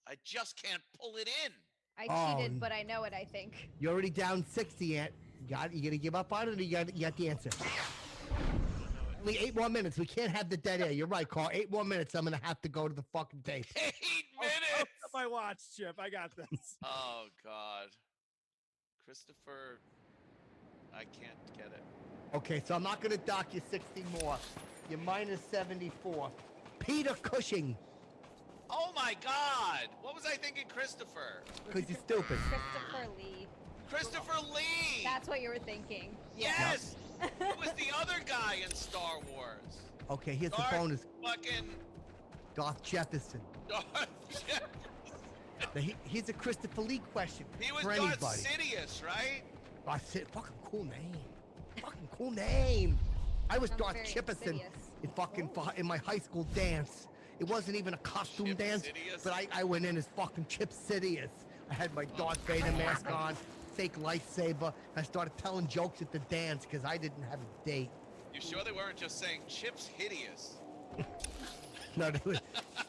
I just can't pull it in. I Oh, cheated, but I know it, I think. You're already down 60, Ant. You gonna give up on it, or you got the answer? Only 8 more minutes. We can't have the dead air. You're right, Carl. 8 more minutes. I'm gonna have to go to the fucking tape. 8 I'll minutes. put my watch, Chip. I got this. Oh God, Christopher, I can't get it. Okay, so I'm not gonna dock you 60 more. You're minus 74. Peter Cushing, Oh my God, what was I thinking, Christopher? because you're stupid. Christopher Lee. Christopher Lee. That's what you were thinking. Yes. Who was the other guy in Star Wars? Okay, here's the Darth bonus. Fucking Darth Jefferson. Darth Jefferson. Now, here's a Christopher Lee question He was for Darth anybody. Sidious, right? Darth Sid, fucking cool name. Fucking cool name. I was Sounds Darth very Chipperson insidious. in fucking in my high school dance. It wasn't even a costume Chip dance, Sidious? but I went in as fucking Chip Sidious. I had my Darth Vader mask on, fake lightsaber. I started telling jokes at the dance because I didn't have a date. You sure they weren't just saying Chip's hideous? No,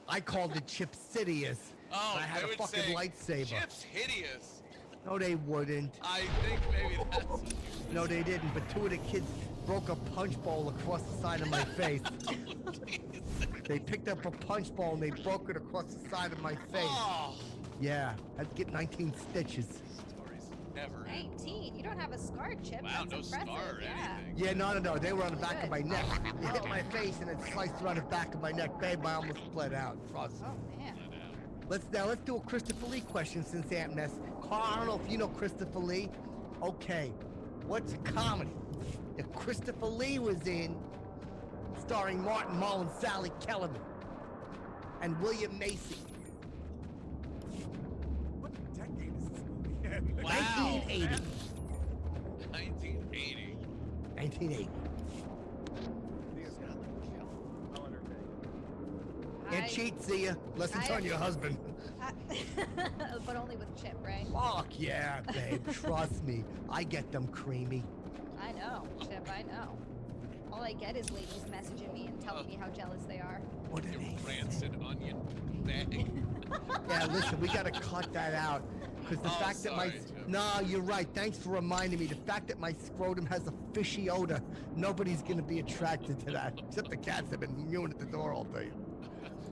I called it Chip Sidious. Oh, I had they a would fucking say, lightsaber. Chip's hideous. No, they wouldn't. I think maybe that's what you No, they didn't. But 2 of the kids broke a punch bowl across the side of my face. They picked up a punch bowl and they broke it across the side of my face. Oh, Yeah, I'd get 19 stitches. stories never end. 19. You don't have a scar, Chip. Wow, That's no impressive. scar or Yeah. anything. Yeah, no. They were on the back of Good. my neck. They hit my face and it sliced around the back of my neck. Babe, I almost bled out. Trust me. Oh man. Let's do a Christopher Lee question since Aunt Ness. Carl, I don't know if you know Christopher Lee. Okay, what's a comedy that Christopher Lee was in, starring Martin Mull and Sally Kellerman and William Macy? What decade is this movie in? Wow. 1980. 1980. 1980. I'll entertain. Can't cheat, see ya. Unless it's I- on your husband. But only with Chip, right? Fuck yeah, babe. Trust me. I get them creamy. I know, Chip. I know. All I get is ladies messaging me and telling me how jealous they are. What did You they say? rancid onion bag. Yeah, listen, we gotta cut that out. Because the Oh, fact that my... sorry, Jim. No, you're right. Thanks for reminding me. The fact that my scrotum has a fishy odor, nobody's gonna be attracted to that. Except the cats have been mewing at the door all day.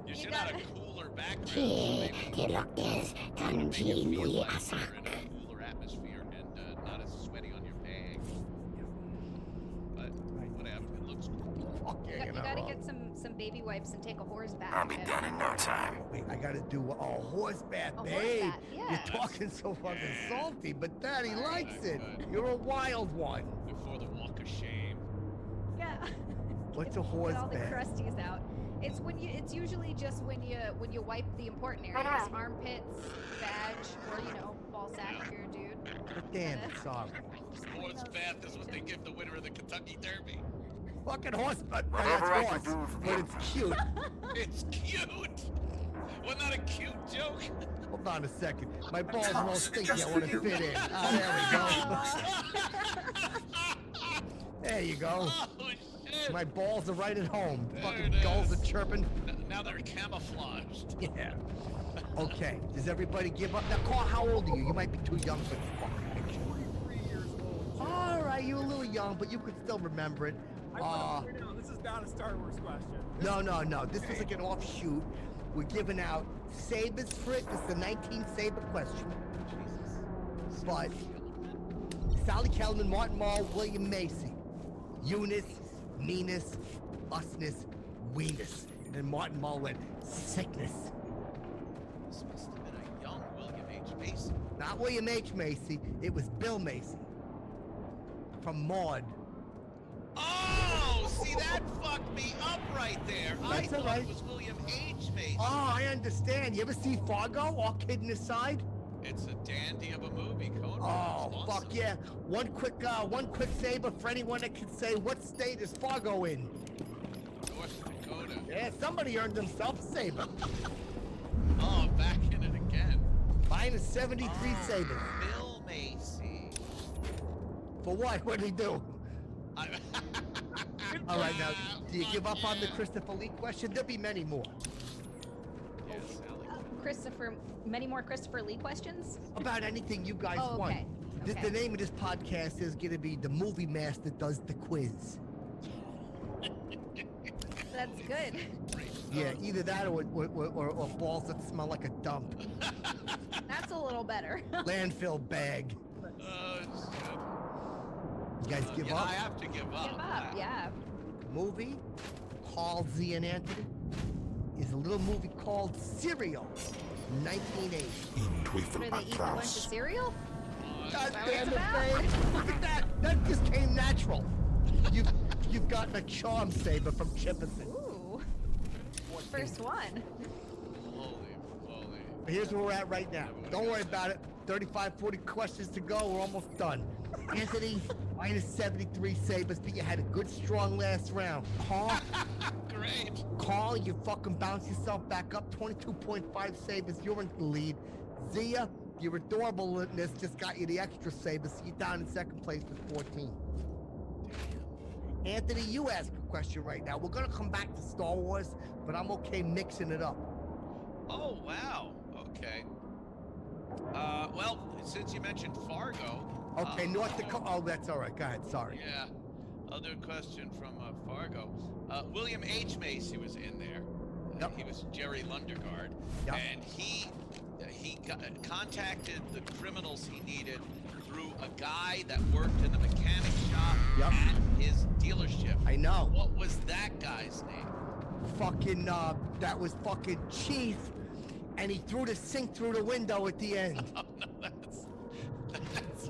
You You should have gotta- a cooler background. so Che, maybe che lo tes tan make it feel muy like asak. you're in a cooler atmosphere and not as sweaty on your bag. But whatever, it looks cool. Fuck yeah, You you're not gotta wrong. get some baby wipes and take a horse bath. I'll be Chip. done in no time. Wait, I gotta do a horse bath, A horse babe. bath, yeah. You're talking so fucking Yeah. salty, but Daddy All right. likes it. Good. You're a wild one. Before the walk of shame. Yeah. What's Get- a horse Get all the bath? crusties out. It's when you. It's usually just when you wipe the important areas, armpits, vag, or ball sack if you're a dude. But damn, Kinda. sorry. Horse bath is what they give the winner of the Kentucky Derby. Fucking horse bath. Whatever I That's can horse, do for but you. it's cute. It's cute. Wasn't that a cute joke? Hold on a second. My balls are all stinky. I want to fit in. Ah, there we go. There you go. Oh shit! My balls are right at home. There Fucking it gulls is. are chirping. Now they're camouflaged. Yeah. Okay. Does everybody give up? Now, Carl, how old are you? You might be too young for this fucking picture. 43 years old. All right, you're a little young, but you could still remember it. I put it down. This is not a Star Wars question. No. This was like an offshoot. We're giving out sabers for it. This is the 19 saber question. But Sally Kellerman, Martin Mull, William Macy. Eunice, meanness, usness, weeness. And then Martin Mull went, sickness. This must have been a young William H. Macy. Not William H. Macy, it was Bill Macy. From Maud. Oh, see that fucked me up right there. I That's all thought right. it was William H. Macy. Oh, I understand. You ever see Fargo? All kidding aside? It's a dandy of a movie, Conan. Oh, It's fuck awesome. yeah. One quick saber for anyone that can say, what state is Fargo in? North Dakota. Yeah, somebody earned themselves a saber. Oh, back in it again. Minus 73 sabers. Bill Macy. For what? What did he do? I- All right, now, do you Fuck give up on the yeah. Christopher Lee question? There'll be many more. Yeah, Sally. many more Christopher Lee questions? About anything you guys Oh, want. okay. The Okay. name of this podcast is going to be The Movie Master Does the Quiz. That's good. Yeah, either that or balls that smell like a dump. That's a little better. Landfill bag. Oh, shit. You guys give yeah, up? I have to give up. Give up, yeah. Movie called Z and Anthony is a little movie called Serial, 1980. What do they eat? A bunch of cereal? God what damn it's it, about? babe. Look at that. That just came natural. You've gotten a charm saber from Chipperson. Ooh. First one. Holy moly. But here's where we're at right now. Don't worry about it. 35, 40 questions to go. We're almost done. Anthony, minus 73 sabers, but you had a good, strong last round. Great. Carl, you fucking bounce yourself back up. 22.5 sabers. You're in the lead. Zia, your adorableness just got you the extra sabers, so you're down in second place with 14. Anthony, you ask a question right now. We're gonna come back to Star Wars, but I'm okay mixing it up. Oh, wow. Okay. Well, since you mentioned Fargo. Okay, North Dakota. Oh, that's all right. Go ahead. Sorry. Yeah. Other question from Fargo. William H. Macy was in there. Yep. He was Jerry Lundegaard. Yep. And he contacted the criminals he needed through a guy that worked in the mechanic shop Yep. at his dealership. I know. What was that guy's name? Fucking, that was fucking Chief, and he threw the sink through the window at the end. Oh, no, that's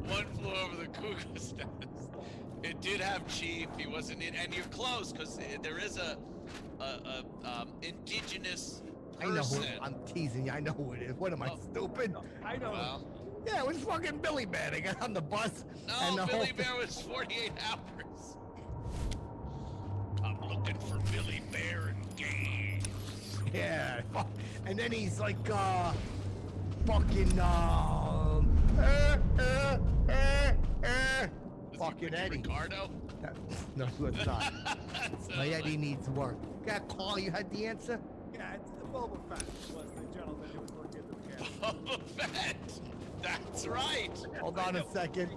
One Flew Over the Cuckoo's Nest. It did have Chief. He wasn't in, and you're close because there is a indigenous I know person. who. I'm teasing you. I know who it is. What am I, Oh. stupid? I know. Well, Yeah, it was fucking Billy Manning on the bus. and no, the Billy whole Bear was 48 hours. I'm looking for Billy Bear and gang. Yeah, fuck. And then he's like, fucking, Is fucking he Eddie. Ricardo? No, it's not. So, My Eddie needs work. Got call. You had the answer. Yeah, it's Boba Fett was the gentleman who was working at the mechanic. Boba Fett. That's right. Hold on a second.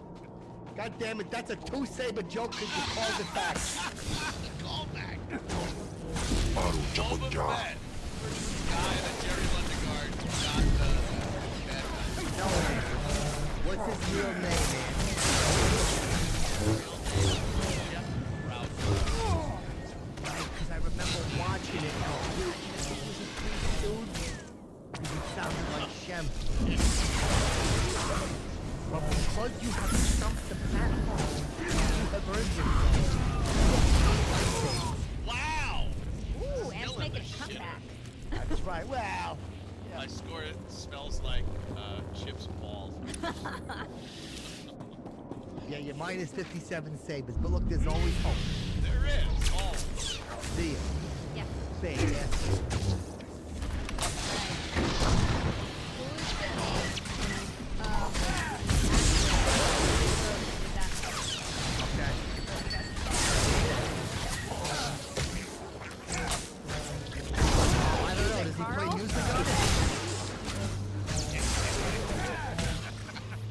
God damn it, that's a two-saber joke because you called it back. Call back. Boba Fett. Guy that Jerry Lundegaard got the bad guy. No, what's his real name, man? Ralph. Because I remember watching it. And it was a Three Stooges. He sounded like Shem. But because you have stumped the platform, you have earned yourself. Wow. Ooh, and Still in making the a shit. comeback. That's right. Well, My score smells like chips and balls. yeah, you're minus 57 sabers. But look, there's always hope. There is. Oh. See ya. Yeah. Say yes. Okay. I don't know. Does he play music on it?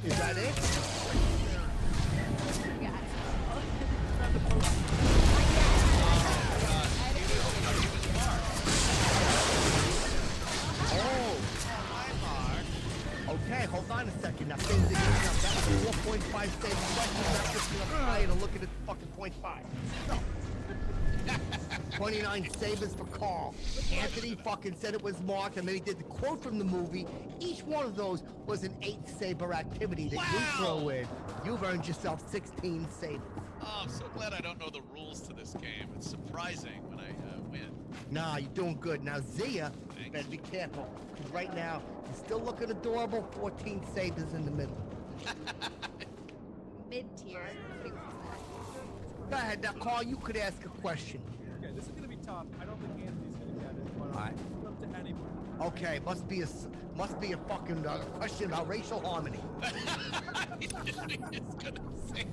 Is that it? Okay, hold on a second. Now, things are getting up. That was a 4.5 save question. That's just enough higher to look at it fucking 0.5. No. 29 sabers for Carl. Anthony fucking said it was marked, and then he did the quote from the movie. Each one of those was an 8-saber activity that you Wow. throw in. You've earned yourself 16 sabers. Oh, I'm so glad I don't know the rules to this game. It's surprising when I win. Nah, you're doing good. Now, Zia, Thanks. better be careful. Because right now, you're still looking adorable. 14 sabers in the middle. Mid-tier. Nobody wants that. Go ahead. Now, Carl, you could ask a question. Okay, this is gonna be tough. I don't think Anthony's gonna get it, but Alright. it's up to anybody. Okay, must be a fucking question about racial harmony. He's gonna say,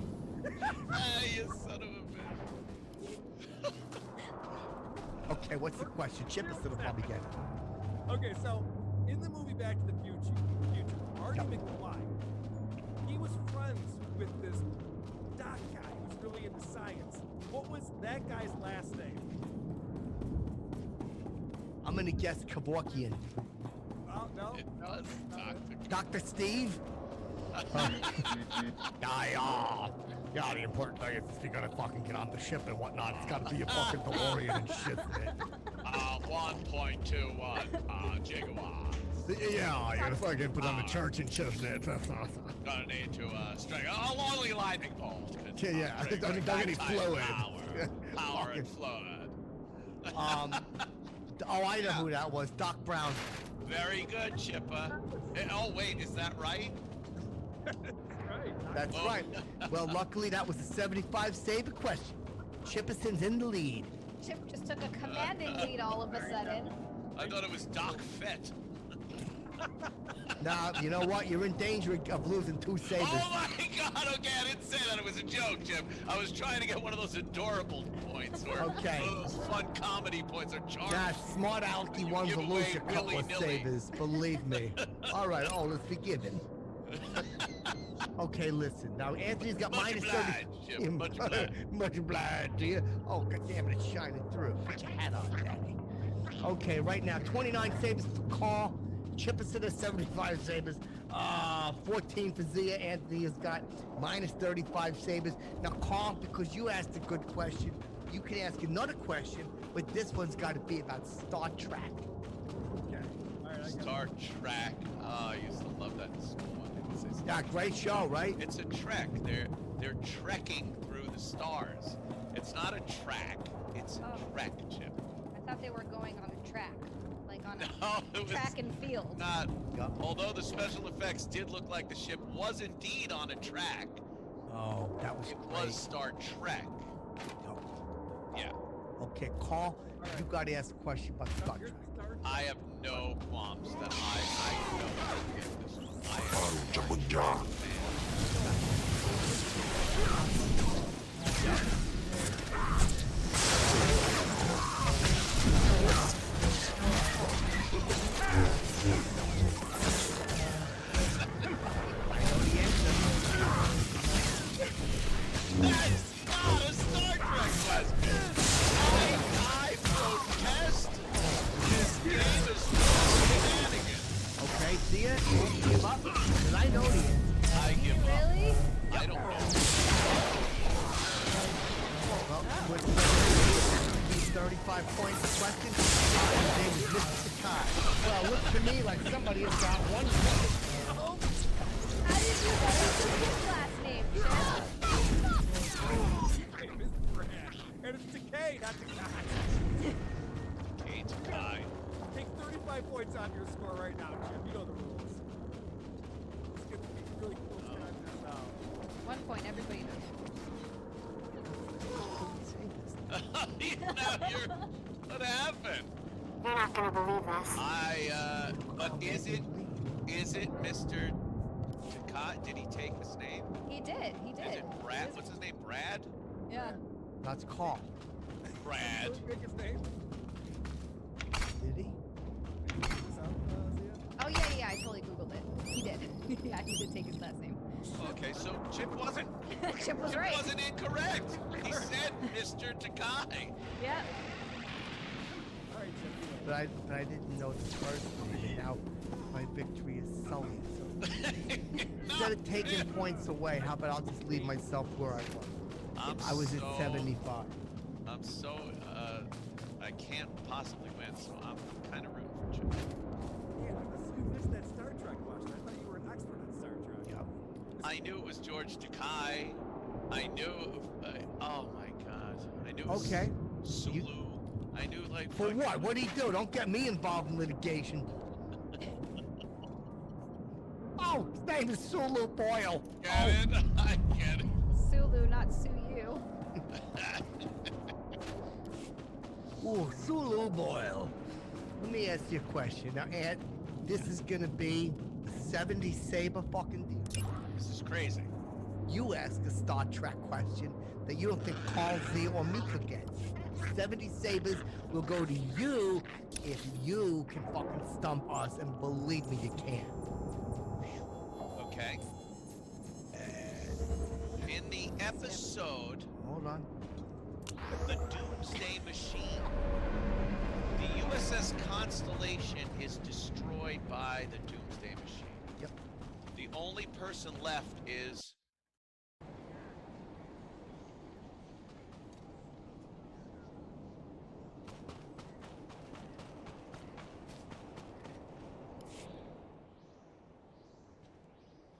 you son of a bitch. Okay, what's the question? Chipperson will probably get it. Okay, so In the movie Back to the Future, Marty McFly, he was friends with this doc guy who's really into science. What was that guy's last name? I'm gonna guess Kevorkian. Oh, no. It no, was not it. Dr. Steve? Yeah, the important thing is if you're gonna fucking get on the ship and whatnot, it's gotta be a fucking DeLorean and shit. 1.21 gigawatts. Yeah, you gotta fucking put on the church and shit. Gonna need to strike a lonely lightning bolt. Yeah, Trigger don't need any nighttime fluid. Power and Fucking- fluid. Oh, I know who that was. Doc Brown. Very good, Chipper. Oh wait, is that right? Right. That's Oh. right. Well, luckily that was a 75 saber question. Chipperson's in the lead. Chip just took a commanding lead all of a sudden. I thought it was Doc Fett. Now, you know what? You're in danger of losing 2 sabers. Oh my God! Okay, I didn't say that. It was a joke, Chip. I was trying to get one of those adorable points, or Okay. one of those fun comedy points, or charm. Nah, smart alecky You ones give will lose away a couple of willy-nilly. sabers. Believe me. All right, all is forgiven. Okay, listen. Now, Anthony's got Much minus obliged, 30. Jim, much obliged. Much obliged to you. Oh, goddammit, it's shining through. Put your hat on, Daddy. Okay, right now, 29 sabers for Carl. Chipperson has 75 sabers. 14 for Zia. Anthony has got minus 35 sabers. Now, Carl, because you asked a good question, you can ask another question, but this one's got to be about Star Trek. Okay. All right, I got Star Trek. Oh, I used to love that in school. They would say Star Yeah, great show, right? It's a trek. They're trekking through the stars. It's not a track. It's a Oh. trek, Chip. I thought they were going on a track, like on a No, it was track and field. not. Yup. Although the special effects did look like the ship was indeed on a track, Oh, that was it great. was Star Trek. Yup. Yeah. Okay, Carl, you got to ask a question about Star Here's Trek. the Star Trek. I have no qualms that I know how to get this one. I am a fan. That's not a Star Trek question. I protest. This game is full of shenanigans. Okay, see it? Don't give up, because I know the answer. I give up. Really? I don't know. Well, with 35 points a question, his name is Mr. Sakai. Well, looks to me like somebody has got 1 point. How did you know his last name, Chip? Hey, Mr. Brad. And it's Decay, not Decay. Kate, I. Take 35 points off your score right now, Jim. You know the rules. Let's get these really cool characters out. 1 point, everybody knows. Now you're. What happened? You're not gonna believe this. But is it Mr. Takai? Did he take his name? He did, he Is did. it Brad? What's his name? Brad? Yeah. That's Carl. Brad. Did he take his name? Did he? Is this out, Zia? Oh, yeah, I totally Googled it. He did. Yeah, he did take his last name. Okay, so Chip wasn't. Chip was Chip right. wasn't incorrect. He said Mr. Takai. Yeah. All right, Jim. You know. But I didn't know the first name, and now my victory is sullied. So instead of taking points away, how about I'll just leave myself where I was? I was at 75. I'm so I can't possibly win, so I'm kind of rooting for Chip. Yeah, you missed that Star Trek question. I thought you were an expert on Star Trek. Yep. I knew it was George Takai. I knew. Oh my God! I knew. It was Okay. Sulu. You- I knew like. For what? What'd he do? Don't get me involved in litigation. Oh, his name is Sulu Boyle. Get it? I get it. Sulu, not Sue you. Ooh, Sulu Boyle. Let me ask you a question. Now, Ant, this is gonna be a 70 saber fucking deal. This is crazy. You ask a Star Trek question that you don't think Carl Z or me could get. 70 sabers will go to you if you can fucking stump us, and believe me, you can. Okay. In the episode, Hold on. The Doomsday Machine, the USS Constellation is destroyed by the Doomsday Machine. Yep. The only person left is...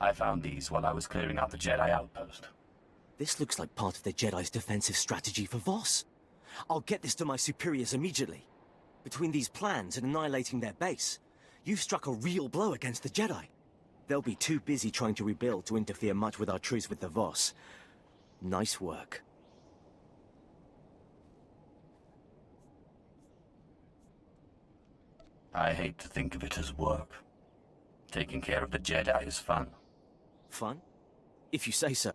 I found these while I was clearing out the Jedi outpost. This looks like part of the Jedi's defensive strategy for Voss. I'll get this to my superiors immediately. Between these plans and annihilating their base, you've struck a real blow against the Jedi. They'll be too busy trying to rebuild to interfere much with our truce with the Voss. Nice work. I hate to think of it as work. Taking care of the Jedi is fun. Fun? If you say so.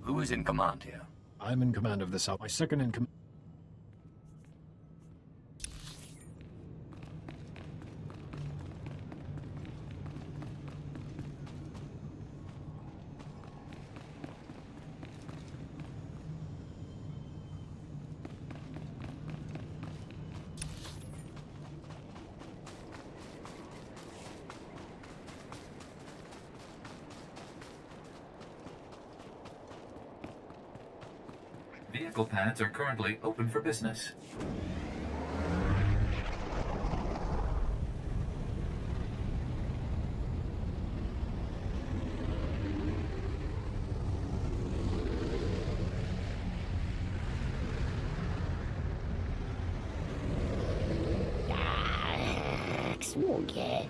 Who is in command here? I'm in command of the South. My second in command. Vehicle pads are currently open for business. Smoky.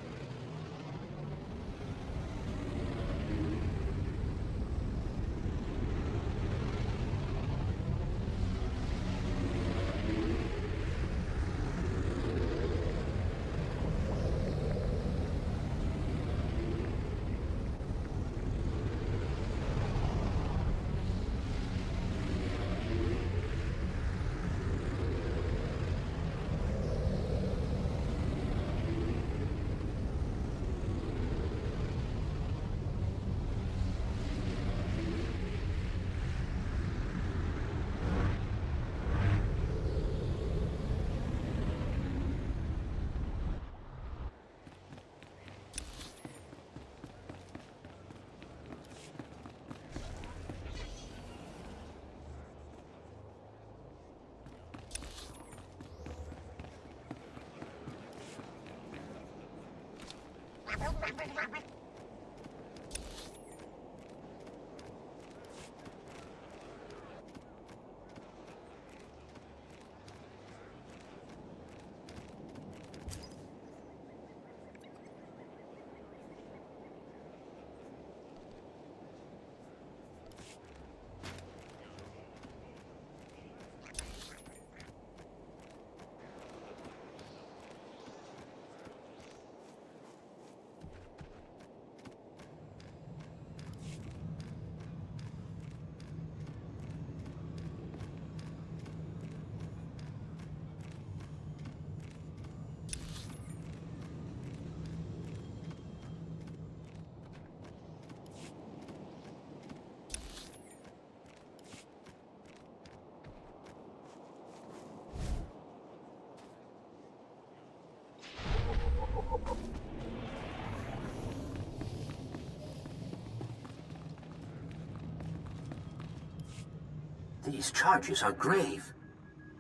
These charges are grave.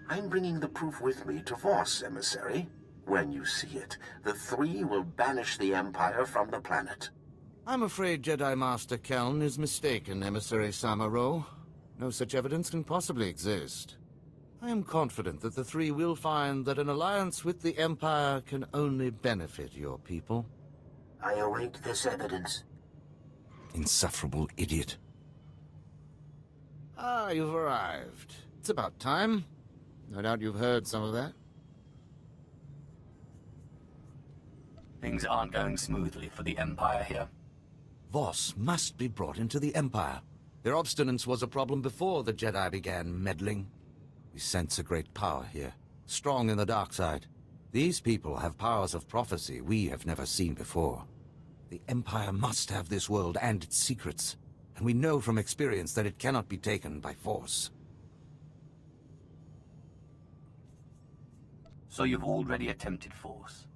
I'm bringing the proof with me to Voss, emissary. When you see it, the three will banish the Empire from the planet. I'm afraid Jedi Master Keln is mistaken, Emissary Samaro. No such evidence can possibly exist. I am confident that the three will find that an alliance with the Empire can only benefit your people. I await this evidence. Insufferable idiot. Ah, you've arrived. It's about time. No doubt you've heard some of that. Things aren't going smoothly for the Empire here. Voss must be brought into the Empire. Their obstinance was a problem before the Jedi began meddling. We sense a great power here, strong in the dark side. These people have powers of prophecy we have never seen before. The Empire must have this world and its secrets, and we know from experience that it cannot be taken by force. So you've already attempted force?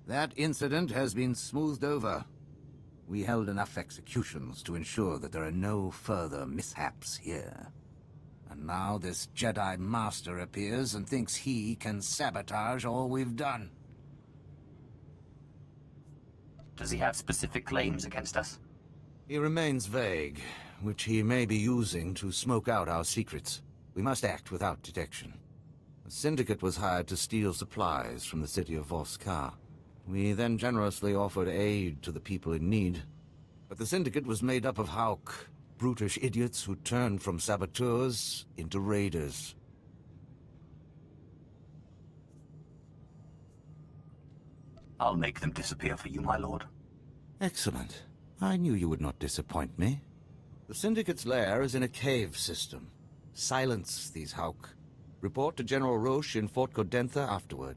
That incident has been smoothed over. We held enough executions to ensure that there are no further mishaps here. And now this Jedi Master appears and thinks he can sabotage all we've done. Does he have specific claims against us? He remains vague, which he may be using to smoke out our secrets. We must act without detection. The Syndicate was hired to steal supplies from the city of Voss-Ka. We then generously offered aid to the people in need. But the Syndicate was made up of Hauk, brutish idiots who turned from saboteurs into raiders. I'll make them disappear for you, my lord. Excellent. I knew you would not disappoint me. The Syndicate's lair is in a cave system. Silence these Hauk. Report to General Roche in Fort Godentha afterward.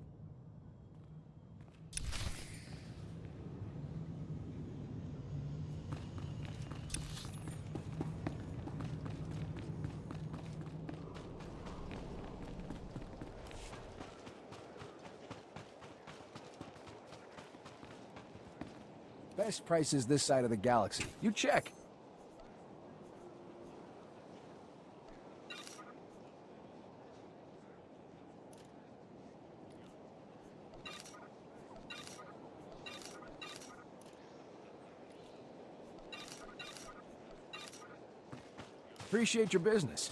Best prices this side of the galaxy. You check. Appreciate your business.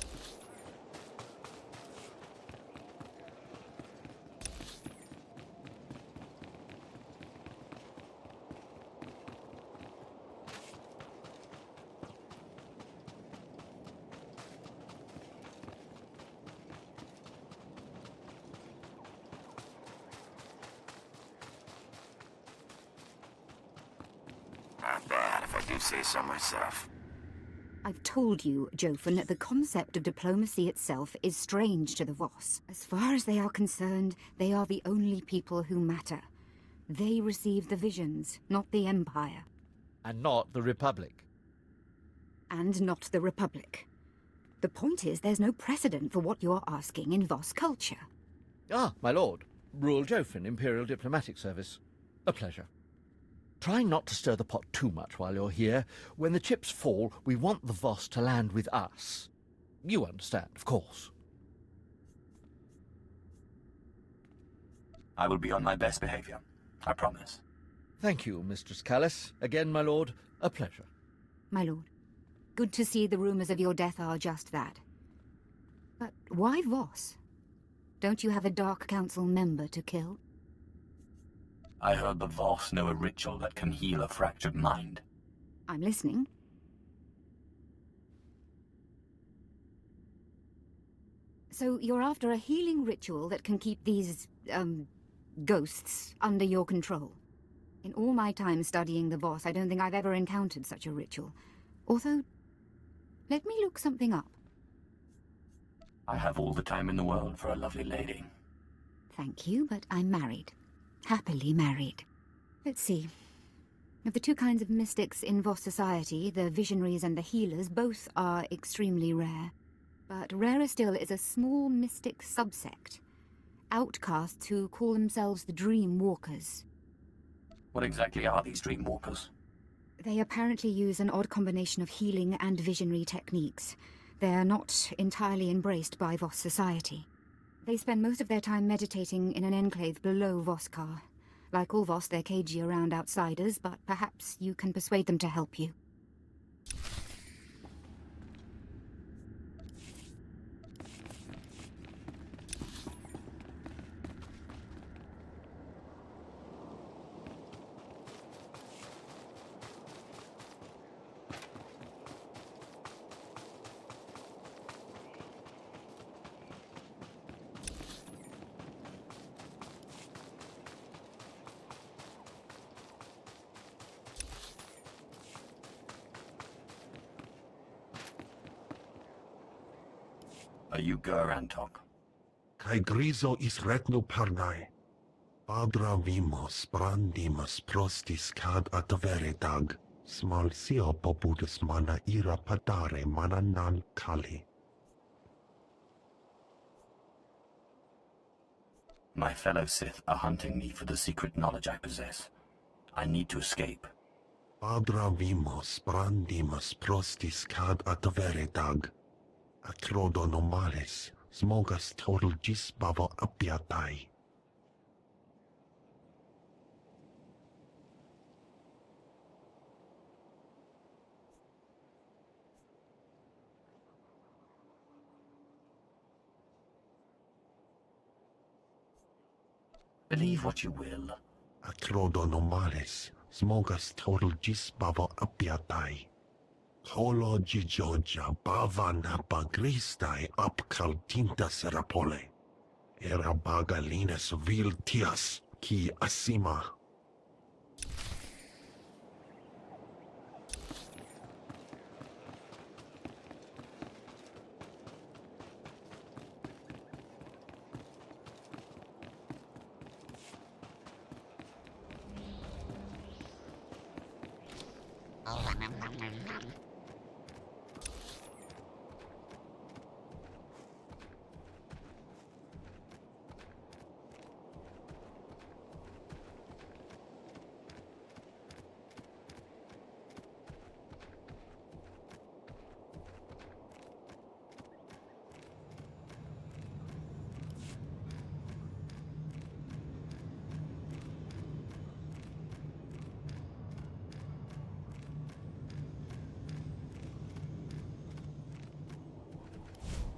Not bad, if I do say so myself. I've told you, Jofin, that the concept of diplomacy itself is strange to the Voss. As far as they are concerned, they are the only people who matter. They receive the visions, not the Empire. And not the Republic. And not the Republic. The point is, there's no precedent for what you're asking in Voss culture. Ah, my lord. Ruel Jofin, Imperial Diplomatic Service. A pleasure. Try not to stir the pot too much while you're here. When the chips fall, we want the Voss to land with us. You understand, of course. I will be on my best behavior. I promise. Thank you, Mistress Callis. Again, my lord, a pleasure. My lord, good to see the rumors of your death are just that. But why Voss? Don't you have a Dark Council member to kill? I heard the Voss know a ritual that can heal a fractured mind. I'm listening. So you're after a healing ritual that can keep these, ghosts under your control. In all my time studying the Voss, I don't think I've ever encountered such a ritual. Although, let me look something up. I have all the time in the world for a lovely lady. Thank you, but I'm married. Happily married. Let's see. Of the two kinds of mystics in Voss society, the visionaries and the healers, both are extremely rare. But rarer still is a small mystic subsect. Outcasts who call themselves the Dream Walkers. What exactly are these Dream Walkers? They apparently use an odd combination of healing and visionary techniques. They're not entirely embraced by Voss society. They spend most of their time meditating in an enclave below Voss-Ka. Like all Voss, they're cagey around outsiders, but perhaps you can persuade them to help you. Are you Gur Antok? Kai grizo is retno parnai. Padra vimos brandimus prostis cad adveredag. Smal sio popudus mana ira padare mana nan kali. My fellow Sith are hunting me for the secret knowledge I possess. I need to escape. Padra vimos brandimus prostis cad adveredag. Acrodo nomales, smogas total gis bavo apiatai. Believe what you will. Acrodo nomales, smogas total gis bavo apiatai. Holo gijoja bava napa gristai up caltinta serapole. Era bagalines vil tias ki asima.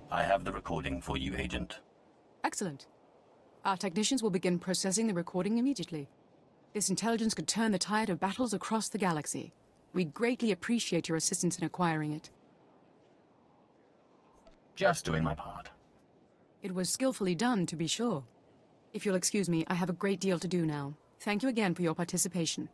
I have the recording for you, Agent. Excellent. Our technicians will begin processing the recording immediately. This intelligence could turn the tide of battles across the galaxy. We greatly appreciate your assistance in acquiring it. Just doing my part. It was skillfully done, to be sure. If you'll excuse me, I have a great deal to do now. Thank you again for your participation.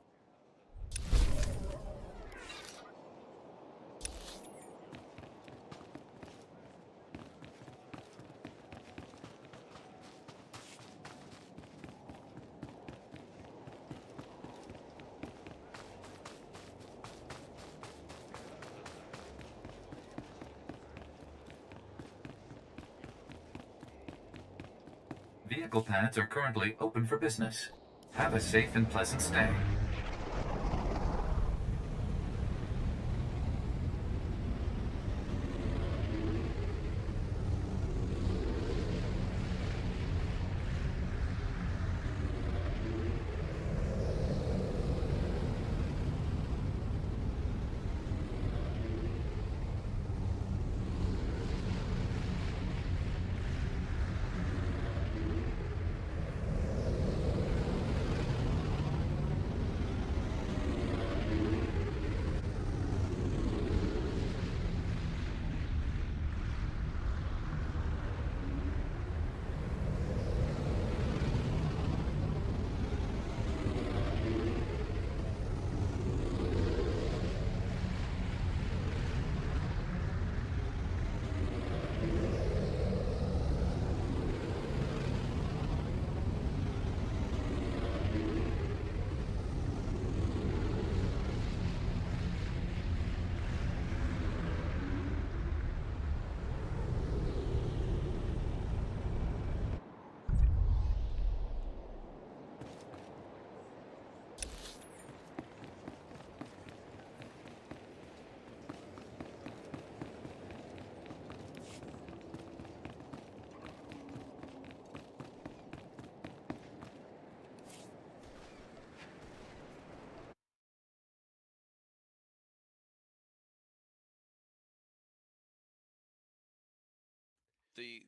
Vehicle pads are currently open for business. Have a safe and pleasant stay.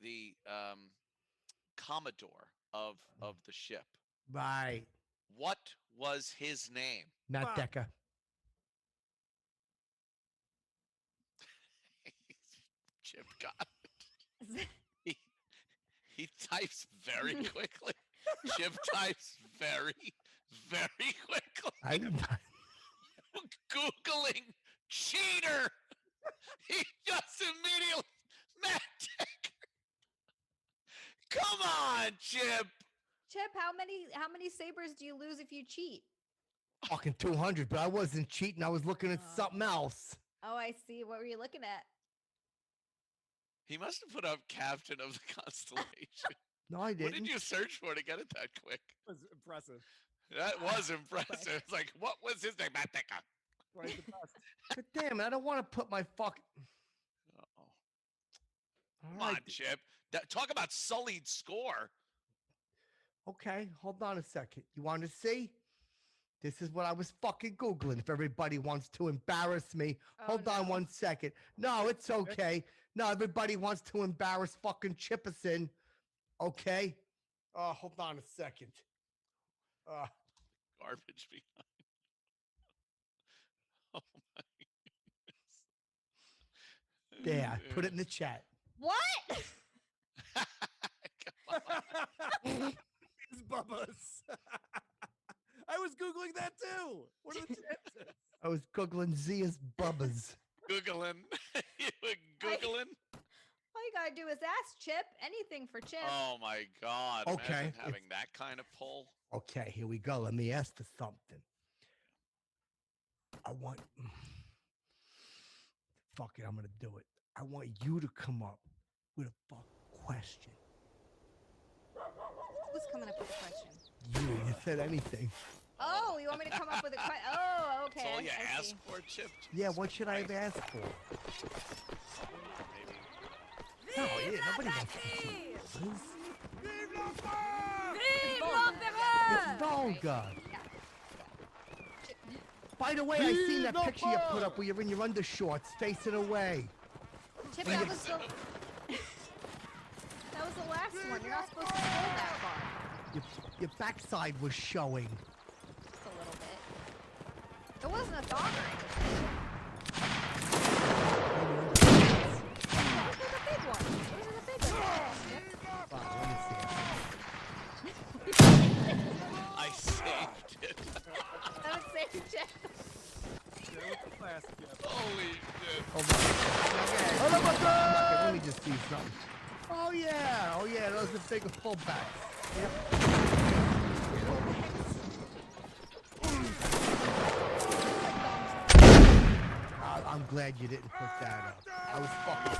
The Commodore of the ship. Right. What was his name? Not Decker. Chip got it. He types very quickly. Chip types very quickly. I didn't. Googling cheater. He just immediately Matt Decker. Chip. Chip, how many sabers do you lose if you cheat? Fucking 200, but I wasn't cheating. I was looking at something else. Oh, I see. What were you looking at? He must have put up Captain of the Constellation. No, I didn't. What did you search for to get it that quick? That was impressive. That was impressive. It's like, what was his name? Right, the best. But damn it, I don't want to put my fucking. Come on, Chip. Talk about sullied score. Okay, hold on a second. You want to see? This is what I was fucking Googling. If everybody wants to embarrass me, hold on 1 second. No, it's okay. No, everybody wants to embarrass fucking Chipperson. Okay? Hold on a second. Garbage behind. Oh my goodness. There, put it in the chat. What? It's Bubba's. I was Googling that too. What are the chances? I was Googling Zia's Bubbas. Googling. You were Googling? All you gotta do is ask Chip. Anything for Chip. Oh my God. Okay, Imagine having that kind of pull. Okay, here we go. Let me ask for something. I want. Fuck it, I'm gonna do it. I want you to come up with a fuck question. Who's coming up with a question? You said anything. Oh, you want me to come up with a question? Oh, okay. That's all you I ask see. for, Chip? Yeah, what should I have asked for? No, yeah, nobody wants to see this. It's Volga. By the way, I seen that picture you put up where you're in your undershorts facing away. Chip, that was the last one. You're not supposed to go that far. Your backside was showing. Just a little bit. It wasn't a thong or anything. Those are the big ones. Those are the big ones. Fine, let me see it. I saved it. That would save Chip. Holy shit. Hold on. Let me just see something. Oh yeah, those are bigger fullbacks. Yep. I'm glad you didn't put that up. I was fucking.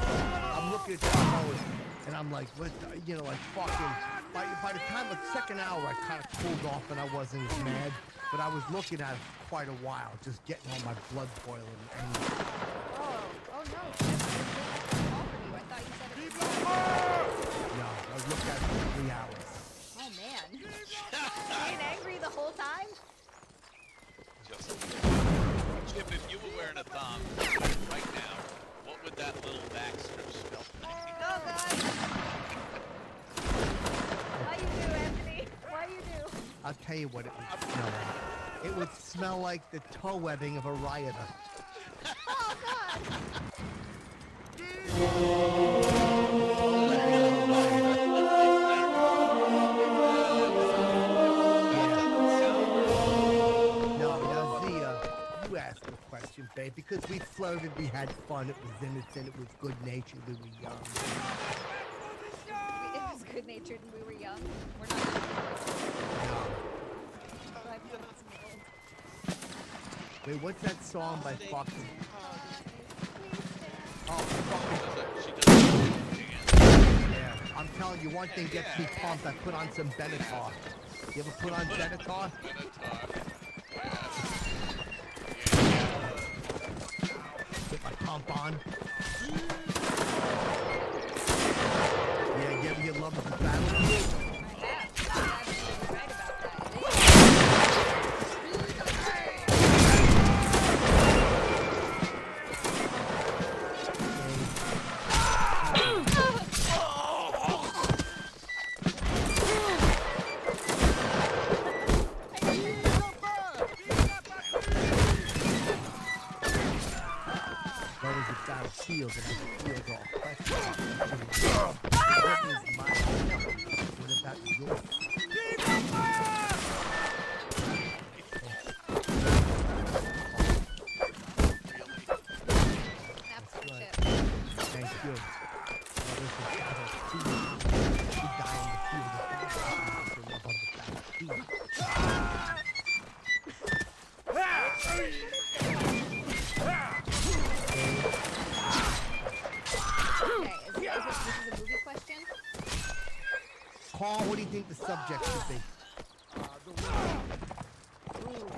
I'm looking at that mode, and I'm like, what? You know, like fucking. By the time of the second hour, I kind of cooled off, and I wasn't as mad. But I was looking at it for quite a while, just getting all my blood boiling. And Oh no. Chip, I thought you said it was no, I was looking at it for 3 hours. Oh man. Being angry the whole time? Chip, if you were wearing a thong right now, what would that little back strip smell like? Oh god. Why you do, Anthony? Why you do? I'll tell you what it would smell like. It would smell like the toe webbing of a rioter. Oh god. No, Zia, you asked the question, babe, because we flirted, we had fun, it was innocent, it was good-natured, we were young. It was good natured and we were young. We're not. Wait, what's that song by Fox? Oh, fucking. Yeah, I'm telling you, one thing gets me pumped. I put on some Benatar. You ever put on Benatar? Put my pump on. Yeah, you ever get love of the battlefield? Battlefield and I feel all pressure. What is my what about yours? Thank you. Well, this is Battlefield. We die on the field of battle. this is a movie question? Carl, what do you think the subject should be?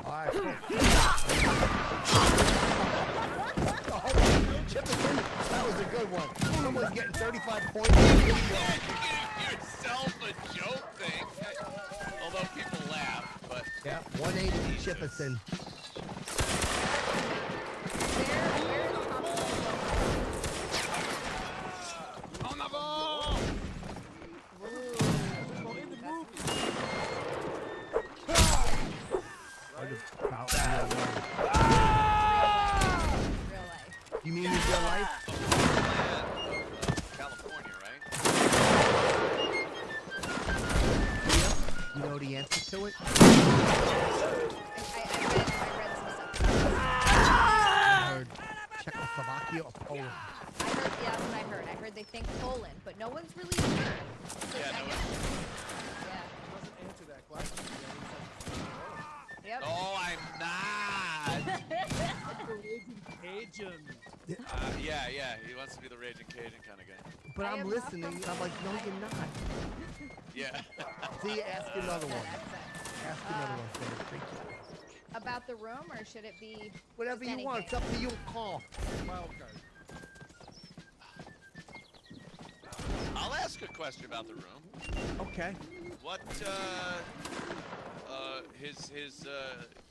Alright, cool. Chipperson, that was a good one. Someone's getting 35 points. Give yourself a joke thing. Although people laugh, but... Yeah, 180 to Chipperson. On the ball! You mean in real life? California, right? You know the answer to it? I read some stuff. I heard Czechoslovakia or Poland. That's what I heard. I heard they think Poland, but no one's really sure. So Yeah, I no guess- one. Yeah. Doesn't answer that question. Yep. No, I'm not. Cajun. Yeah. He wants to be the Raging Cajun kind of guy. But I I'm am listening, not and from- I'm like, no, you're not. Yeah. See, ask another one. Accent. Ask another one. Sam. Thank you. About the room, or should it be Whatever just you want. It's anything? up to you, Carl. Wild card. I'll ask a question about the room. Okay. What, his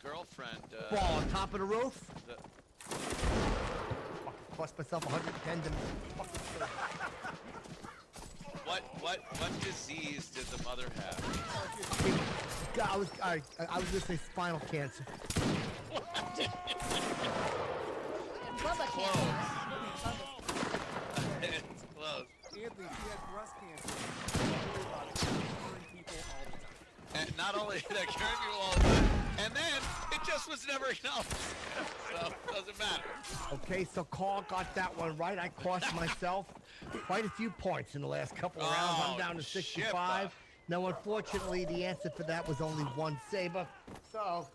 girlfriend, Ball on top of the roof. the, Cost myself 110 to what disease did the mother have? I was gonna say spinal cancer. Bubba Close. cancer. It's close. Anthony, she had breast cancer. Don't worry about it. Curing people all the time. And not only did I carry people all the time, and then it just was never acknowledged. So it doesn't matter. Okay, so Carl got that one right. I cost myself quite a few points in the last couple of rounds. I'm down to 65. Now, unfortunately, the answer for that was only one saber. So,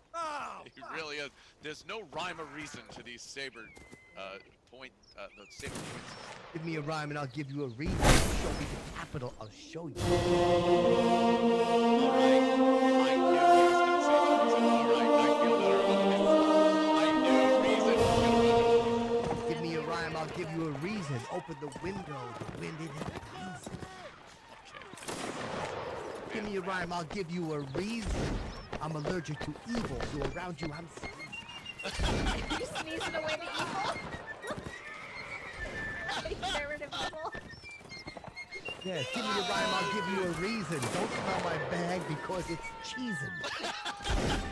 He really is. There's no rhyme or reason to these saber the saber points. give me a rhyme and I'll give you a reason. Show me the capital, I'll show you. Give me a rhyme, I'll give you a reason. Open the window, the wind in it reason. Give me a rhyme, I'll give you a reason. I'm allergic to evil, so around you I'm You sneezing away the evil? Get rid of evil? Yeah, give me a rhyme, I'll give you a reason. Don't smell my bag because it's cheesing.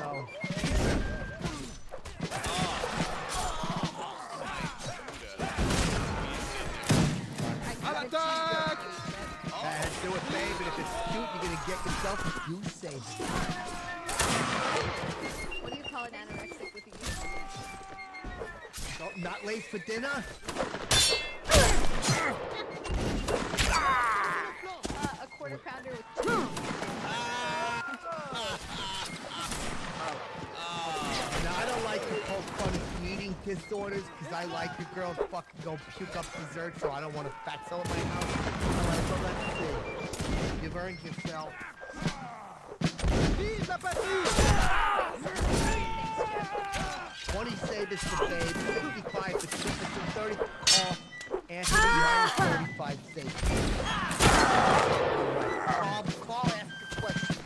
No. Do it, babe, and if it's cute, you're gonna get yourself a few savings. What do you call an anorexic with a Oh, not late for dinner? a quarter pounder with cheese. Now, I don't like to poke fun at eating disorders because I like the girl to fucking go puke up dessert, so I don't want to fatso at my house. All right, so let's see. You've earned yourself. 20 sabers for Babe, 55 for Chippers, and 30 for Carl. Anthony, you're 35 sabers. All right, Carl, ask the question.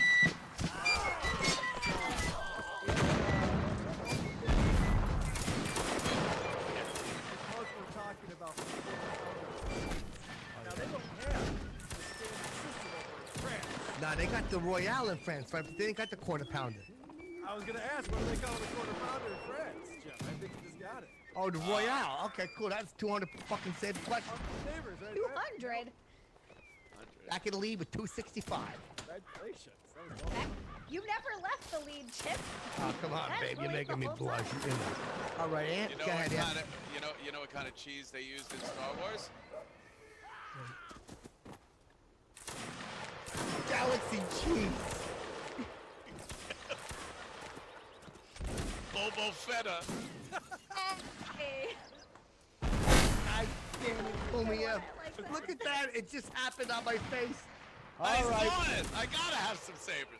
Because we're talking about now they don't have the standard system over in France. Nah, they got the Royale in France, right? But they ain't got the quarter pounder. I was gonna ask, what do they call the quarter pounder in France, Jeff? I think you just got it. Oh, the Royale. Okay, cool. That's 200 fucking saber question. Neighbors, right? 200. Back in the lead with 265. Right Congratulations. That was well Heck, you never left the lead, Chip. Oh, come on, That's babe. You're really making me the whole blush. time. You know. All right, Ant. You know Go what ahead. kind of you know what kind of cheese they used in Star Wars? Galaxy cheese. Boba Fetta. Hey. God damn it, Kumia. Look at that. It just happened on my face. I All right. saw it. I gotta have some sabers.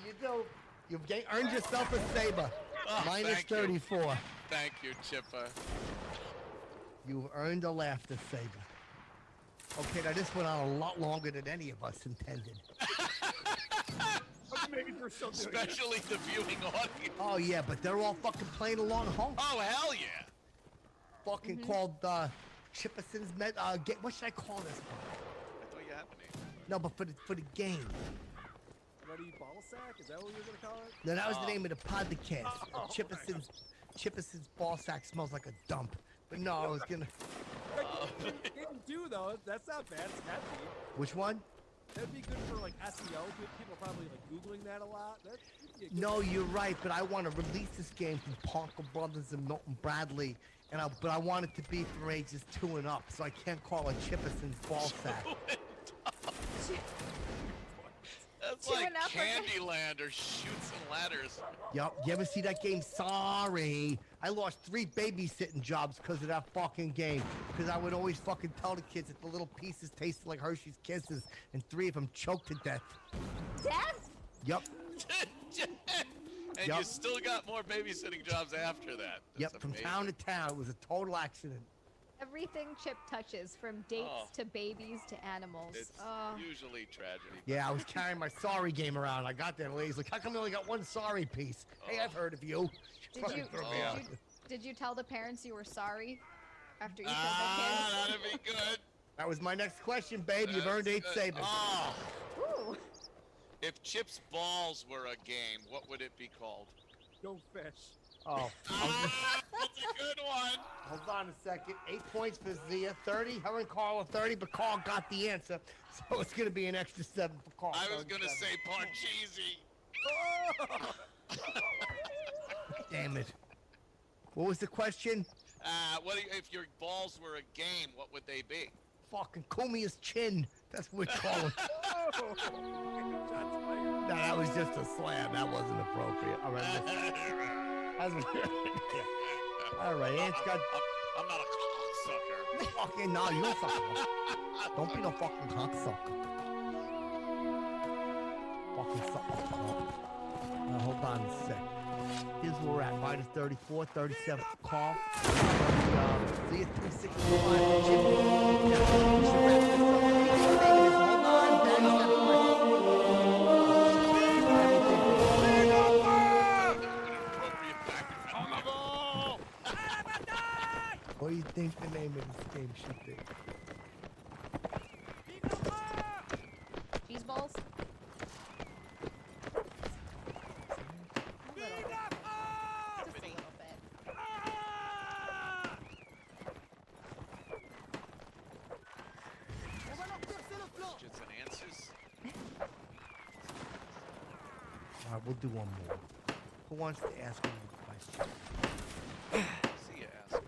You do. You've earned yourself a saber. Oh, Minus thank you. 34. Thank you, Chipper. You've earned a laughter saber. Okay, now this went on a lot longer than any of us intended. Especially the viewing audience. Oh yeah, but they're all fucking playing along home. Oh hell yeah! Fucking called Chipperson's what should I call this one? I thought you had a name. No, but for the game. Ready ball sack? Is that what you're gonna call it? No, that was the name of the podcast. Chipperson's ball sack smells like a dump. But no, I was gonna. Game 2 though, that's not bad. It's catchy. Which one? That'd be good for like SEO. People are probably like googling that a lot. That'd be a good No, thing. you're right, but I want to release this game from Parker Brothers and Milton Bradley, but I want it to be for ages 2 and up, so I can't call it Chipperson's ball sack. That's 2 like and up or- Candyland or Shoots and Ladders. Yup, you ever see that game? Sorry. I lost 3 babysitting jobs because of that fucking game. Because I would always fucking tell the kids that the little pieces tasted like Hershey's Kisses, and 3 of them choked to death. Death? Yup. And you still got more babysitting jobs after that. That's Yep, from amazing. town to town. It was a total accident. Everything Chip touches, from dates Oh. to babies to animals. It's Oh. usually tragedy. Yeah, I was carrying my sorry game around. I got there, and the lady's like, how come you only got 1 sorry piece? Hey, I've heard of you. Did Fucking you, threw me did, out. you, did you tell the parents you were sorry after you killed Ah, the that'd be good. That was my next question, babe. You've earned 8 That's sabers. Oh, kids? Ooh. if Chip's balls were a game, what would it be called? Go fish. Oh. That's a good one. Hold on a second. 8 points for Zia. 30. Her and Carl are 30, but Carl got the answer. So it's going to be an extra 7 for Carl. I was gonna 37. say Parcheesi. Damn it. What was the question? If your balls were a game, what would they be? Fucking Kumia's chin. That's what we call him. No, that was just a slam. That wasn't appropriate. All right. All right, Ant's got. I'm not a cocksucker. Fucking no, you're a sucker. Don't be no fucking cocksucker. Fucking sucker. Now hold on a sec. Here's where we're at. Minus 34, 37 for Carl. See it 365 for Jimmy. Now, we should wrap this up. Hold on, what do you think the name of this game should be? Cheese balls? Just a little bit. Questions and answers. All right, we'll do one more. Who wants to ask me a question? See ya, ask.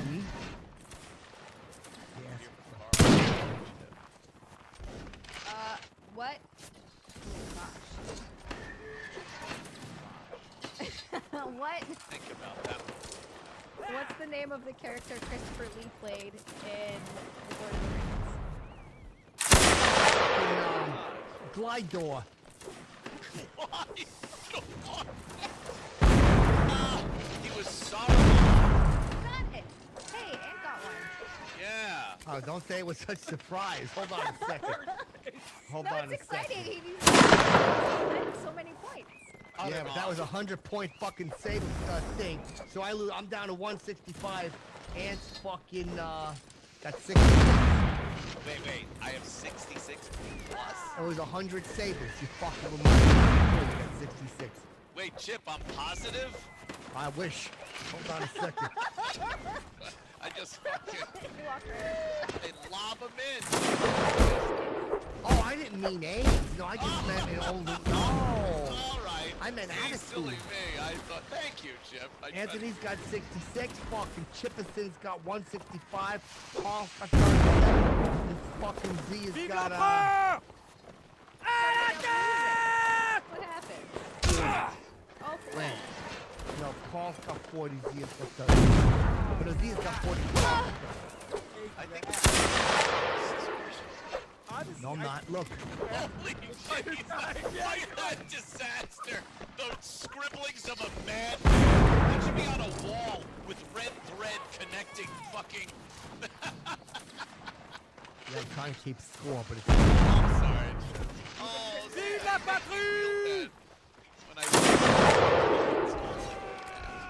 Me? Yes. What? Oh, what? Think about that. What's the name of the character Christopher Lee played in The Lord of the Rings? Glidor. He was sorry. Got it. Hey, Ant got one. Yeah. Oh, don't say it was such surprise. Hold on a second. Hold No, on it's a exciting. second. He needs so many points. Yeah, but that was a 100-point fucking save thing. So I lose. I'm down to 165. Ant's fucking got 60. Wait. I have 66 plus. It was 100 sabers. You fucking with me. You got 66. Wait, Chip, I'm positive? I wish. Hold on a second. I just fucking... You Walker. They lob him in. Oh, I didn't mean AIDS. No, I just meant an old. No. All right. I meant He's silly attitude. me. I thought. Thank you, Chip. I tried- Anthony's got 66. Fucking Chipperson's got 165. Paul's got 37. And fucking Z has got What happened? Oh, Wait. No, Paul's got 40. Z has got 30. But Z has got 45. I think. No, I'm not. Look. Holy Jesus! Why that disaster? The scribblings of a man. That should be on a wall with red thread connecting fucking. Yeah, I'm trying to keep score, but it's. I'm sorry. Oh, Vive la patrie! When I.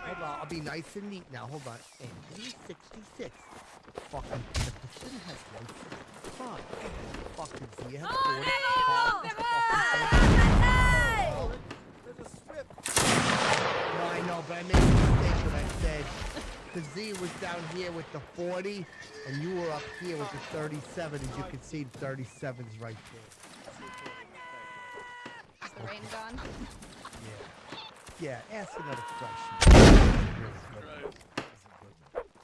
Hold on, I'll be nice and neat now. Hold on. Anthony 66. Fucking Jefferson has 165. Fucking Z has 40. There's a strip. No, I know, but I made a mistake when I said the Z was down here with the 40, and you were up here with the 37. As you can see, the 37's right there. Is the rain gone? Yeah, ask another question.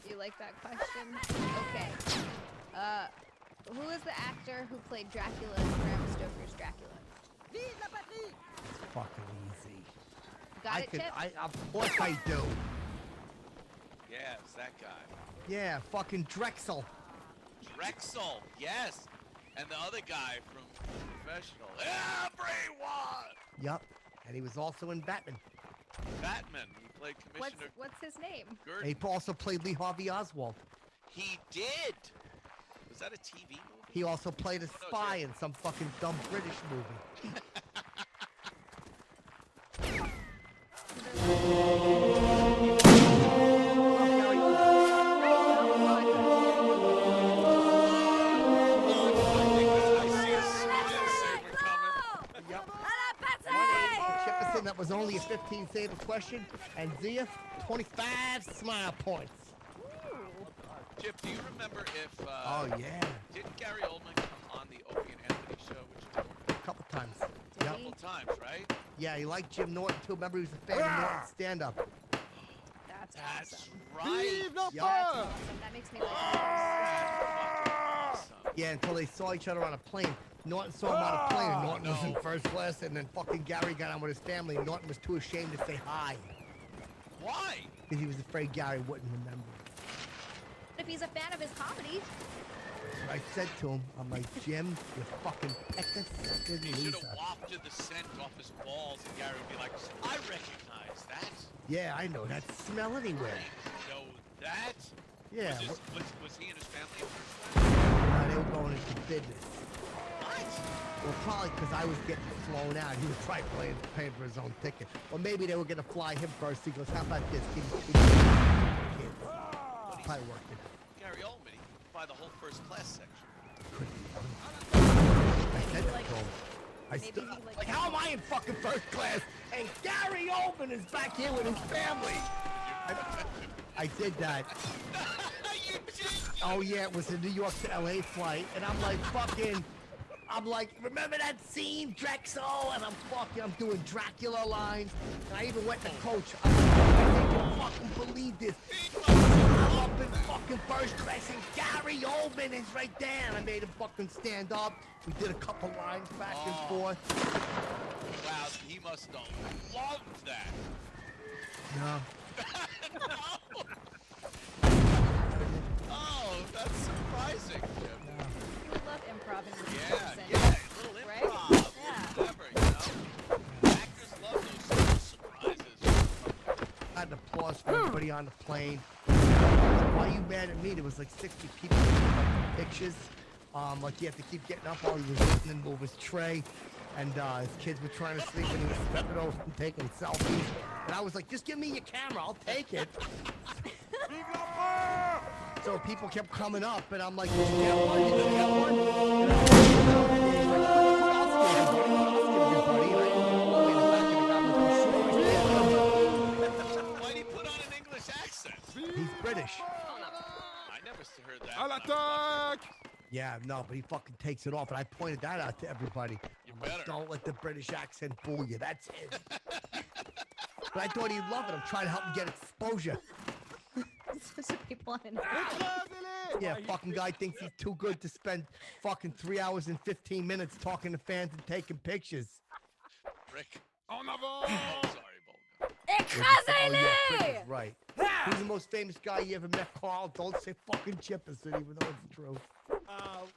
You like that question? Okay. Who is the actor who played Dracula in Bram Stoker's Dracula? Fucking easy. Got it, Chip? Of course I do. Yeah, it's that guy. Yeah, fucking Drexel. Drexel, yes. And the other guy from Professional. Everyone! Yup. And he was also in Batman. Batman. He played Commissioner. What's his name? And he also played Lee Harvey Oswald. He did. Was that a TV movie? He also played a Oh, no, spy Jim. in some fucking dumb British movie. Chipperson, that was only a 15 saver question, and Zia, 25 smile points. Chip, do you remember if? Oh, yeah. Didn't Gary Oldman come on the Opie and Anthony show? Which A couple times. a couple times, right? Yeah, he liked Jim Norton too. Remember, he was a fan of Norton's stand-up. That's That's awesome. right. That's awesome. That makes me like Yeah, until they saw each other on a plane. Norton saw him on a plane, and Norton was in first class, and then fucking Gary got on with his family, and Norton was too ashamed to say hi. Why? Because he was afraid Gary wouldn't remember. If he's a fan of his comedy. I said to him, I'm like, Jim, you fucking pecker sucking He should loser. have wafted the scent off his balls, and Gary would be like, "I recognize that. Yeah, I know that smell anywhere. I know that." Yeah. Was he and his family in first class? They were going into business. What? Well, probably because I was getting flown out. He was probably paying for his own ticket. Or maybe they were going to fly him first. He goes, how about this? Give me 2 kids. Probably worked it. Gary Oldman, he could buy the whole first class section. I said that to him. I Maybe still, he, like- like, how am I in fucking first class? And Gary Oldman is back here with his family. I did that. You did. Oh yeah, it was a New York to LA flight, and I'm like, remember that scene, Drexel? And I'm doing Dracula lines, and I even went to coach. I'm like, I can't fucking believe this. I'm up in fucking first class, and Gary Oldman is right there, and I made him fucking stand up. We did a couple lines back and forth. Wow, he must have loved that. No. No. Oh, that's surprising, Jim. You would love improv in this Yeah, person. yeah, a little Right? improv. Yeah. Whatever, you know. Actors love those surprises. I had applause for everybody on the plane. Why are you mad at me? There was like 60 people taking like, pictures. Like he had to keep getting up while he was eating and move his tray. And his kids were trying to sleep and he was stepping over and taking selfies. And I was like, just give me your camera, I'll take it. So people kept coming up and I'm like, did you get one? Did you get one? And I was like, no. And he's like, what else give everybody? What else give everybody? And I go in the back and the guy was like, sure. Why'd he put on an English accent? He's British. I never must have heard that. I'll attack! Yeah, no, but he fucking takes it off, and I pointed that out to everybody. You I'm like, better. don't let the British accent fool you. That's it. But I thought he'd love it. I'm trying to help him get exposure. So people want to know. Yeah, fucking guy thinks he's too good to spend fucking 3 hours and 15 minutes talking to fans and taking pictures. Rick. En avant! Oh, sorry, Bolga. Oh, yeah, Chris is right. Who's the most famous guy you ever met, Carl? Don't say fucking Chipperson, even though it's true.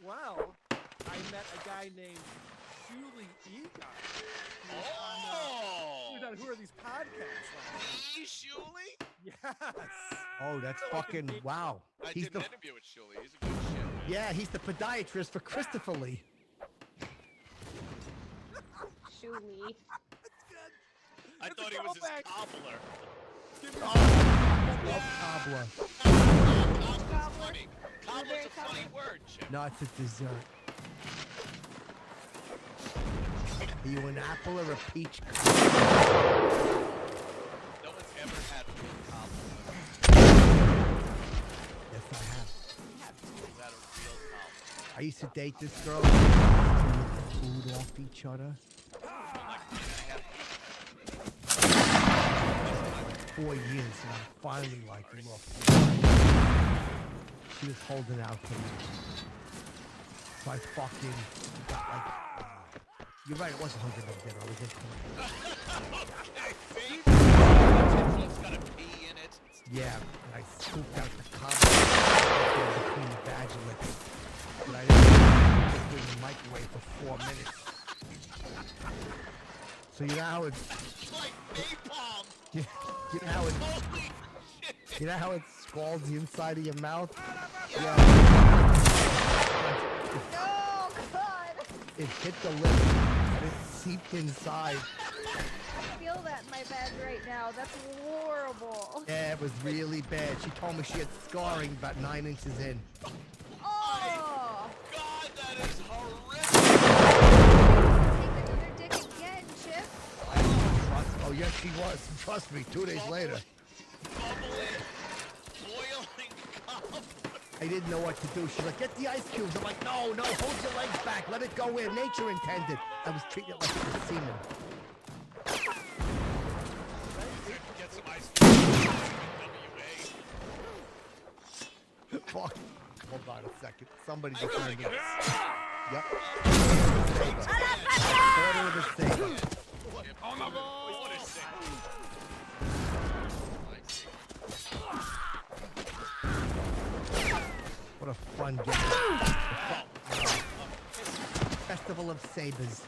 Well, I met a guy named Julie Egon. Oh! He was on Who Are These Podcasts? Shuli? Yes. Oh, that's fucking wow. I He's did the an interview with Shuli. He's a good shit, man. yeah, he's the podiatrist for Christopher Lee. Shuli. I thought he was his cobbler. Love cobbler. Cobbler's funny. Cobbler's a funny word, Chip. No, it's a dessert. Are you an apple or a peach cobbler? No one's ever had real cobbler. Yes, I have. Is that a real cobbler? I used to date this girl. We licked food off each other. 4 years, and I'm finally like, look. She was holding out for me. So I fucking got like, you're right, it wasn't $100 dinner. I was just Okay, see? It's got a P in it. yeah, and I scooped out the cobbler between the badge and lips. But I didn't just put it in the microwave for 4 minutes. So you know how it, It's like napalm. you know how it, Holy shit. you know how it scalds the inside of your mouth? Yeah. No, God. It hit the lip and it seeped inside. I feel that in my bed right now. That's horrible. Yeah, it was really bad. She told me she had scarring about 9 inches in. Oh. God, that is horrific. Take another dick again, Chip. Oh, yes, she was. Trust me, 2 days later. Bubbling, boiling cobbler. I didn't know what to do. She's like, get the ice cubes. I'm like, no, hold your legs back. Let it go where nature intended. I was treating it like it was semen. Get some ice cream. WA. Fuck. Hold on a second. Somebody I just gotta turned get it. a Yep. Quarter of a saber. En avant! What a sick. What a fun game. Festival of Sabers.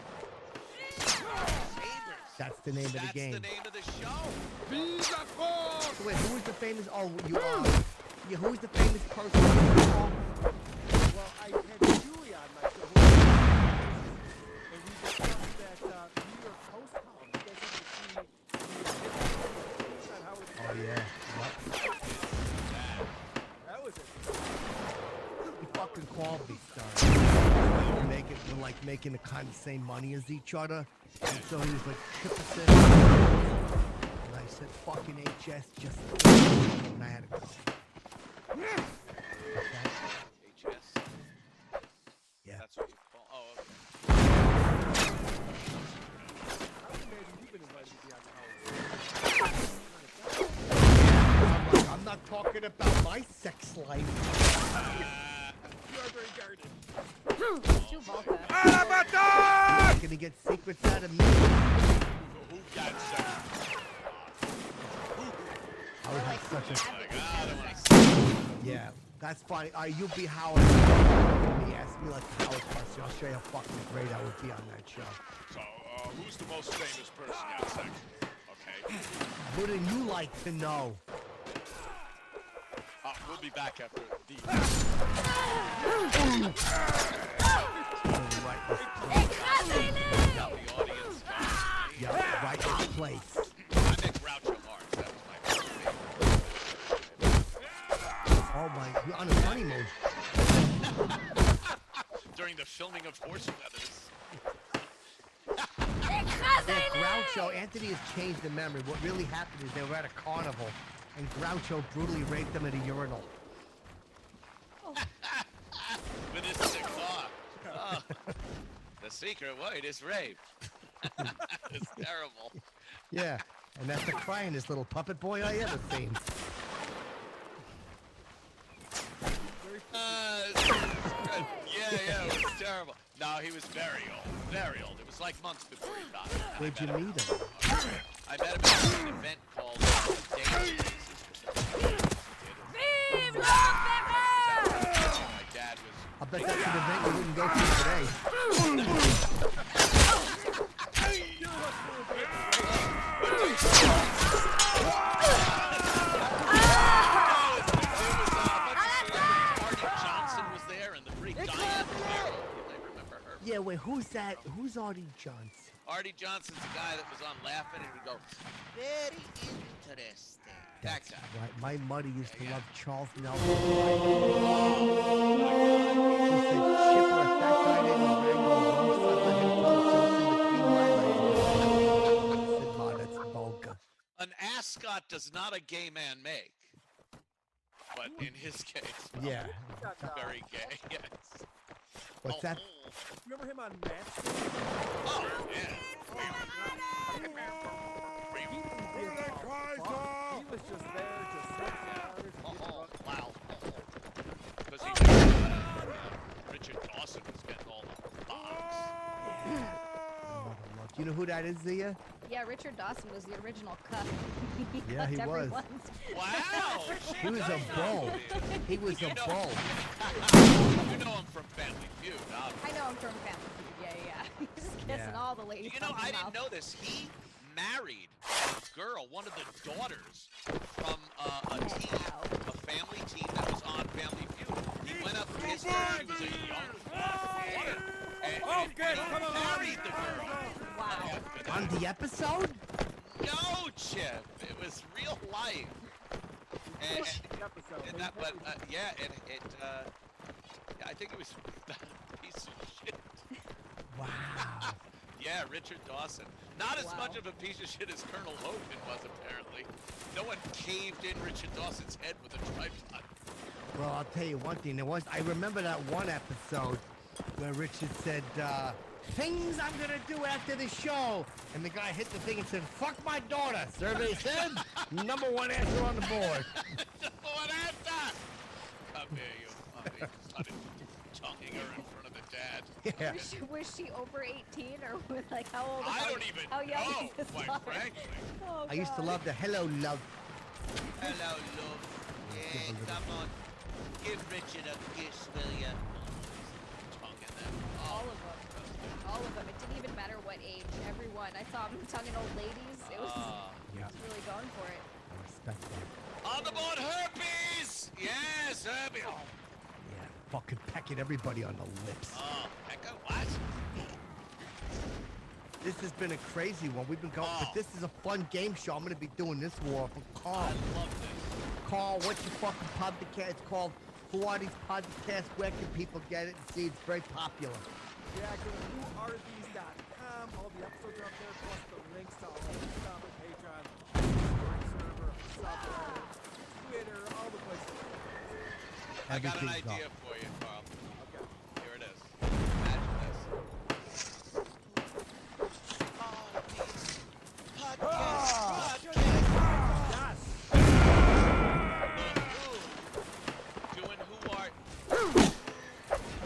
That's the name of the game. That's the name of the show. Vive la France! Wait, who was the famous? Oh, you are. Yeah, who's the famous person? Oh, Well, I had Julie on my show. And we discussed that New York Post column. You guys have to see on how it's oh yeah. Yep. That was it. He fucking called me, we're like making the kind of same money as each other. And so he was like, Chipperson. And I said, fucking HS, just. And I had to go. HS? Yeah. That's what you call. Oh, okay. I would imagine you've been invited to be on college. I'm like, I'm not talking about my sex life. You are very guarded. Too vulgar. You're not gonna get secrets out of me. Who got sex? I would have such a. I don't want to see. Yeah, that's funny. You'll be Howard. He asked me like the Howard question. I'll show you how fucking great I would be on that show. So, who's the most famous person got sex? Okay. Wouldn't you like to know? We'll be back after the. Yeah, right in place. I meant Groucho Marx. That was my favorite. Oh my, on his honeymoon. During the filming of Horse Feathers. Yeah, Groucho, Anthony has changed the memory. What really happened is they were at a carnival, and Groucho brutally raped them at a urinal. The secret word is rape. It's terrible. Yeah, and that's the cryingest little puppet boy I ever seen. Yeah, it was terrible. No, he was very old. Very old. It was like months before he died. Where'd you meet him? I met him at an event called Danger Pieces. Vive My dad was... I bet that's an event you wouldn't go to today. Yeah, wait, who's that? Who's Artie Johnson? Artie Johnson's the guy that was on Laughing and would go, very interesting. That's that guy. right. My mother used to love Charles Nelson. She said, Chipper, if that guy didn't bring the roast, I'd let him put jokes in between my legs. I said, Ma, that's vulgar. An ascot does not a gay man make. But in his case, Yeah. very gay, yes. What's that? Remember him on Match? Oh, yeah. He was just there to set Wow. Because Richard Dawson was getting all the bombs. Do you know who that is, Zia? Yeah, Richard Dawson was the original cuck. Yeah, he was. Wow! He was a bull. He was a bull. You know him from Family Feud, obviously. I know him from Family Feud. Yeah. He's kissing all the ladies. You know, on the I didn't mouth. know this. He married a girl, one of the daughters from a team, a family team that was on Family Feud. He went up and kissed her. She was a young daughter. And he married the girl. Wow. On the episode? No, Chip. It was real life. And that, but yeah, I think it was a piece of shit. Wow. Yeah, Richard Dawson. Not as much of a piece of shit as Colonel Hogan was, apparently. No one caved in Richard Dawson's head with a tripod. Well, I'll tell you one thing. I remember that one episode where Richard said, things I'm gonna do after the show. And the guy hit the thing and said, fuck my daughter. Survey said, number one answer on the board. Number one answer! Come here, you puppy. Started tonguing her in front of the dad. Yeah. Was she over 18 or was like how old? I don't even how young know, is this quite daughter? frankly. Oh, I used to God. love the hello, love. Hello, love. Yeah, come on. Give Richard a kiss, will ya? Tonguing them. All of them. All of them. It didn't even matter what age. Everyone. I saw him tonguing old ladies. It was, he was really going for it. I respect that. On the board, herpes! Yes, herpes. Oh, Yeah, fucking pecking everybody on the lips. Echo, what? This has been a crazy one. We've been going, but this is a fun game show. I'm gonna be doing this more for Carl. I love this. Carl, what's your fucking podcast? It's called Who Are These Podcasts? Where can people get it and see it's very popular? Yeah, go to whoarethese.com. All the episodes are up there, plus the links to all the stuff at Patreon, Discord server, Subreddit, Twitter, all the places. I got an Everything's idea up. for you, Carl. Okay. Here it is. Imagine this. Yes! Doing Who Are...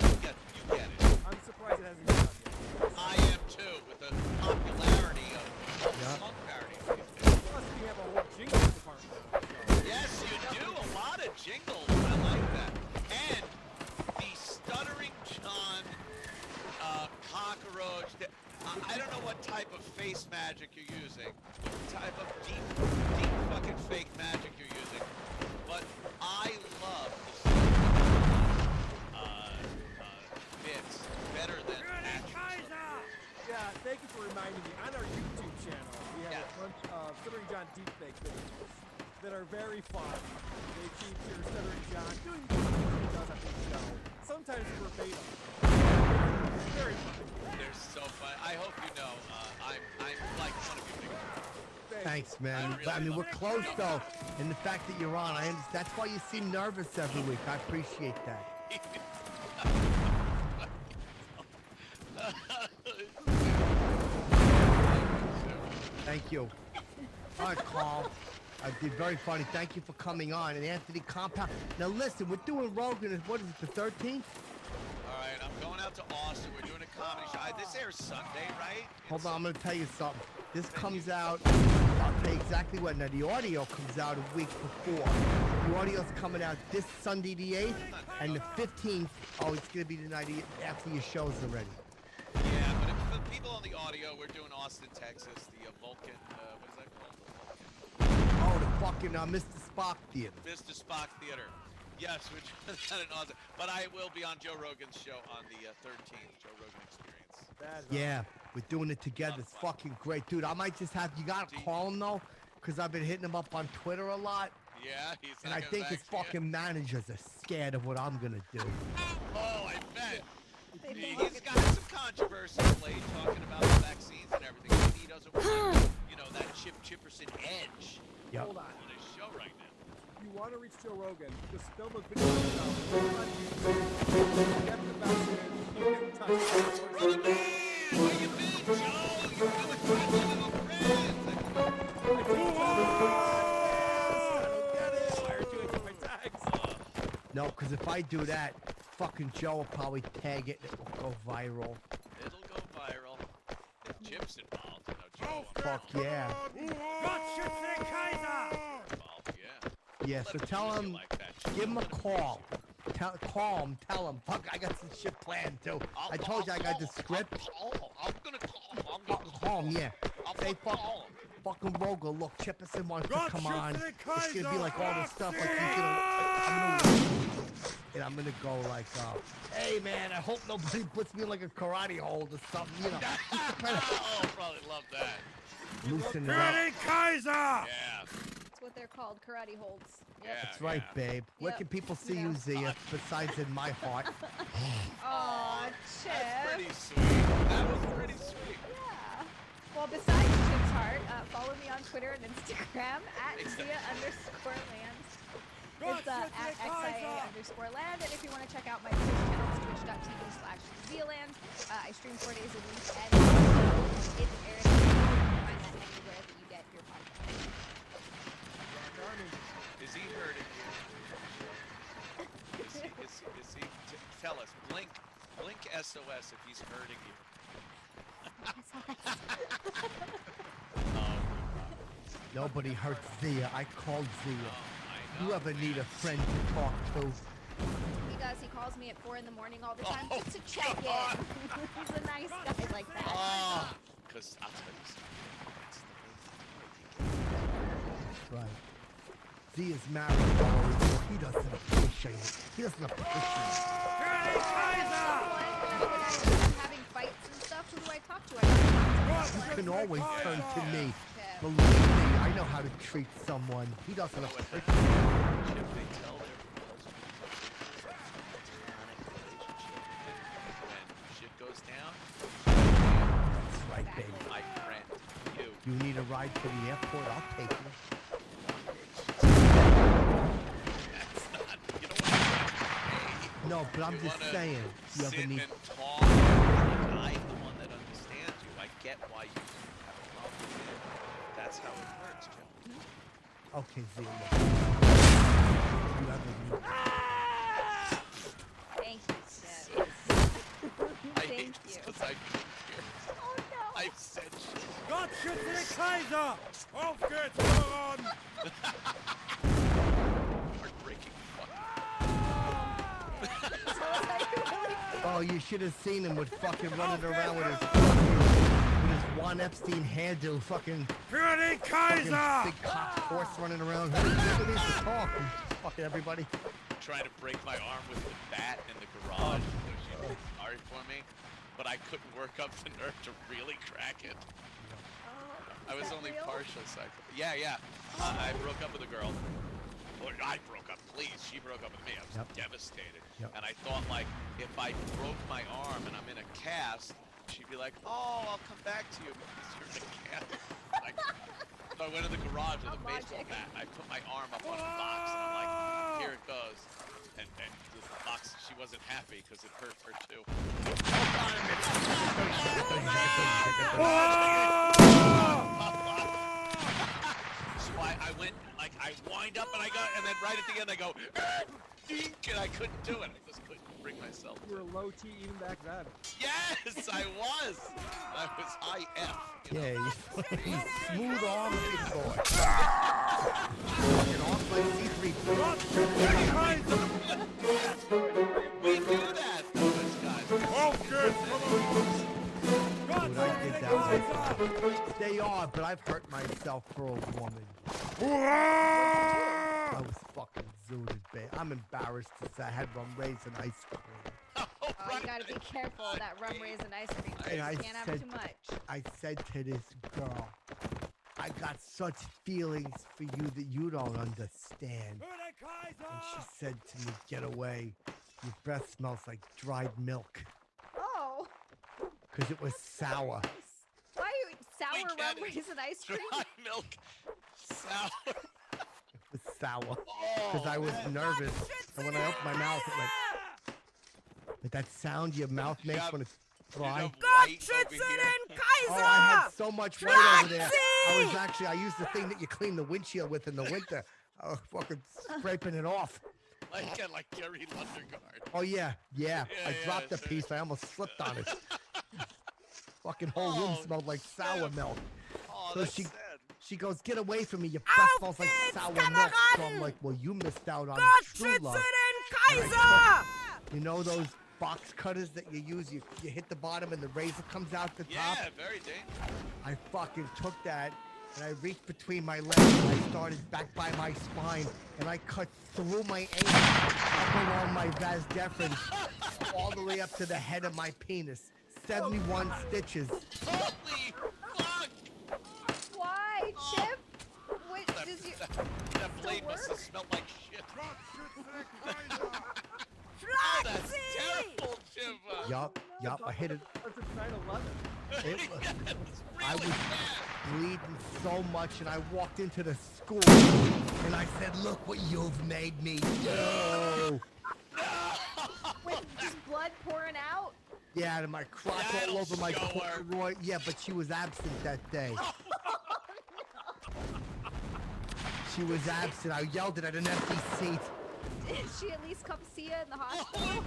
You get it. I'm surprised it hasn't been done yet. I am too, with the popularity of song parodies these days. Plus, we have a whole jingle department. Yes, you do. A lot of jingles. I like that. And the Stuttering John cockroach. I don't know what type of face magic you're using, what type of deep fucking fake magic you're using, but I love the bits better than actual. Yeah, thank you for reminding me. On our YouTube channel, we have a bunch of Stuttering John deepfake videos that are very fun. They feature Stuttering John doing what he does on his show, sometimes verbatim. Very fun. They're so fun. I hope you know, I'm like one of your big fans. Thanks, man. I I mean, really we're close though, and the fact that you're on, I understand. That's why you seem nervous every week. I appreciate that. Thank you. All right, Carl. I did very funny. Thank you for coming on. And Anthony Compound. Now listen, we're doing Rogan. What is it, the 13th? All right, I'm going out to Austin. We're doing a comedy show. This airs Sunday, right? Hold on, I'm going to tell you something. This comes out, I'll tell you exactly when. Now, the audio comes out a week before. The audio's coming out this Sunday, the 8th, and the 15th, oh, it's going to be the night after your show's already. Yeah, but for the people on the audio, we're doing Austin, Texas, the Vulcan, what is that called? Oh, the fucking Mr. Spock Theater. Mr. Spock Theater. Yes, we're doing that in Austin. But I will be on Joe Rogan's show on the 13th, Joe Rogan Experience. Yeah, we're doing it together. It's fucking great. Dude, I might just have, you got to call him, though, because I've been hitting him up on Twitter a lot. Yeah, he's And not I gonna think back his to you. fucking managers are scared of what I'm going to do. Oh, I bet. He's got some controversy lately talking about the vaccines and everything. He doesn't want, that Chip Chipperson edge Yep. Hold on. on his show right now. If you want to reach Joe Rogan, just film a video of yourself. Get the vaccine. You get in touch. Brother man, where you been, Joe? You're doing great, little friends. No, because if I do that, fucking Joe will probably tag it and it will go viral. It'll go viral. If Chip's involved, Joe. Fuck yeah. Involved, yeah. Yeah, so tell him, give him a call. Call him, tell him. Fuck, I got some shit planned too. I told you I got the script. I'm gonna call him. Call him, yeah. Say fucking Rogan, look, Chipperson wants to come on. It's gonna be like all this stuff. Like he's and I'm gonna go like, hey man, I hope nobody puts me in like a karate hold or something, Oh, probably love that. Loosen it up. Yeah. That's what they're called, karate holds. Yep. That's right, babe. Where can people see you, Zia, besides in my heart? Aw, Chip. That's pretty sweet. That was pretty sweet. Yeah. Well, besides Chip's heart, follow me on Twitter and Instagram at Zia_land. It's at XIA_land. And if you want to check out my Twitch channel, it's twitch.tv/ZiaLand. I stream 4 days a week, and it's aired. You can find that anywhere that you get your podcast. Is he hurting you? Is he tell us. Blink SOS if he's hurting you. Nobody hurts Zia. I called Zia. You ever need a friend to talk to? He does. He calls me at 4 in the morning all the time just to check in. He's a nice guy like that. Because I'll tell you something. Right. Zia's married, though, so he doesn't appreciate it. He doesn't appreciate it. When I'm having fights and stuff, who do I talk to? You can always turn to me. Believe me, I know how to treat someone. He doesn't appreciate it. Chip, they tell their when shit goes down. That's right, baby. My friend, You need a ride to the airport? I'll take you. No, but I'm just saying. You ever need? I'm the one that understands you. I get why you have a problem with it. That's how it works, Joe. Okay, Zia. You ever need? Thank you, Chip. I hate this because I've been here. Oh no. I've said shit. Gott schütze den Kaiser! Auf geht's, Baron! Heartbreaking Oh, you should have seen him with fucking running around with his Juan Epstein hairdo, fucking big cock horse running around. Hey, never needs to talk. Fucking everybody. Trying to break my arm with the bat in the garage. So she was sorry for me, but I couldn't work up the nerve to really crack it. I was only partial psycho. Yeah. I broke up with a girl. Or I broke up, please. She broke up with me. I was devastated. And I thought, like, if I broke my arm and I'm in a cast, she'd be like, oh, I'll come back to you because you're in a cast. Like, so I went in the garage with a baseball bat. I put my arm up on a box and I'm like, here it goes. And the box, she wasn't happy because it hurt her too. So I went, like, I wind up and and then right at the end I go, dink, and I couldn't do it. I just couldn't bring myself to You were low T even back then. Yes, I was. I was high F. Yeah, he's smooth arm big boy. Fucking off like C3. We do that, those guys. Oh, good. Dude, I did that one. They are, but I've hurt myself for a woman. I was fucking zooted, babe. I'm embarrassed to say I had rum raisin ice cream. Oh, you gotta be careful of that rum raisin ice cream. And You I can't have said, too much. I said to this girl, I got such feelings for you that you don't understand. And she said to me, get away. Your breath smells like dried milk. Oh. Because it was sour. Why are you sour rum raisin ice cream? Dry milk. Sour. It was sour. Because I was nervous. And when I opened my mouth, it went... Like that sound your mouth makes when it's dry. Oh, I had so much white over there. I used the thing that you clean the windshield with in the winter. I was fucking scraping it off. Like Gary Lundergaard. Oh, yeah. I dropped yeah, a piece. I almost slipped on it. Fucking whole room smelled like sour milk. Oh, So that's she sad. she goes, get away from me. Your breath smells like sour milk. So I'm like, well, you missed out on true love. And I took- you know those box cutters that you use? You hit the bottom and the razor comes out the top? Yeah, very dangerous. I fucking took that and I reached between my legs and I started back by my spine and I cut through my anus, up along my vas deferens, all the way up to the head of my penis. 71 stitches. Holy fuck! Why, Chip? What does you... That blade must have smelled like shit. Oh, that's terrible, Chip. Yup, I hit it. That's a 9/11. It was, I was bleeding so much, and I walked into the school, and I said, "Look what you've made me do!" With just blood pouring out? Yeah, and my crotch all over my corduroy. Yeah, but she was absent that day. She was absent. I yelled it at an empty seat. Did she at least come see you in the hospital?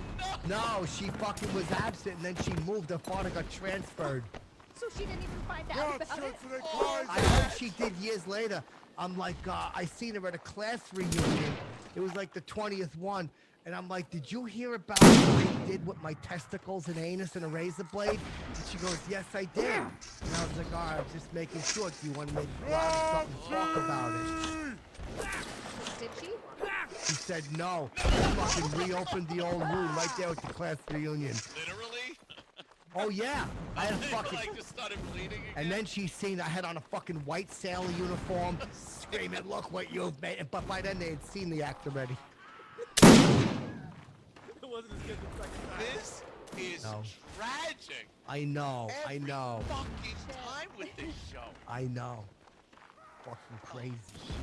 No, she fucking was absent, and then she moved. Her father got transferred. So she didn't even find out about it? I heard she did years later. I'm like, I seen her at a class reunion. It was like the 20th one. And I'm like, did you hear about what I did with my testicles and anus and a razor blade? And she goes, yes, I did. And I was like, all right, I was just making sure. Do you want to make something talk about it? Did she? She said no. Fucking reopened the old wound right there at the class reunion. Literally? Oh, yeah. I had a fucking... Like just started bleeding again? And then she seen I had on a fucking white sailor uniform, screaming, look what you've made. But by then they had seen the act already. It wasn't as good the second time. This is tragic. I know. Every fucking time with this show. I know. Fucking crazy shit.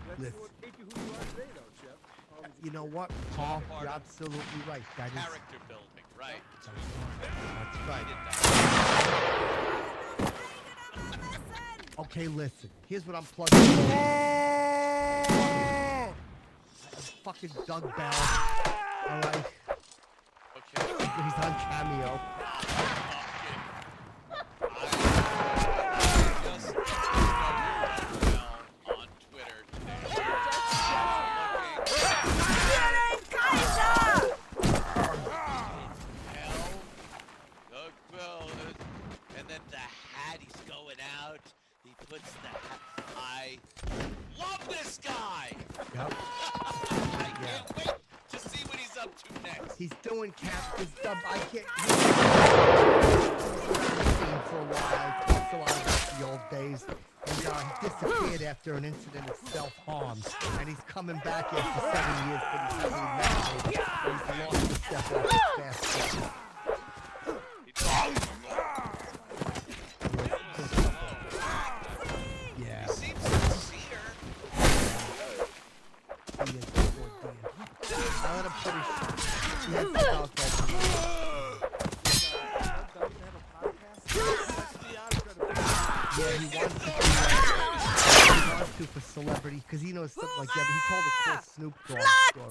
That's Listen, what made you who you are today, though, Chip. you know what, Paul? You're absolutely right. That is... Character building, right. That's right. Okay, listen. Here's what I'm plugging in. Fucking Doug Bell. All right. Okay. He's on Cameo. On Twitter today. Doug Bell. And then the hat, he's going out. He puts the hat. I love this guy. Yep. I can't wait to see what he's up to next. He's doing Captain's Dub. I can't. For a while, talked a lot about the old days, and he disappeared after an incident of self-harm, and he's coming back after 7 years, but he's heavily medicated, and he's lost the step off his fast. Yeah. He seems sincere. I let him put his... He had the alcohol. celebrity because he knows something like that. But he told a cool Snoop Dogg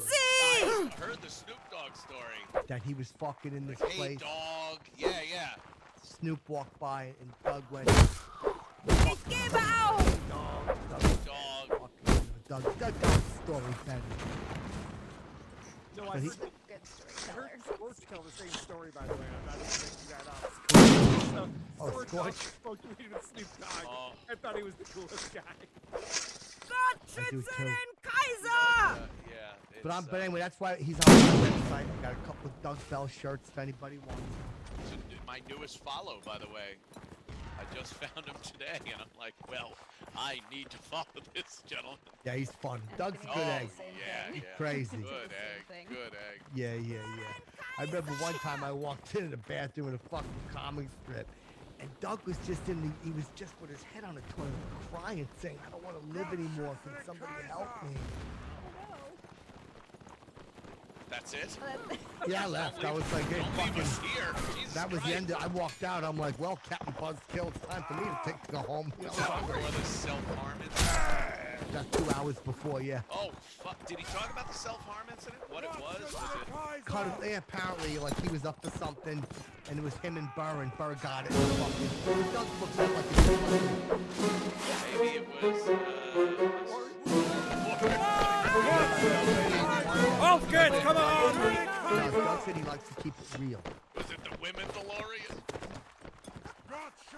story. I heard the Snoop Dogg story. That he was fucking in this Hey, place. dog. Yeah, yeah. Snoop walked by and Doug went. Doug story better. No, But I he- heard Scorch tell the same story, by the way. I'm not even making that up. Oh, Scorch Scorch? spoke to me with Snoop Dogg. I thought he was the coolest guy. I do too. Yeah. But anyway, that's why he's on my website. I got a couple of Doug Bell shirts if anybody wants. It's my newest follow, by the way. I just found him today, and I'm like, well, I need to follow this gentleman. Yeah, he's fun. Doug's a good egg. Yeah, He's yeah. crazy. Good egg. Good egg. Yeah. I remember one time I walked in the bathroom in a fucking comic strip, and Doug was just he was just with his head on the toilet crying, saying, I don't want to live anymore. Can somebody help me? That's it? Yeah, I left. I was like, hey, Don't leave fucking. us here. Jesus That was Christ. the end. I walked out. I'm like, well, Captain Buzzkill, it's time for me to go home. You know, Was that before the self-harm incident? That's 2 hours before, yeah. Oh, fuck. Did he talk about the self-harm incident? What it was? Yeah, apparently, like, he was up to something, and it was him and Burr, and Burr got it. Fucking, it does look like Maybe it was, Oh, good, come on! Doug said he likes to keep it real. Was it the women DeLorean?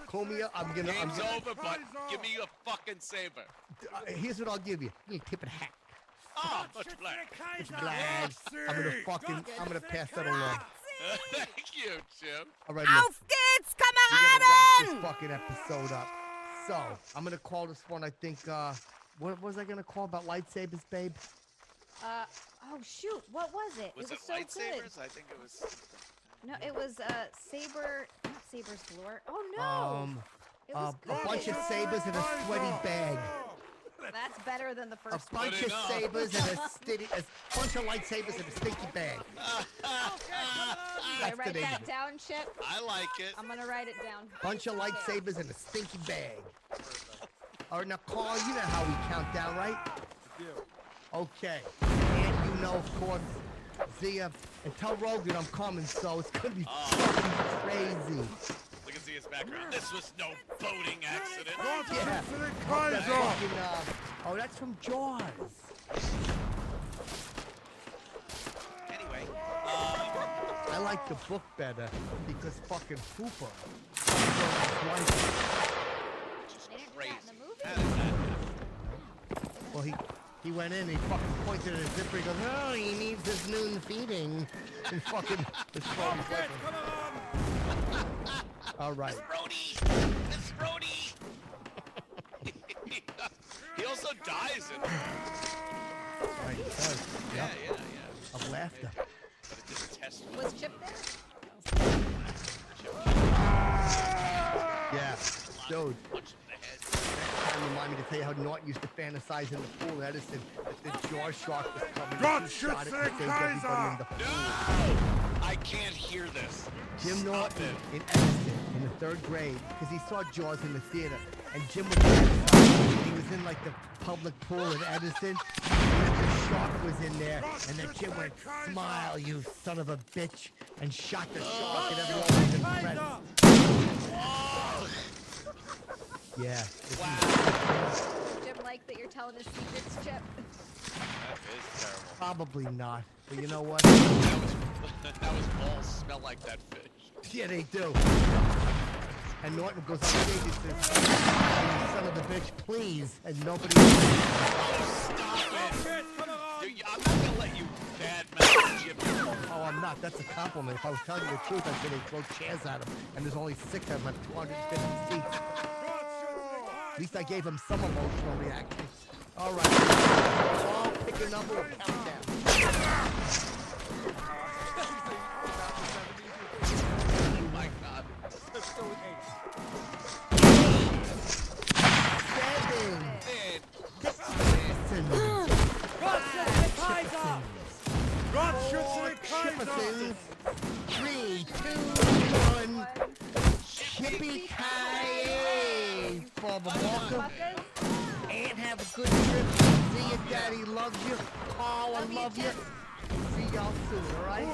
Call me up. I'm gonna. Game's over, but give me a fucking saber. Here's what I'll give you. You tip and a hat. Oh, much black. It's glad. I'm gonna pass that along. Thank you, Jim. All right, look. Auf geht's, We gotta wrap this Kameraden! fucking episode up. So I'm gonna call this one. I think. What was I gonna call about lightsabers, babe? Oh shoot, what was it? Was it it was so lightsabers? good. I think it was. No, it was Saber, not Saber's Lore. Oh no! It was A bunch of sabers in a sweaty bag. That's better than the A first bunch one. of sabers and a bunch of lightsabers in a stinky bag. Did I That's write the that name. down, Chip? I like it. I'm gonna write it down. Bunch of lightsabers in a stinky bag. All right, now, Carl, you know how we count down, right? Okay. And you know, of course, Zia, and tell Rogan I'm coming, so it's gonna be fucking crazy. Look at Zia's background. This was no boating accident. Yeah. That's fucking, oh, that's from Jaws. Anyway, I like the book better because fucking Hooper. crazy. Well, he went in, he fucking pointed at his zipper, he goes, oh, he needs his noon feeding. And fucking, it's fucking all right. Miss Brody! He also dies in it. Right, he does. Yeah, Yep. yeah. Of laughter. But it didn't test well. Was Chip there? Yeah, dude. Time remind me to tell you how Norton used to fantasize in the pool in Edison that the jaw shark was coming. and he shot it and saved everybody in the pool. I can't hear this. Jim Norton in Edison in the 3rd grade because he saw Jaws in the theater, and Jim was he was in like the public pool in Edison, and the shark was in there, and then Jim went, "Smile, you son of a bitch," and shot the shark, and everyone was impressed. Yeah. Jim like that you're telling his secrets, Chip? That is terrible. Probably not, but you know what? That was balls smell like that fish. Yeah, they do. And Norton goes on stage and says, "You son of a bitch, please," and nobody. Stop it! Dude, I'm not gonna let you badmouth Jim. Oh, I'm not. That's a compliment. If I was telling you the truth, I'd say they throw chairs at him, and there's only 6 of them at 250 seats. At least I gave him some emotional reaction. All right. All pick a number. We'll count down. Oh my God. Let's go with 7. 3, 2, 1. Chippy Kai for the Walker. And have Have a good trip. See you, Daddy loves you. Carl, I love you. See y'all soon, all right?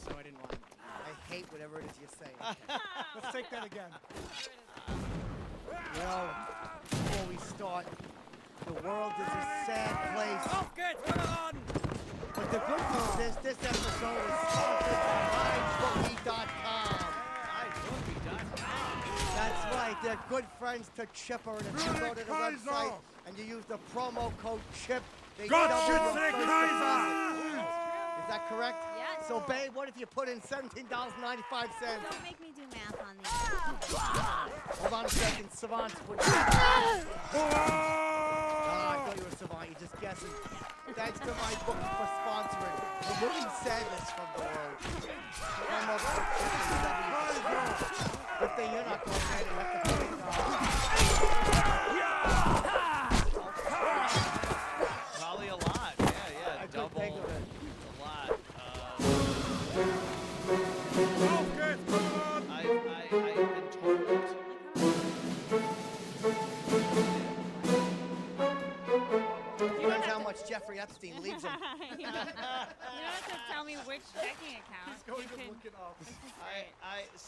So I didn't want to. I hate whatever it is you're saying. Let's take that again. You know, before we start, the world is a sad place. Come on! But the good news is this episode is sponsored by MyBookie.com. That's right, they're good friends to Chipper, and if you go to the website and you use the promo code CHIP, they double your first deposit. Is that correct? Yes. So, babe, what if you put in $17.95? Don't make me do math on these. Hold on a second, Savant. I thought you were Savant. You're just guessing. Thanks to my book for sponsoring. Removing sadness from the world. Promo code CHIP. Good thing you're not going there. You have to Probably a lot. Yeah. I couldn't think of it. A lot. I've been told. Depends how much Jeffrey Epstein leaves him. You don't have to tell me which checking account. He's going to look it up.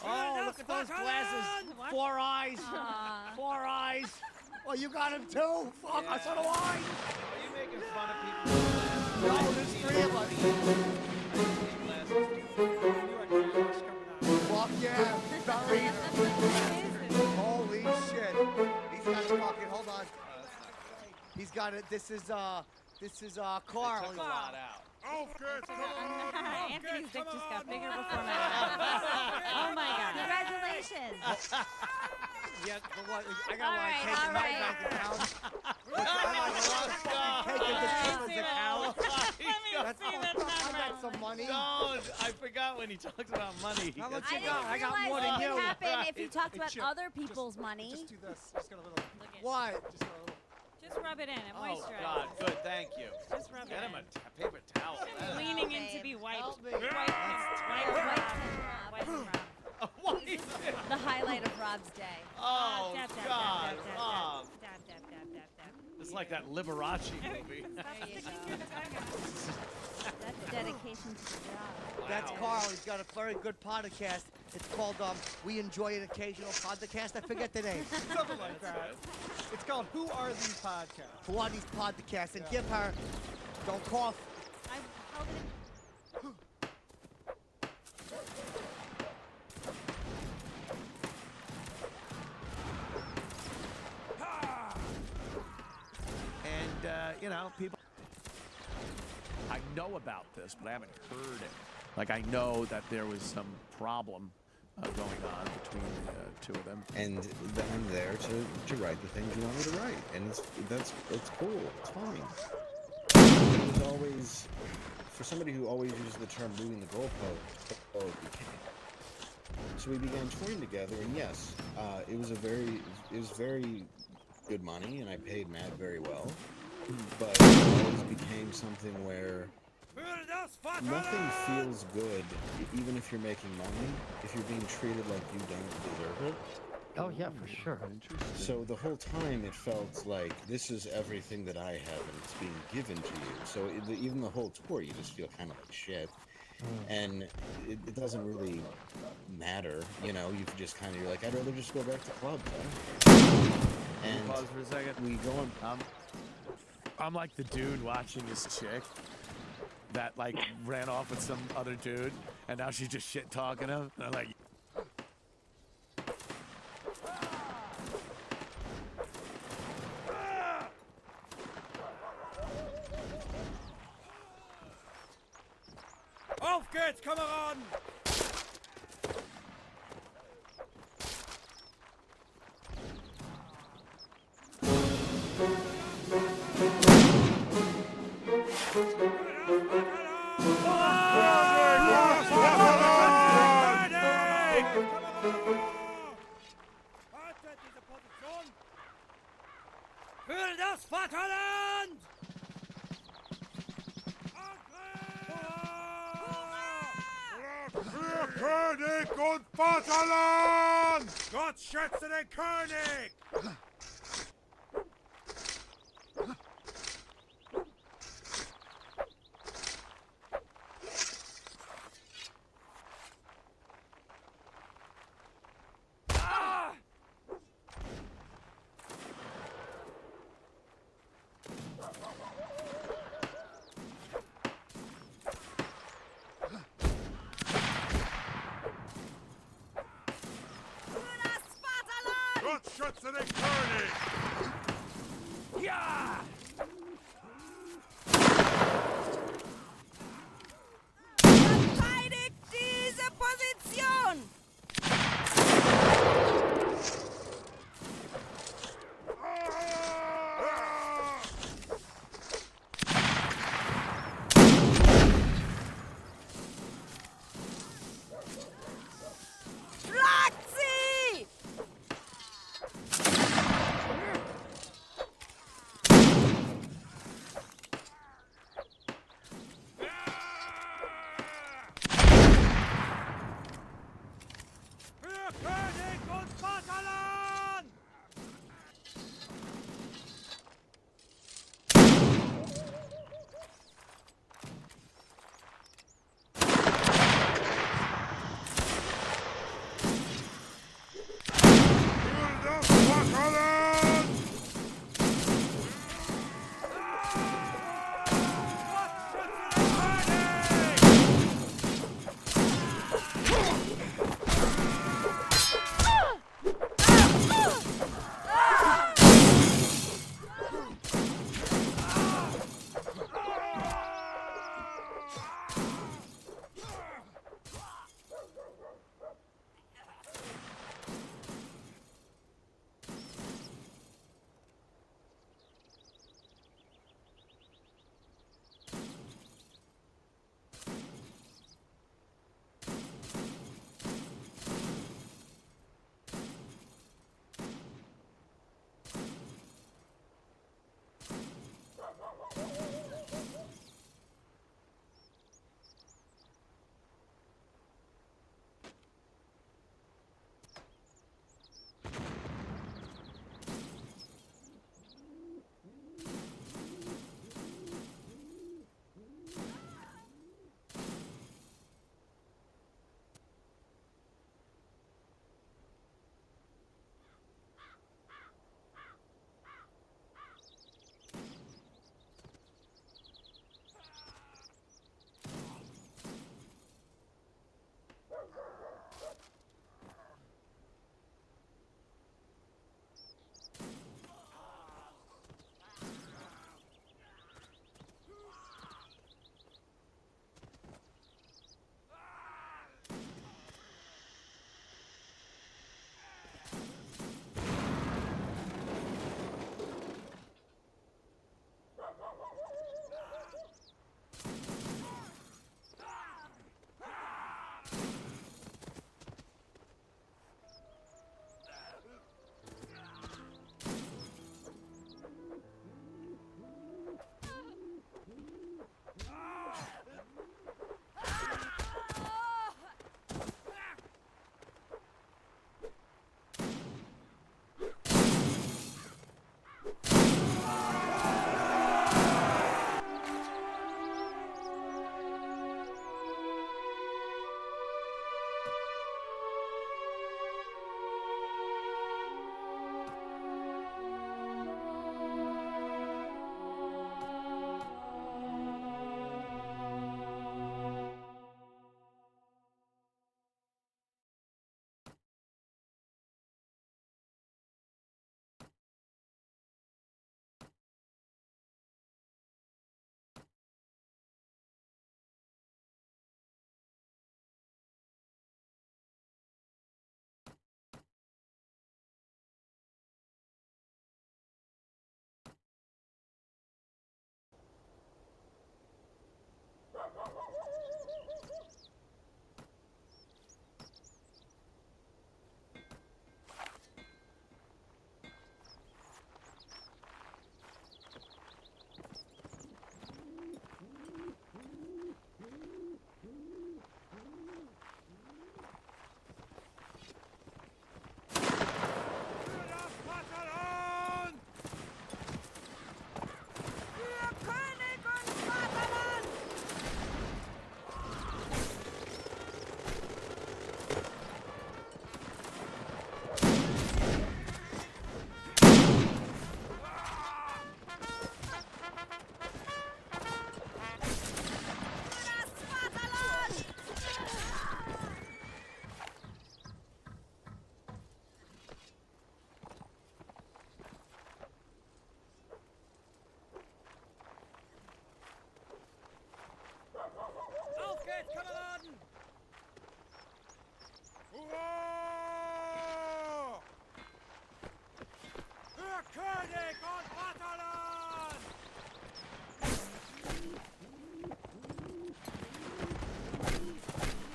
Oh, look at those glasses. What? 4 eyes. Aw. 4 eyes. Well, you got him too. Fuck, Yeah. so do I. Are you making fun of people? No, there's 3 of us. Fuck yeah. Buried. Holy shit. He's got a fucking, hold on. He's got it. This is Carl. Took a lot out. Anthony's dick just got bigger before my eyes. Oh my god. Congratulations. Yeah, but what? I got a lot of cake in my bank account. I got a lot of fucking cake in the Chipper's account. I got some money. Don't. I forgot when he talks about money. How much I you got? didn't I got realize more what than you. would happen if you talked Hey, about Chip, other people's money. Just do this. Just got a little. What? Just got a little. Just rub it in. It Oh, moisturizes. God. Good. Thank you. Just rub Get it him in. a paper towel. Leaning in to be wiped. Help me. The highlight of Rob's day. Oh, Dab, dab, God. dab, dab, Rob. dab, dab, dab, dab, dab. It's like that Liberace movie. There you go. That's dedication to the job. That's Carl. He's got a very good podcast. It's called We Enjoy an Occasional Podcast. I forget the name. Something like that. It's called Who Are These Podcasts? Who are these podcasts? And give her, don't cough. I held it in. And, you know, people... I know about this, but I haven't heard it. Like, I know that there was some problem going on between the two of them. And then I'm there to write the things you want me to write. And that's cool. It's fine. It was always... For somebody who always uses the term moving the goalpost, we can't. So we began touring together, and yes, it was very good money, and I paid Matt very well. But it always became something where nothing feels good, even if you're making money, if you're being treated like you don't deserve it. Oh yeah, for sure. So the whole time it felt like this is everything that I have and it's being given to you. So even the whole tour, you just feel kind of like shit. and it doesn't really matter, you know. You just kind of, you're like, I'd rather just go back to clubs. And pause for a second. We go on. I'm like the dude watching this chick that like ran off with some other dude, and now she's just shit talking him. And I'm like. Auf geht's, Kameraden! Für das Vaterland! Für König und Vaterland! Gott schütze den König! Gott schütze den König! Ja! Verteidigt diese Position! Schlagt sie! Jetzt kann er laden! Hurra! Für König und Vaterland!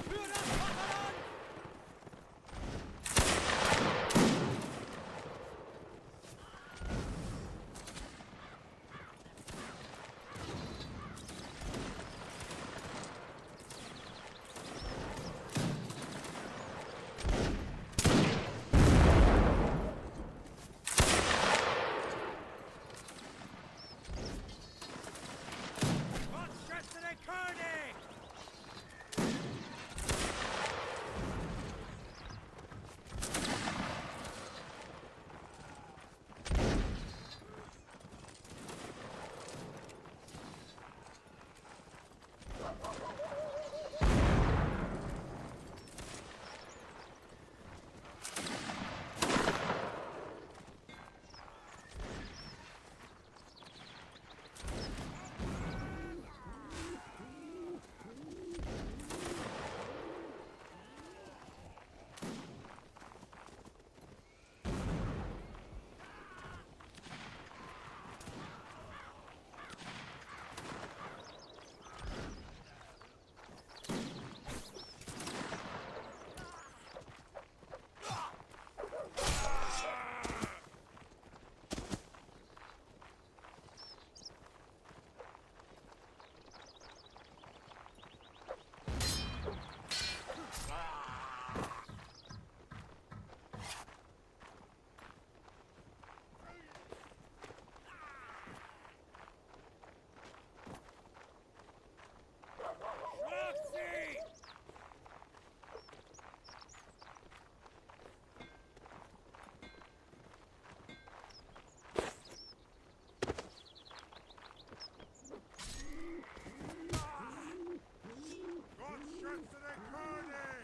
Für das Vaterland! Schütze den König!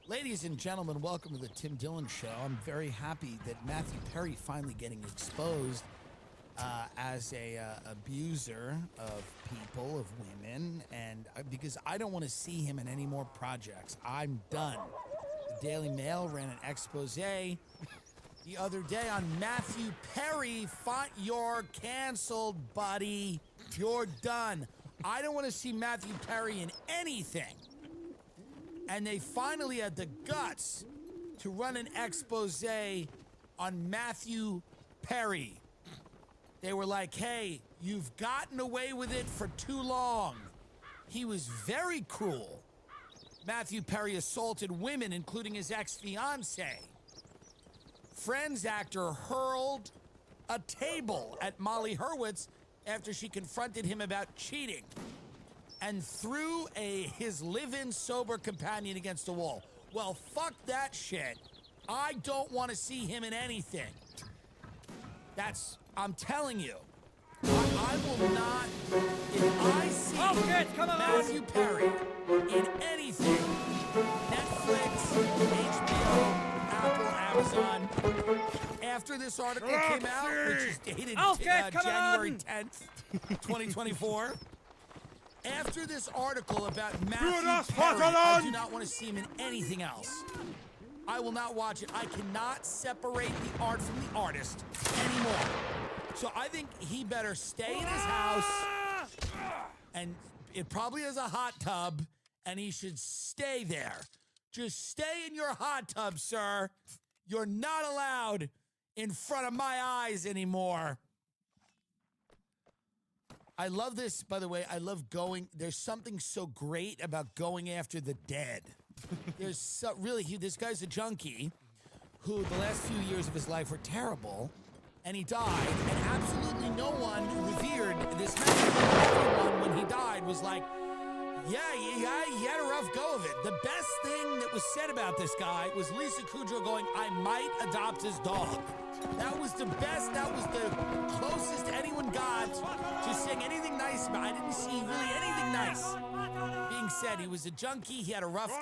Ladies and gentlemen, welcome to the Tim Dillon Show. I'm very happy that Matthew Perry finally getting exposed as a abuser of people, of women, and because I don't want to see him in any more projects. I'm done. Daily Mail ran an expose the other day on Matthew Perry. You're canceled, buddy. You're done. I don't want to see Matthew Perry in anything. And they finally had the guts to run an expose on Matthew Perry. They were like, hey, you've gotten away with it for too long. He was very cruel. Matthew Perry assaulted women, including his ex-fiancée. Friends actor hurled a table at Molly Hurwitz after she confronted him about cheating and threw his live-in sober companion against a wall. Well, fuck that shit. I don't want to see him in anything. I'm telling you. I will not, if I see Matthew Perry in anything, Netflix, HBO, Apple, Amazon, after this article came out, which is dated January 10th, 2024, after this article about Matthew Perry, I do not want to see him in anything else. I will not watch it. I cannot separate the art from the artist anymore. So I think he better stay in his house, and it probably has a hot tub, and he should stay there. Just stay in your hot tub, sir. You're not allowed in front of my eyes anymore. I love this, by the way. I love there's something so great about going after the dead. This guy's a junkie who the last few years of his life were terrible. And he died, and absolutely no one revered this man. Everyone, when he died, was like, yeah, he had a rough go of it. The best thing that was said about this guy was Lisa Kudrow going, I might adopt his dog. That was the best, that was the closest anyone got to saying anything nice about it. I didn't see really anything nice being said. He was a junkie, he had a rough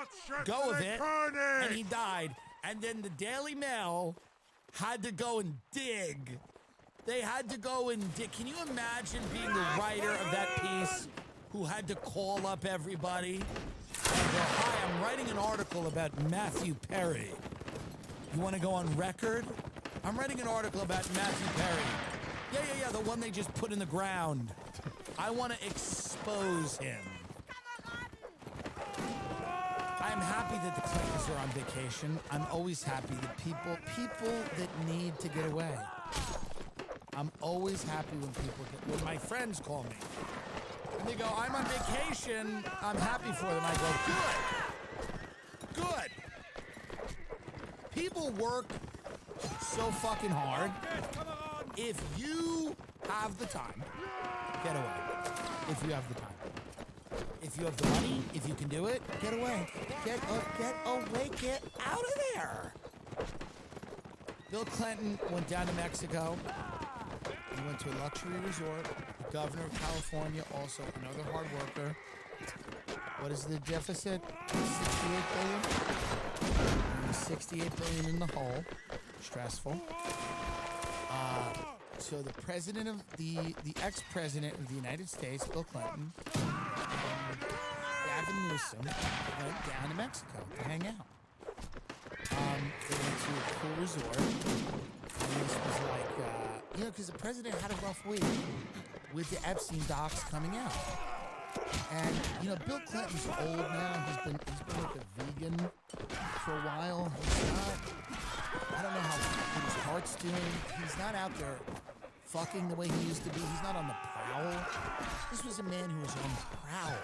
go of it, and he died. And then the Daily Mail had to go and dig. They had to go and dig. Can you imagine being the writer of that piece who had to call up everybody and go, hi, I'm writing an article about Matthew Perry. You want to go on record? I'm writing an article about Matthew Perry. Yeah, the one they just put in the ground. I want to expose him. I'm happy that the Clintons are on vacation. I'm always happy that people that need to get away. I'm always happy when my friends call me. And they go, I'm on vacation. I'm happy for them. I go, good. People work so fucking hard. If you have the time, get away. If you have the time. If you have the money, if you can do it, get away. Get away, get out of there. Bill Clinton went down to Mexico. He went to a luxury resort. The governor of California, also another hard worker. What is the deficit? 68 billion? 68 billion in the hole. Stressful. So the president of the ex-president of the United States, Bill Clinton, Gavin Newsom, went down to Mexico to hang out. They went to a cool resort, and this was like, because the president had a rough week with the Epstein docs coming out. And Bill Clinton's old now. He's been like a vegan for a while. He's not. I don't know how his heart's doing. He's not out there fucking the way he used to be. He's not on the prowl. This was a man who was on the prowl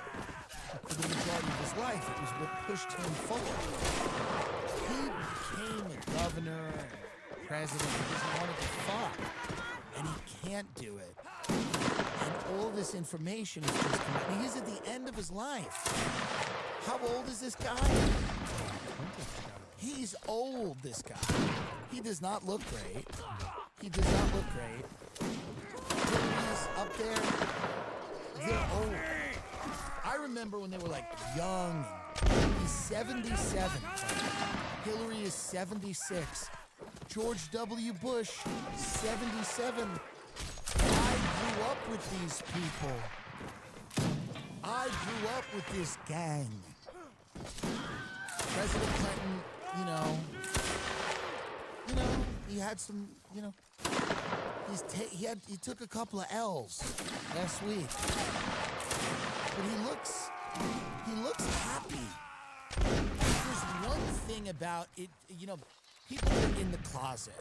for the majority of his life. It was what pushed him forward. He became a governor and president because he wanted to fuck, and he can't do it. And all this information is just coming out. He's at the end of his life. How old is this guy? He's old, this guy. He does not look great. He does not look great. Hillary's up there. They're old. I remember when they were like young. He's 77. Hillary is 76. George W. Bush, 77. I grew up with these people. I grew up with this gang. President Clinton, had some, you know, he took a couple of L's last week, but he looks happy. There's one thing about it, you know, people that are in the closet,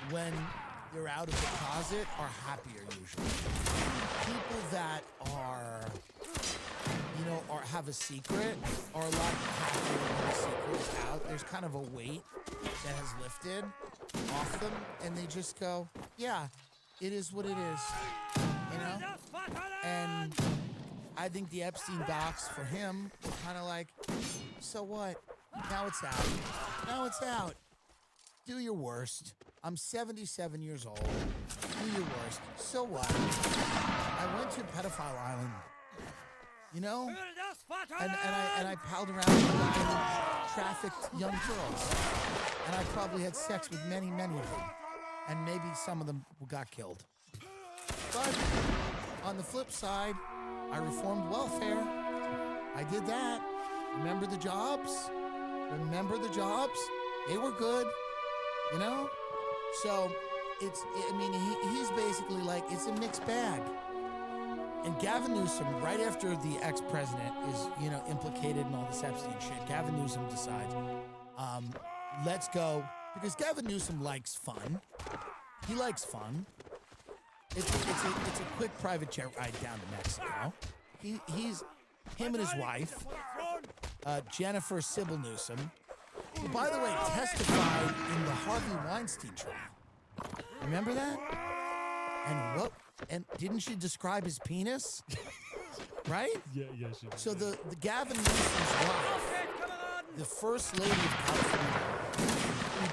when they're out of the closet, are happier usually. People that are, you know, or have a secret are a lot happier when the secret is out. There's kind of a weight that has lifted off them, and they just go, yeah, it is what it is, you know? And I think the Epstein docs for him were kind of like, so what? Now it's out. Now it's out. Do your worst. I'm 77 years old. Do your worst. So what? I went to Pedophile Island. You know? And I palled around with a guy who trafficked young girls. And I probably had sex with many, many of them. And maybe some of them got killed. But on the flip side, I reformed welfare. I did that. Remember the jobs? Remember the jobs? They were good, you know? So he's basically like, it's a mixed bag. And Gavin Newsom, right after the ex-president is, you know, implicated in all this Epstein shit, Gavin Newsom decides, let's go, because Gavin Newsom likes fun. He likes fun. It's a quick private jet ride down to Mexico. Him and his wife, Jennifer Sybil Newsom, who, by the way, testified in the Harvey Weinstein trial. Remember that? And didn't she describe his penis? Right? Yeah, she did. So the Gavin Newsom's wife, the first lady of California,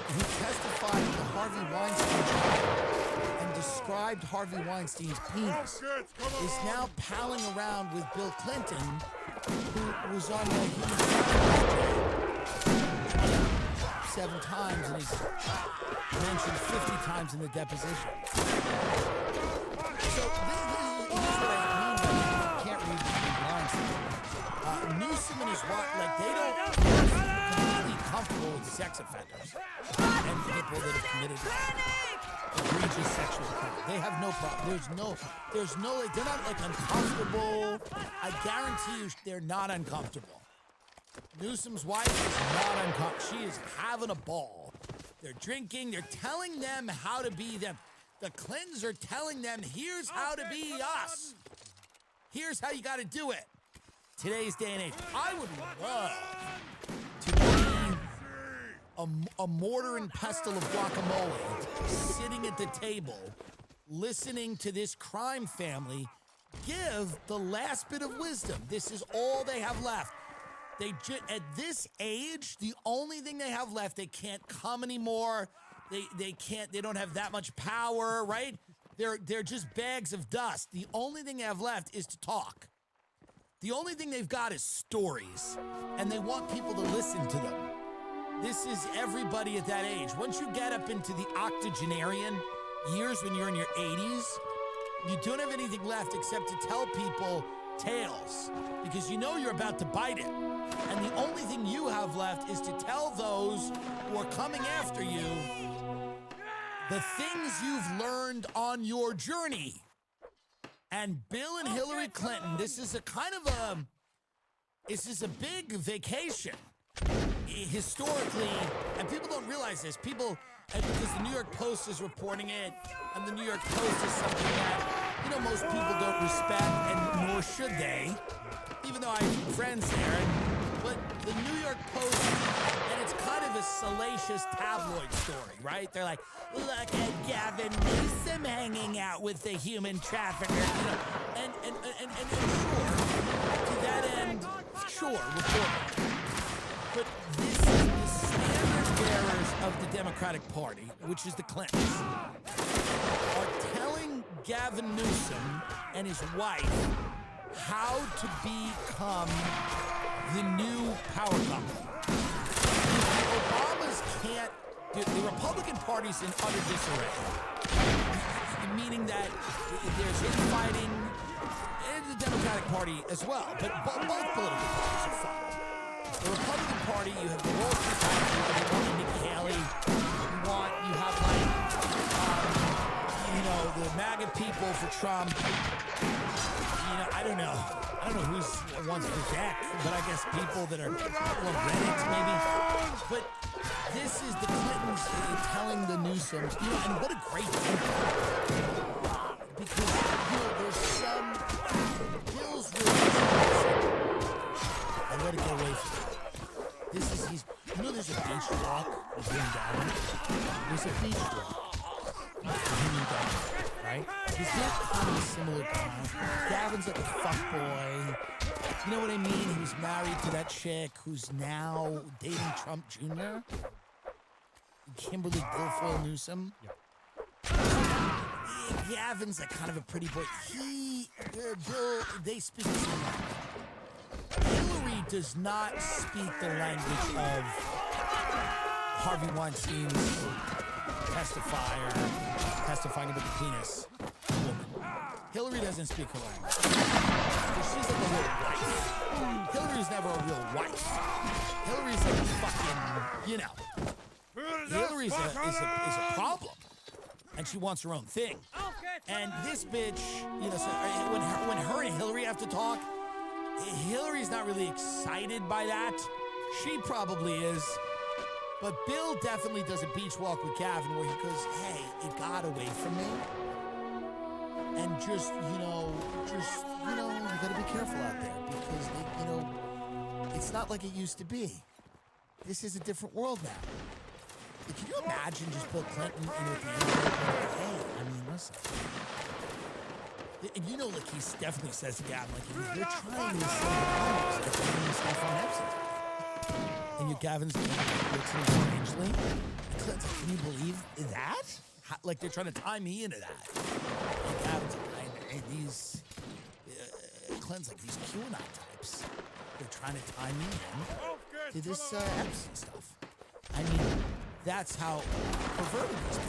who testified in the Harvey Weinstein trial and described Harvey Weinstein's penis, is now palling around with Bill Clinton, who was on the human trafficking 7 times, and he's mentioned 50 times in the deposition. So here's what I mean by you can't read between the lines. Newsom and his wife, like, they're completely comfortable with sex offenders and people that have committed egregious sexual crime. They have no problem. There's no, they're not like uncomfortable. I guarantee you they're not uncomfortable. Newsom's wife is not uncomfortable. She is having a ball. They're drinking. They're telling them how to be them. The Clintons are telling them, here's how to be us. Here's how you got to do it. Today's day and age. I would love to be a mortar and pestle of guacamole sitting at the table, listening to this crime family give the last bit of wisdom. This is all they have left. At this age, the only thing they have left, they can't come anymore. They can't, they don't have that much power, right? They're just bags of dust. The only thing they have left is to talk. The only thing they've got is stories, and they want people to listen to them. This is everybody at that age. Once you get up into the octogenarian years when you're in your 80s, you don't have anything left except to tell people tales, because you know you're about to bite it. And the only thing you have left is to tell those who are coming after you the things you've learned on your journey. And Bill and Hillary Clinton, this is a big vacation historically, and people don't realize this. People, because the New York Post is reporting it, and the New York Post is something that, you know, most people don't respect, and nor should they, even though I have friends there. But the New York Post, and it's kind of a salacious tabloid story, right? They're like, look at Gavin Newsom hanging out with the human trafficker, you know, and sure, to that end, sure, reporting. But this is the standard bearers of the Democratic Party, which is the Clintons, are telling Gavin Newsom and his wife how to become the new power couple. The Obamas can't, the Republican Party's in utter disarray, meaning that there's infighting in the Democratic Party as well, but both political parties are fucked. The Republican Party, you have the Wall Street Journal, you want Nikki Haley, you people for Trump. You know, I don't know who wants Vivek, but I guess people that are, Reddit maybe. But this is the Clintons telling the Newsoms, and what a great dinner. Because, there's some Bill's really I let it get away from me. There's a beach walk with him down. There's a beach walk with him down, right? He's not kind of a similar guy. Gavin's like a fuckboy. You know what I mean? He was married to that chick who's now dating Trump Jr. Kimberly Guilfoyle Newsom. Gavin's like kind of a pretty boy. Bill, they speak the same language. Hillary does not speak the language of Harvey Weinstein's testifying about the penis woman. Hillary doesn't speak her language. She's like a real wife. Hillary's never a real wife. Hillary's like a fucking, Hillary's is a problem. And she wants her own thing. And this bitch, so when her and Hillary have to talk, Hillary's not really excited by that. She probably is. But Bill definitely does a beach walk with Gavin where he goes, hey, it got away from me. And you gotta be careful out there because, it's not like it used to be. This is a different world now. Can you imagine just Bill Clinton, at the end of hey, listen. And he definitely says to Gavin, you're trying to sell the stuff on Epstein. And Gavin's looks at him strangely. Clint's like, can you believe that? They're trying to tie me into that. And Gavin's like, Clint's like, these QAnon types, they're trying to tie me in to this Epstein stuff. That's how perverted this is.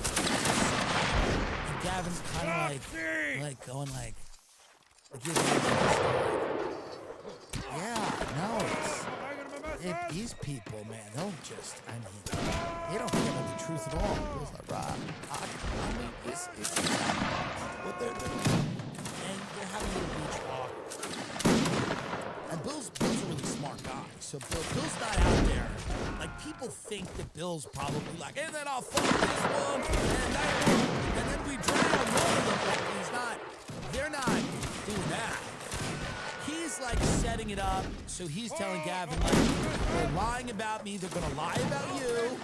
And Gavin's kind of going these people, man, they don't care about the truth at all. Bill's like, it's what they're doing. And they're having a little beach walk. And Bill's a really smart guy. So Bill's not out there. People think that Bill's probably and then I'll fuck this one, and then we drown one of them. He's not. They're not doing that. He's setting it up. So he's telling Gavin, they're lying about me. They're gonna lie about you.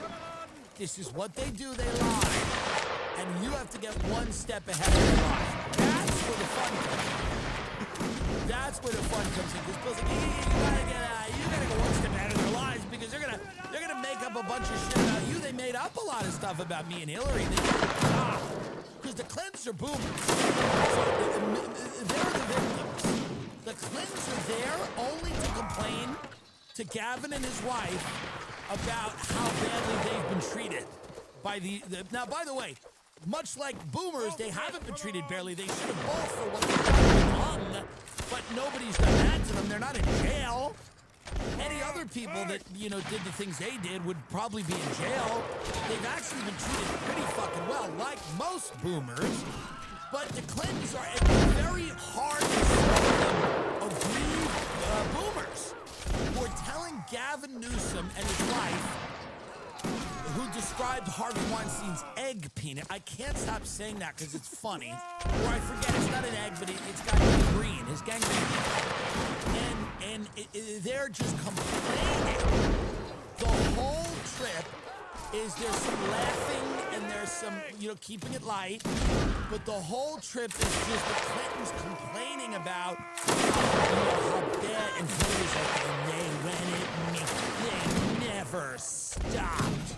This is what they do. They lie, and you have to get one step ahead of the lie. That's where the fun comes in. That's where the fun comes in. Because Bill's like, you gotta go one step ahead of their lies because they're gonna make up a bunch of shit about you. They made up a lot of stuff about me and Hillary. Because the Clintons are boomers. So they're the victims. The Clintons are there only to complain to Gavin and his wife about how badly they've been treated by Now, by the way, much like boomers, they haven't been treated barely. They should have both for what they've done wrong, but nobody's done that to them. They're not in jail. Any other people that, did the things they did would probably be in jail. They've actually been treated pretty fucking well, like most boomers. But the Clintons are at the very heart of greed boomers who are telling Gavin Newsom and his wife, who described Harvey Weinstein's egg penis. I can't stop saying that because it's funny. Or I forget, it's not an egg, but it's got green. His gangrene. And they're just complaining. The whole trip is there's some laughing and there's some, keeping it light. But the whole trip is just the Clintons complaining about how bad. And Hillary's like, and they went at me. They never stopped.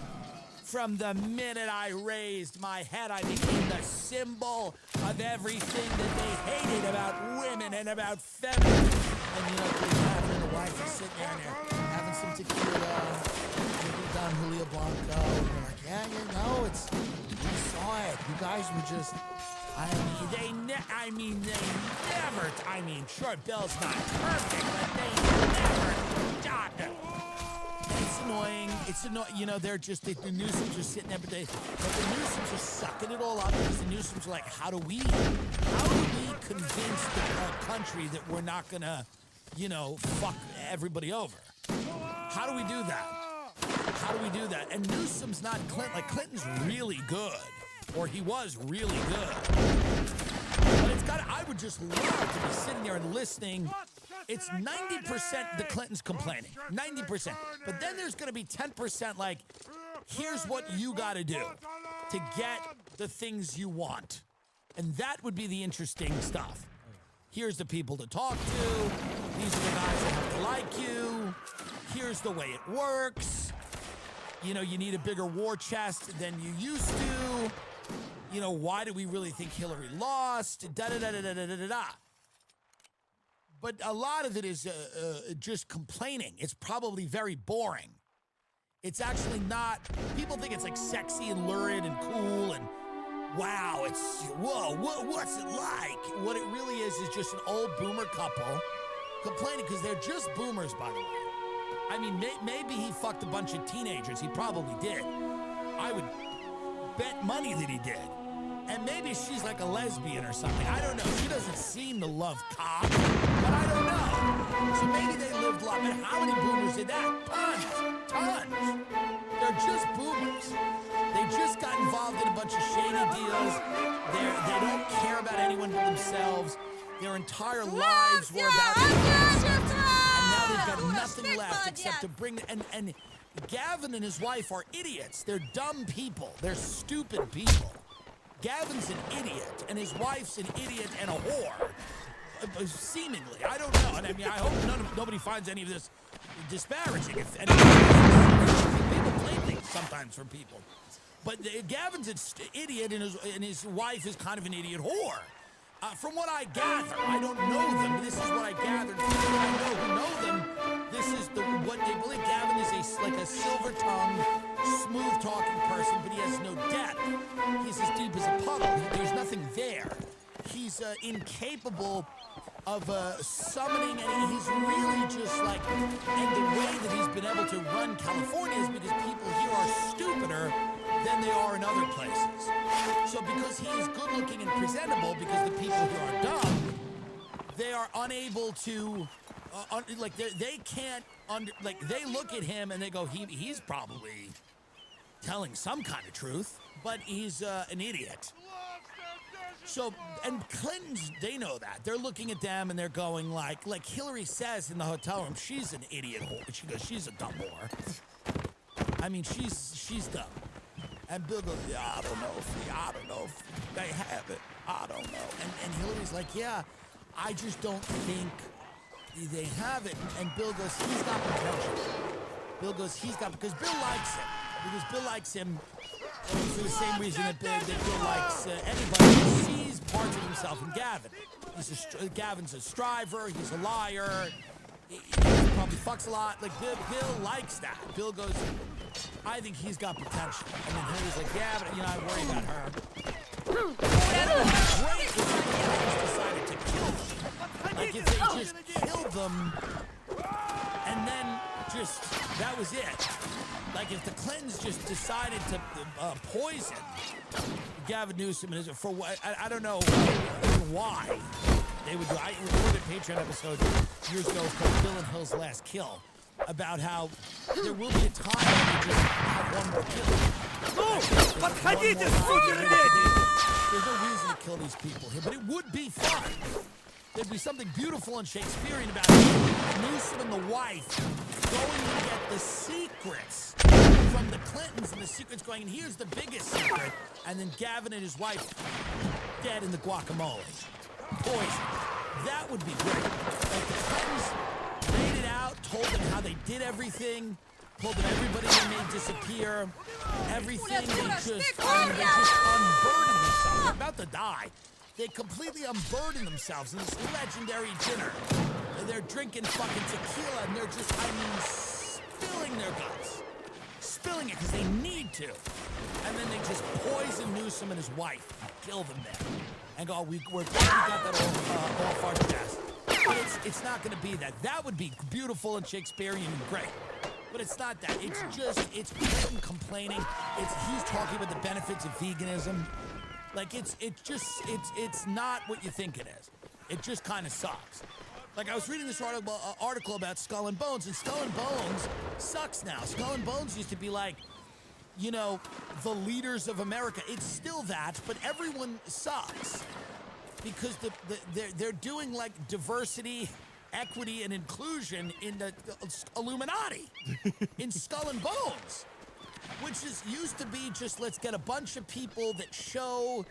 From the minute I raised my head, I became the symbol of everything that they hated about women and about feminism. And Gavin and the wife are sitting there and they're having some tequila, drinking Don Julio Blanco. And they're like, we saw it. You guys were just, they never, sure, Bill's not perfect, but they never stopped it. It's annoying. They're just, the Newsoms are sitting there, but the Newsoms are sucking it all up because the Newsoms are like, how do we convince the country that we're not gonna, you know, fuck everybody over. How do we do that? How do we do that? And Newsom's not Clinton. Like, Clinton's really good. Or he was really good. But it's got, I would just love to be sitting there and listening. It's 90% the Clintons complaining. 90%. But then there's going to be 10% like, here's what you got to do to get the things you want. And that would be the interesting stuff. Here's the people to talk to. These are the guys that have to like you. Here's the way it works. You know, you need a bigger war chest than you used to. You know, why do we really think Hillary lost? Da-da-da-da-da-da-da-da. But a lot of it is just complaining. It's probably very boring. It's actually not. People think it's like sexy and lurid and cool and wow, it's, whoa, what's it like? What it really is just an old boomer couple complaining because they're just boomers, by the way. I mean, maybe he fucked a bunch of teenagers. He probably did. I would bet money that he did. And maybe she's like a lesbian or something. I don't know. She doesn't seem to love cock, but I don't know. So maybe they lived life. But how many boomers did that? Tons. They're just boomers. They just got involved in a bunch of shady deals. They don't care about anyone but themselves. Their entire lives were about themselves. And now they've got nothing left except to bring... And Gavin and his wife are idiots. They're dumb people. They're stupid people. Gavin's an idiot, and his wife's an idiot and a whore. Seemingly. I don't know. And I mean, I hope nobody finds any of this disparaging. People play things sometimes from people. But Gavin's an idiot, and his wife is kind of an idiot whore. From what I gather, I don't know them, but this is what I gathered. People I know who know them, this is what they believe. Gavin is like a silver-tongued, smooth-talking person, but he has no depth. He's as deep as a puddle. There's nothing there. He's incapable of summoning, and he's really just like, and the way that he's been able to run California is because people here are stupider than they are in other places. So because he is good looking and presentable, because the people here are dumb, they are unable to, they can't, they look at him and they go, he's probably telling some kind of truth, but he's an idiot. So, and Clintons, they know that. They're looking at them and they're going like Hillary says in the hotel room, she's an idiot whore. She goes, she's a dumb whore. I mean, she's dumb. And Bill goes, yeah, I don't know if they have it. I don't know. And Hillary's like, yeah, I just don't think they have it. And Bill goes, he's got potential. Bill goes, because Bill likes him. Because Bill likes him for the same reason that Bill likes anybody who sees parts of himself in Gavin. Gavin's a striver, he's a liar, he probably fucks a lot. Like, Bill likes that. Bill goes, I think he's got potential. And then Hillary's like, yeah, but, I worry about her. Great if the decided to kill them. Like, if they just killed them, and then just, that was it. Like, if the Clintons just decided to poison Gavin Newsom, for what, I don't know why they would do. I recorded a Patreon episode years ago called Bill and Hill's Last Kill, about how there will be a time when you just have one more kill. There's no reason to kill these people here, but it would be fun. There'd be something beautiful and Shakespearean about Newsom and the wife going to get the secrets from the Clintons, and the secrets going, and here's the biggest secret, and then Gavin and his wife dead in the guacamole. Poison. That would be great. Like, the Clintons laid it out, told them how they did everything, told them everybody they made disappear, everything, they just unburdened themselves. They're about to die. They completely unburden themselves in this legendary dinner. They're drinking fucking tequila, and they're just, spilling their guts. Spilling it because they need to. And then they just poison Newsom and his wife and kill them there. And go, we got that off our chest. But it's not going to be that. That would be beautiful and Shakespearean and great. But it's not that. It's Clinton complaining. He's talking about the benefits of veganism. Like it's not what you think it is. It just kind of sucks. Like I was reading this article about Skull and Bones, and Skull and Bones sucks now. Skull and Bones used to be like, you know, the leaders of America. It's still that, but everyone sucks because they're doing like diversity, equity, and inclusion in the Illuminati in Skull and Bones, which used to be just let's get a bunch of people that show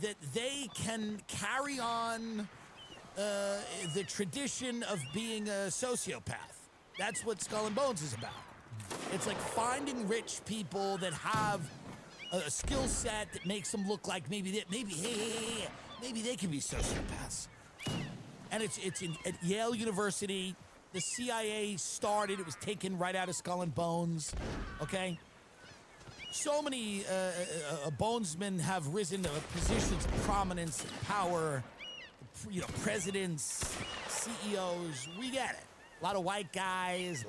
that they can carry on the tradition of being a sociopath. That's what Skull and Bones is about. It's like finding rich people that have a skill set that makes them look like maybe they can be sociopaths. And it's at Yale University. The CIA started. It was taken right out of Skull and Bones. Okay. So many bonesmen have risen to positions of prominence and power. You know, presidents, CEOs, we get it. A lot of white guys.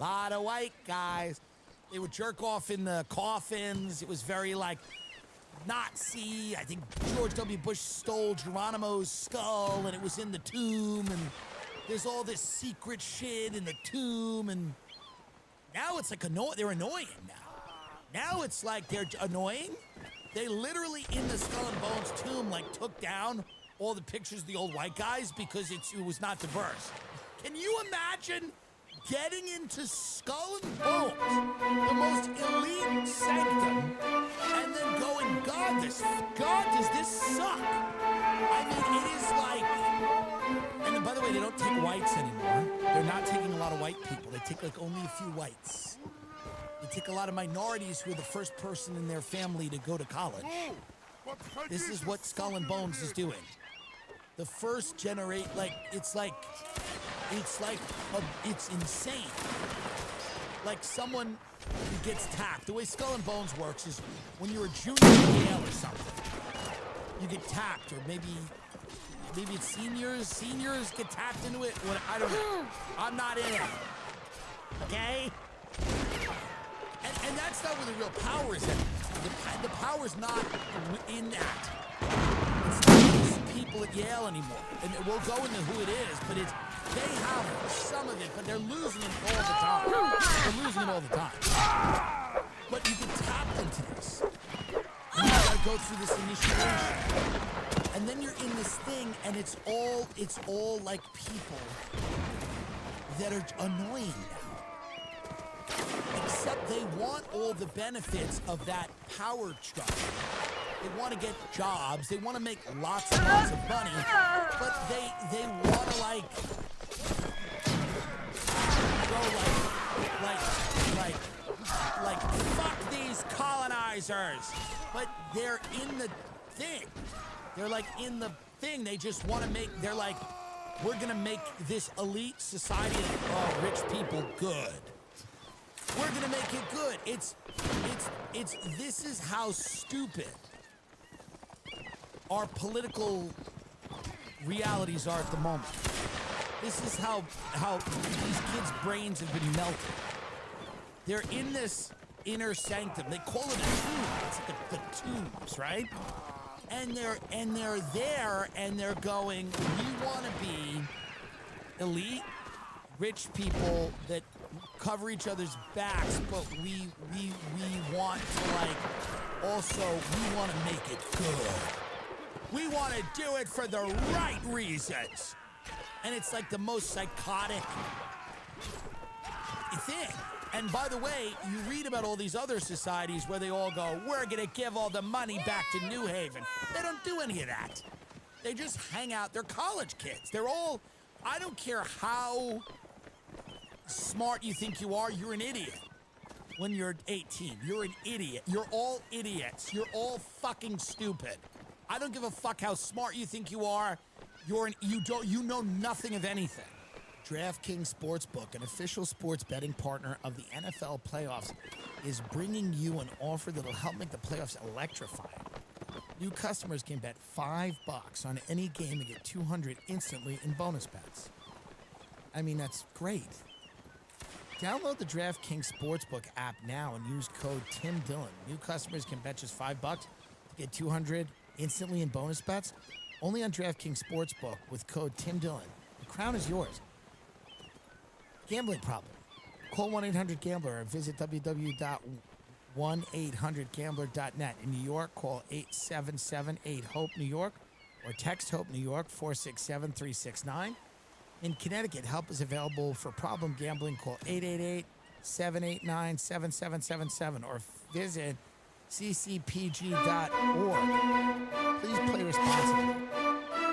They would jerk off in the coffins. It was very, like, Nazi. I think George W. Bush stole Geronimo's skull, and it was in the tomb, and there's all this secret shit in the tomb, and now it's like they're annoying now. Now it's like they're annoying. They literally, in the Skull and Bones tomb, like, took down all the pictures of the old white guys because it was not diverse. Can you imagine getting into Skull and Bones, the most elite sanctum, and then going, God, does this suck? I mean, it is like, and by the way, they don't take whites anymore. They're not taking a lot of white people. They take like only a few whites. They take a lot of minorities who are the first person in their family to go to college. This is what Skull and Bones is doing. The first generate, like, it's insane. Like someone who gets tapped. The way Skull and Bones works is when you're a junior in Yale or something, you get tapped, or maybe it's seniors get tapped into it. I don't know. I'm not in it. Okay? And that's not where the real power is in. The power's not in that. It's not these people at Yale anymore. And we'll go into who it is, but they have some of it, but they're losing it all the time. They're losing it all the time. But you can tap into this. And you gotta go through this initiation. And then you're in this thing, and it's all like people that are annoying now. Except they want all the benefits of that power structure. They want to get jobs. They want to make lots and lots of money. But they want to like go like fuck these colonizers. But they're in the thing. They're like in the thing. They just want to make. They're like, we're gonna make this elite society of rich people good. We're gonna make it good. It's this is how stupid our political realities are at the moment. This is how these kids' brains have been melted. They're in this inner sanctum. They call it a tomb. It's like the tombs, right? And they're there and they're going, we want to be elite, rich people that cover each other's backs, but we want to we want to make it good. We want to do it for the right reasons. And it's like the most psychotic thing. And by the way, you read about all these other societies where they all go, we're going to give all the money back to New Haven. They don't do any of that. They just hang out. They're college kids. They're all, I don't care how smart you think you are, you're an idiot. When you're 18, you're an idiot. You're all idiots. You're all fucking stupid. I don't give a fuck how smart you think you are. You know nothing of anything. DraftKings Sportsbook, an official sports betting partner of the NFL playoffs, is bringing you an offer that'll help make the playoffs electrifying. New customers can bet $5 on any game and get $200 instantly in bonus bets. I mean, that's great. Download the DraftKings Sportsbook app now and use code TIMDILLON. New customers can bet just $5 to get $200 instantly in bonus bets? Only on DraftKings Sportsbook with code Tim Dillon. The crown is yours. Gambling problem? Call 1-800-GAMBLER or visit www.1800gambler.net. In New York, call 877-8-HOPE-NEW YORK or text HOPE New York 467-369. In Connecticut, help is available for problem gambling. Call 888-789-7777 or visit ccpg.org. Please play responsibly.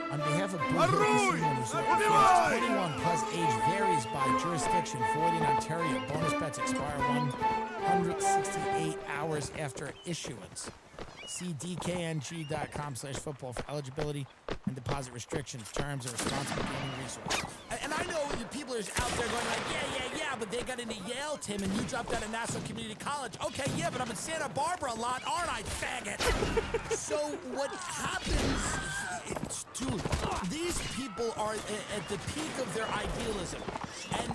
On behalf of Blue Hill Casino and Resort, 21 plus age varies by jurisdiction. Void in Ontario. Bonus bets expire 168 hours after issuance. See dkng.com/football for eligibility and deposit restrictions, terms, and responsible gaming resources. And I know you people are out there going like, yeah, but they got into Yale, Tim, and you dropped out of Nassau Community College. Okay, yeah, but I'm in Santa Barbara a lot, aren't I, faggot? So what happens, dude, these people are at the peak of their idealism,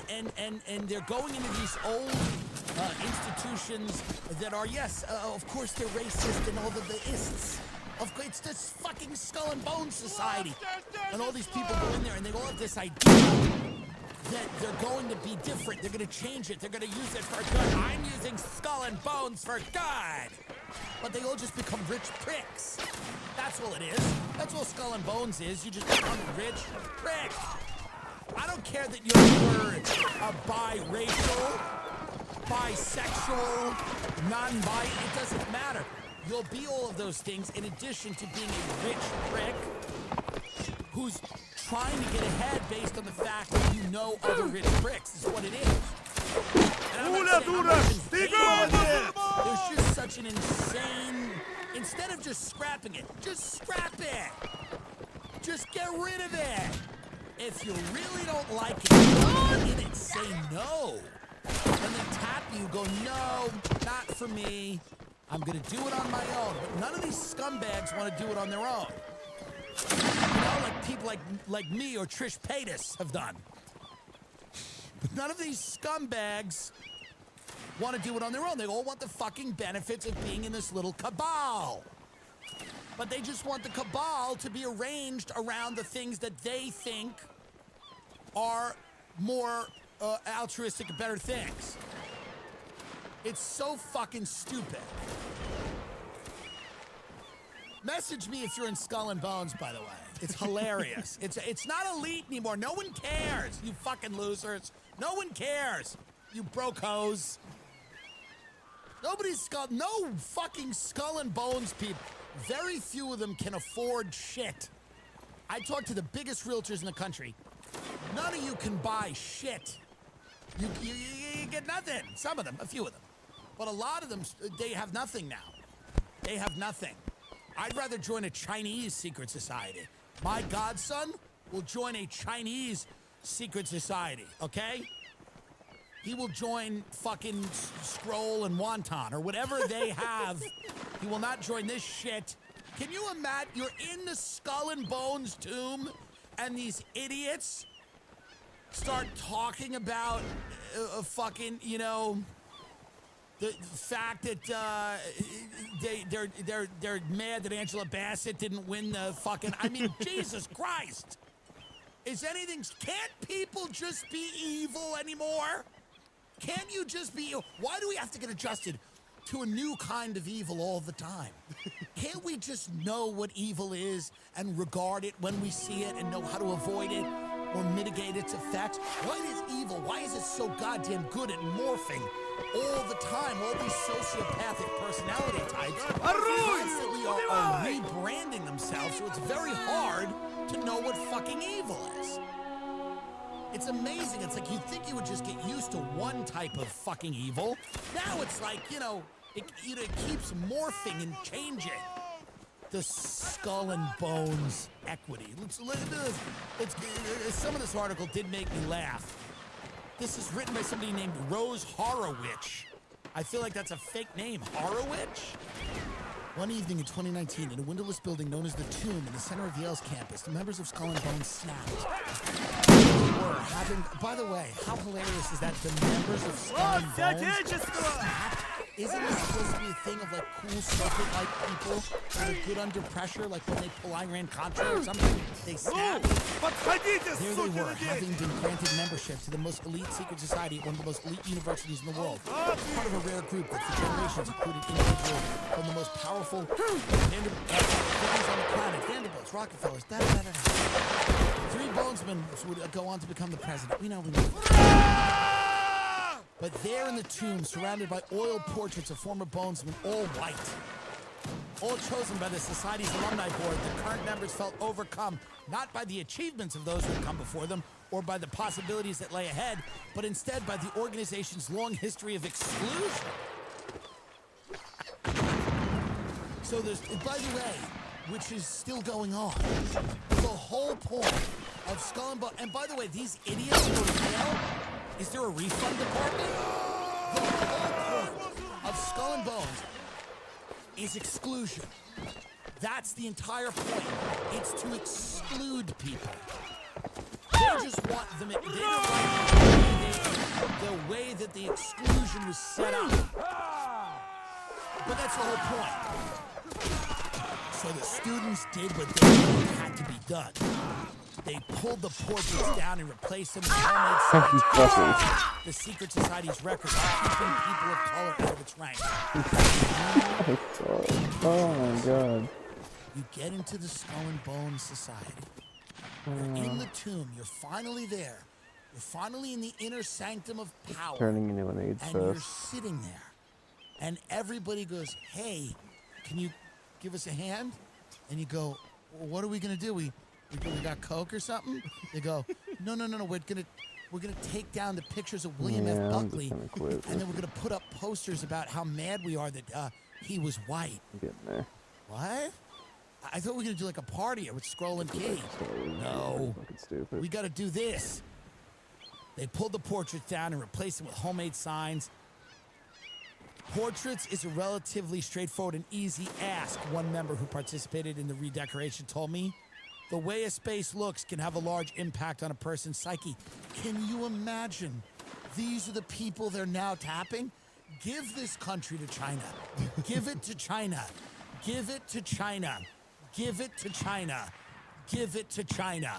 and they're going into these old institutions that are, yes, of course they're racist and all of the ists. Of course, it's this fucking Skull and Bones society. And all these people go in there and they all have this idea that they're going to be different. They're going to change it. They're going to use it for good. I'm using Skull and Bones for good. But they all just become rich pricks. That's all it is. That's all Skull and Bones is. You just become a rich prick. I don't care that you're a biracial, bisexual, non-bi, it doesn't matter. You'll be all of those things in addition to being a rich prick who's trying to get ahead based on the fact that you know other rich pricks is what it is. And I'm not saying there's just such an insane... Instead of just scrapping it, just scrap it. Just get rid of it. If you really don't like it, go in it, say no. And then tap you, go, no, not for me. I'm gonna do it on my own. But none of these scumbags want to do it on their own. You know, like people like me or Trish Paytas have done. But none of these scumbags want to do it on their own. They all want the fucking benefits of being in this little cabal. But they just want the cabal to be arranged around the things that they think are more altruistic and better things. It's so fucking stupid. Message me if you're in Skull and Bones, by the way. It's hilarious. It's not elite anymore. No one cares, you fucking losers. No one cares, you broke hoes. No fucking Skull and Bones people. Very few of them can afford shit. I talk to the biggest realtors in the country. None of you can buy shit. You get nothing. Some of them, a few of them. But a lot of them, they have nothing now. They have nothing. I'd rather join a Chinese secret society. My godson will join a Chinese secret society, okay? He will join fucking Scroll and Wonton or whatever they have. He will not join this shit. Can you imagine? You're in the Skull and Bones tomb and these idiots start talking about fucking, you know, the fact that they're mad that Angela Bassett didn't win the fucking... I mean, Jesus Christ. Can't people just be evil anymore? Can't you just be... Why do we have to get adjusted to a new kind of evil all the time? Can't we just know what evil is and regard it when we see it and know how to avoid it or mitigate its effects? What is evil? Why is it so goddamn good at morphing all the time? All these sociopathic personality types constantly are rebranding themselves, so it's very hard to know what fucking evil is. It's amazing. It's like you'd think you would just get used to one type of fucking evil. Now it's like, you know, it keeps morphing and changing. The Skull and Bones equity. Some of this article did make me laugh. This is written by somebody named Rose Horowitz. I feel like that's a fake name. Horowitz? One evening in 2019, in a windowless building known as the Tomb in the center of Yale's campus, the members of Skull and Bones snapped. By the way, how hilarious is that the members of Skull and Bones snapped Isn't this supposed to be a thing of like cool serpent-like people that are good under pressure, like when they pull Iran-Contra or something, they snap? There they were, having been granted membership to the most elite secret society at one of the most elite universities in the world. Part of a rare group that for generations included individuals from the most powerful figures on the planet, Vanderbilts, Rockefellers, da-da-da-da. Three Bonesmen would go on to become the president. We know. But there in the tomb, surrounded by oil portraits of former Bonesmen, all white, all chosen by the Society's alumni board, the current members felt overcome, not by the achievements of those who had come before them, or by the possibilities that lay ahead, but instead by the organization's long history of exclusion. So there's, by the way, which is still going on, the whole point of Skull and Bones, and by the way, these idiots go to Yale. Is there a refund department? The whole point of Skull and Bones is exclusion. That's the entire point. It's to exclude people. They just want them. They don't like the way that the exclusion was set up. But that's the whole point. So the students did what they had to be done. They pulled the portraits down and replaced them with homemade signs. The secret society's record of keeping people of color out of its ranks. Oh my god. You get into the Skull and Bones Society. You're in the tomb. You're finally there. You're finally in the inner sanctum of power. Turning into an AIDS and you're fest. sitting there. And everybody goes, hey, can you give us a hand? And you go, well, what are we going to do? We got Coke or something? They go, no. We're gonna take down the pictures of William F. Buckley, and then we're gonna put up posters about how mad we are that he was white. I'm getting there. What? I thought we were gonna do like a party with Scroll and Key. No. Fucking stupid. We gotta do this. They pulled the portraits down and replaced them with homemade signs. Portraits is a relatively straightforward and easy ask, one member who participated in the redecoration told me. The way a space looks can have a large impact on a person's psyche. Can you imagine? These are the people they're now tapping? Give this country to China. Give it to China. Give it to China. Give it to China. Give it to China.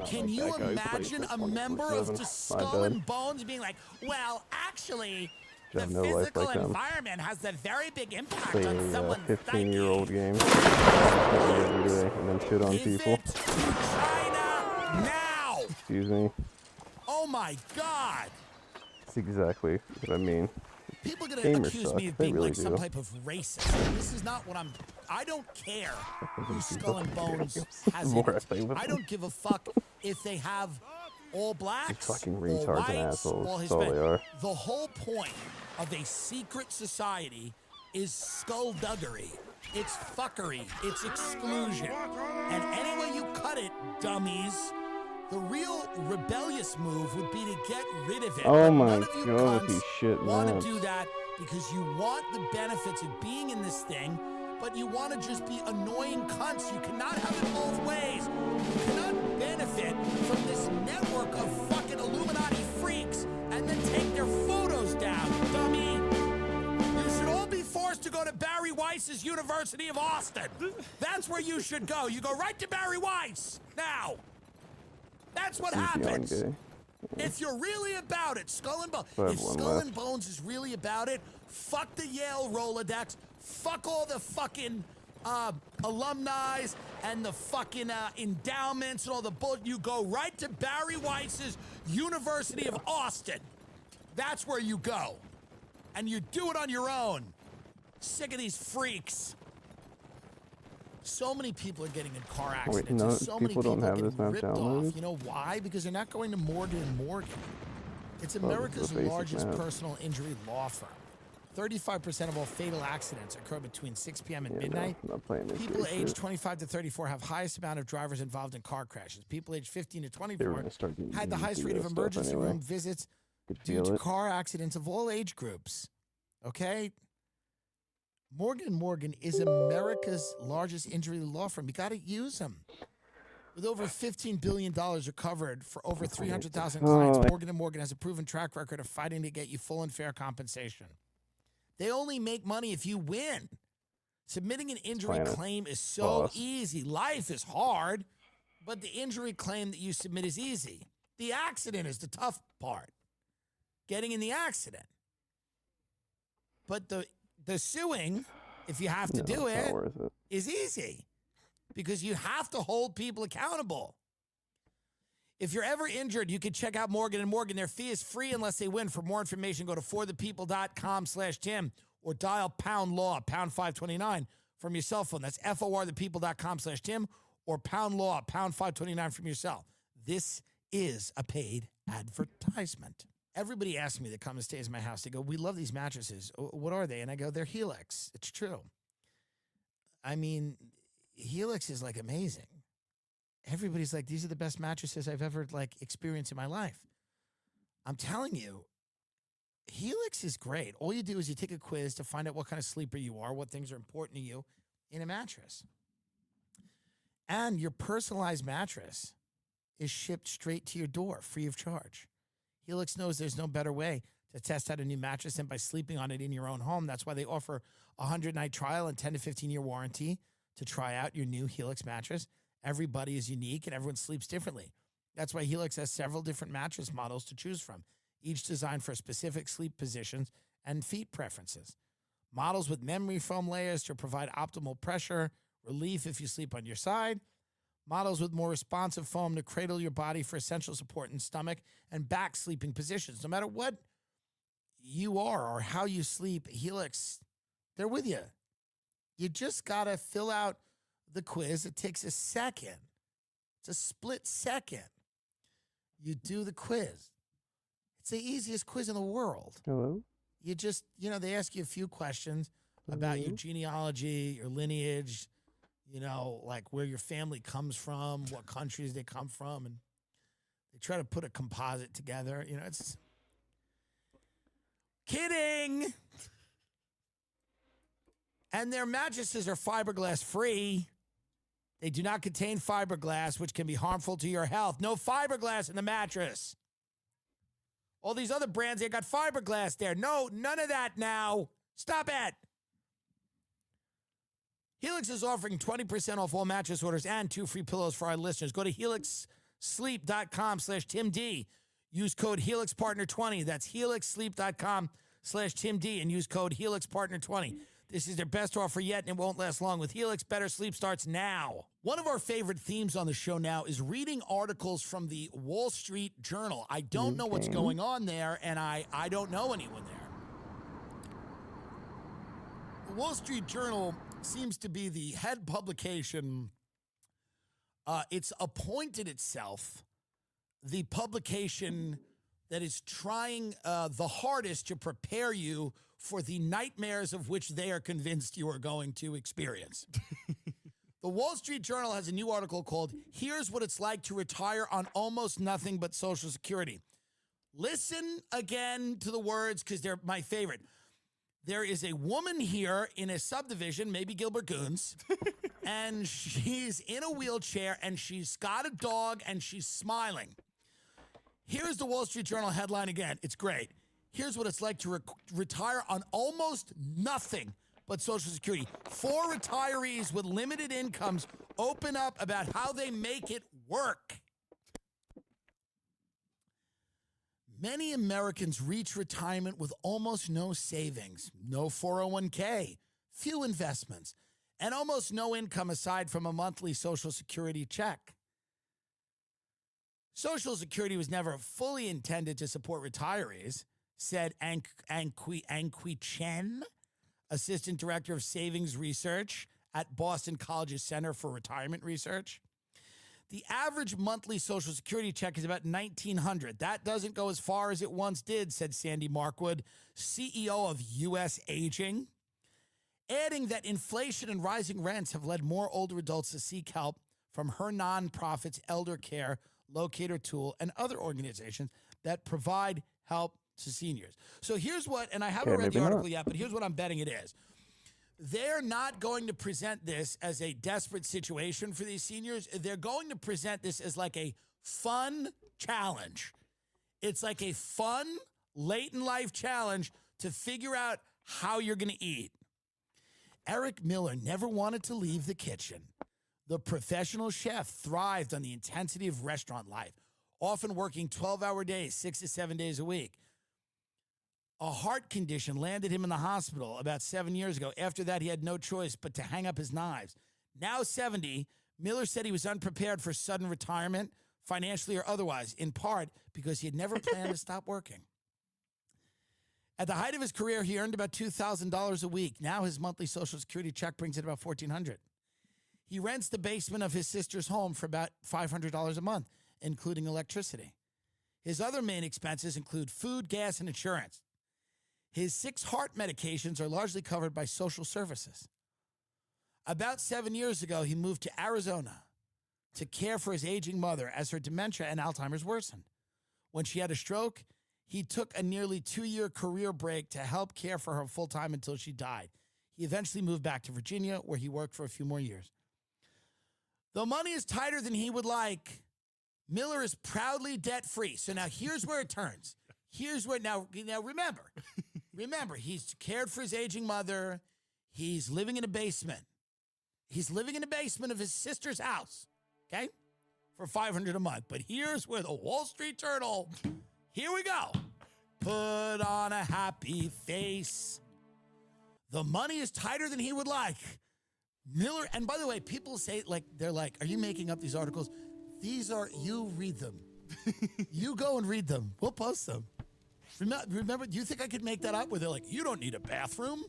Can you imagine a member of the Skull and Bones being like, well, actually, the physical environment has a very big impact on someone's 15-year-old game every day and then shit on people. China now! Excuse me. Oh my god! That's exactly what I mean. People are gonna Gamers accuse suck. me of They being really like some do. type of racist. This is not what I'm. I don't care who Skull and Bones has in it. I don't give a fuck if they have all blacks, fucking all retards whites, and assholes. all That's all they Hispanic. are. The whole point of a secret society is skullduggery. It's fuckery. It's exclusion. And any way you cut it, dummies, the real rebellious move would be to get rid of it. Oh But my none of you god, cunts these shit want maps. to do that because you want the benefits of being in this thing, but you want to just be annoying cunts. You cannot have it both ways. You cannot benefit from this network of fucking Illuminati freaks and then take their photos down, dummy. You should all be forced to go to Barry Weiss's University of Austin. That's where you should go. You go right to Barry Weiss now. That's what happens. If you're really about it, Skull and Bones. If Skull and Bones is really about it, fuck the Yale Rolodex. Fuck all the fucking alumni and the fucking endowments and all the bull. You go right to Barry Weiss's University of Austin. That's where you go. And you do it on your own. Sick of these freaks. So many people are getting in car accidents. Wait, no, and so many people don't are have getting this map ripped downloaded? off. You know why? Because they're not going to Morgan & Morgan. It's Oh, this is America's the basic largest map. personal injury law firm. 35% of all fatal accidents occur between 6 p.m. and Yeah, no, midnight. I'm not playing this People shit. aged 25 to 34 have highest amount of drivers involved in car crashes. People aged 15 to They were 24 gonna start getting had the used highest to rate of this stuff emergency anyway. room visits Could due feel to it. car accidents of all age groups. Okay? Morgan & Morgan is America's largest injury law firm. You got to use them. With over $15 billion recovered for over 300,000 clients, Oh, Morgan & Morgan has a proven track record of fighting to get you full and fair compensation. They only make money if you win. Submitting an injury Planet. claim is so Boss. easy. Life is hard, but the injury claim that you submit is easy. The accident is the tough part. Getting in the accident. But the suing, if you have to No, do it's not it, worth it. is easy because you have to hold people accountable. If you're ever injured, you can check out Morgan & Morgan. Their fee is free unless they win. For more information, go to forthepeople.com/Tim or dial pound law, pound 529 from your cell phone. That's forthepeople.com/Tim or pound law, pound 529 from your cell. This is a paid advertisement. Everybody asks me that comes and stays in my house, they go, we love these mattresses. What are they? And I go, they're Helix. It's true. I mean, Helix is like amazing. Everybody's like, these are the best mattresses I've ever like experienced in my life. I'm telling you, Helix is great. All you do is you take a quiz to find out what kind of sleeper you are, what things are important to you in a mattress. And your personalized mattress is shipped straight to your door, free of charge. Helix knows there's no better way to test out a new mattress than by sleeping on it in your own home. That's why they offer a 100-night trial and 10 to 15-year warranty to try out your new Helix mattress. Everybody is unique and everyone sleeps differently. That's why Helix has several different mattress models to choose from, each designed for specific sleep positions and feet preferences. Models with memory foam layers to provide optimal pressure relief if you sleep on your side. Models with more responsive foam to cradle your body for essential support in stomach and back sleeping positions. No matter what you are or how you sleep, Helix, they're with you. You just got to fill out the quiz. It takes a second. It's a split second. You do the quiz. It's the easiest quiz in the world. Hello? You just, they ask you a few questions about your genealogy, your lineage, like where your family comes from, what countries they come from, and they try to put a composite together. It's kidding. And their mattresses are fiberglass free. They do not contain fiberglass, which can be harmful to your health. No fiberglass in the mattress. All these other brands, they got fiberglass there. No, none of that now. Stop it. Helix is offering 20% off all mattress orders and 2 free pillows for our listeners. Go to helixsleep.com/TimD. Use code HelixPartner20. That's helixsleep.com/TimD and use code HelixPartner20. This is their best offer yet, and it won't last long. With Helix, better sleep starts now. One of our favorite themes on the show now is reading articles from the Wall Street Journal. I don't know what's going on there, and I don't know anyone there. The Wall Street Journal seems to be the head publication. It's appointed itself the publication that is trying the hardest to prepare you for the nightmares of which they are convinced you are going to experience. The Wall Street Journal has a new article called "Here's What It's Like to Retire on Almost Nothing But Social Security." Listen again to the words because they're my favorite. There is a woman here in a subdivision, maybe Gilbert Goons, and she's in a wheelchair and she's got a dog and she's smiling. Here's the Wall Street Journal headline again. It's great. Here's what it's like to retire on almost nothing but Social Security. 4 retirees with limited incomes open up about how they make it work. Many Americans reach retirement with almost no savings, no 401k, few investments, and almost no income aside from a monthly Social Security check. Social Security was never fully intended to support retirees, said Anqui Chen, Assistant Director of Savings Research at Boston College's Center for Retirement Research. The average monthly Social Security check is about $1,900. That doesn't go as far as it once did, said Sandy Markwood, CEO of U.S. Aging, adding that inflation and rising rents have led more older adults to seek help from her nonprofits, Elder Care, Locator Tool, and other organizations that provide help to seniors. So here's what, and I haven't read the article yet, but here's what I'm betting it is. They're not going to present this as a desperate situation for these seniors. They're going to present this as like a fun challenge. It's like a fun, late in life challenge to figure out how you're going to eat. Eric Miller never wanted to leave the kitchen. The professional chef thrived on the intensity of restaurant life, often working 12-hour days, 6 to 7 days a week. A heart condition landed him in the hospital about 7 years ago. After that, he had no choice but to hang up his knives. Now 70, Miller said he was unprepared for sudden retirement, financially or otherwise, in part because he had never planned to stop working. At the height of his career, he earned about $2,000 a week. Now his monthly Social Security check brings in about $1,400. He rents the basement of his sister's home for about $500 a month, including electricity. His other main expenses include food, gas, and insurance. His 6 heart medications are largely covered by social services. About 7 years ago, he moved to Arizona to care for his aging mother as her dementia and Alzheimer's worsened. When she had a stroke, he took a nearly 2-year career break to help care for her full-time until she died. He eventually moved back to Virginia, where he worked for a few more years. Though money is tighter than he would like, Miller is proudly debt-free. So now here's where it turns. Here's where, now remember, he's cared for his aging mother. He's living in a basement. He's living in the basement of his sister's house, okay, for $500 a month. But here's where the Wall Street Journal, here we go. Put on a happy face. The money is tighter than he would like. Miller, and by the way, people say, like, they're like, are you making up these articles? These are, you read them. You go and read them. We'll post them. Remember, do you think I could make that up where they're like, you don't need a bathroom?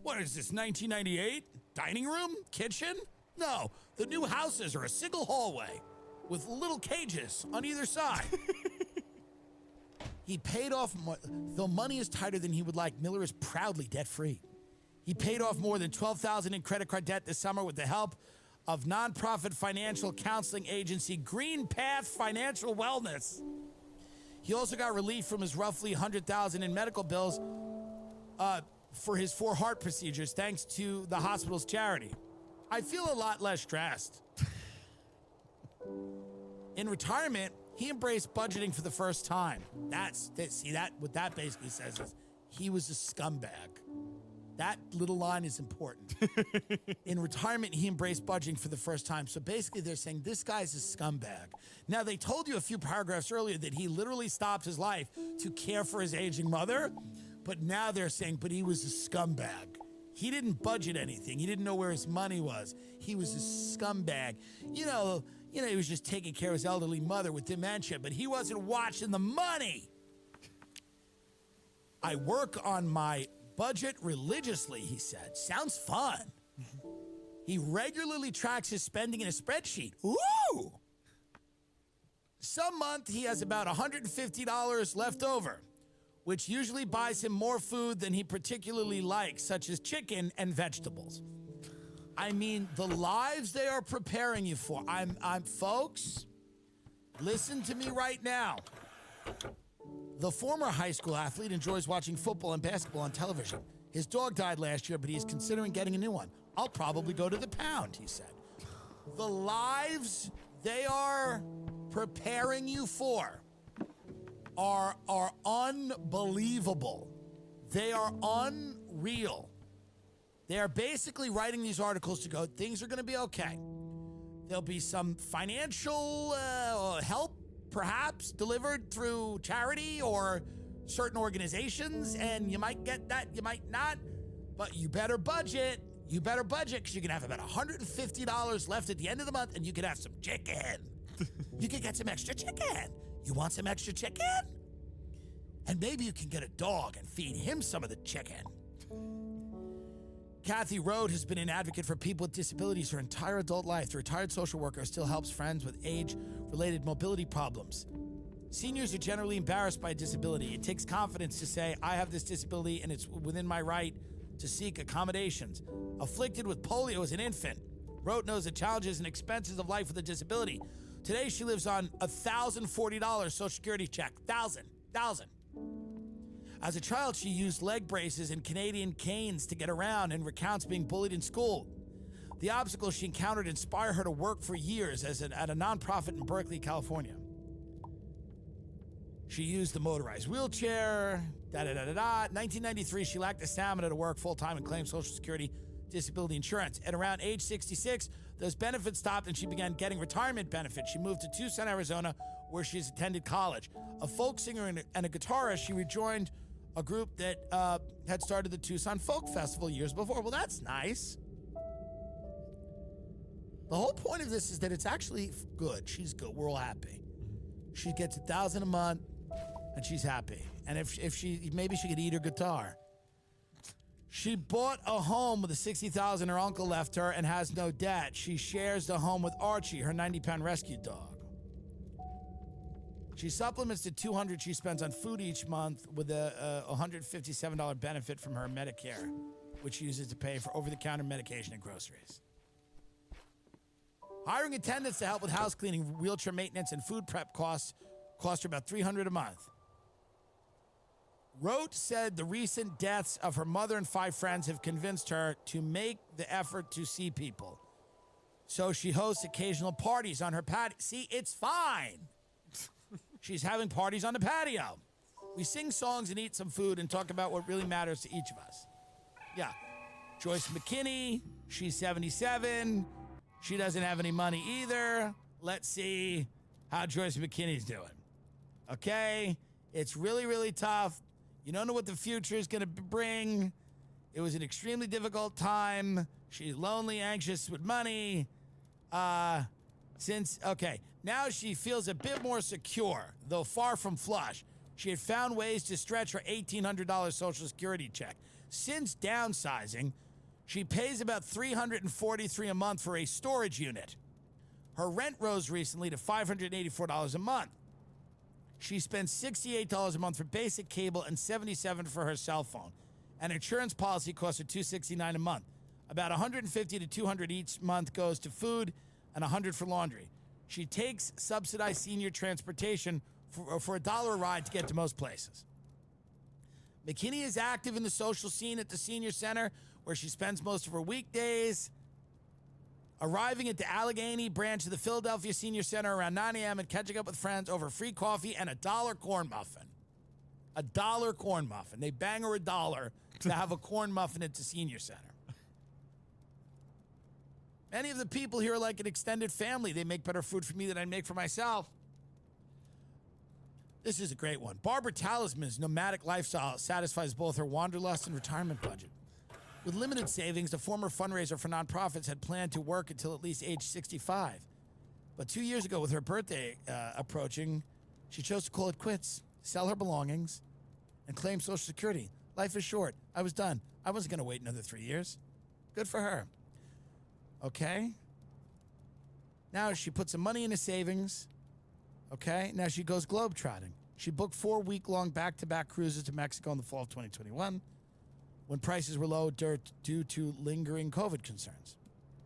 What is this, 1998? Dining room? Kitchen? No, the new houses are a single hallway with little cages on either side. He paid off, though money is tighter than he would like, Miller is proudly debt-free. He paid off more than $12,000 in credit card debt this summer with the help of nonprofit financial counseling agency Green Path Financial Wellness. He also got relief from his roughly $100,000 in medical bills for his 4 heart procedures, thanks to the hospital's charity. I feel a lot less stressed. In retirement, he embraced budgeting for the first time. What that basically says is he was a scumbag. That little line is important. In retirement, he embraced budgeting for the first time. So basically, they're saying this guy's a scumbag. Now, they told you a few paragraphs earlier that he literally stopped his life to care for his aging mother. But now they're saying, but he was a scumbag. He didn't budget anything. He didn't know where his money was. He was a scumbag. You know, he was just taking care of his elderly mother with dementia, but he wasn't watching the money. I work on my budget religiously, he said. Sounds fun. He regularly tracks his spending in a spreadsheet. Ooh! Some month he has about $150 left over, which usually buys him more food than he particularly likes, such as chicken and vegetables. I mean, the lives they are preparing you for. Folks, listen to me right now. The former high school athlete enjoys watching football and basketball on television. His dog died last year, but he is considering getting a new one. I'll probably go to the pound, he said. The lives they are preparing you for are unbelievable. They are unreal. They are basically writing these articles to go, things are going to be okay. There'll be some financial help, perhaps, delivered through charity or certain organizations, and you might get that, you might not, but you better budget. You better budget, because you can have about $150 left at the end of the month, and you can have some chicken. You can get some extra chicken. You want some extra chicken? And maybe you can get a dog and feed him some of the chicken. Kathy Rode has been an advocate for people with disabilities her entire adult life. The retired social worker still helps friends with age-related mobility problems. Seniors are generally embarrassed by a disability. It takes confidence to say, I have this disability and it's within my right to seek accommodations. Afflicted with polio as an infant, Rode knows the challenges and expenses of life with a disability. Today, she lives on a $1,040 Social Security check. $1,000. As a child, she used leg braces and Canadian canes to get around and recounts being bullied in school. The obstacles she encountered inspired her to work for years at a nonprofit in Berkeley, California. She used the motorized wheelchair, da-da-da-da-da. 1993, she lacked the stamina to work full-time and claim Social Security disability insurance. At around age 66, those benefits stopped and she began getting retirement benefits. She moved to Tucson, Arizona, where she's attended college. A folk singer and a guitarist, she rejoined a group that had started the Tucson Folk Festival years before. Well, that's nice. The whole point of this is that it's actually good. She's good. We're all happy. She gets $1,000 a month, and she's happy. And if she maybe she could eat her guitar. She bought a home with the $60,000 her uncle left her and has no debt. She shares the home with Archie, her 90-pound rescue dog. She supplements the $200 she spends on food each month with a $157 benefit from her Medicare, which she uses to pay for over-the-counter medication and groceries. Hiring attendants to help with house cleaning, wheelchair maintenance, and food prep cost her about $300 a month. Rote said the recent deaths of her mother and 5 friends have convinced her to make the effort to see people. So she hosts occasional parties on her patio. See, it's fine. She's having parties on the patio. We sing songs and eat some food and talk about what really matters to each of us. Yeah. Joyce McKinney, she's 77. She doesn't have any money either. Let's see how Joyce McKinney's doing. Okay? It's really, really tough. You don't know what the future is going to bring. It was an extremely difficult time. She's lonely, anxious with money. Now she feels a bit more secure, though far from flush. She had found ways to stretch her $1,800 Social Security check. Since downsizing, she pays about $343 a month for a storage unit. Her rent rose recently to $584 a month. She spends $68 a month for basic cable and $77 for her cell phone. An insurance policy costs her $269 a month. About $150 to $200 each month goes to food and $100 for laundry. She takes subsidized senior transportation for $1 a ride to get to most places. McKinney is active in the social scene at the senior center, where she spends most of her weekdays. Arriving at the Allegheny branch of the Philadelphia Senior Center around 9 a.m. and catching up with friends over free coffee and $1 corn muffin. $1 corn muffin. They bang her $1 to have a corn muffin at the Senior Center. Many of the people here are like an extended family. They make better food for me than I make for myself. This is a great one. Barbara Talisman's nomadic lifestyle satisfies both her wanderlust and retirement budget. With limited savings, the former fundraiser for nonprofits had planned to work until at least age 65. But 2 years ago, with her birthday approaching, she chose to call it quits, sell her belongings, and claim Social Security. Life is short. I was done. I wasn't going to wait another 3 years. Good for her. Okay? Now she put some money into savings. Okay? Now she goes globetrotting. She booked 4-week-long back-to-back cruises to Mexico in the fall of 2021. When prices were low due to lingering COVID concerns.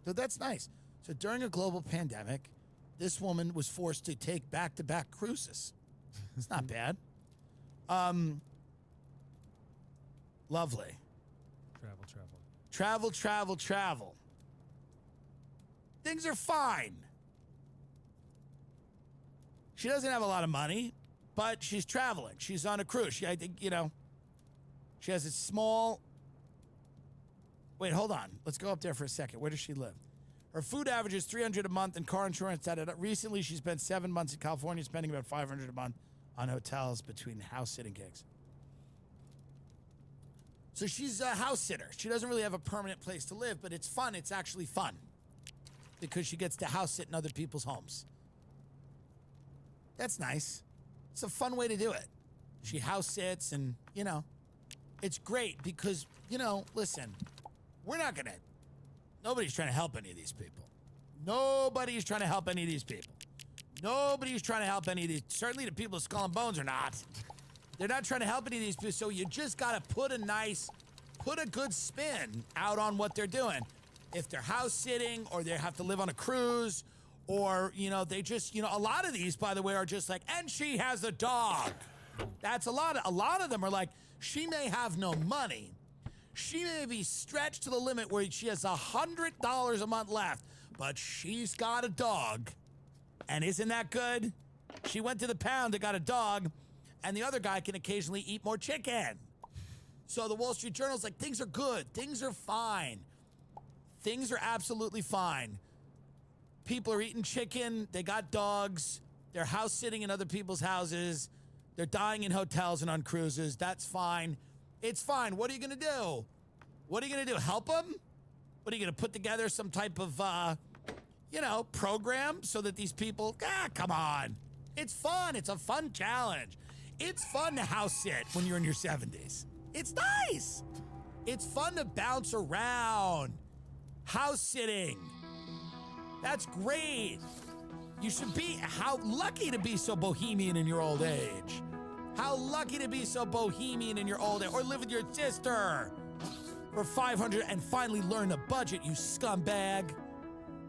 So that's nice. So during a global pandemic, this woman was forced to take back-to-back cruises. It's not bad. Lovely. Travel. Things are fine. She doesn't have a lot of money, but she's traveling. She's on a cruise. I think, she has a small... Wait, hold on. Let's go up there for a second. Where does she live? Her food average is $300 a month and car insurance. Recently, she spent 7 months in California, spending about $500 a month on hotels between house-sitting gigs. So she's a house sitter. She doesn't really have a permanent place to live, but it's fun. It's actually fun because she gets to house sit in other people's homes. That's nice. It's a fun way to do it. She house sits and, it's great because, listen, nobody's trying to help any of these people. Nobody's trying to help any of these people. Certainly the people of Skull and Bones are not. They're not trying to help any of these people, so you just gotta put a good spin out on what they're doing. If they're house sitting or they have to live on a cruise or, they just, a lot of these, by the way, are just like, and she has a dog. That's a lot of them are like, she may have no money. She may be stretched to the limit where she has $100 a month left, but she's got a dog. And isn't that good? She went to the pound and got a dog, and the other guy can occasionally eat more chicken. So the Wall Street Journal's like, things are good. Things are fine. Things are absolutely fine. People are eating chicken. They got dogs. They're house sitting in other people's houses. They're dying in hotels and on cruises. That's fine. It's fine. What are you going to do? What are you going to do? Help them? What are you going to put together some type of, program so that these people, come on. It's fun. It's a fun challenge. It's fun to house sit when you're in your 70s. It's nice. It's fun to bounce around. House sitting. That's great. You should be how lucky to be so bohemian in your old age. How lucky to be so bohemian in your old age. Or live with your sister for $500 and finally learn a budget, you scumbag.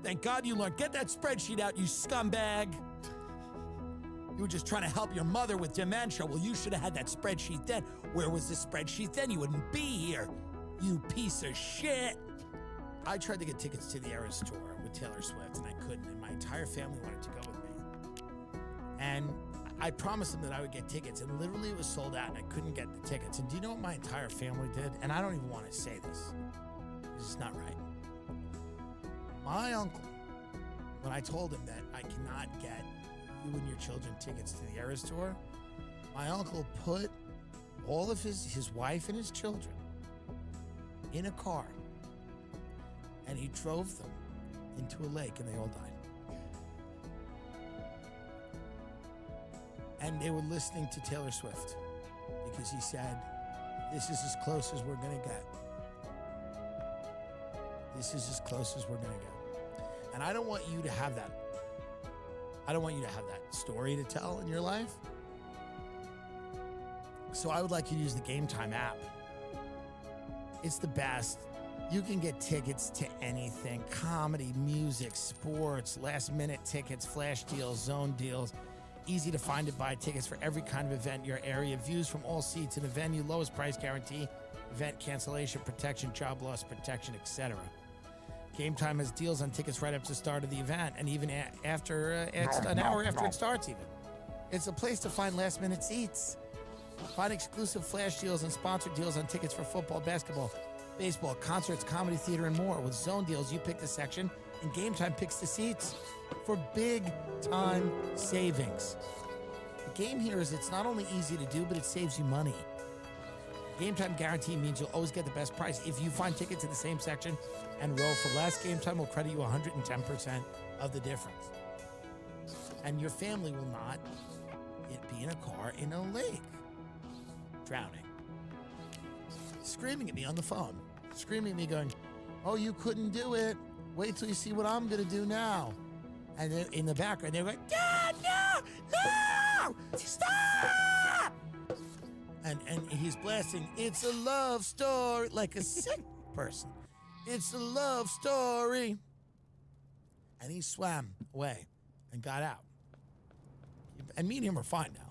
Thank God you learned. Get that spreadsheet out, you scumbag. You were just trying to help your mother with dementia. Well, you should have had that spreadsheet then. Where was the spreadsheet then? You wouldn't be here, you piece of shit. I tried to get tickets to the Eras Tour with Taylor Swift, and I couldn't, and my entire family wanted to go with me. And I promised them that I would get tickets, and literally it was sold out, and I couldn't get the tickets. And do you know what my entire family did? And I don't even want to say this. This is not right. My uncle, when I told him that I cannot get you and your children tickets to the Eras Tour, my uncle put all of his wife and his children in a car, and he drove them into a lake, and they all died. And they were listening to Taylor Swift because he said, this is as close as we're going to get. This is as close as we're going to get. And I don't want you to have that. I don't want you to have that story to tell in your life. So I would like you to use the Game Time app. It's the best. You can get tickets to anything: comedy, music, sports, last-minute tickets, flash deals, zone deals. Easy to find and buy tickets for every kind of event in your area. Views from all seats in the venue, lowest price guarantee, event cancellation protection, job loss protection, etc. Game Time has deals on tickets right up to the start of the event, and even after an hour after it starts even. It's a place to find last-minute seats. Find exclusive flash deals and sponsored deals on tickets for football, basketball, baseball, concerts, comedy, theater, and more. With zone deals, you pick the section, and Game Time picks the seats for big-time savings. The game here is it's not only easy to do, but it saves you money. Game Time guarantee means you'll always get the best price. If you find tickets in the same section and row for less, Game Time will credit you 110% of the difference. And your family will not be in a car in a lake, drowning, screaming at me on the phone, screaming at me going, oh, you couldn't do it. Wait till you see what I'm going to do now. And then in the background, they're like, Dad, no, stop! And he's blasting, it's a love story, like a sick person. It's a love story. And he swam away and got out. And me and him are fine now.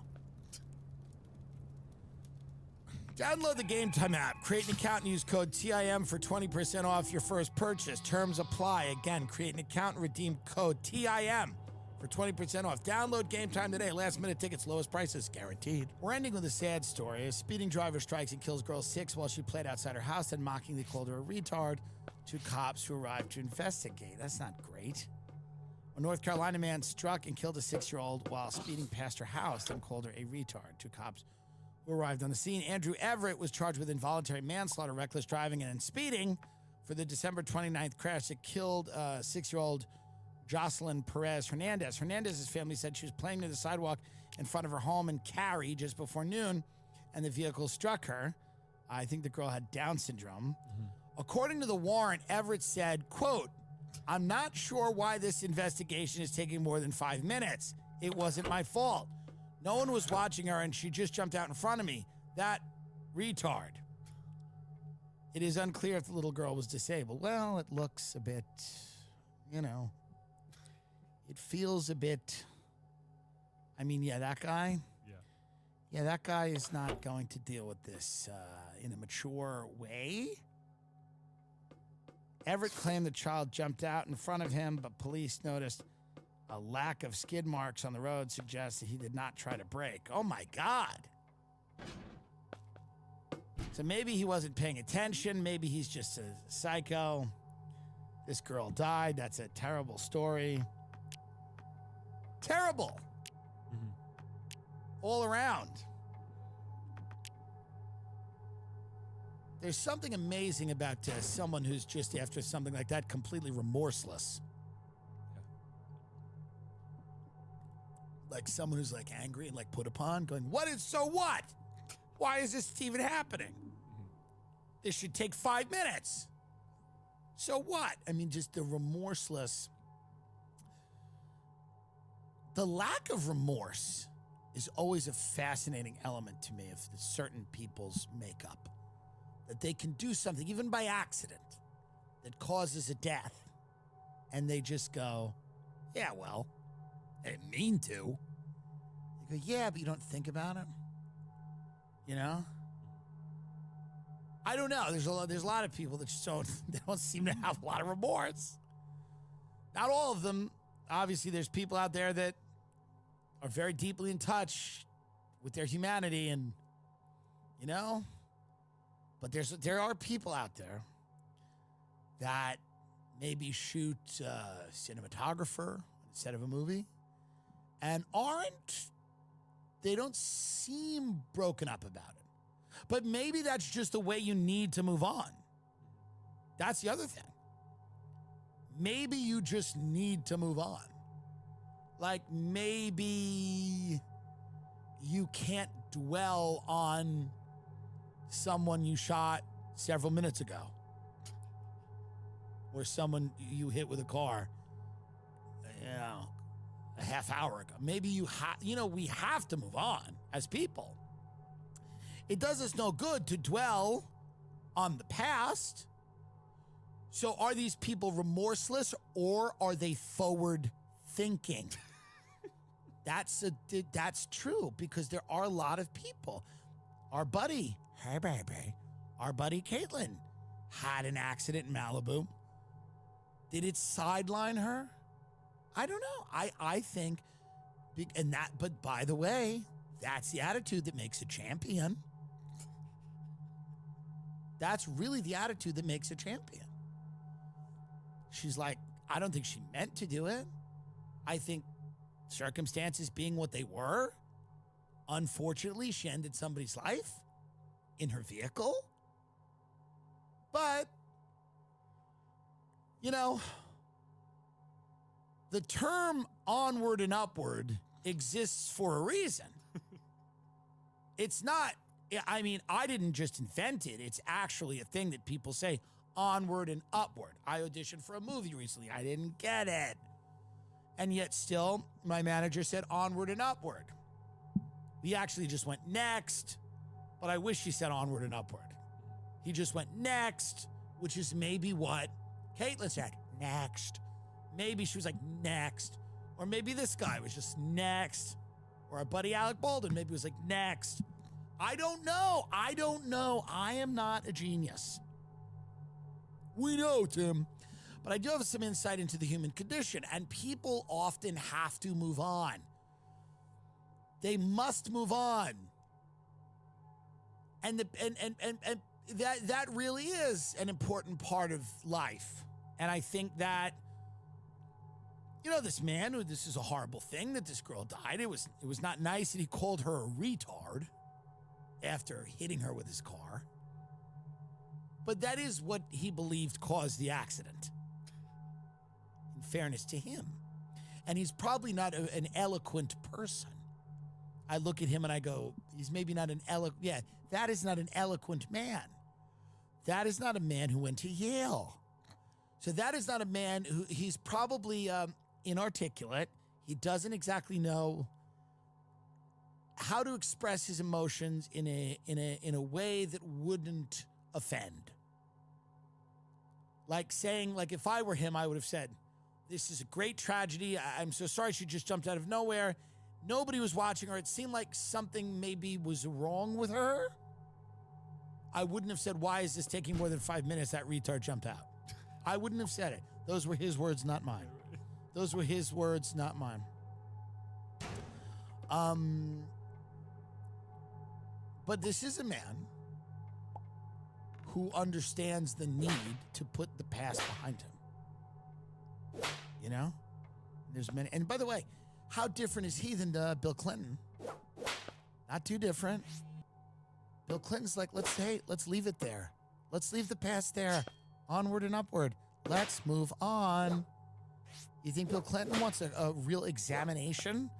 Download the Game Time app. Create an account and use code TIM for 20% off your first purchase. Terms apply. Again, create an account and redeem code TIM for 20% off. Download Game Time today. Last minute tickets, lowest prices guaranteed. We're ending with a sad story. A speeding driver strikes and kills girl 6 while she played outside her house and mockingly called her a retard to cops who arrived to investigate. That's not great. A North Carolina man struck and killed a 6-year-old while speeding past her house, then called her a retard to cops who arrived on the scene. Andrew Everett was charged with involuntary manslaughter, reckless driving, and speeding for the December 29th crash that killed 6-year-old Jocelyn Perez Hernandez. Hernandez's family said she was playing near the sidewalk in front of her home in Cary just before noon, and the vehicle struck her. I think the girl had Down syndrome. According to the warrant, Everett said, quote, I'm not sure why this investigation is taking more than 5 minutes. It wasn't my fault. No one was watching her, and she just jumped out in front of me. That retard. It is unclear if the little girl was disabled. Well, it looks a bit, it feels a bit, that guy. Yeah, that guy is not going to deal with this in a mature way. Everett claimed the child jumped out in front of him, but police noticed A lack of skid marks on the road suggests that he did not try to brake. Oh my God. So maybe he wasn't paying attention. Maybe he's just a psycho. This girl died. That's a terrible story. Terrible. All around. There's something amazing about someone who's just, after something like that, completely remorseless. Like someone who's like angry and like put upon, going, so what? Why is this even happening? This should take 5 minutes. So what? I mean, just the remorseless. The lack of remorse is always a fascinating element to me of certain people's makeup. That they can do something, even by accident, that causes a death. And they just go, yeah, well, I didn't mean to. They go, yeah, but you don't think about it. You know? I don't know. There's a lot of people that just they don't seem to have a lot of remorse. Not all of them. Obviously, there's people out there that are very deeply in touch with their humanity and, you know? But there are people out there that maybe shoot a cinematographer instead of a movie and they don't seem broken up about it. But maybe that's just the way you need to move on. That's the other thing. Maybe you just need to move on. Like maybe you can't dwell on someone you shot several minutes ago. Or someone you hit with a car, a half hour ago. Maybe we have to move on as people. It does us no good to dwell on the past. So are these people remorseless or are they forward thinking? That's true because there are a lot of people. Our buddy Caitlin had an accident in Malibu. Did it sideline her? I don't know. I think, but by the way, that's the attitude that makes a champion. That's really the attitude that makes a champion. She's like, I don't think she meant to do it. I think circumstances being what they were, unfortunately, she ended somebody's life in her vehicle. But, the term onward and upward exists for a reason. It's not, I didn't just invent it. It's actually a thing that people say, onward and upward. I auditioned for a movie recently. I didn't get it. And yet still, my manager said onward and upward. We actually just went next, but I wish he said onward and upward. He just went next, which is maybe what Caitlin said, next. Maybe she was like, next. Or maybe this guy was just next. Or our buddy Alec Baldwin maybe was like, next. I don't know. I am not a genius. We know, Tim. But I do have some insight into the human condition, and people often have to move on. They must move on. And that really is an important part of life. And I think that, this man, this is a horrible thing that this girl died. It was not nice that he called her a retard after hitting her with his car. But that is what he believed caused the accident. In fairness to him. And he's probably not an eloquent person. I look at him and I go, he's maybe not an that is not an eloquent man. That is not a man who went to Yale. So that is not a man he's probably inarticulate. He doesn't exactly know how to express his emotions in a way that wouldn't offend. Like saying, if I were him, I would have said, this is a great tragedy. I'm so sorry she just jumped out of nowhere. Nobody was watching her. It seemed like something maybe was wrong with her. I wouldn't have said, why is this taking more than 5 minutes? That retard jumped out. I wouldn't have said it. Those were his words, not mine. Those were his words, not mine. But this is a man who understands the need to put the past behind him. You know? There's many. And by the way, how different is he than Bill Clinton? Not too different. Bill Clinton's like, let's leave it there. Let's leave the past there. Onward and upward. Let's move on. You think Bill Clinton wants a real examination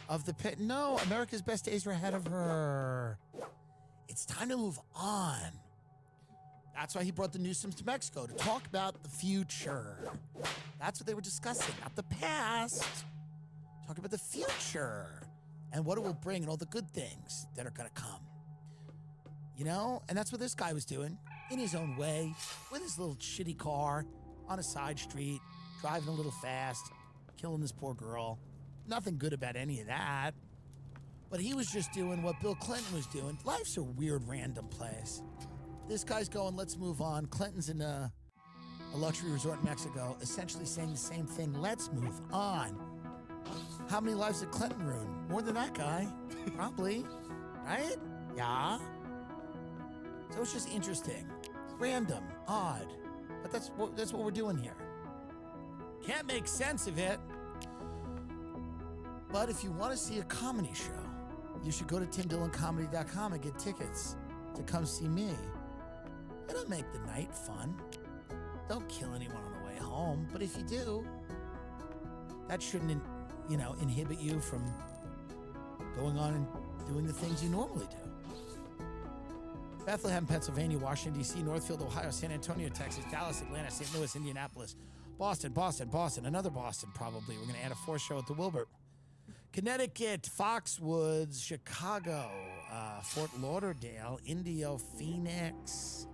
of the pit? No, America's best days are ahead of her. It's time to move on. That's why he brought the Newsoms to Mexico, to talk about the future. That's what they were discussing, not the past. Talk about the future and what it will bring and all the good things that are going to come. You know? And that's what this guy was doing in his own way, with his little shitty car on a side street, driving a little fast, killing this poor girl. Nothing good about any of that. But he was just doing what Bill Clinton was doing. Life's a weird, random place. This guy's going, let's move on. Clinton's in a luxury resort in Mexico, essentially saying the same thing. Let's move on. How many lives did Clinton ruin? More than that guy. Probably. Right? Yeah. So it's just interesting. Random. Odd. But that's what we're doing here. Can't make sense of it. But if you want to see a comedy show, you should go to timdillencomedy.com and get tickets to come see me. It'll make the night fun. Don't kill anyone on the way home, but if you do, that shouldn't, inhibit you from going on and doing the things you normally do. Bethlehem, Pennsylvania, Washington, D.C., Northfield, Ohio, San Antonio, Texas, Dallas, Atlanta, St. Louis, Indianapolis, Boston, another Boston probably. We're going to add a fourth show at the Wilbur. Connecticut, Foxwoods, Chicago, Fort Lauderdale, Indio, Phoenix.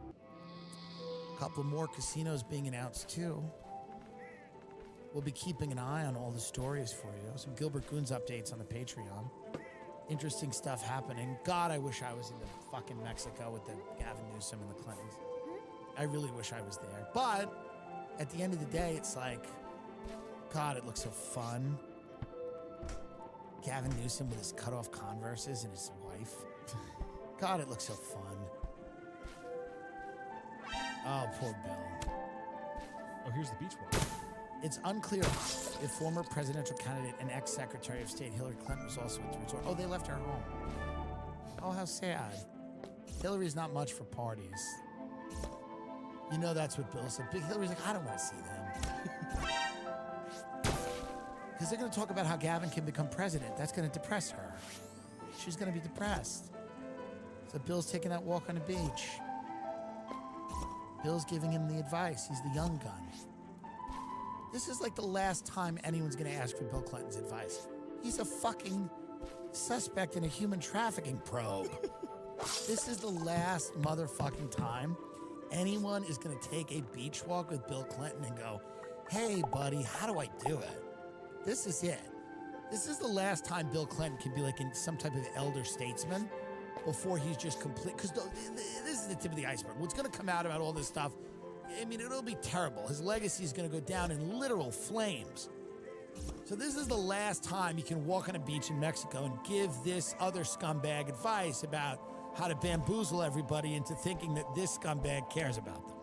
A couple more casinos being announced too. We'll be keeping an eye on all the stories for you. Some Gilbert Goons updates on the Patreon. Interesting stuff happening. God, I wish I was in fucking Mexico with the Gavin Newsom and the Clintons. I really wish I was there. But at the end of the day, it's like, God, it looks so fun. Gavin Newsom with his cut-off Converses and his wife. God, it looks so fun. Oh, poor Bill. Oh, here's the beach one. It's unclear if former presidential candidate and ex-Secretary of State Hillary Clinton was also at the resort. Oh, they left her home. Oh, how sad. Hillary's not much for parties. You know that's what Bill said. Big Hillary's like, I don't want to see them. Because they're going to talk about how Gavin can become president. That's going to depress her. She's going to be depressed. So Bill's taking that walk on the beach. Bill's giving him the advice. He's the young gun. This is like the last time anyone's going to ask for Bill Clinton's advice. He's a fucking suspect in a human trafficking probe. This is the last motherfucking time anyone is going to take a beach walk with Bill Clinton and go, hey, buddy, how do I do it? This is it. This is the last time Bill Clinton can be like in some type of elder statesman before he's just complete. Because this is the tip of the iceberg. What's going to come out about all this stuff, I mean, it'll be terrible. His legacy is going to go down in literal flames. So this is the last time you can walk on a beach in Mexico and give this other scumbag advice about how to bamboozle everybody into thinking that this scumbag cares about them.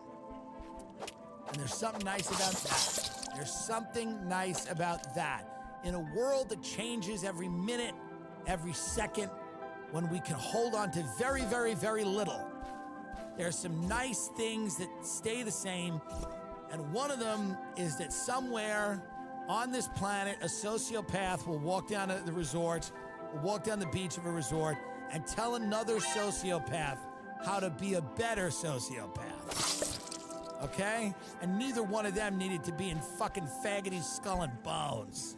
And there's something nice about that. There's something nice about that. In a world that changes every minute, every second, when we can hold on to very, very, very little, there are some nice things that stay the same. And one of them is that somewhere on this planet, a sociopath will walk down to the resort, will walk down the beach of a resort, and tell another sociopath how to be a better sociopath. Okay? And neither one of them needed to be in fucking faggoty Skull and Bones.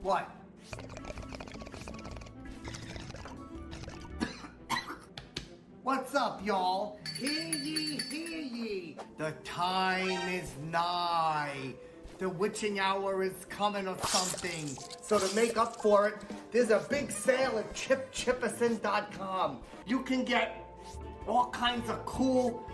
What? What's up, y'all? Hear ye, hear ye. The time is nigh. The witching hour is coming or something. So to make up for it, There's a big sale at ChipChipperson.com. You can get all kinds of cool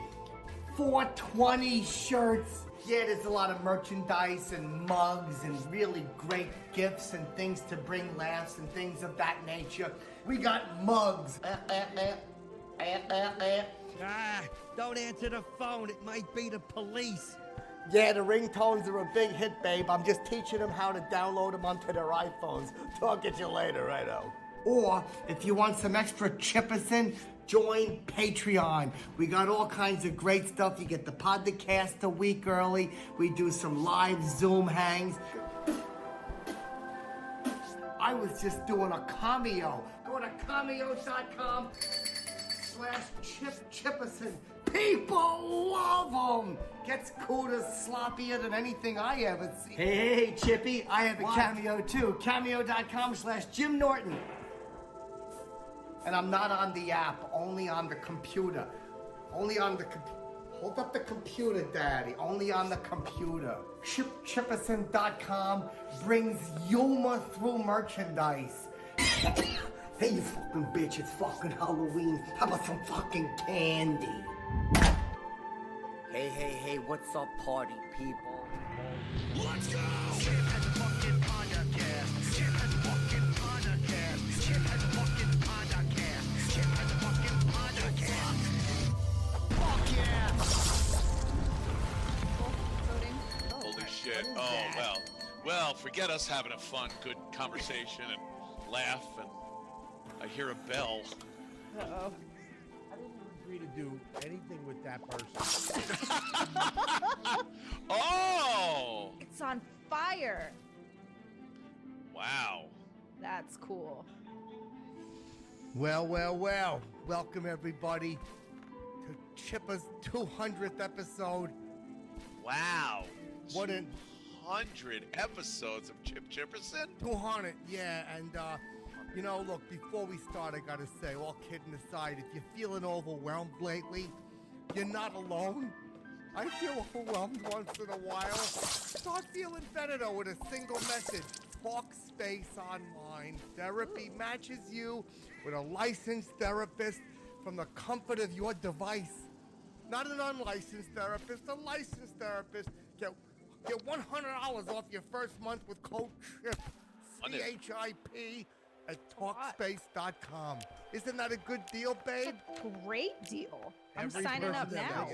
420 shirts. Yeah, there's a lot of merchandise and mugs and really great gifts and things to bring laughs and things of that nature. We got mugs. Don't answer the phone. It might be the police. Yeah, the ringtones are a big hit, babe. I'm just teaching them how to download them onto their iPhones. Talk at you later, righto. Or, if you want some extra Chipperson, join Patreon. We got all kinds of great stuff. You get the podcast a week early. We do some live Zoom hangs. I was just doing a cameo. Go to cameo.com/ChipChipperson. People love them. Gets cooler, sloppier than anything I ever see. Hey, Chippy, I have a cameo too. Cameo.com/Jim Norton. And I'm not on the app, only on the computer. Only on the hold up the computer, Daddy. Only on the computer. ChipChipperson.com brings humor through merchandise. Hey, you fucking bitch, it's fucking Halloween. How about some fucking candy? Hey, what's up, party people? Let's go! Chip has a fucking podcast. Chip has a fucking podcast. Chip has a fucking podcast. Chip has a fucking podcast. Fuck yeah! Holy shit. Oh, well, forget us having a fun, good conversation and laugh, and I hear a bell. Uh-oh. I didn't agree to do anything with that person. Oh! It's on fire. Wow. That's cool. Well. Welcome, everybody, to Chipper's 200th episode. Wow. What an 100 episodes of Chip Chipperson? 200, yeah, and you know, look, before we start, I gotta say, all kidding aside, if you're feeling overwhelmed lately, you're not alone. I feel overwhelmed once in a while. Start feeling better, though, with a single message. Talkspace Online. Therapy matches you with a licensed therapist from the comfort of your device. Not an unlicensed therapist, a licensed therapist. Get $100 off your first month with code CHIP, CHIP, at Talkspace.com. Isn't that a good deal, babe? It's a great deal. I'm signing up now.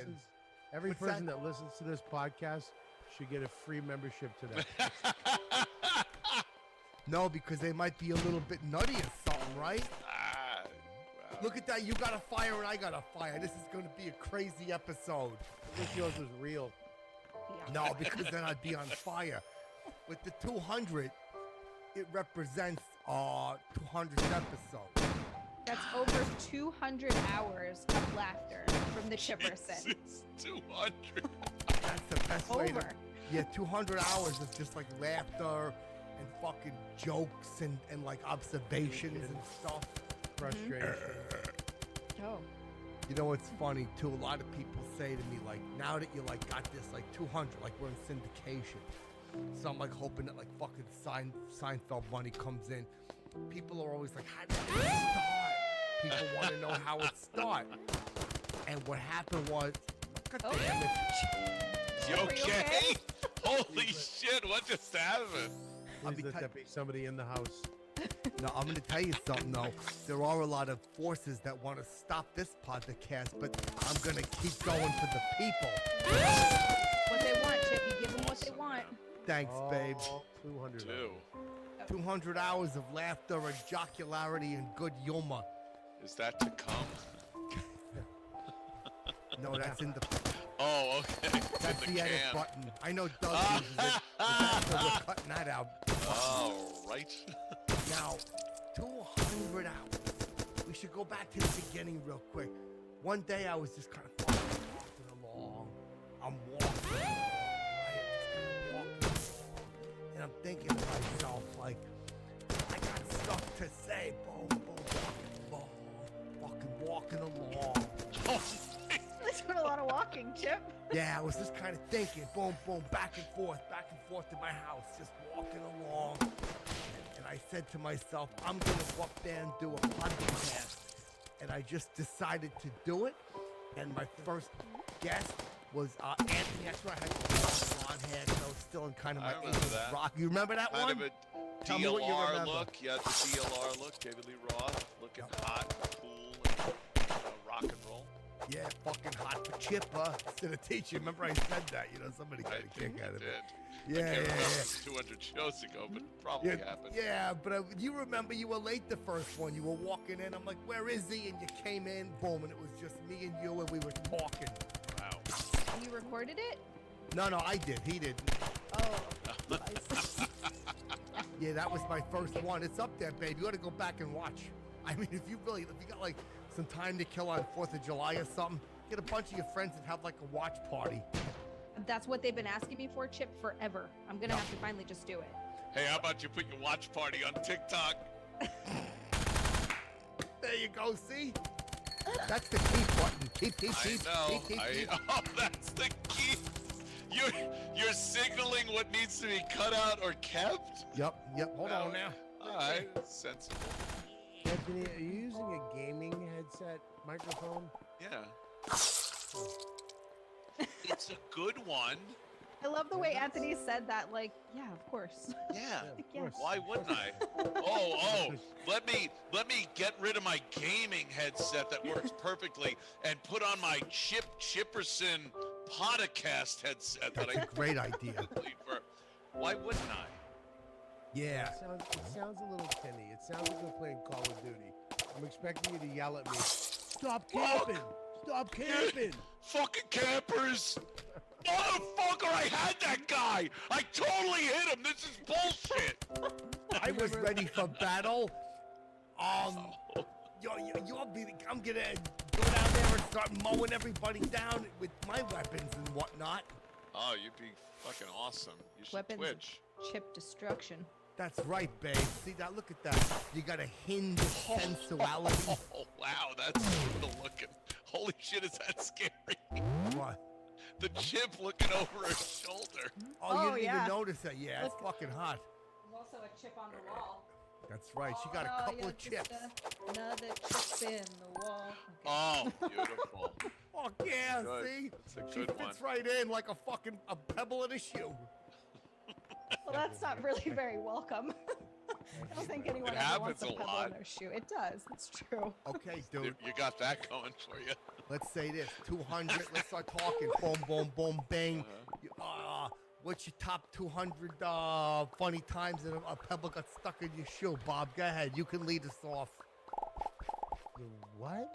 Every person that listens to this podcast should get a free membership to that. No, because they might be a little bit nutty or something, right? Look at that. You got a fire and I got a fire. This is going to be a crazy episode. I wish yours was real. No, because then I'd be on fire. With the 200, it represents 200th episode. That's over 200 hours of laughter from the Chipperson. It's 200. That's the best way to... Over. Yeah, 200 hours of just like laughter and fucking jokes and like observations and stuff. Frustration. Oh. You know what's funny too? A lot of people say to me like, now that you like got this like 200, like we're in syndication. So I'm like hoping that like fucking Seinfeld money comes in. People are always like, how did it start? People want to know how it started. And what happened was, God damn it. You okay? Holy shit, what just happened? Please let that be somebody in the house. No, I'm going to tell you something, though. There are a lot of forces that want to stop this podcast, but I'm going to keep going for the people. What they want, Chip. You give them what they want. Thanks, babe. 200. 200 hours of laughter and jocularity and good humor. Is that to come? No, that's in the... Oh, okay. That's in the edit can. button. I know Doug uses it, so we're cutting that out. Oh, right. Now, 200 hours. We should go back to the beginning real quick. One day I was just kind of walking along. I'm walking. And I'm thinking to myself, like, I got stuff to say. Boom, boom, boom, fucking walking along. That's doing a lot of walking, Chip. Yeah, I was just kind of thinking, boom, boom, back and forth to my house, just walking along. And I said to myself, I'm going to go up there and do a podcast. And I just decided to do it. And my first guest was Anthony. That's right. I had blonde hair, you know, still in kind of my 80s rock. You remember that kind one? of a Tell me what you DLR remember. look. Yeah, the DLR look. David Lee Roth, looking hot, cool, and rock and roll. Yeah, fucking hot for Chipper. Instead of teaching. Remember I said that? You know, somebody got a kick out of it. I can't remember if it was 200 shows ago, but probably happened. Yeah, but you remember you were late the first one. You were walking in. I'm like, where is he? And you came in, boom, and it was just me and you, and we were talking. Wow. You recorded it? No, I did. He didn't. Oh. Yeah, that was my first one. It's up there, babe. You ought to go back and watch. I mean, if you got like some time to kill on 4th of July or something, get a bunch of your friends and have like a watch party. That's what they've been asking me for, Chip, forever. I'm gonna have to finally just do it. Hey, how about you put your watch party on TikTok? There you go. See? That's the keep button. Keep. I know. Oh, that's the key. You're signaling what needs to be cut out or kept? Yep. Hold on now. All right, sensible. Anthony, are you using a gaming headset microphone? Yeah. It's a good one. I love the way Anthony said that. Like, yeah, of course. Yeah. Yes. Why wouldn't I? Oh, let me get rid of my gaming headset that works perfectly and put on my Chipperson podcast headset. That's a great idea. Why wouldn't I? Yeah. It sounds a little tinny. It sounds like we're playing Call of Duty. I'm expecting you to yell at me. Stop camping! Stop camping! Fucking campers! Motherfucker, I had that guy! I totally hit him! This is bullshit! I was ready for battle. I'm gonna go down there and start mowing everybody down with my weapons and whatnot. Oh, you'd be fucking awesome. You should Weapons Twitch. of Chip destruction. That's right, babe. See that? Look at that. You got a hinge of sensuality. Oh, wow, that's brutal looking. Holy shit, is that scary? What? The chip looking over her shoulder. Oh, you didn't even notice that. Yeah, it's fucking hot. There's also a chip on the wall. That's right. She got a couple of chips. Another chip in the wall. Oh, beautiful. Fuck yeah, Good. see? That's a She good fits one. right in like a pebble in a shoe. Well, that's not really very welcome. I don't think anyone It ever wants happens a a pebble lot. in their shoe. It does. It's true. Okay, dude. You got that going for you. Let's say this. 200. Let's start talking. Boom, boom, boom, bang. What's your top 200 funny times that a pebble got stuck in your shoe? Bob, go ahead. You can lead us off. The what?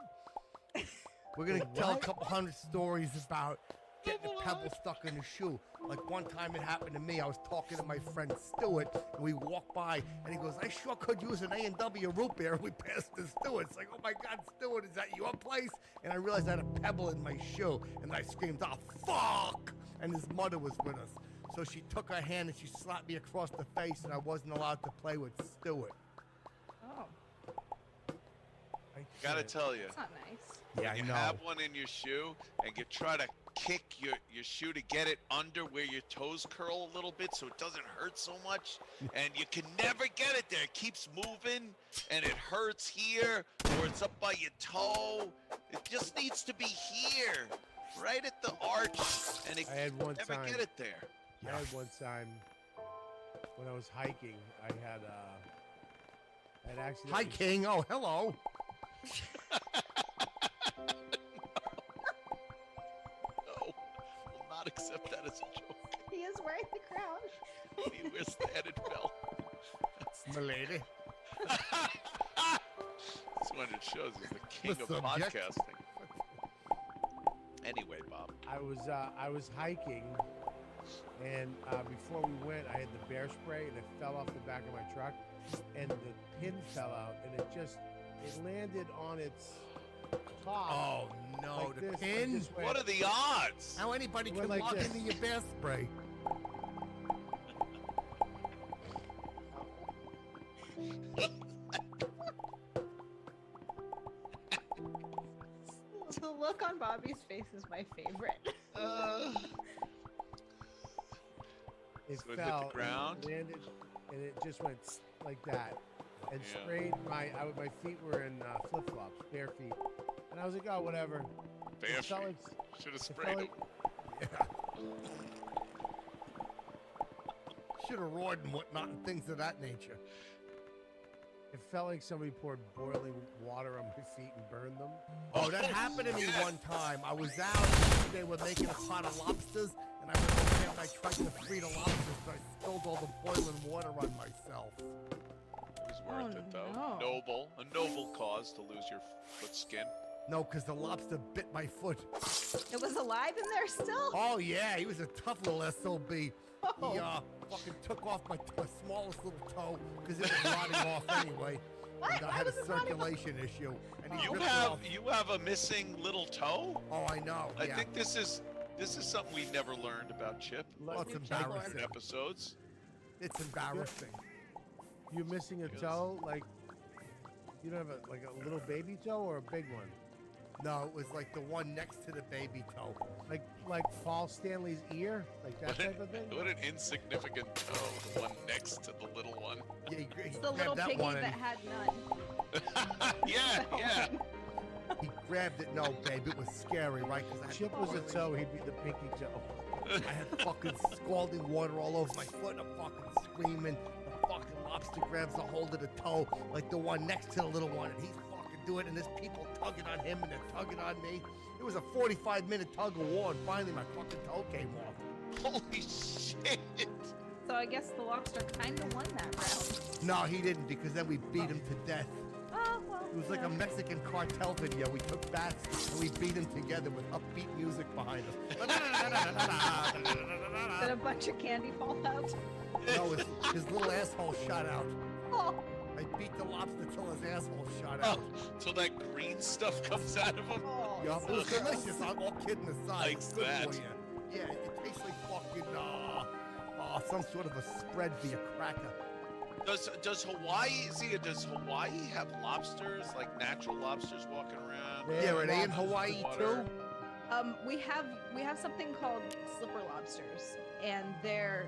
We're going to The tell a what? couple hundred stories about getting a pebble stuck in the shoe. Like one time it happened to me. I was talking to my friend Stuart, and we walked by, and he goes, I sure could use an A&W root beer. And we passed to Stuart. It's like, oh my God, Stuart, is that your place? And I realized I had a pebble in my shoe, and I screamed, oh, fuck! And his mother was with us. So she took her hand and she slapped me across the face, and I wasn't allowed to play with Stuart. Oh. Gotta tell you. That's not nice. Yeah, you I know. have one in your shoe and you try to kick your shoe to get it under where your toes curl a little bit so it doesn't hurt so much, and you can never get it there. It keeps moving and it hurts here or it's up by your toe. It just needs to be here, right at the arch, and it I had one never time. get it there. I had one time when I was hiking. I had accidentally. Hiking? Oh, hello. No, will not accept that as a joke. He is wearing the crown. He wears the headed belt. Milady. 200 shows is the king The of subject. podcasting. Anyway, Bob. I was hiking, and before we went, I had the bear spray, and it fell off the back of my truck, and the pin fell out, and it landed on its top. Oh no, like the this, and pin? just went- What are the odds? How anybody Went can like walk this. into your bear spray? The look on Bobby's face is my favorite. It So it hit the fell, ground? and it landed, and it just went like that, and sprayed my feet were in flip flops, bare feet, and I was like, oh, whatever. Bare It felt feet. like- Should have it sprayed felt them. Should have roared and whatnot and things of that nature. It felt like somebody poured boiling water on my feet and burned them. Oh, that happened to me one time. I was out, they were making a pot of lobsters, and I went over there and I tried to free the lobsters, but I spilled all the boiling water on myself. It was worth it, though. A noble cause to lose your foot skin. No, because the lobster bit my foot. It was alive in there still? Oh, yeah, he was a tough little SOB. He Oh. fucking took off my smallest little toe because it was rotting off anyway. And I had a circulation issue. And he ripped it off. You have a missing little toe? Oh, I know. I yeah. think this is something we never learned about Chip. Well, it's in embarrassing. episodes. It's embarrassing. You're missing a toe, like you don't have a little baby toe or a big one? No, it was like the one next to the baby toe. Like Paul Stanley's ear, like that type of thing. What an insignificant toe, the one next to the little one. Yeah, he It's the little that piggy one that and had none. yeah. he grabbed it. No, babe, it was scary, right? Because Chip was a toe, he'd be the pinky toe. I had fucking scalding water all over my foot. I'm fucking screaming. The fucking lobster grabs a hold of the toe, like the one next to the little one, and he's fucking doing it, and there's people tugging on him, and they're tugging on me. It was a 45-minute tug of war, and finally my fucking toe came off. Holy shit! So I guess the lobster kind of won that round. No, he didn't, because then we beat him to death. Oh, well. It was like a Mexican cartel video. We took bats and we beat him together with upbeat music behind us. Did a bunch of candy fall out? No, his little asshole shot out. Oh. I beat the lobster till his asshole shot out. Till that green stuff comes out of him. Yup, it was delicious. All kidding aside. Likes It's good that. for you. Yeah, it tastes like fucking some sort of a spread for your cracker. Does Hawaii have lobsters, like natural lobsters walking around? Yeah, are they in Hawaii too? We have something called slipper lobsters, and they're.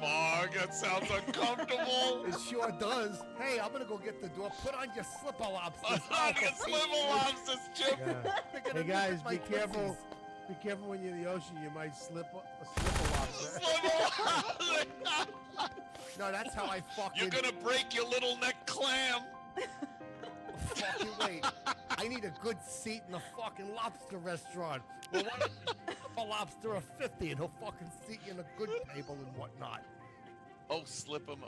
Oh, that sounds uncomfortable. It sure does. Hey, I'm gonna go get the door. Put on your slipper lobsters. Put on your slipper lobsters, Chip. Yeah. Hey guys, be careful. Be careful when you're in the ocean. You might slip a slipper lobster. No, that's how I fucking. You're gonna break your little neck clam. Fucking wait. I need a good seat in a fucking lobster restaurant. Well, a lobster of 50 and he'll fucking seat you in a good table and whatnot. Oh, slip him.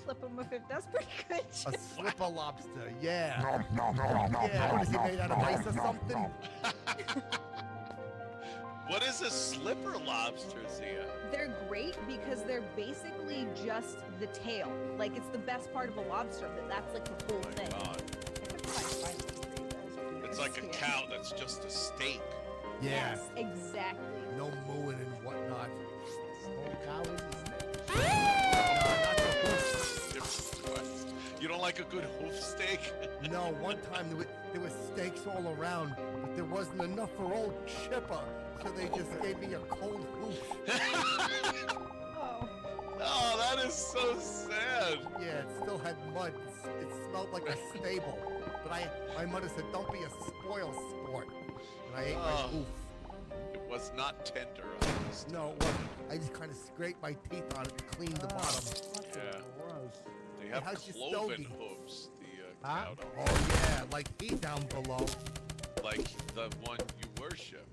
Slip them if that's pretty good. A slipper lobster, yeah. Yeah, what is he made out of ice or something? What is a slipper lobster, Zia? They're great because they're basically just the tail. Like, it's the best part of a lobster, but that's like the whole thing. God. It's like a cow that's just a steak. Yeah. Yes, exactly. No mooing and whatnot. You don't like a good hoof steak? No, one time there were steaks all around, but there wasn't enough for old Chipper, so they just gave me a cold hoof. Oh, that is so sad. Yeah, it still had mud. It smelled like a stable. But my mother said, don't be a spoil sport. And I ate my hoof. It was not tender. No, it wasn't. I just kind of scraped my teeth on it and cleaned the bottom. Yeah. They have how's your cloven stogie? hooves, the cow don't. Oh, yeah, like he down below. Like the one you worship.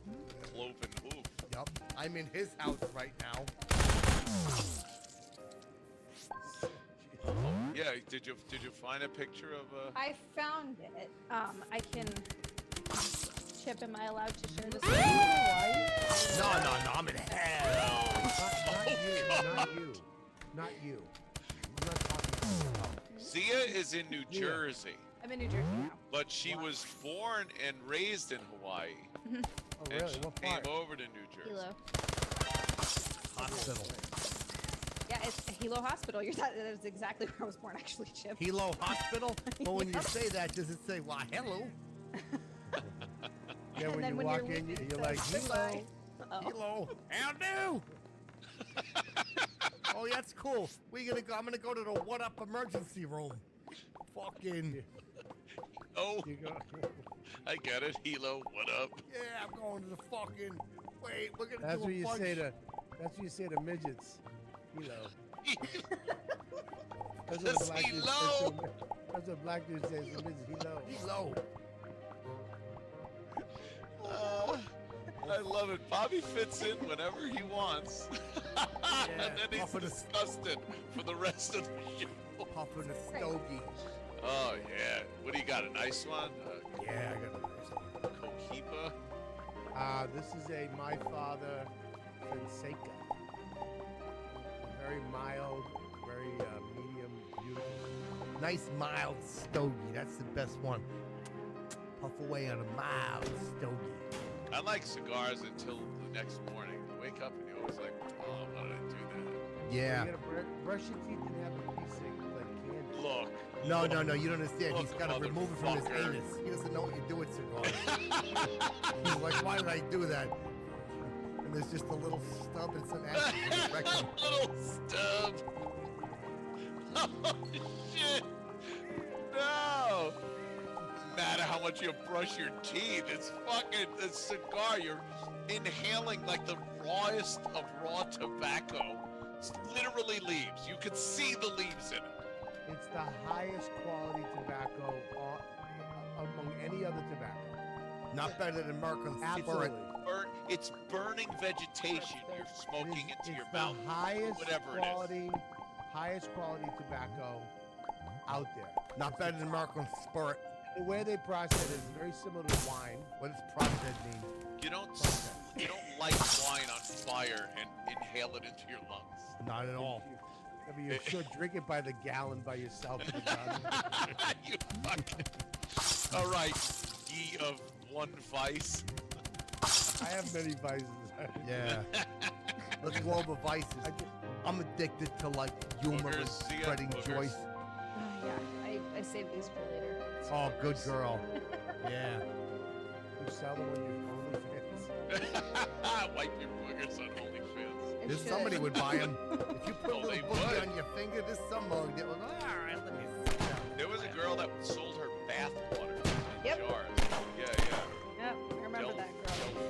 Cloven hoof. Yup. I'm in his house right now. Yeah, did you find a picture of I found it. I can. Chip, am I allowed to share this? No, I'm in hell. Not you. Not you. I'm not talking about Zia is in New Jersey. I'm in New Jersey now. But she was born and raised in Hawaii. Oh, And really? she What came part? over to New Jersey. Hilo. Hospital. Yeah, it's Hilo Hospital. That's exactly where I was born, actually, Chip. Hilo Hospital? Well, when you Yep. say that, does it say, why, hello? Yeah, And when then you when walk you're in, leaving, you're it like, says hello. goodbye. Uh-oh. Hello. How do? Oh, that's cool. We gonna go. I'm gonna go to the What Up emergency room. Fucking. Oh, I get it. Hilo, what up? Yeah, I'm going to the fucking. Wait, we're gonna That's do what a you bunch. say to. That's what you say to midgets. That's what a black dude says to a- That's what black dude says to midgets. Hilo. I love it. Bobby fits in whenever he wants. And then he's disgusted for the rest of the show. Puffing a stogie. Oh, yeah. What do you got? A nice one? Yeah, I got a nice one. Coquipa? This is a My Father Fonseca. Very mild, very medium, beautiful. Nice mild stogie. That's the best one. Puff away on a mild stogie. I like cigars until the next morning. You wake up and you're always like, oh, why did I do that? Yeah. You gotta brush your teeth and have a piece of like candy. Look. No, you don't understand. Look, He's got to remove it from his motherfucker. anus. He doesn't know what you do with cigars. He's like, why did I do that? And there's just a little stub and some ashes in his rectum. Little stub. Oh, shit. No. Matter how much you brush your teeth, it's fucking a cigar. You're inhaling like the rawest of raw tobacco. It's literally leaves. You can see the leaves in it. It's the highest quality tobacco among any other tobacco. Not better than American Absolutely. Spirit. It's burning vegetation you're smoking into your The mouth. highest Whatever highest quality tobacco out there. Not better than American Spirit. The way they process it is very similar to wine. What does process mean? You don't light wine on fire and inhale it into your lungs. Not at all. I mean, you should drink it by the gallon by yourself. In the garden. You fucking... All right, ye of one vice. I have many vices. Yeah. Let's go over vices. I'm addicted to like humor and spreading joy. Yeah, I saved these for later. Oh, good girl. Yeah. You sell them on your OnlyFans. Wipe your boogers on OnlyFans. There's somebody would buy them. If you put a they little boogie would. on your finger, there's some mug that was, all right, let me see that. There was a girl that sold her bath water in Yep. jars. Yeah. Yep, I remember that girl.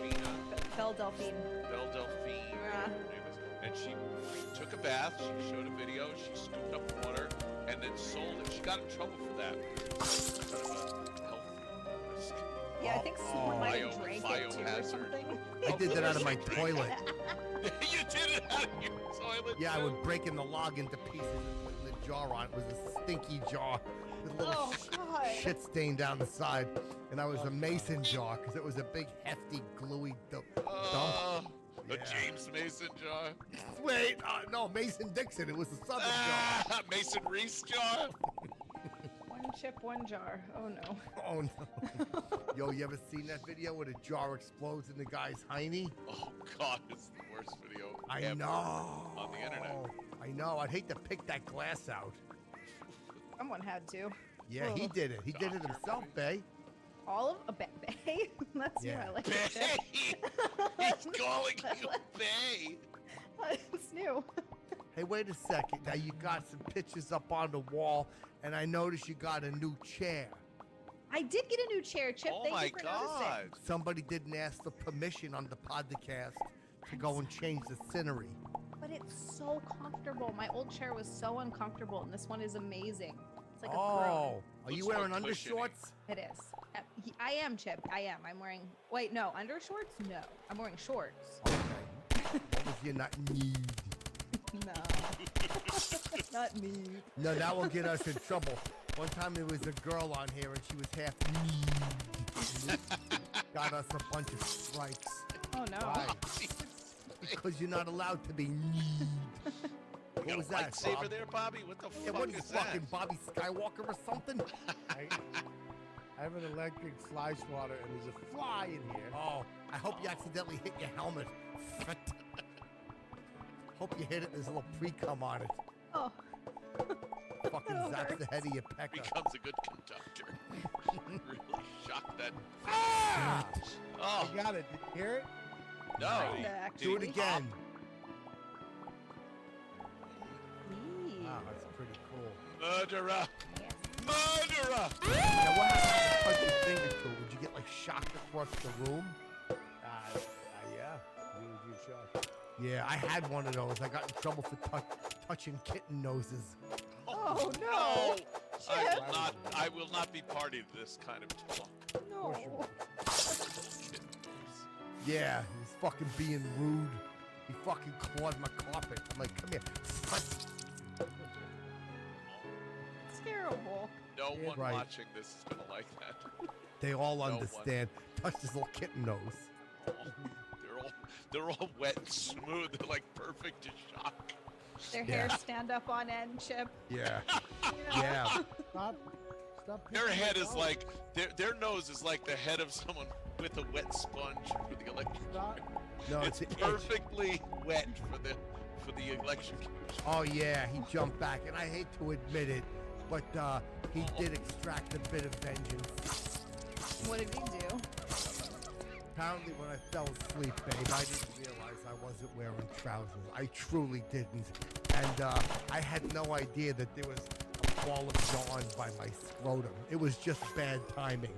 Belle Delphine. Belle Delphine. Yeah. Her name is. And she took a bath. She showed a video. She scooped up the water and then sold it. She got in trouble for that. Health risk. Yeah, I think someone might have Bio- drank it too or biohazard. something. I did that out of my toilet. You did it out of your toilet? Yeah, I too? would break in the log into pieces and put in the jar on. It was a stinky jar with a little Oh, God. shit stain down the side. And I was a mason jar because it was a big, hefty, gluey dump. A Yeah. James Mason jar. Wait, no, Mason Dixon. It was a Southern jar. Mason Reese jar. One chip, one jar. Oh, no. Oh, no. Yo, you ever seen that video where the jar explodes in the guy's hiney? Oh God, it's the worst video I ever know. on the internet. I know. I'd hate to pick that glass out. Someone had to. Yeah, he Ugh. did it. He did it himself, Bay. All of a Bay? That's Yeah. new. I like Bay. it. He's calling you Bay. It's new. Hey, wait a second. Now you got some pictures up on the wall, and I noticed you got a new chair. I did get a new chair, Chip. Oh Thank my you for God. noticing. Somebody didn't ask the permission on the podcast to go and change the scenery. But it's so comfortable. My old chair was so uncomfortable, and this one is amazing. It's like a Oh, throne. are you Looks more wearing cushiony. undershorts? It is. I am, Chip. I am. I'm wearing. Wait, no, undershorts? No, I'm wearing shorts. Okay. What was your not need? No, not me. No, that will get us in trouble. One time there was a girl on here and she was half need. Got us a bunch of strikes. Oh no. Why? Because you're not allowed to be need. What Got was a that, lightsaber Bob? there, Bobby? What the Yeah, fuck what is is that? fucking Bobby Skywalker or something? I have an electric fly swatter, and there's a fly in here. Oh, I hope you accidentally hit your helmet. Hope you hit it. There's a little pre-cum on it. Oh. Fucking zaps the head of your pecker. Becomes a good conductor. Really shocked that. Ah! Oh I got it. Did you hear it? no! Kinda, Do it actually. again. That's pretty cool. Murderer! Murderer! Now, what happens if you touch your finger to it? Would you get like shocked across the room? Yeah. You would get shocked. Yeah, I had one of those. I got in trouble for touching kitten noses. Oh no! I will not be party to this kind of talk. No. Yeah, he's fucking being rude. He fucking clawed my carpet. I'm like, come here. It's terrible. No one Right. watching this is gonna like that. They all No understand. Touch his little kitten nose. They're all wet and smooth. They're like perfect to shock. Their hair stand up on end, Chip. Yeah. You know? Yeah. Stop. Their head is like their nose is like the head of someone with a wet sponge for the election. No, it's it's perfectly wet for the election. Oh yeah, he jumped back, and I hate to admit it, but he did extract a bit of vengeance. What did he do? Apparently, when I fell asleep, babe, I didn't realize I wasn't wearing trousers. I truly didn't, and I had no idea that there was a ball of yarn by my scrotum. It was just bad timing,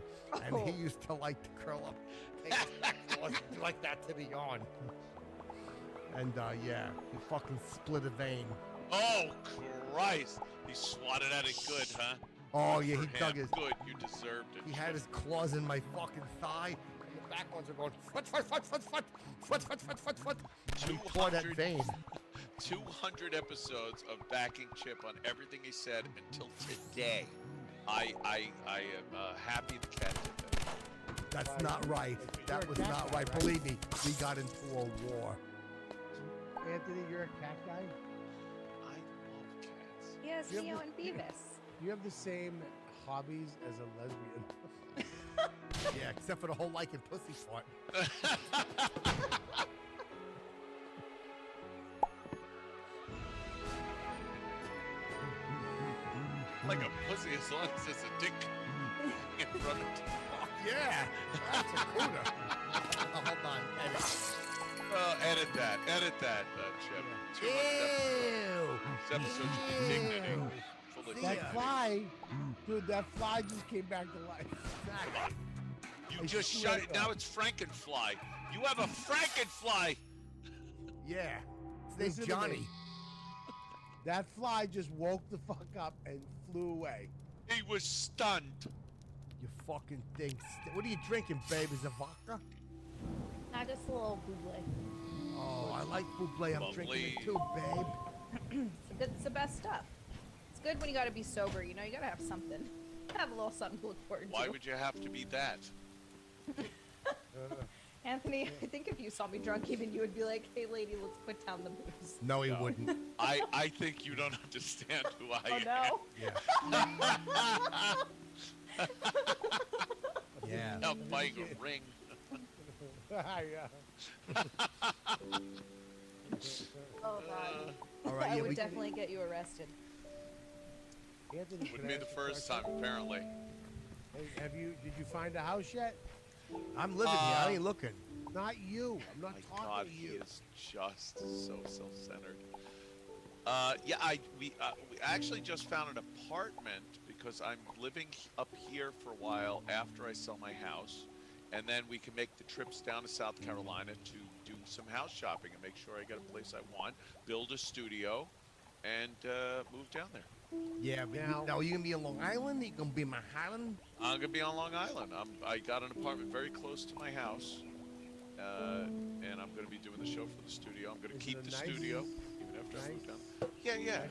and he used to like to curl up, take his claws like that to the yarn. And yeah, he fucking split a vein. Oh Christ! He swatted at it good, huh? Oh yeah, he For dug him. his. Good, you deserved it. He had his claws in my fucking thigh, and the back ones are going foot. And he tore that vein. 200 episodes of backing Chip on everything he said until today. I am happy the cat did that. That's not right. That was not right. Believe me, we got into a war. Anthony, you're a cat guy? I love cats. Yes, You have Theo the- and Beavis. You have the same hobbies as a lesbian. Yeah, except for the whole liking pussy part. Like a pussy as long as there's a dick in front of it. Fuck yeah, that's a cooter. Oh, hold on, edit. Edit that, Chip. 200 Ew. episodes of dignity. Full of That dignity. fly, dude, that fly just came back to life. You I just swear shut to it. God. Now it's Frankenfly. You have a Frankenfly. Yeah, his name's Listen to me. Johnny. That fly just woke the fuck up and flew away. He was stunned. You fucking thing. What are you drinking, babe? Is it vodka? Not just a little buble. Oh, I like buble. I'm drinking it too, babe. It's the best stuff. It's good when you gotta be sober. You know, you gotta have something. Have a little something to look forward to. Why would you have to be that? Anthony, I think if you saw me drunk, even you would be like, "Hey, lady, let's put down the booze." No, he wouldn't. I think you don't understand who I Oh am. no. Yeah. I'm buying a ring. Yeah. Oh god. All right, I yeah, would we- definitely get you arrested. Anthony, Wouldn't can I be ask the a first time, question? apparently. Hey, did you find a house yet? I'm living here. I ain't looking. Not you. I'm not My talking God, to he you. is just so self-centered. Yeah, we actually just found an apartment because I'm living up here for a while after I sell my house, and then we can make the trips down to South Carolina to do some house shopping and make sure I get a place I want, build a studio, and move down there. Yeah, but now are you gonna be in Long Island? Are you gonna be in Manhattan? I'm gonna be on Long Island. I got an apartment very close to my house, and I'm gonna be doing the show for the studio. I'm gonna Is keep it a the nice- studio even after I move nice- down. Yeah.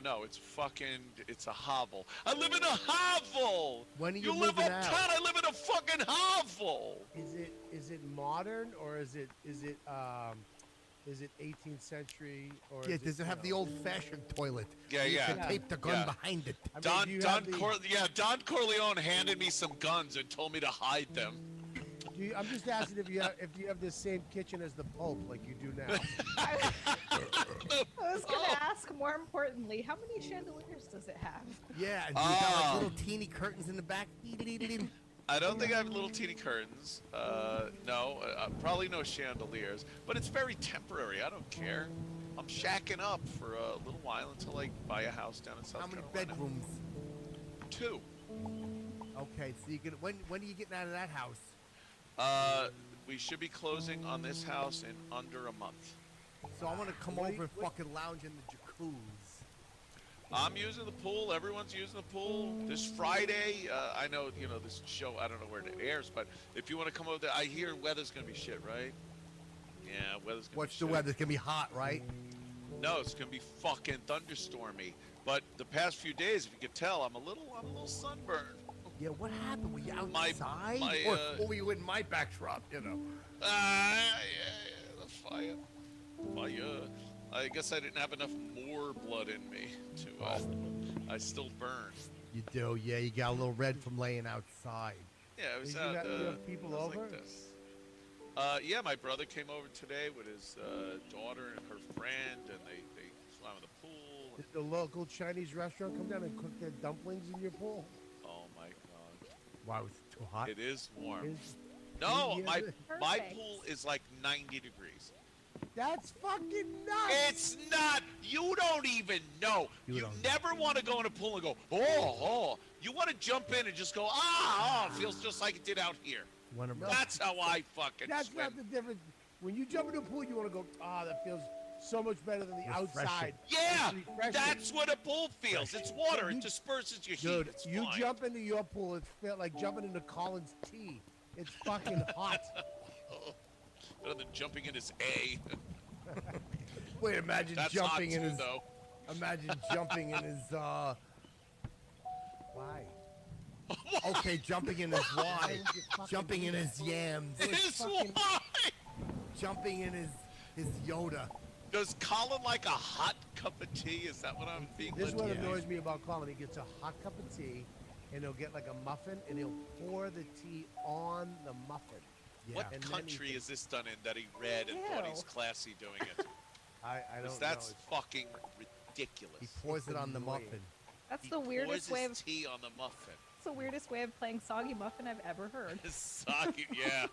No, it's a hovel. I live in a hovel. When are you live moving uptown. out? I live in a fucking hovel. Is it modern or is it 18th century or Yeah, is does it have the old-fashioned toilet? Yeah, where you yeah. can tape the gun Yeah. behind it. I mean, Don do you have the- Don Corleone handed me some guns and told me to hide them. I'm just asking if you have the same kitchen as the Pope like you do now. I was gonna ask, more importantly, how many chandeliers does it have? Yeah, and you got like little teeny curtains in the back. I don't think I have little teeny curtains. No, probably no chandeliers. But it's very temporary. I don't care. I'm shacking up for a little while until I buy a house down in South Carolina. How many bedrooms? 2. Okay, so you can. When are you getting out of that house? We should be closing on this house in under a month. So I want to come over and fucking lounge in the jacuzzi. I'm using the pool. Everyone's using the pool. This Friday, I know, this show, I don't know where it airs, but if you want to come over there, I hear weather's going to be shit, right? Yeah, weather's going to be What's shit. the weather? It's going to be hot, right? No, it's going to be fucking thunderstormy. But the past few days, if you could tell, I'm a little sunburned. Yeah, what happened? Were you outside? My, or were you in my backdrop, yeah, the fire. I guess I didn't have enough more blood in me to, I still burn. You do, yeah. You got a little red from laying outside. Yeah, I was Did out, you have people it was over? like this. Yeah, my brother came over today with his daughter and her friend, and they swam in the pool. Did the local Chinese restaurant come down and cook their dumplings in your pool? Oh my god. Why was it too hot? It is warm. Yeah, my pool is like 90 degrees. That's fucking nuts. It's not. You don't even know. You never want to go in a pool and go, oh. You want to jump in and just go, it feels just like it did out here. That's how I fucking That's swim. not the difference. When you jump into a pool, you want to go, that feels so much better than the outside. Yeah, It's refreshing. that's what a pool feels. It's water. It disperses your heat. Dude, It's you fine. jump into your pool, it felt like jumping into Colin's tea. It's fucking hot. Better than jumping in his A. Wait, imagine That's jumping hot in too, his. though. Imagine jumping in his. Why? Okay, jumping in his why? Jumping in his yams. His why? Jumping in his Yoda. Does Colin like a hot cup of tea? Is that what I'm being This is led what to annoys believe? me about Colin. He gets a hot cup of tea, and he'll get like a muffin, and he'll pour the tea on the muffin. What And then country is this done in that he read and thought he's classy doing it? I 'Cause don't that's know. fucking ridiculous. He pours it on the muffin. That's He the weirdest pours way his of. tea on the muffin. It's the weirdest way of playing soggy muffin I've ever heard. Soggy, yeah.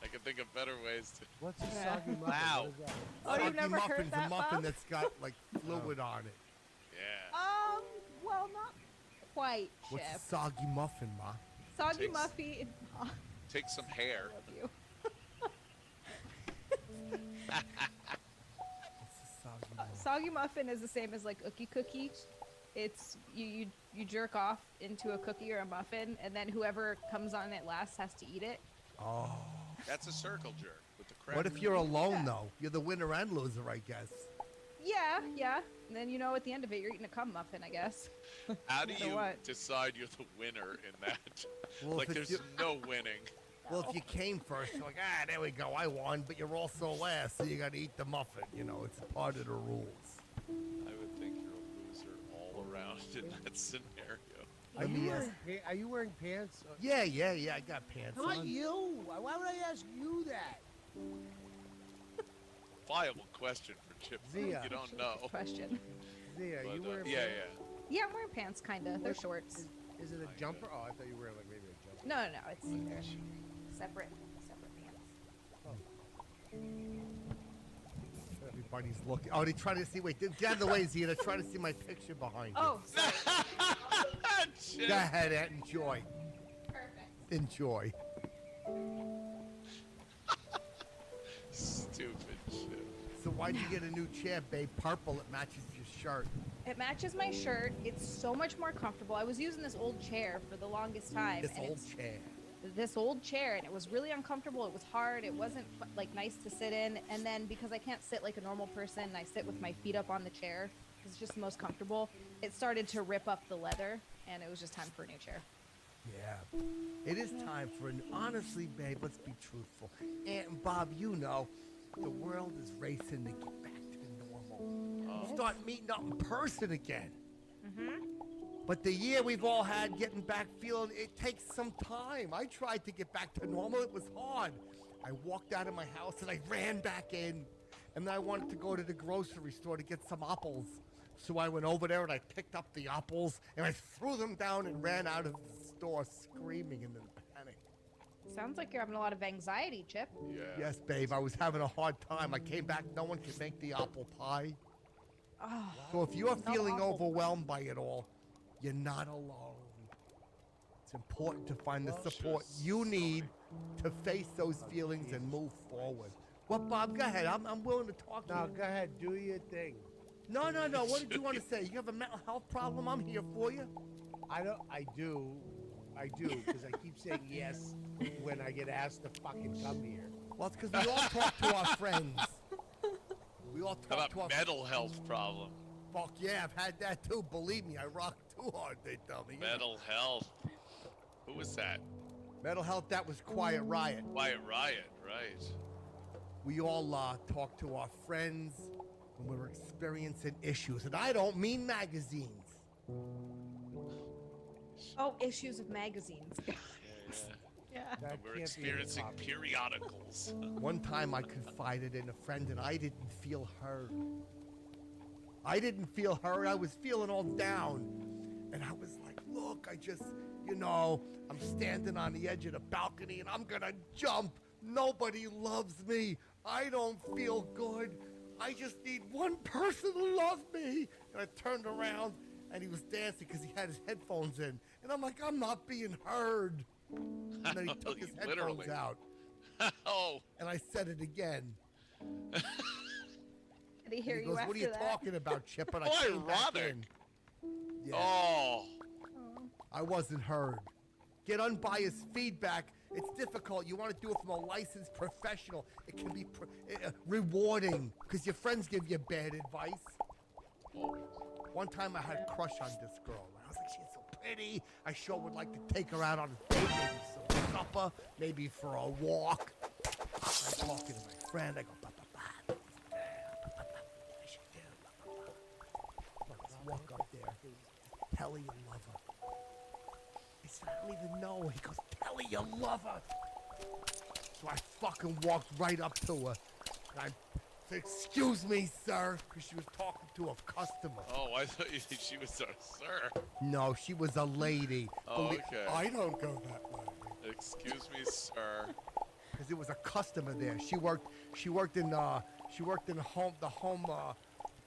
I can think of better ways to. What's a Yeah. soggy muffin? Wow. What is that? Oh, you've Soggy never heard muffin's that, a muffin Bob? that's got like fluid on it. Yeah. Well, not quite, What's a Chip. soggy muffin, Ma? Soggy Takes- muffin. Take some hair. Love you. Soggy muffin is the same as like ookie cookie. It's you jerk off into a cookie or a muffin, and then whoever comes on it last has to eat it. Oh. That's a circle jerk with the crab. What if you're alone though? You're the winner and loser, I guess. Yeah. And then at the end of it, you're eating a cum muffin, I guess. How do No matter you what. decide you're the winner in that? Well, like if it's there's you- no winning. Well, if you came first, you're like, there we go, I won, but you're also last, so you gotta eat the muffin. It's a part of the rules. I would think you're a loser all around in that scenario. Are you wearing pants? Yeah, I got pants Not on. you. Why would I ask you that? Viable question for Chip. Zia. You don't know. Question. Zia, But, you wearing yeah, pants? Yeah, I'm wearing pants, kinda. They're shorts. Is it a jumper? Oh, I thought you were wearing like maybe a jumper. No, it's they're separate pants. Everybody's looking. Oh, they try to see. Wait, get out of the way, Zia. They're trying to see my picture behind you. Oh, sorry. Go ahead, Ed, enjoy. Perfect. Enjoy. Stupid shit. So why'd you get a new chair, babe? Purple. It matches your shirt. It matches my shirt. It's so much more comfortable. I was using this old chair for the longest time. This and old it's- chair. This old chair, and it was really uncomfortable. It was hard. It wasn't like nice to sit in. And then because I can't sit like a normal person, I sit with my feet up on the chair because it's just the most comfortable. It started to rip up the leather, and it was just time for a new chair. Yeah. It is time for an. Honestly, babe, let's be truthful. And Bob, the world is racing to get back to normal. Start meeting up in person again. But the year we've all had getting back feeling, it takes some time. I tried to get back to normal. It was hard. I walked out of my house and I ran back in. And then I wanted to go to the grocery store to get some apples. So I went over there and I picked up the apples and I threw them down and ran out of the store screaming in the panic. Sounds like you're having a lot of anxiety, Chip. Yeah. Yes, babe, I was having a hard time. I came back, no one could make the apple pie. Oh, So if you're no feeling apple overwhelmed by it all, you're not alone. It's important to find the support you need to face those feelings and move forward. What, Bob? Go ahead. I'm willing to talk to No, you. go ahead. Do your thing. No. What did you want to say? You have a mental health problem? I'm here for you. I do, because I keep saying yes when I get asked to fucking come here. Well, it's because we all talk to our friends. We all How talk to our about mental health problem? Fuck yeah, I've had that too. Believe me, I rock too hard, they tell me. Mental health. Who was that? Mental health, that was Quiet Riot. Quiet Riot, right. We all talk to our friends when we're experiencing issues. And I don't mean magazines. Oh, issues of magazines. Yeah. We're experiencing periodicals. One time I confided in a friend and I didn't feel heard. I was feeling all down. And I was like, look, I'm standing on the edge of the balcony and I'm gonna jump. Nobody loves me. I don't feel good. I just need one person to love me. And I turned around and he was dancing because he had his headphones in. And I'm like, I'm not being heard. And then he took his headphones Literally. out. Oh. And I said it again. Did he hear And he you goes, after what are you that? talking about, Chip? And I Oh, came back ironic. in. Yeah. Oh. I wasn't heard. Get unbiased feedback. It's difficult. You want to do it from a licensed professional. It can be rewarding because your friends give you bad advice. One time I had a crush on this girl. I was like, she's so pretty. I sure would like to take her out on a date, maybe some supper, maybe for a walk. I'm talking to my friend. I go, ba-ba-ba. I should do, ba-ba-ba. Let's walk up there. Tell her you love her. I said, I don't even know. He goes, tell her you love her. So I fucking walked right up to her. And I said, excuse me, sir, because she was talking to a customer. Oh, I thought she was a sir. No, she was a lady. Oh, okay. I don't go that way. Excuse me, sir. Because it was a customer there. She worked in the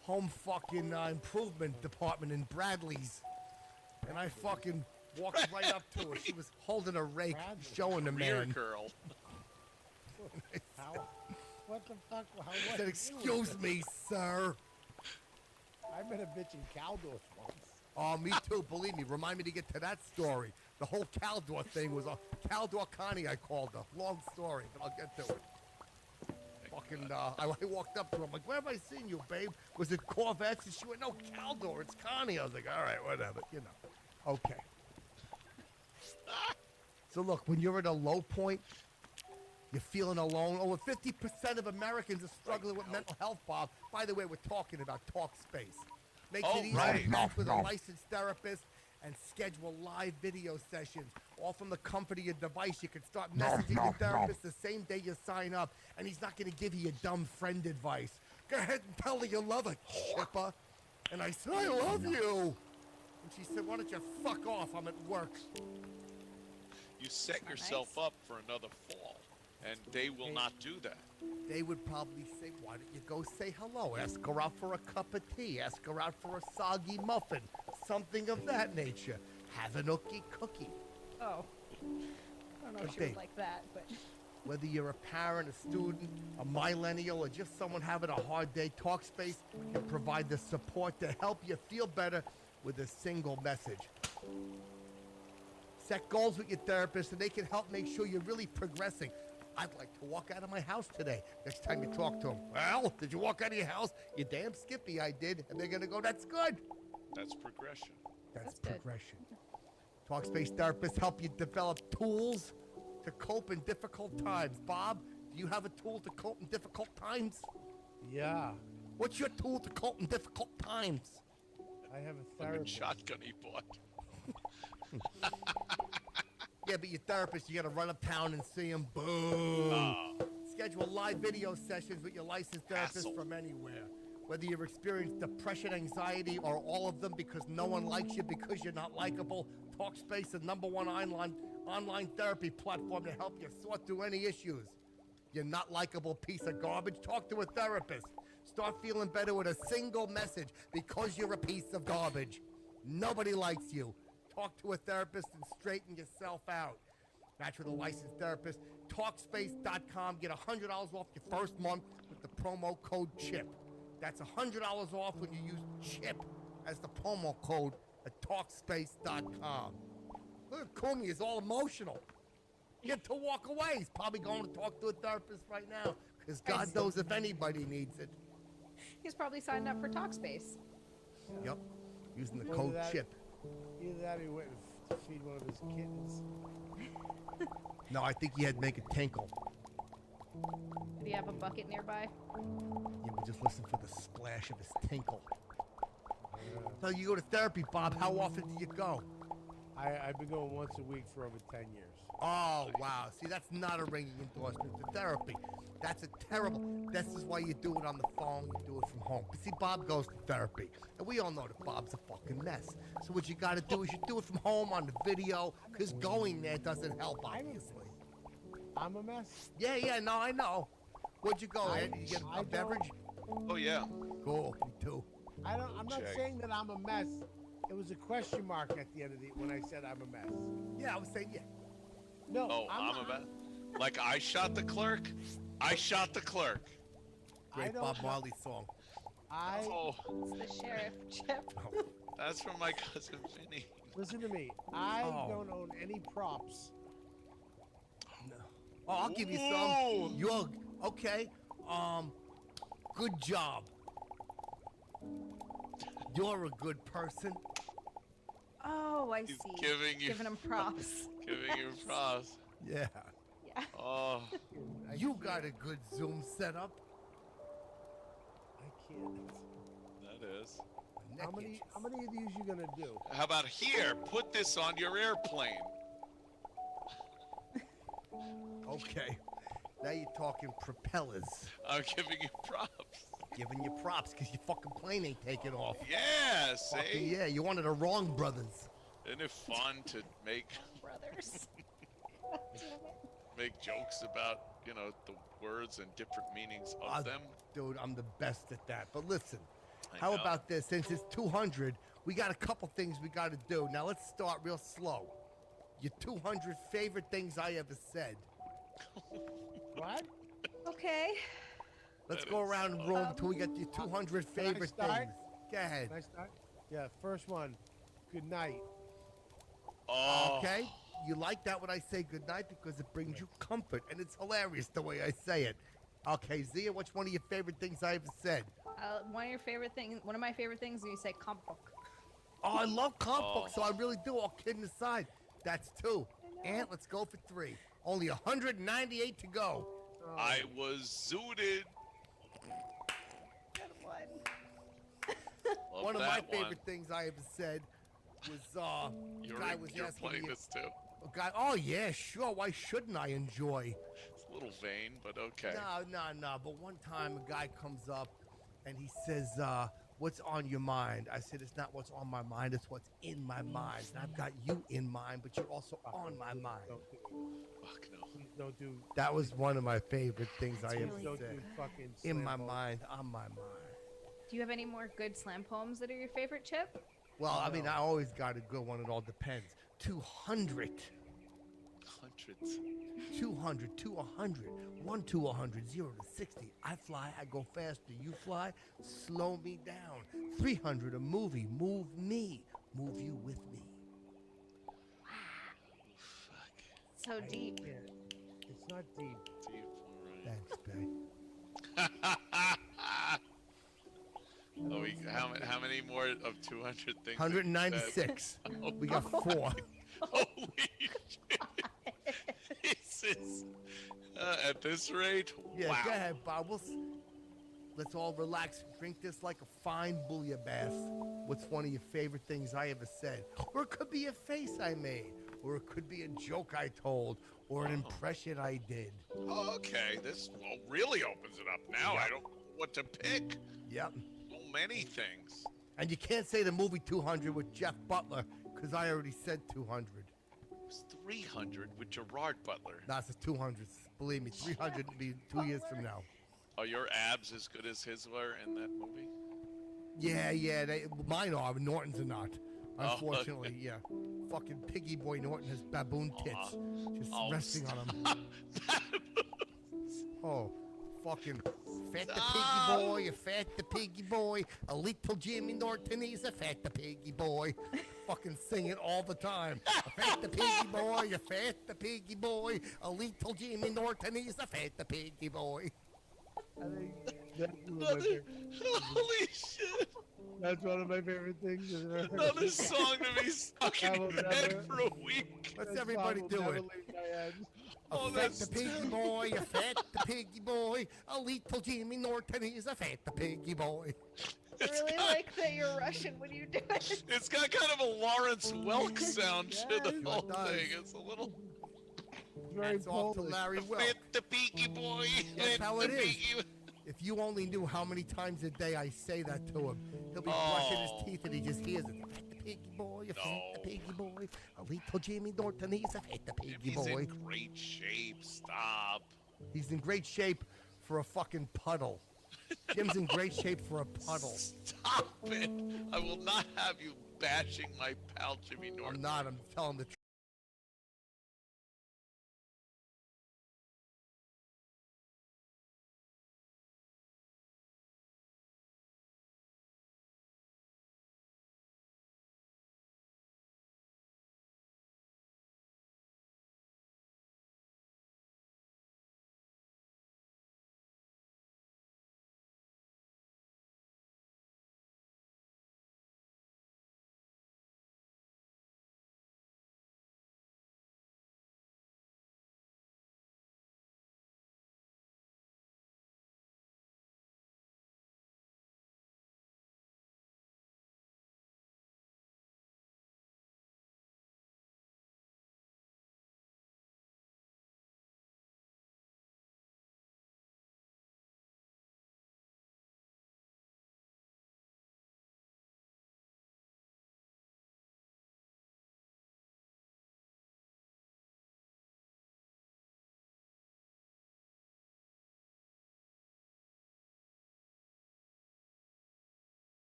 home fucking improvement department in Bradley's. And I fucking walked right up to her. She was holding a rake, showing the Rear man. girl. How? What the fuck? I said, excuse me, sir. I met a bitch in Caldorf once. Oh, me too. Believe me. Remind me to get to that story. The whole Caldor thing was a Caldor Connie, I called her. Long story, but I'll get to it. Fucking, I walked up to her. I'm like, where have I seen you, babe? Was it Corvettes? And she went, no, Caldor. It's Connie. I was like, all right, whatever. Okay. So look, when you're at a low point, you're feeling alone. Over 50% of Americans are struggling with mental health, Bob. By the way, we're talking about TalkSpace. Makes it easy to connect with a licensed therapist and schedule live video sessions. All from the comfort of your device. You can start messaging your therapist the same day you sign up, and he's not going to give you your dumb friend advice. Go ahead and tell her you love her, Chipper. And I said, I love you. And she said, why don't you fuck off? I'm at work. You set yourself up for another fall, and they will not do that. They would probably say, why don't you go say hello? Ask her out for a cup of tea. Ask her out for a soggy muffin. Something of that nature. Have an ookie cookie. Oh. I don't know if she would like that, but... Whether you're a parent, a student, a millennial, or just someone having a hard day, TalkSpace can provide the support to help you feel better with a single message. Set goals with your therapist, and they can help make sure you're really progressing. I'd like to walk out of my house today. Next time you talk to them, well, did you walk out of your house? You damn skippy, I did. And they're going to go, that's good. That's progression. That's progression. TalkSpace therapists help you develop tools to cope in difficult times. Bob, do you have a tool to cope in difficult times? Yeah. What's your tool to cope in difficult times? I have a Fucking therapist. shotgun he bought. Yeah, but your therapist, you got to run uptown and see him. Boom. Schedule live video sessions with your licensed therapist from anywhere. Whether you've experienced depression, anxiety, or all of them because no one likes you because you're not likable, Talkspace is the #1 online therapy platform to help you sort through any issues. You're not likable piece of garbage. Talk to a therapist. Start feeling better with a single message because you're a piece of garbage. Nobody likes you. Talk to a therapist and straighten yourself out. Match with a licensed therapist. Talkspace.com. Get $100 off your first month with the promo code CHIP. That's $100 off when you use CHIP as the promo code at Talkspace.com. Look at Kumi, he's all emotional. Get to walk away. He's probably going to talk to a therapist right now because God knows if anybody needs it. He's probably signed up for Talkspace. Yep, using the Either code that- CHIP. Either that or he went to feed one of his kittens. No, I think he had to make it tinkle. Did he have a bucket nearby? You would just listen for the splash of his tinkle. So you go to therapy, Bob. How often do you go? I've been going once a week for over 10 years. Oh, wow. See, that's not a ringing endorsement to therapy. That's a terrible... This is why you do it on the phone, you do it from home. But see, Bob goes to therapy. And we all know that Bob's a fucking mess. So what you got to do is you do it from home on the video, because going there doesn't help, obviously. I'm a mess? Yeah, no, I know. Where'd you go, Ed? You get a beverage? Oh, yeah. Cool, me too. I'm not Check. saying that I'm a mess. It was a question mark at the end of the when I said I'm a mess. Yeah, I was saying yeah. No, Oh, I'm a mess. Like I shot the clerk? I shot the clerk. Great Bob Marley song. Oh, It's the sheriff, Chip. that's from my cousin Vinny. Listen to me. I Oh. don't own any props. Oh, I'll give you Ooh. some. You're okay. Good job. You're a good person. Oh, I He's see. giving you Giving him props. Giving you props. Yeah. Yeah. Oh, You got a good Zoom setup. I can't. that is. How many of these you gonna do? How about here? Put this on your airplane. Okay. Now you're talking propellers. I'm giving you props. Giving you props because your fucking plane ain't taking off. Yeah, Fucking see? yeah, you're one of the wrong brothers. Isn't it fun to make Brothers. make jokes about, you know, the words and different meanings of them? Dude, I'm the best at that. But listen, I how know. about this? Since it's 200, we got a couple things we got to do. Now let's start real slow. Your 200 favorite things I ever said. What? Okay. Let's That go is around the room until we get your 200 Can I favorite start? things. Go ahead. Can I start? Yeah, first one. Good night. Oh. Okay? You like that when I say goodnight because it brings you comfort, and it's hilarious the way I say it. Okay, Zia, what's one of your favorite things I ever said? One of my favorite things is when you say comp book. Oh, I love comic books, so I really do, all kidding aside. That's 2. And let's go for 3. Only 198 to go. I was zooted. Love One of my that favorite things I ever said was, You're, guy was you're asking playing me this too. a guy, oh yeah, sure, why shouldn't I enjoy? It's a little vain, but okay. No, but one time a guy comes up and he says, what's on your mind? I said, it's not what's on my mind, it's what's in my mind. And I've got you in mind, but you're also on my mind. Fuck no. Please don't do. That was one of my favorite things I ever Don't said. do fucking In slam my poetry. mind, on my mind. Do you have any more good slam poems that are your favorite, Chip? Well, I mean, I always got a good one. It all depends. 200. Hundreds. 200 to 100. 1 to 100. 0 to 60. I fly, I go faster. You fly, slow me down. 300, a movie. Move me. Move you with me. So deep. It's not deep. Deep, Thanks, babe. Oh, how many more of 200 things? 196. We got 4. Holy shit. This is, at this rate, Yeah, wow. go ahead, Bob. Let's all relax. Drink this like a fine bouillabaisse. What's one of your favorite things I ever said? Or it could be a face I made. Or it could be a joke I told. Or an impression I did. Oh, okay, this really opens it up now. I don't know what to pick. Yep. many things. And you can't say the movie 200 with Jeff Butler, because I already said 200. It was 300 with Gerard Butler. That's the 200. Believe me, 300 will be 2 years from now. Are your abs as good as his were in that movie? Yeah, mine are, but Norton's are not. Oh, Unfortunately, okay. yeah. Fucking Piggy Boy Norton has baboon tits. Just resting on him. Oh, fucking fat the piggy boy, you fat the piggy boy. A little Jimmy Norton, he's a fat the piggy boy. Fucking sing it all the time. A fat the piggy boy, you fat the piggy boy. A little Jimmy Norton, he's a fat the piggy boy. I think that's one of my favorite. Holy shit! That's one of my favorite things. Another song to be stuck in your head for a week. What's everybody doing? A fat the piggy boy, a fat the piggy boy. A little Jimmy Norton, he's a fat the piggy boy. I really like that you're Russian when you do it. It's got kind of a Lawrence Welk sound to the whole thing. It's a little... That's off to Larry Welk. Fat the piggy boy. That's how it is. Piggy. If you only knew how many times a day I say that to him, he'll be brushing his teeth and he just hears it. Fat the piggy boy, a fat the piggy boy. A little Jimmy Norton, he's a fat the piggy boy. He's in great shape. Stop. He's in great shape for a fucking puddle. Jim's in great shape for a puddle. Stop it. I will not have you bashing my pal Jimmy Norton. I'm not. I'm telling the truth.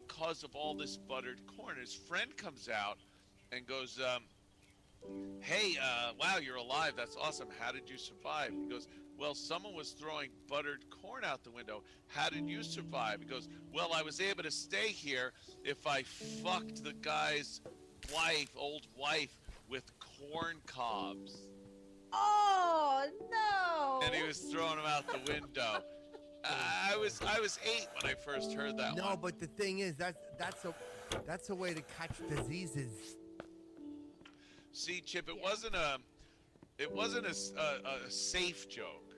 Because of all this buttered corn, his friend comes out and goes, hey, wow, you're alive. That's awesome. How did you survive? He goes, well, someone was throwing buttered corn out the window. How did you survive? He goes, well, I was able to stay here if I fucked the guy's wife, old wife, with corn cobs. Oh no! And he was throwing him out the window. I was 8 when I first heard that one. No, but the thing is, that's a way to catch diseases. See, Chip, it wasn't a safe joke.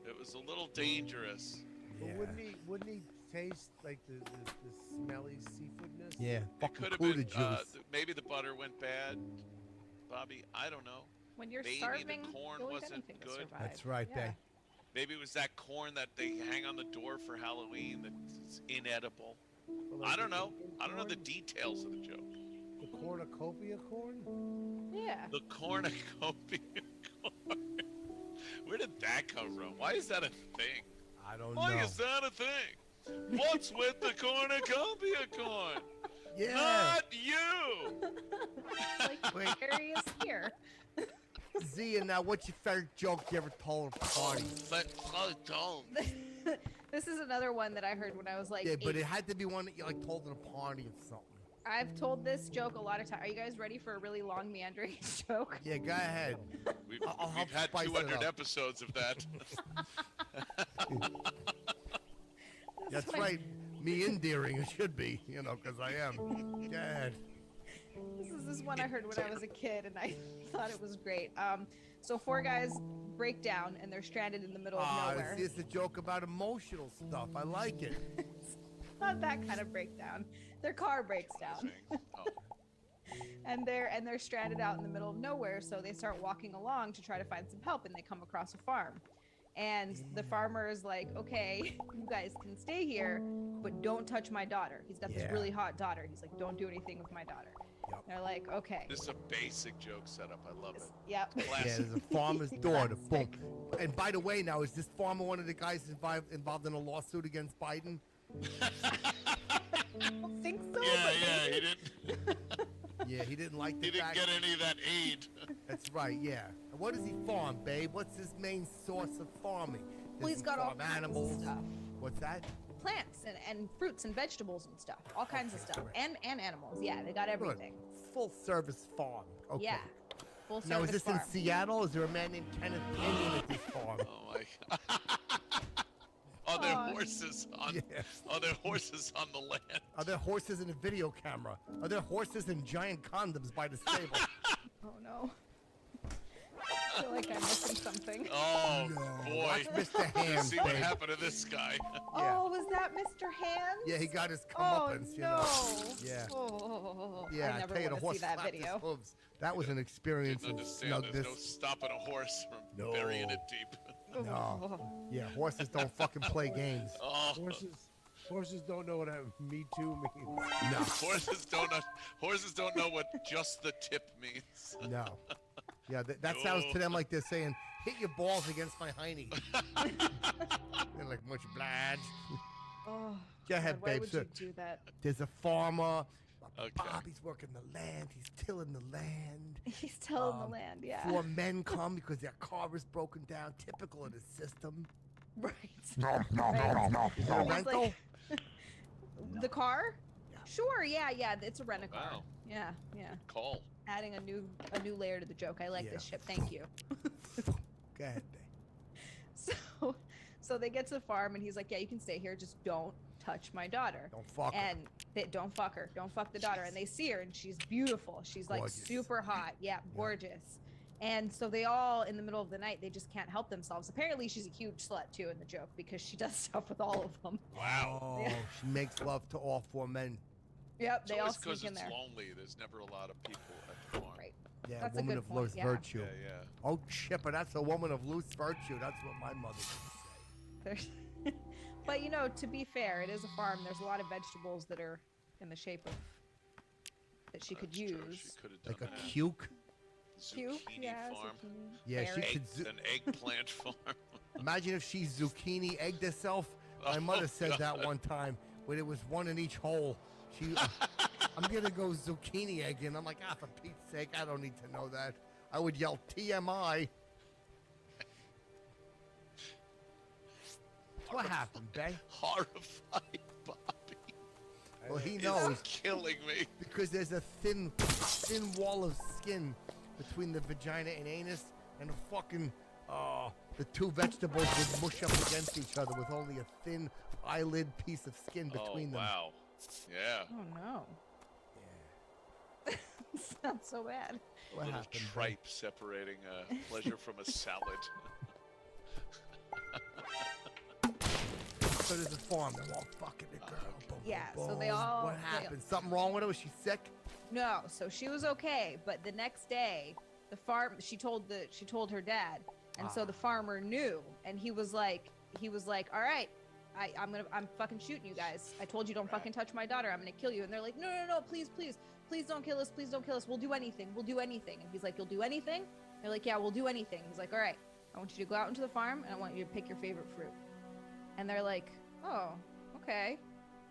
It was a little dangerous. But wouldn't he taste like the smelly seafoodness? Yeah, It fucking could have Cuda been. juice. Maybe the butter went bad. Bobby, I don't know. When you're Maybe starving, the corn you'll eat wasn't anything to good. survive. That's right, Yeah. babe. Maybe it was that corn that they hang on the door for Halloween that's inedible. Well, I don't know. Indian I don't know the corn? details of the joke. The cornucopia corn? Yeah. The cornucopia corn. Where did that come from? Why is that a thing? I don't Why know. is that a thing? What's with the cornucopia corn? Yeah. Not you! Like Harry is here. Zia, now what's your favorite joke you ever told at a party? This is another one that I heard when I was like Yeah, but 8. it had to be one that you like told at a party or something. I've told this joke a lot of times. Are you guys ready for a really long meandering joke? Yeah, go ahead. We've help had spice it 200 up. episodes of that. That's right. Me endearing, it should be, because I am. Go ahead. This is this one I heard when I was a kid, and I thought it was great. So 4 guys break down, and they're stranded in the middle of nowhere. This is a joke about emotional stuff. I like it. Not that kind of breakdown. Their car breaks down. and they're stranded out in the middle of nowhere, so they start walking along to try to find some help, and they come across a farm. And the farmer is like, okay, you guys can stay here, but don't touch my daughter. He's got this Yeah. really hot daughter. He's like, don't do anything with my daughter. They're like, okay. This is a basic joke setup. I love it. Yep. Yeah, there's a farmer's daughter. Boom. And by the way, now, is this farmer one of the guys involved in a lawsuit against Biden? Think so? Yeah, he didn't. Yeah, he didn't like the He didn't fact. get any of that aid. That's right, yeah. And what does he farm, babe? What's his main source of farming? Well, he's got all farm kinds of animals. stuff. What's that? Plants and fruits and vegetables and stuff. All kinds of stuff. And animals. Yeah, they got everything. Full service farm. Okay. Yeah. Full service Now, is this farm. in Seattle? Is there a man named Kenneth Kenyon at this farm? Oh my God. Are there horses on? Yeah. Are there horses on the land? Are there horses in a video camera? Are there horses and giant condoms by the stable? Oh no. I feel like I'm missing something. Oh boy! Watch Mr. Hands, See what babe. happened to this guy. Oh, was that Mr. Hands? Yeah, he got his Oh comeuppance, no. Yeah. Oh, Yeah, I never tell you, the want to horse see that slapped his video. hooves. That was an experience. Didn't of understand. snug There's this. no stopping a horse from No. burying it deep. No. Yeah, horses don't fucking play games. Oh. Horses don't know what Me Too means. No. Horses don't know what just the tip means. No. Yeah, that sounds to them like they're saying, hit your balls against my hiney. They're like, much obliged. Oh, Go ahead, God, why babe. would So, you do that? there's a farmer. Okay. Bobby's working the land. He's tilling the land. He's tilling the land, yeah. 4 men come because their car is broken down. Typical of the system. Right. No. He's Rental? like- The car? Sure, yeah. It's a rent-a-car. Wow. Yeah. Call. Adding a new layer to the joke. I like this ship. Thank you. Go ahead, babe. So they get to the farm and he's like, yeah, you can stay here. Just don't touch my daughter. Don't fuck her. And they don't fuck her. Don't fuck the daughter. And they see her and she's beautiful. She's like Gorgeous. super hot. Yeah, gorgeous. And so they all, in the middle of the night, they just can't help themselves. Apparently she's a huge slut too in the joke because she does stuff with all of them. Wow. Oh, Yeah. she makes love to all 4 men. Yep, It's they all always because sneak in it's there. lonely. There's never a lot of people at the farm. Right. Yeah, That's a a woman good of point, loose yeah. virtue. Yeah. Oh, Chipper, that's a woman of loose virtue. That's what my mother would say. There's- but you know, to be fair, it is a farm. There's a lot of vegetables that are in the shape of that she could use. She could have Like done a that. cuke. Cuke, Zucchini yeah, farm. zucchini. Yeah, she Carrot. could. An eggplant farm. Imagine if she zucchini egged herself. My Oh, mother said God. that one time, where there was one in each hole. I'm gonna go zucchini egging. I'm like, for Pete's sake, I don't need to know that. I would yell TMI. What happened, Bay? Horrified Bobby. Well, he It's knows killing me. because there's a thin wall of skin between the vagina and anus and the two vegetables would mush up against each other with only a thin eyelid piece of skin between them. Wow. Yeah. Oh no. Yeah. Sounds so bad. What Little happened, tripe separating pleasure from a salad. So there's a farm. They're all fucking the girl. Boom, Yeah, boom, so they boom. all- What they- happened? Something wrong with her? Was she sick? No, so she was okay, but the next day, the farm she told her dad, and so the farmer knew, and he was like, all right, I'm fucking shooting you guys. I told you don't fucking touch my daughter. I'm gonna kill you. And they're like, no, please don't kill us. Please don't kill us. We'll do anything. And he's like, you'll do anything? They're like, yeah, we'll do anything. He's like, all right, I want you to go out into the farm and I want you to pick your favorite fruit. And they're like, oh, okay.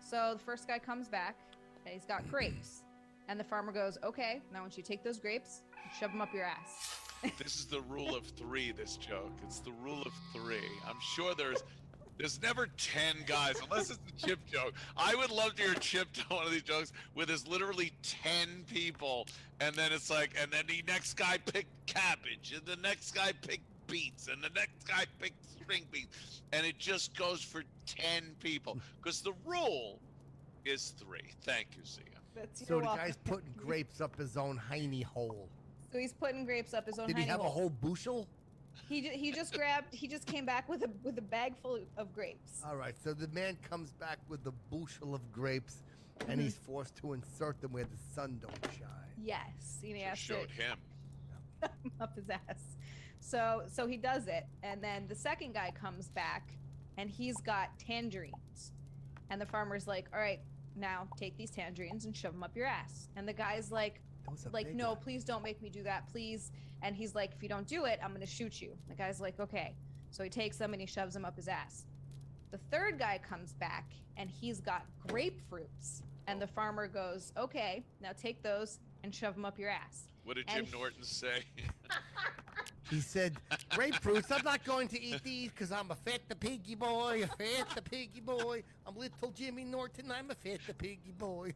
So the first guy comes back and he's got grapes. And the farmer goes, okay, now I want you to take those grapes and shove them up your ass. This is the rule of 3, this joke. It's the rule of 3. I'm sure there's never 10 guys, unless it's a Chip joke. I would love to hear Chip tell one of these jokes where there's literally 10 people, and then it's like, and then the next guy picked cabbage, and the next guy picked beets, and the next guy picked string beans, and it just goes for 10 people. Because the rule is 3. Thank you, Sia. So the guy's putting grapes up his own hiney hole. So he's putting grapes up his own. Did he have a whole bushel? He just came back with a bag full of grapes. All right, so the man comes back with the bushel of grapes, and he's forced to insert them where the sun don't shine. Yes, he has to Showed him. up his ass. So he does it, and then the second guy comes back, and he's got tangerines, and the farmer's like, all right, now take these tangerines and shove them up your ass. And the guy's like, no, please don't make me do that, please. And he's like, if you don't do it, I'm gonna shoot you. The guy's like, okay. So he takes them and he shoves them up his ass. The third guy comes back and he's got grapefruits. And the farmer goes, okay, now take those and shove them up your ass. What did And Jim Norton say? He said, grapefruits, I'm not going to eat these because I'm a fat the piggy boy, a fat the piggy boy. I'm little Jimmy Norton, I'm a fat the piggy boy.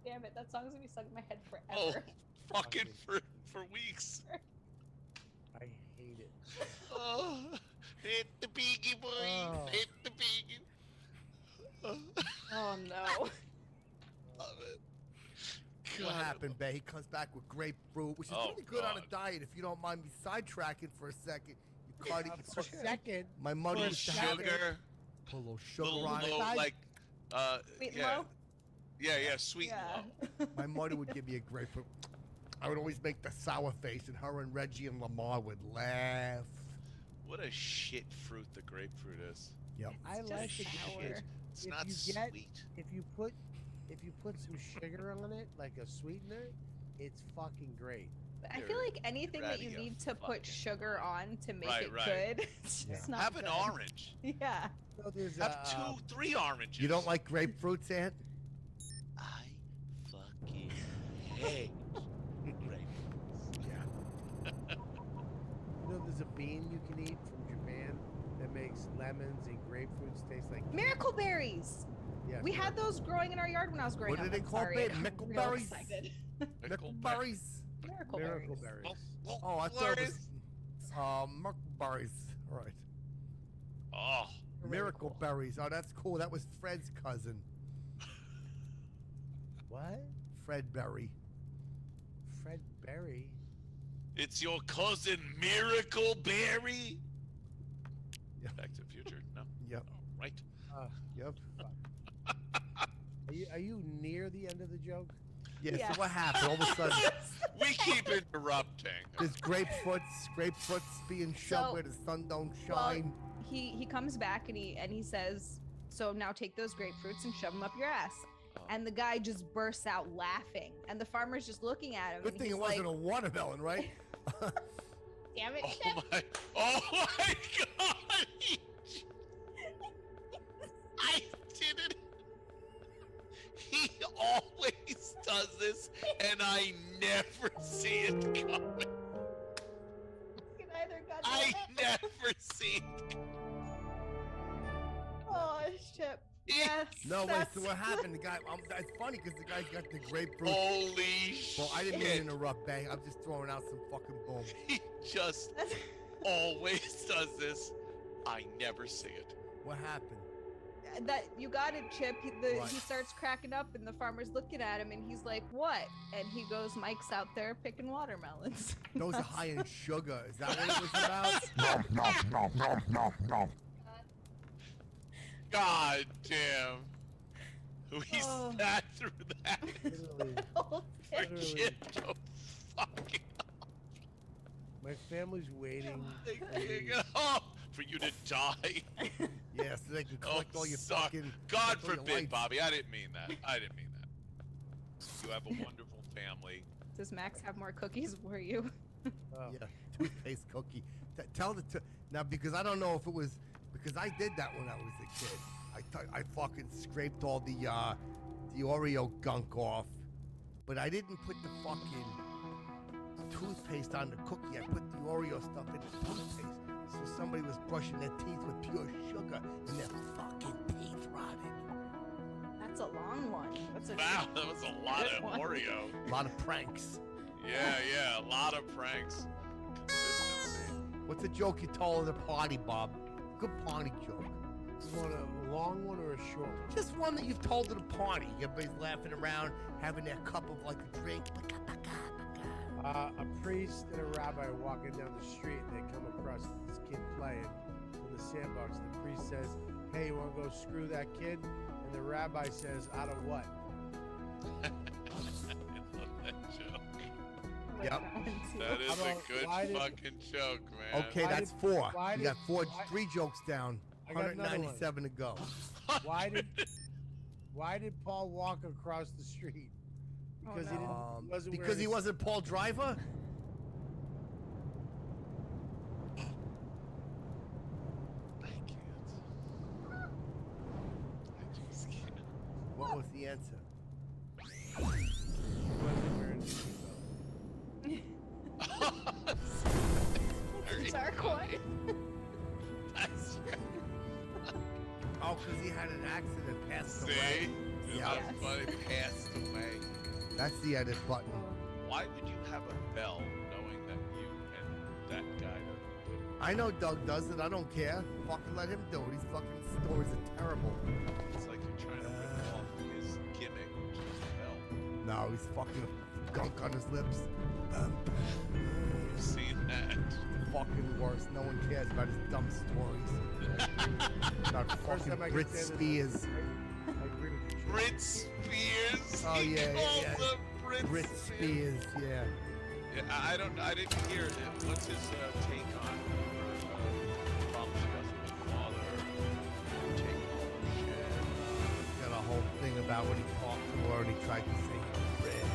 Damn it, that song's gonna be stuck in my head Oh, forever. fucking for weeks. I hate it. Oh, hit the piggy boy, Oh. hit the piggy. Oh no. Love it. What happened, Bay? He comes back with grapefruit, which is Oh, pretty good on God. a diet. If you don't mind me sidetracking for a second, you caught it. For a second. My mother Little used to have it. sugar, Put a little sugar little on it. low, like, Sweet and yeah, low? yeah, sweet and low. My mother would give me a grapefruit. I would always make the sour face, and her and Reggie and Lamar would laugh. What a shit fruit the grapefruit is. Yep. I It's like just it. sour. because It's if not you get- sweet. If you put some sugar on it, like a sweetener, it's fucking great. I feel like anything that you ready to need to put sugar on to make Right, it right. good, it's just not Have good. an orange. Yeah. So there's Have 3 oranges. You don't like grapefruits, Aunt? I fucking hate grapefruits. Yeah. You know, there's a bean you can eat from Japan that makes lemons and grapefruits taste like Miracle berries. Yeah, We had those growing in our yard when I was growing What up. do they I'm call sorry, it? I'm Mickle real berries? excited. Mickleberries? Miracle Miracle berries. berries. Oh, I thought it was Mickleberries. All right. Oh, Miracle berries. Oh, that's cool. That was Fred's cousin. What? Fred Berry. Fred Berry. it's your cousin Miracle Berry. Yeah. Back to the Future. No. Yep. Oh, right. Yep. Are you near the end of the joke? Yeah, Yeah. so what happened? All of a sudden, We keep interrupting. there's grapefruits being shoved So- where the sun don't Well, shine. he comes back and he says, so now take those grapefruits and shove them up your ass. And the guy just bursts out laughing, and the farmer's just looking at him. Good and thing he's it wasn't like, a watermelon, right? Damn it, Oh Chip. my god! I didn't. He always does this, and I never see it coming. Neither got I that. never see it. Oh, Chip. Yes. No, wait, that's- so what happened? The guy, it's funny because the guy's got the grapefruit. Holy Well, I didn't mean to shit. interrupt, Bang. I'm just throwing out some fucking boom. He just always does this. I never see it. What happened? That you got it, Chip. What? He starts cracking up, and the farmer's looking at him, and he's like, "What?" And he goes, "Mike's out there picking watermelons." Those are high in sugar. Is that what it was about? God damn. We Oh. sat through that. For Literally. Chip to fucking My family's waiting. for you to die. Yeah, so they can collect all your sorry. fucking. God collect all your forbid, lights. Bobby. I didn't mean that. I didn't mean that. You have a wonderful family. Does Max have more cookies for you? Yeah, toothpaste cookie. Tell the now because I don't know if it was because I did that when I was a kid. I fucking scraped all the Oreo gunk off, but I didn't put the fucking toothpaste on the cookie. I put the Oreo stuff in the toothpaste. So somebody was brushing their teeth with pure sugar and their fucking teeth rotted. That's a long one. That's a Wow, that was a lot good of one. Oreo. A lot of pranks. Yeah, a lot of pranks. Consistency. What's a joke you told at a party, Bob? Good party joke. You want a long one or a short one? Just one that you've told at a party. Everybody's laughing around, having their cup of like a drink. A priest and a rabbi are walking down the street and they come across this kid playing in the sandbox. The priest says, "Hey, you want to go screw that kid?" And the rabbi says, "Out of what?" I love that joke. Yep. That is How a about, good why did- fucking joke, man. Okay, Why that's did- four. why You did- got why- 3 jokes down. I got another one. 197 to go. Why did Paul walk across the street? Because he wasn't Because wearing he his- wasn't Paul Driver? What was the answer? He wasn't wearing his seatbelt. It's a dark one. Oh, because he had an accident, passed See? away. Isn't Yeah. that funny? Passed away. That's the edit button. Why would you have a bell knowing that you and that guy don't? I know Doug does it. I don't care. Fucking let him do it. His fucking stories are terrible. It's like you're trying to rip off his gimmick, which is a bell. No, he's fucking gunk on his lips. You've seen that. Fucking worse. No one cares about his dumb stories. About First fucking time I can Brit stand this- Spears. I agree with you. Chip. Brit Spears. Oh He yeah, calls yeah. him Brit Brit Spears, yeah. Yeah, I didn't hear it. What's his take on problems he has with his father? Taking all the shit. Got a whole thing about when he talked to her and he tried to say he was Brit.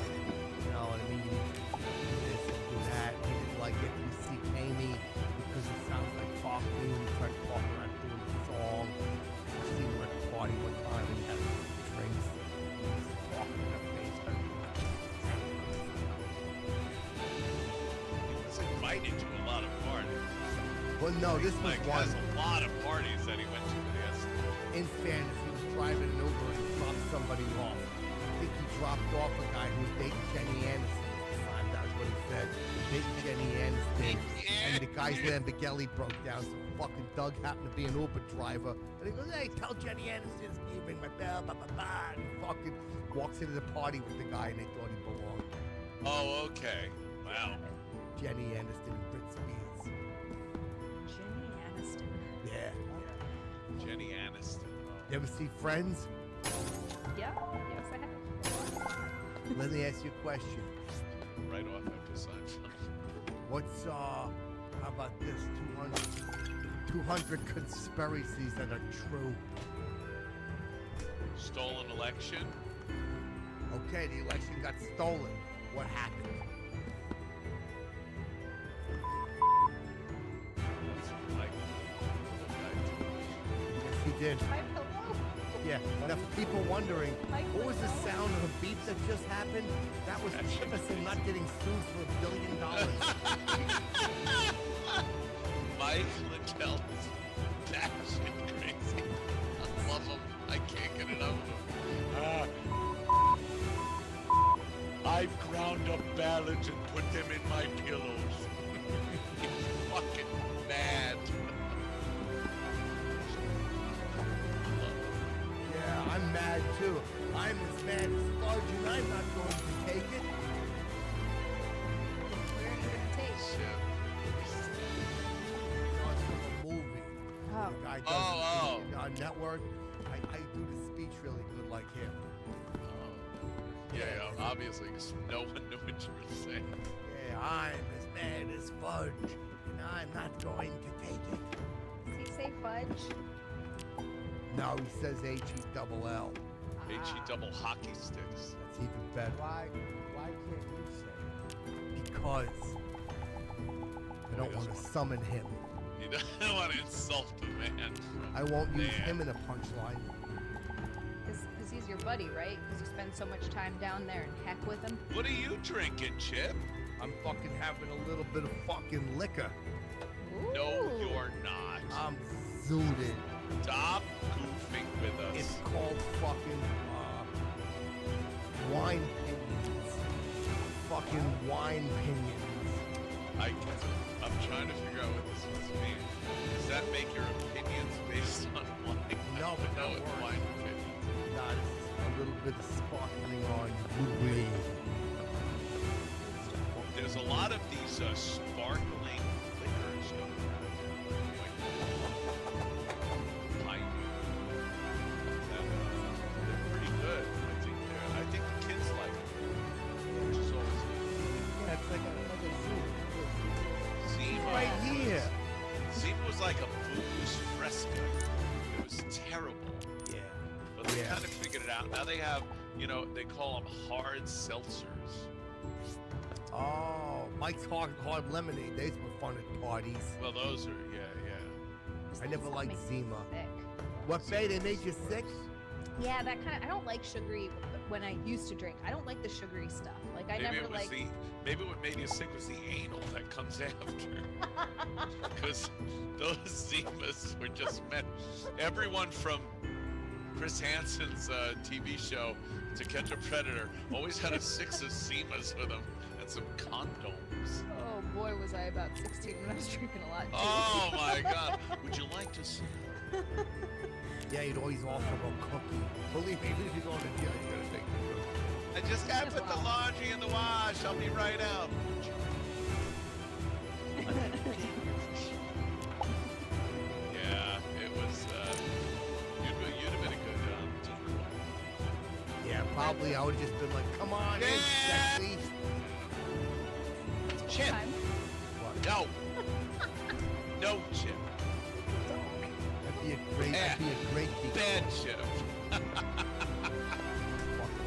You know what I mean? Do this and do that. He didn't like it. You see Amy because it sounds like talking. He tried to talk around doing the song. I seen him at a party one time and he had drinks. He was talking in her face. He was invited to a lot of parties. Well, no, this was Like, one. has a lot of parties that he went to. Yes. In fairness, he was driving an Uber and he dropped somebody off. I think he dropped off a guy who was dating Jenny Aniston. At the time, that's what he said. Dating Jenny Aniston. And the guy's Lamborghini broke down, so fucking Doug happened to be an Uber driver. And he goes, "Hey, tell Jenny Aniston to give me my bell, blah, blah, blah." And he fucking walks into the party with the guy and they thought he belonged. Oh, okay. Wow. Jenny Aniston and Brit Spears. Jenny Aniston. Yeah. Jenny Aniston. You ever see Friends? Yeah. Yes, I have. Let me ask you a question. Right off after Seinfeld. What's how about this? 200 conspiracies that are true. Stolen election. Okay, the election got stolen. What happened? Yes, he did. My pillow. Yeah. Now, for people wondering, what was the sound of a beep that just happened? That was Jefferson not getting sued for $1 billion. Mike Littell's batshit crazy. I love him. I can't I've ground up ballads and put them in my pillows. He's fucking mad. Yeah, I'm mad too. I'm as mad as Fudge, and I'm not going to take it. Where are you gonna take? It's from a movie. Oh. The guy does it on network. I do the speech really good like him. Yeah, obviously, 'cause no one knew what you were saying. Yeah, I'm as mad as Fudge, and I'm not going to take it. Does he say fudge? No, he says H-E-double-L. H-E-double hockey sticks. That's even better. Why can't you say it? Because I don't want to summon him. You don't want to insult the man. I won't use Man. him in a punchline. Because he's your buddy, right? Because you spend so much time down there and heck with him. What are you drinking, Chip? I'm fucking having a little bit of fucking liquor. No, you're not. I'm zooted. Stop goofing with us. It's called fucking wine pinions. Fucking wine pinions. I'm trying to figure out what this must mean. Does that make your opinions based on wine? No, but no, that it's works. wine opinions. Not a little bit of sparkling on blue. There's a lot of these sparkling liquors going around now. Like, they're pretty good. I think the kids like them, which is always good. Yeah, it's like a zoo. Zima Right here. Zima was like a booze fresca. It was terrible. Yeah. But they kind of figured it out. Now they have, they call them hard seltzers. Oh, Mike's hard lemonade. Those were fun at parties. Well, those are, yeah. I never liked makes me Zima. sick. What, Faye? They made you sick? Yeah, that kind of. I don't like sugary. When I used to drink, I don't like the sugary stuff. Like I Maybe never it was like. maybe what made you sick was the anal that comes after. Because those Zimas were just meant. Everyone from Chris Hansen's TV show To Catch a Predator always had a 6 of Zimas with them and some condoms. Oh boy, was I about 16 when I was drinking a lot. Too. Oh my God! Would you like to see? Yeah, he'd always offer a cookie. Believe me, if you're going to jail, you're gonna take the cookie. I just gotta put the laundry in the wash. I'll be right out. Yeah, it was. You'd have been a good Yeah, probably. I would have just been like, come on in, sexy. Chip. What? No. No, Chip. That'd be a great decoy. Bad Chip.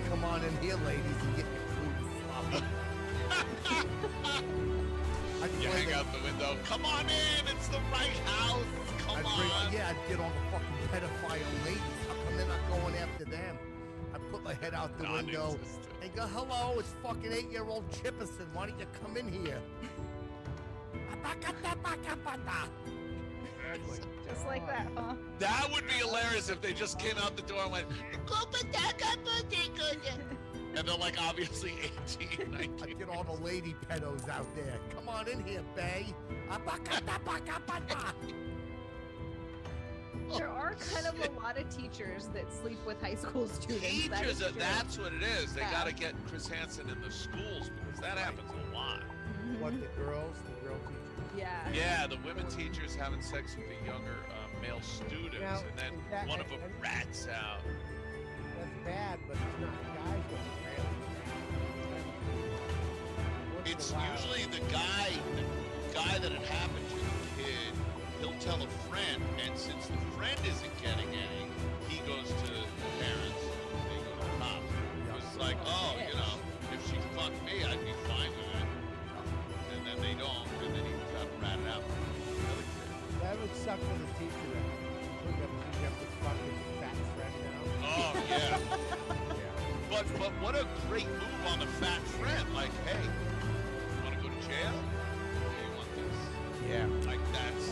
Come on in here, ladies, and get your food sloppy. You hang out the window. Come on in. It's the right house. Come on. Yeah, I'd get all the fucking pedophile ladies. How come they're not going after them? I put my head out the window and go, hello, it's fucking 8-year-old Chipperson. Why don't you come in here? Just like that, huh? That would be hilarious if they just came out the door and went, and they're like obviously 18, 19. I get all the lady pedos out there. Come on in here, bae. There are kind of a lot of teachers that sleep with high school students. Teachers, that is true. that's what it is. They Yeah. got to get Chris Hansen in the schools because that happens a lot. What, the girl teachers? Yeah. Yeah, the women teachers having sex with the younger male students, Now, and then is that- one of them rats out. That's bad, but it's not guys going to It's usually the guy that it happened to, the kid. He'll tell a friend, and since the friend isn't getting any, he goes to the parents, and they go to the cops. It's like, oh, if she fucked me, I'd be fine with it. And then they don't, and then he got ratted out. That would suck for the teacher. You have to fuck his fat friend now. Oh yeah. But what a great move on the fat friend. Like, hey, you want to go to jail? Or do you want this? Yeah. Like that's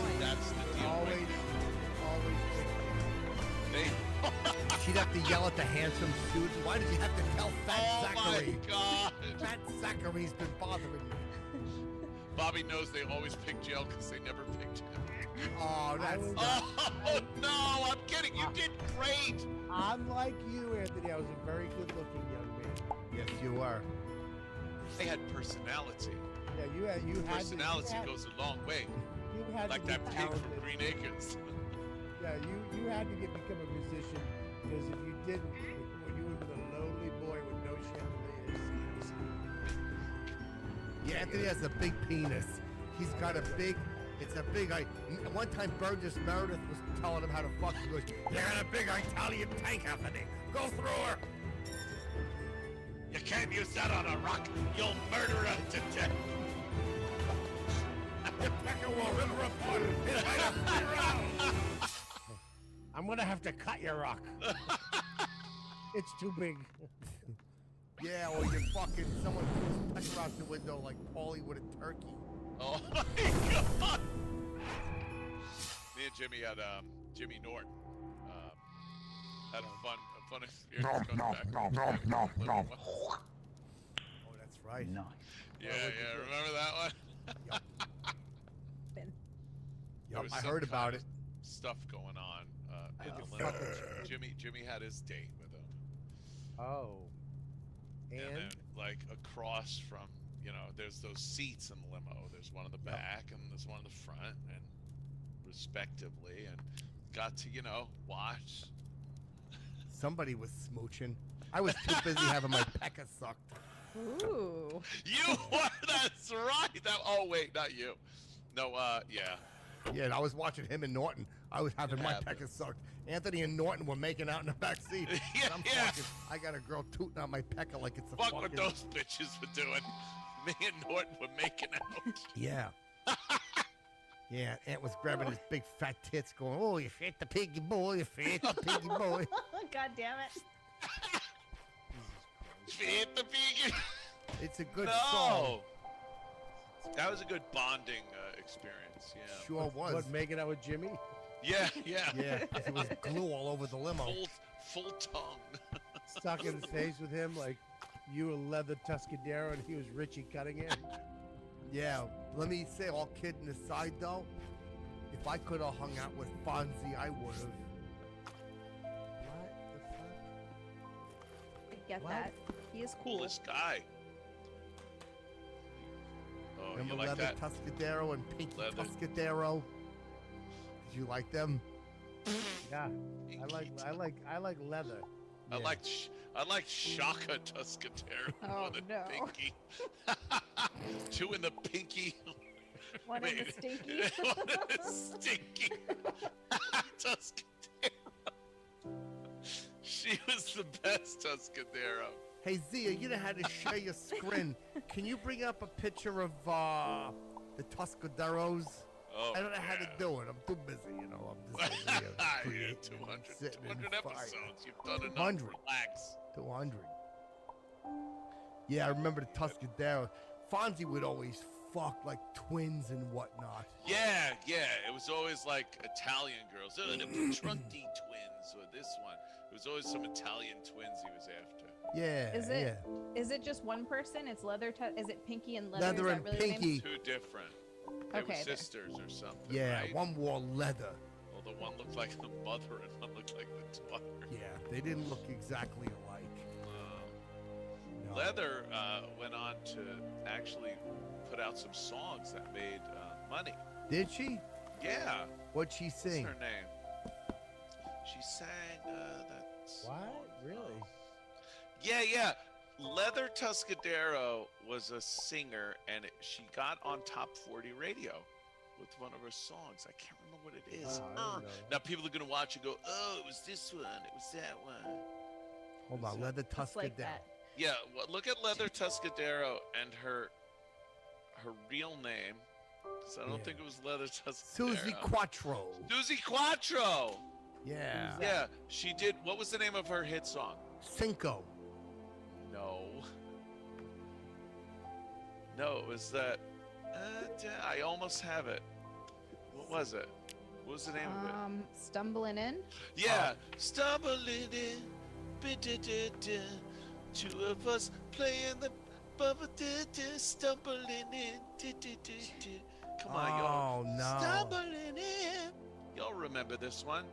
the deal. Always. They She'd have to yell at the handsome student. Why did you have to tell Fat Zachary? My God. Fat Zachary's been bothering me. Bobby knows they always pick jail because they never picked him. Oh, that's Oh, no, I'm kidding. You did great. Unlike you, Anthony, I was a very good-looking young man. Yes, you are. They had personality. Yeah, you had Personality goes a long way. You had Like to be that pig talented. from Green Acres. Yeah, you had to become a musician because if you didn't, you would have been a lonely boy with no chandeliers. Yeah, Anthony has a big penis. He's got a big. It's a big. One time Burgess Meredith was telling him how to fuck. He goes, "You got a big Italian tank, Anthony. Go through her." You can't use that on a rock. You'll murder her to death. The pecker will rip her apart. It might have 3 rounds. I'm gonna have to cut your rock. It's too big. Yeah, or you fucking someone throws pecker out the window like Paulie with a turkey. Oh my God! Me and Jimmy had Jimmy Norton had a fun experience. No. Oh, that's right. Nice. Yeah, remember that one? There was I some heard about kind it. of Stuff going on in the limo. Jimmy had his date with him. Oh. And then, like, across from, there's those seats in the limo. There's one in the back and there's one in the front, and respectively, and got to, watch. Somebody was smooching. I was too busy having my pecker sucked. Ooh. You were, that's right. Oh, wait, not you. No, yeah. Yeah, and I was watching him and Norton. I was having my happens. pecker sucked. Anthony and Norton were making out in the back seat. Yeah, and I'm fucking, I got a girl tooting on my pecker like it's a Fuck fucking... what those bitches were doing. Me and Norton were making out. Yeah. Yeah, Ant was grabbing his big fat tits going, "Oh, you fit the piggy boy, you fit the piggy boy." God damn it. Fit the piggy. It's a good No. song. That was a good bonding experience, yeah. Sure was. What, making out with Jimmy? Yeah. Yeah, it was glue all over the limo. Full tongue. Stuck in the stage with him like you were Leather Tuscadero and he was Richie Cunningham. Yeah, let me say, all kidding aside though, if I could have hung out with Fonzie, I would have. What the fuck? I get What? that. He is cool. Coolest guy. Oh, Remember you like Leather that? Tuscadero and Pinky Leather. Tuscadero? Did you like them? Yeah, I like leather. I like Shaka Tuscadero Oh, than no. Pinky. Two in the pinky. One in the stinky. One in the stinky. Tuscadero. She was the best Tuscadero. Hey Zia, you know how to share your screen. Can you bring up a picture of the Tuscaderos? Oh, I don't know how to do it. I'm too busy, I'm just Yeah, 200 episodes. You've done enough. 200. Relax. 200. Yeah, I remember the Tuscadero. Fonzie would always fuck like twins and whatnot. Yeah. It was always like Italian girls. Oh, the Petronti twins or this one. It was always some Italian twins he was after. Yeah. Is it just one person? It's Leather. Is it Pinky and Leather? Leather Is that and really their Pinky. names? Two different. They were Okay, there. sisters or something. Yeah, right? one wore leather. Well, the one looked like the mother and one looked like the daughter. Yeah, they didn't look exactly alike. No. Leather went on to actually put out some songs that made money. Did she? Yeah. What'd she What's sing? her name? She sang that. What? Really? Yeah. Leather Tuscadero was a singer, and she got on Top 40 radio with one of her songs. I can't remember what it is. Oh, I don't know. Now people are gonna watch and go, "Oh, it was this one. It was that one." Hold on, Leather Just like Tuscadero. that. Yeah, well, look at Leather Tuscadero and her real name. 'Cause I don't think it was Leather Tuscadero. Susie Quattro. Susie Quattro. Yeah. Yeah, she did. What was the name of her hit song? Cinco. No, it was that. I almost have it. What was it? What was the name of it? Stumbling in. Yeah, stumbling in. Ba-da-da-da. Two of us playing the stumbling in. Da-da-da-da. Come on, y'all. Oh, no. Stumbling in. Y'all remember this one?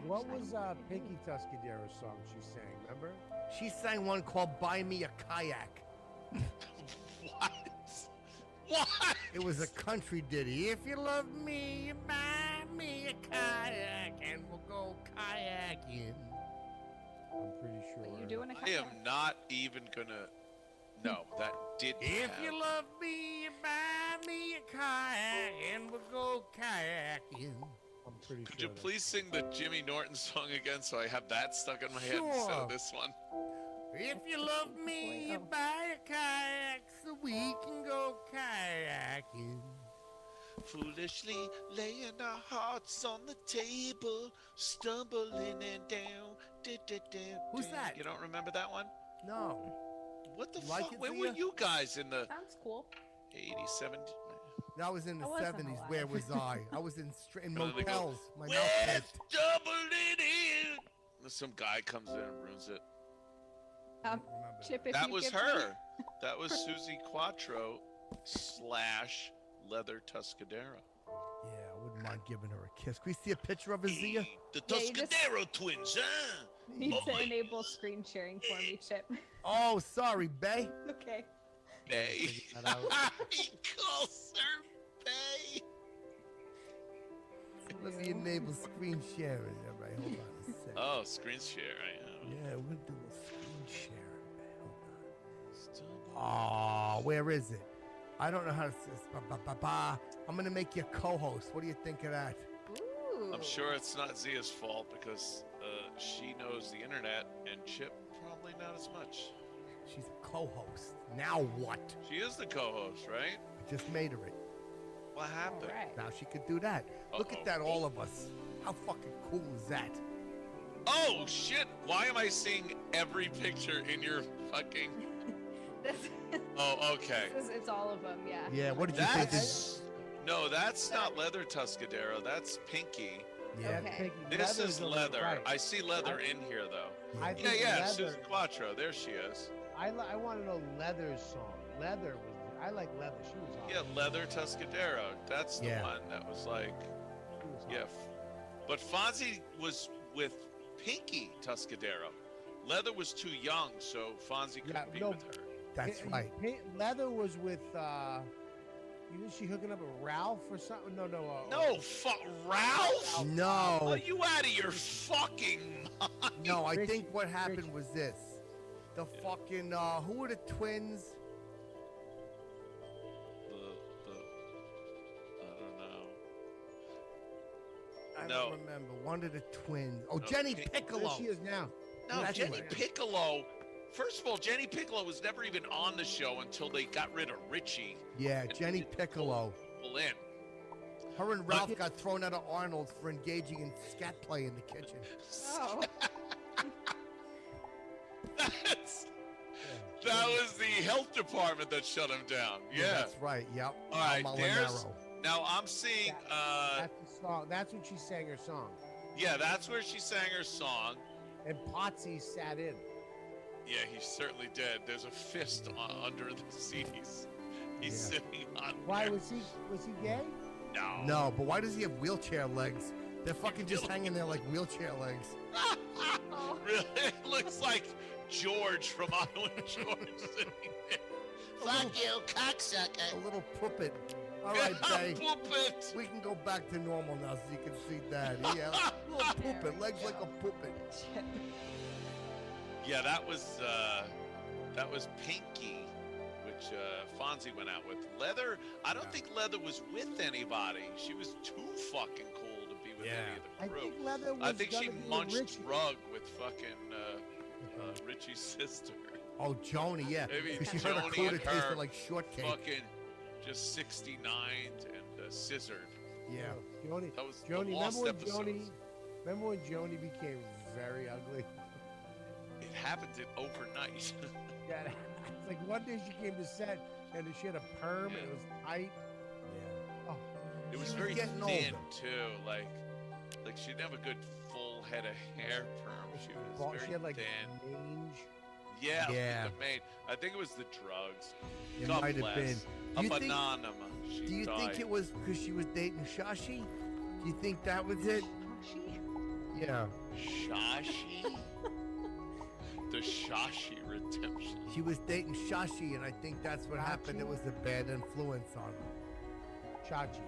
What was Pinky Tuscadero's song she sang? Remember? She sang one called "Buy Me a Kayak." What? What? It was a country ditty. If you love me, you buy me a kayak, and we'll go kayaking. I'm pretty sure. What you doing a I kayak? am not even gonna. No, that did. If you love me, you buy me a kayak, and we'll go kayaking. I'm pretty Could sure. you please sing the Jimmy Norton song again so I have that stuck in my head instead Sure. of this one? If you love me, you buy a kayak so we can go kayaking. Foolishly laying our hearts on the table, stumbling and down. Who's that? You don't remember that one? No. What the Like fuck? it, Where Zia? were you guys in the Sounds cool. 80s, 70s? That was in the I wasn't 70s. alive. Where was I? I was in Where do they go? motels. My We're mouth taped. stumbling in. And some guy comes in and ruins it. Chip, if That you was give her. me- That was Susie Quattro / Leather Tuscadero. Yeah, I wouldn't mind giving her a kiss. Can we see a picture of her, Zia? The Yeah, you just- Tuscadero twins, huh? Need to Oh, enable screen sharing for me, Chip. Oh, sorry, Bay. Okay. Bay. He calls her Bay. Let me enable screen sharing. All right, hold on a second. Oh, screen share. I know. Yeah, we'll do a screen sharing, man. Hold on. Oh, where is it? I don't know how to say this. I'm going to make you co-host. What do you think of that? Ooh. I'm sure it's not Zia's fault because she knows the internet and Chip probably not as much. She's a co-host. Now what? She is the co-host, right? I just made her it. What happened? Now she could do that. Look at that, all of us. How fucking cool is that? Oh shit! Why am I seeing every picture in your fucking? Oh, okay. It's all of them, yeah. Yeah, what did you think? No, that's not Leather Tuscadero. That's Pinky. Yeah. Okay. This is Leather's Leather. right. I see Leather in here though. I Yeah, think yeah. Leather- Susan Quattro. There she is. I want to know Leather's song. Leather was. I like Leather. She was awesome. Yeah, Leather Tuscadero. That's the Yeah. one that was like, She was yeah. But Fonzie was with Pinky Tuscadero. Leather was too young, so Fonzie couldn't be no, with her. That's Pin- right. Leather was with. Isn't she hooking up with Ralph or something? No. No, Ralph? No. Are you out of your fucking mind? No, I think what happened was this. The fucking, who were the twins? I don't know. I No. don't remember. One of the twins. Oh, No, Jenny Pink- Piccolo. There she is now. No, That's Jenny right. Piccolo. First of all, Jenny Piccolo was never even on the show until they got rid of Richie. Yeah, Jenny Piccolo. Pull in. Her and Ralph got thrown out of Arnold's for engaging in scat play in the kitchen. Oh. That was the health department that shut him down. Yeah. That's right. Yep. All right, Al there's. Molinaro. Now I'm seeing. That's the song. That's when she sang her song. Yeah, that's where she sang her song. And Potsy sat in. Yeah, he certainly did. There's a fist under the CDs. He's sitting on. Why there. was he gay? No. No, but why does he have wheelchair legs? They're fucking just hanging there like wheelchair legs. Really? It looks like George from Island George sitting there. Fuck you, cocksucker. A little puppet. All right, Bay. Puppet. We can go back to normal now so you can see Daddy. Yeah, little puppet, legs like a puppet. Yeah, that was Pinky, which Fonzie went out with. Leather, I don't think Leather was with anybody. She was too fucking cool to be with any of the I crew. think Leather was I think she gonna be munched Richie. rug with fucking Richie's sister. Oh, Joni, yeah. Maybe 'Cause she heard a Joni crew and that tasted her like shortcake. Fucking just 69'd and scissored. Yeah. Joni, That was the Joni, lost episodes. remember when Joni became very ugly? It happened overnight. Yeah, it's like one day she came to set and she had a perm and it was tight. Yeah. Oh, It was She was very getting thin older. too. Like Like she didn't have a good full head of hair perm. She was very She had like thin. mange. Yeah, Yeah. the main. I think it was the drugs. It God might have bless. been. A Do you think- banana. She Do you died. think it was because she was dating Shashi? Do you think that was it? Yeah. Shashi? The Shashi redemption. She was dating Shashi, and I think that's what happened. It was a bad influence on her. Chachi.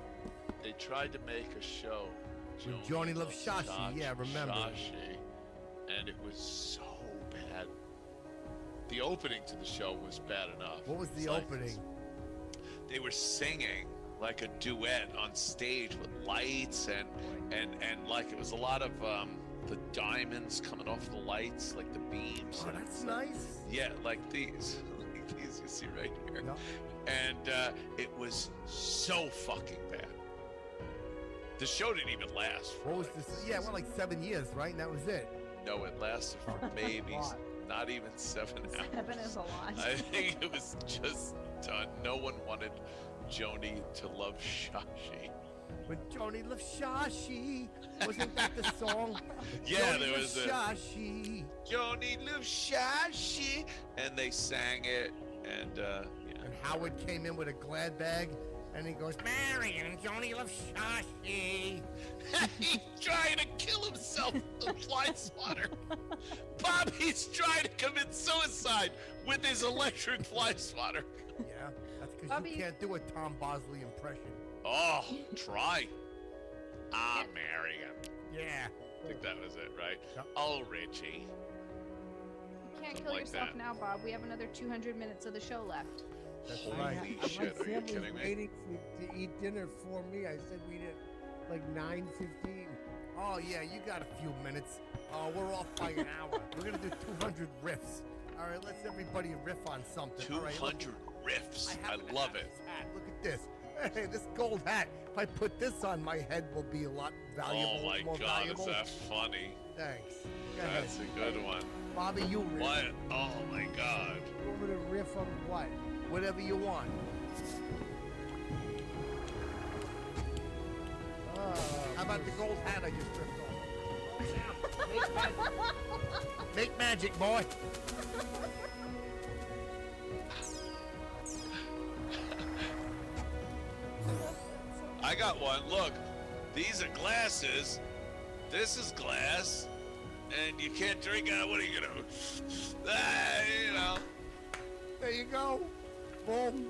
They tried to make a show. With Johnny Loves Shashi, yeah, remember. Shashi, and it was so bad. The opening to the show was bad enough. What was the It's like- opening? They were singing like a duet on stage with lights and like it was a lot of the diamonds coming off the lights, like the beams. Oh, that's nice. Yeah, like these, like these you see right here. And it was so fucking bad. The show didn't even last. For What was this? Yeah, it went like 7 years, right? And that was it. No, it lasted for maybe not even 7 hours. 7 is a lot. I think it was just done. No one wanted Joni to love Shashi. When Johnny Loves Shashi, wasn't that the song? Yeah, Johnny there Loves was a Shashi. Joni loves Shashi, and they sang it, and yeah. And Howard came in with a glad bag, and he goes, Mary and Johnny Loves Shashi. He's trying to kill himself, the fly swatter. Bobby's trying to commit suicide with his electric fly swatter. Yeah, that's because Bobby- you can't do a Tom Bosley impression. Oh, try. I'm Marion. Yeah. I think that was it, right? Oh, Richie. You can't kill like yourself that. now, Bob. We have another 200 minutes of the show left. That's Holy right. shit, My are you family's kidding me? waiting to eat dinner for me. I said we'd at like 9:15. Oh, yeah, you got a few minutes. We're off by an hour. We're going to do 200 riffs. All right, let's everybody riff on something. All right, look. 200 riffs. I happen to love have it. this hat. Look at this. Hey, this gold hat. If I put this on, my head will be a lot valuable. Oh my more God, valuable. is that funny? Thanks. Go ahead. That's a good one. Bobby, you riff. What? Oh my God. You want me to riff on what? Whatever you want. How about the gold hat I just ripped on? Make magic, boy. I got one. Look, these are glasses. This is glass. And you can't drink out. What are you gonna do? You know. There you go. Boom.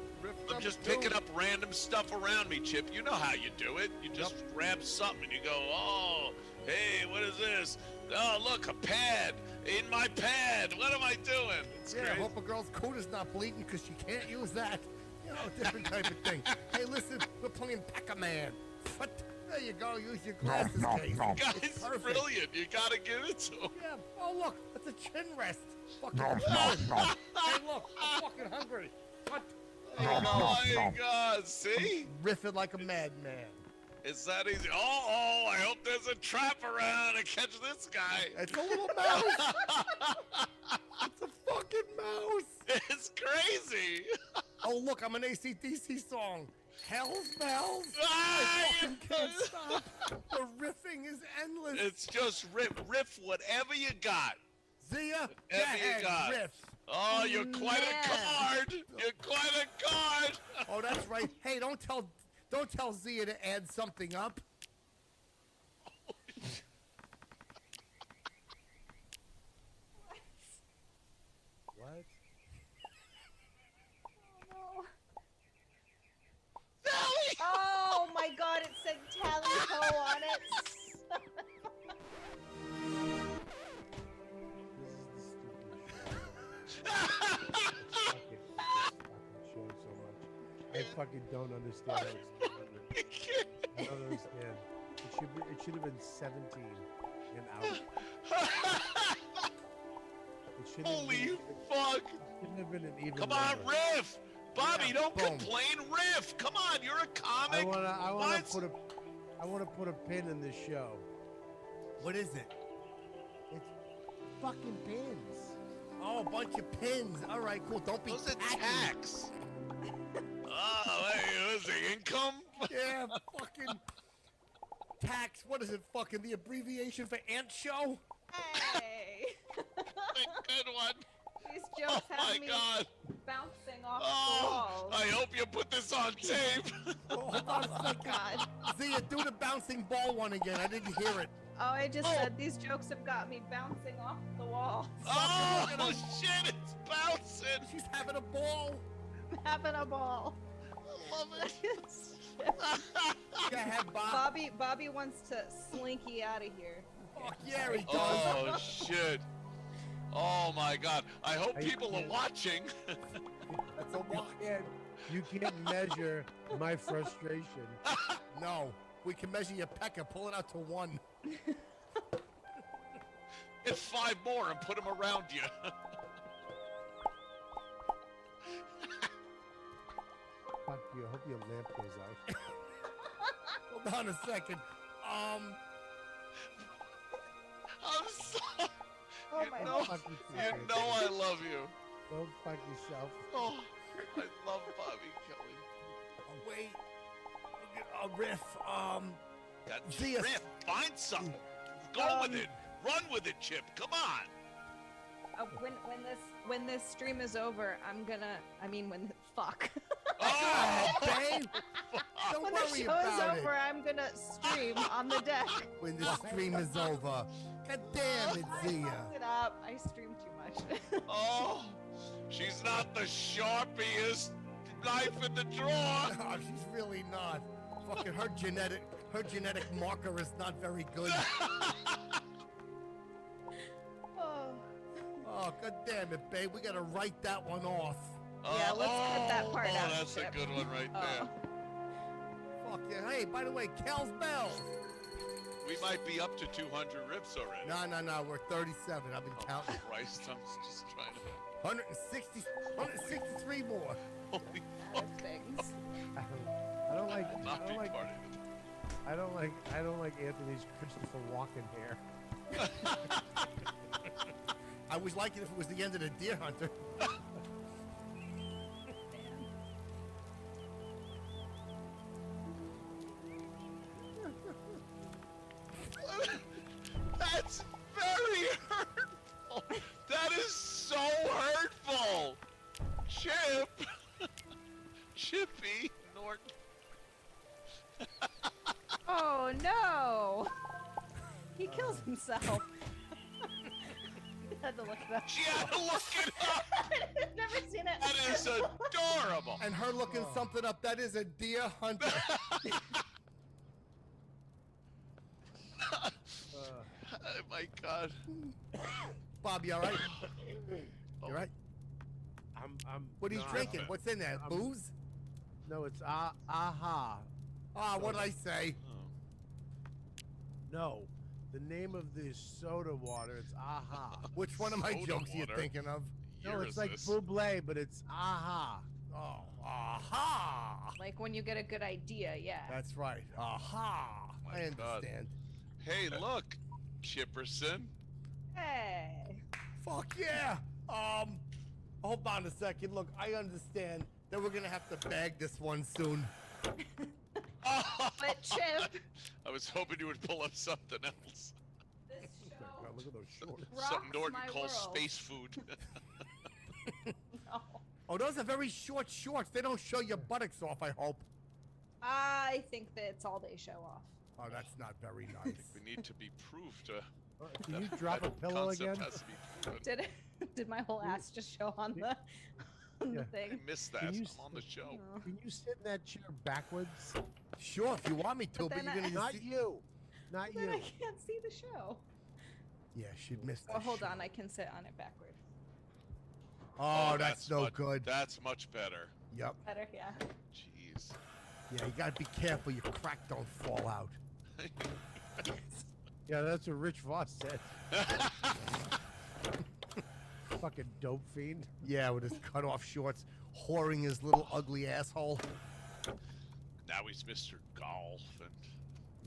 I'm just picking up random stuff around me, Chip. You know how you do it. You just grab something and you go, oh, hey, what is this? Oh, look, a pad. In my pad. What am I doing? It's Yeah, I crazy. hope a girl's coat is not bleeding because she can't use that. You know, different type of thing. Hey, listen, we're playing Pac-Man. What? There you go. Use your glasses case. Guy's It's perfect. brilliant. You gotta give it to him. Yeah. Oh, look, it's a chin rest. Fucking Hey, look, I'm fucking hungry. What? There you Oh go. my God! See? Riffing like a madman. It's that easy. Oh! I hope there's a trap around to catch this guy. It's a little mouse. It's a fucking mouse. It's crazy. Oh, look, I'm an AC/DC song. Hell's bells. I fucking can't stop. The riffing is endless. It's just riff whatever you got. Zia, go Whatever you ahead, got. riff. Oh, you're quite a card. You're quite a card. Oh, that's right. Hey, don't tell Zia to add something up. What? Oh my God! It said Tally Ho on it. Show so much. I fucking don't understand. I don't understand. It should have been 17 and out. It should have Holy been, fuck! Shouldn't have been an even. Come on, number. riff. Bobby, don't boom. complain. Riff. Come on, you're a comic. I What? want to put a pin in this show. What is it? It's fucking pins. Oh, a bunch of pins. All right, cool. Don't be Those are tacky. tax. Oh, hey, what's the income? Yeah, fucking. Tax, what is it, fucking the abbreviation for ant show? Hey! Good one. These jokes Oh have my me God. bouncing off the Oh, walls. I hope you put this on tape. Hold on a second. God. Zia, do the bouncing ball one again. I didn't hear it. Oh, I just said these jokes have got me bouncing off the walls. Oh, shit, it's bouncing. She's having a ball. I'm having a ball. I love it. Go ahead, Bob. Bobby wants to slinky out of here. Fuck yeah, he does. Oh, shit. Oh, my God. I hope people are watching. It's a You can't measure my frustration. No, we can measure your pecker. Pull it out to 1. Get 5 more and put them around you. Fuck you. I hope your lamp goes out. Hold on a second. I'm sorry. Oh you my know, God. you know I love you. Don't fuck yourself. Oh, I love Bobby Kelly. Oh, wait. A riff. That Zia. riff. Find something. Go with it. Run with it, Chip. Come on. When this stream is over, fuck. Oh, babe. Don't when worry the show about is over, I'm gonna stream on the deck. When the stream is over. God damn it, Zia. Fucked it up. I stream too much. Oh, she's not the sharpiest knife in the drawer. No, she's really not. Fucking her genetic marker is not very good. Oh, god damn it, babe. We gotta write that one off. Yeah, let's cut that part out. That's Chip. a good one right there. Fuck yeah. Hey, by the way, Kel's Bell. We might be up to 200 rips already. No. We're 37. I've been counting. Christ, I'm just trying to... 163 more. Holy fuck. Things. I don't like. Not be part of it. I don't like Anthony's Christopher Walken hair. I would like it if it was the end of the Deer Hunter. That's very hurtful. That is so hurtful. Chip. Chippy Norton. Oh no! He kills himself. Had to look it up. She had to look it up. I've never seen it. That is adorable. And her looking something up. That is a Deer Hunter. Oh my God. Bob, you all right? You right? What are you no, drinking? What's in there? Booze? No, it's aha. Ah, what did I say? No, the name of the soda water. It's aha. Which one of my Soda jokes are you water? thinking of? No, Year it's is like this? buble, but it's aha. Oh, aha! Like when you get a good idea, yeah. That's right. Aha! My I God. understand. Hey, look, Chipperson. Hey. Fuck yeah! Hold on a second. Look, I understand that we're gonna have to bag this one soon. But Chip, I was hoping you would pull up something else. this show God, look at those shorts. Something rocks Norton my calls world. space food. No. Oh, those are very short shorts. They don't show your buttocks off, I hope. I think that it's all they show off. Oh, that's not very nice. We need to be proof to. Can you drop a that pillow concept again? has to be proven. Did my whole ass just show on the Yeah. thing? I missed that. Can you I'm on the show. Can you sit in that chair backwards? Sure, if you want me to, But but then you're gonna Not see... you. Not Then you. I can't see the show. Yeah, she'd miss Oh, the hold show. on, I can sit on it backward. Oh, that's no much, good. That's much better. Yep. Better, yeah. Jeez. Yeah, you gotta be careful your crack don't fall out. Yeah, that's what Rich Voss said. Fucking dope fiend. Yeah, with his cut-off shorts, whoring his little ugly asshole. Now he's Mr. Golf and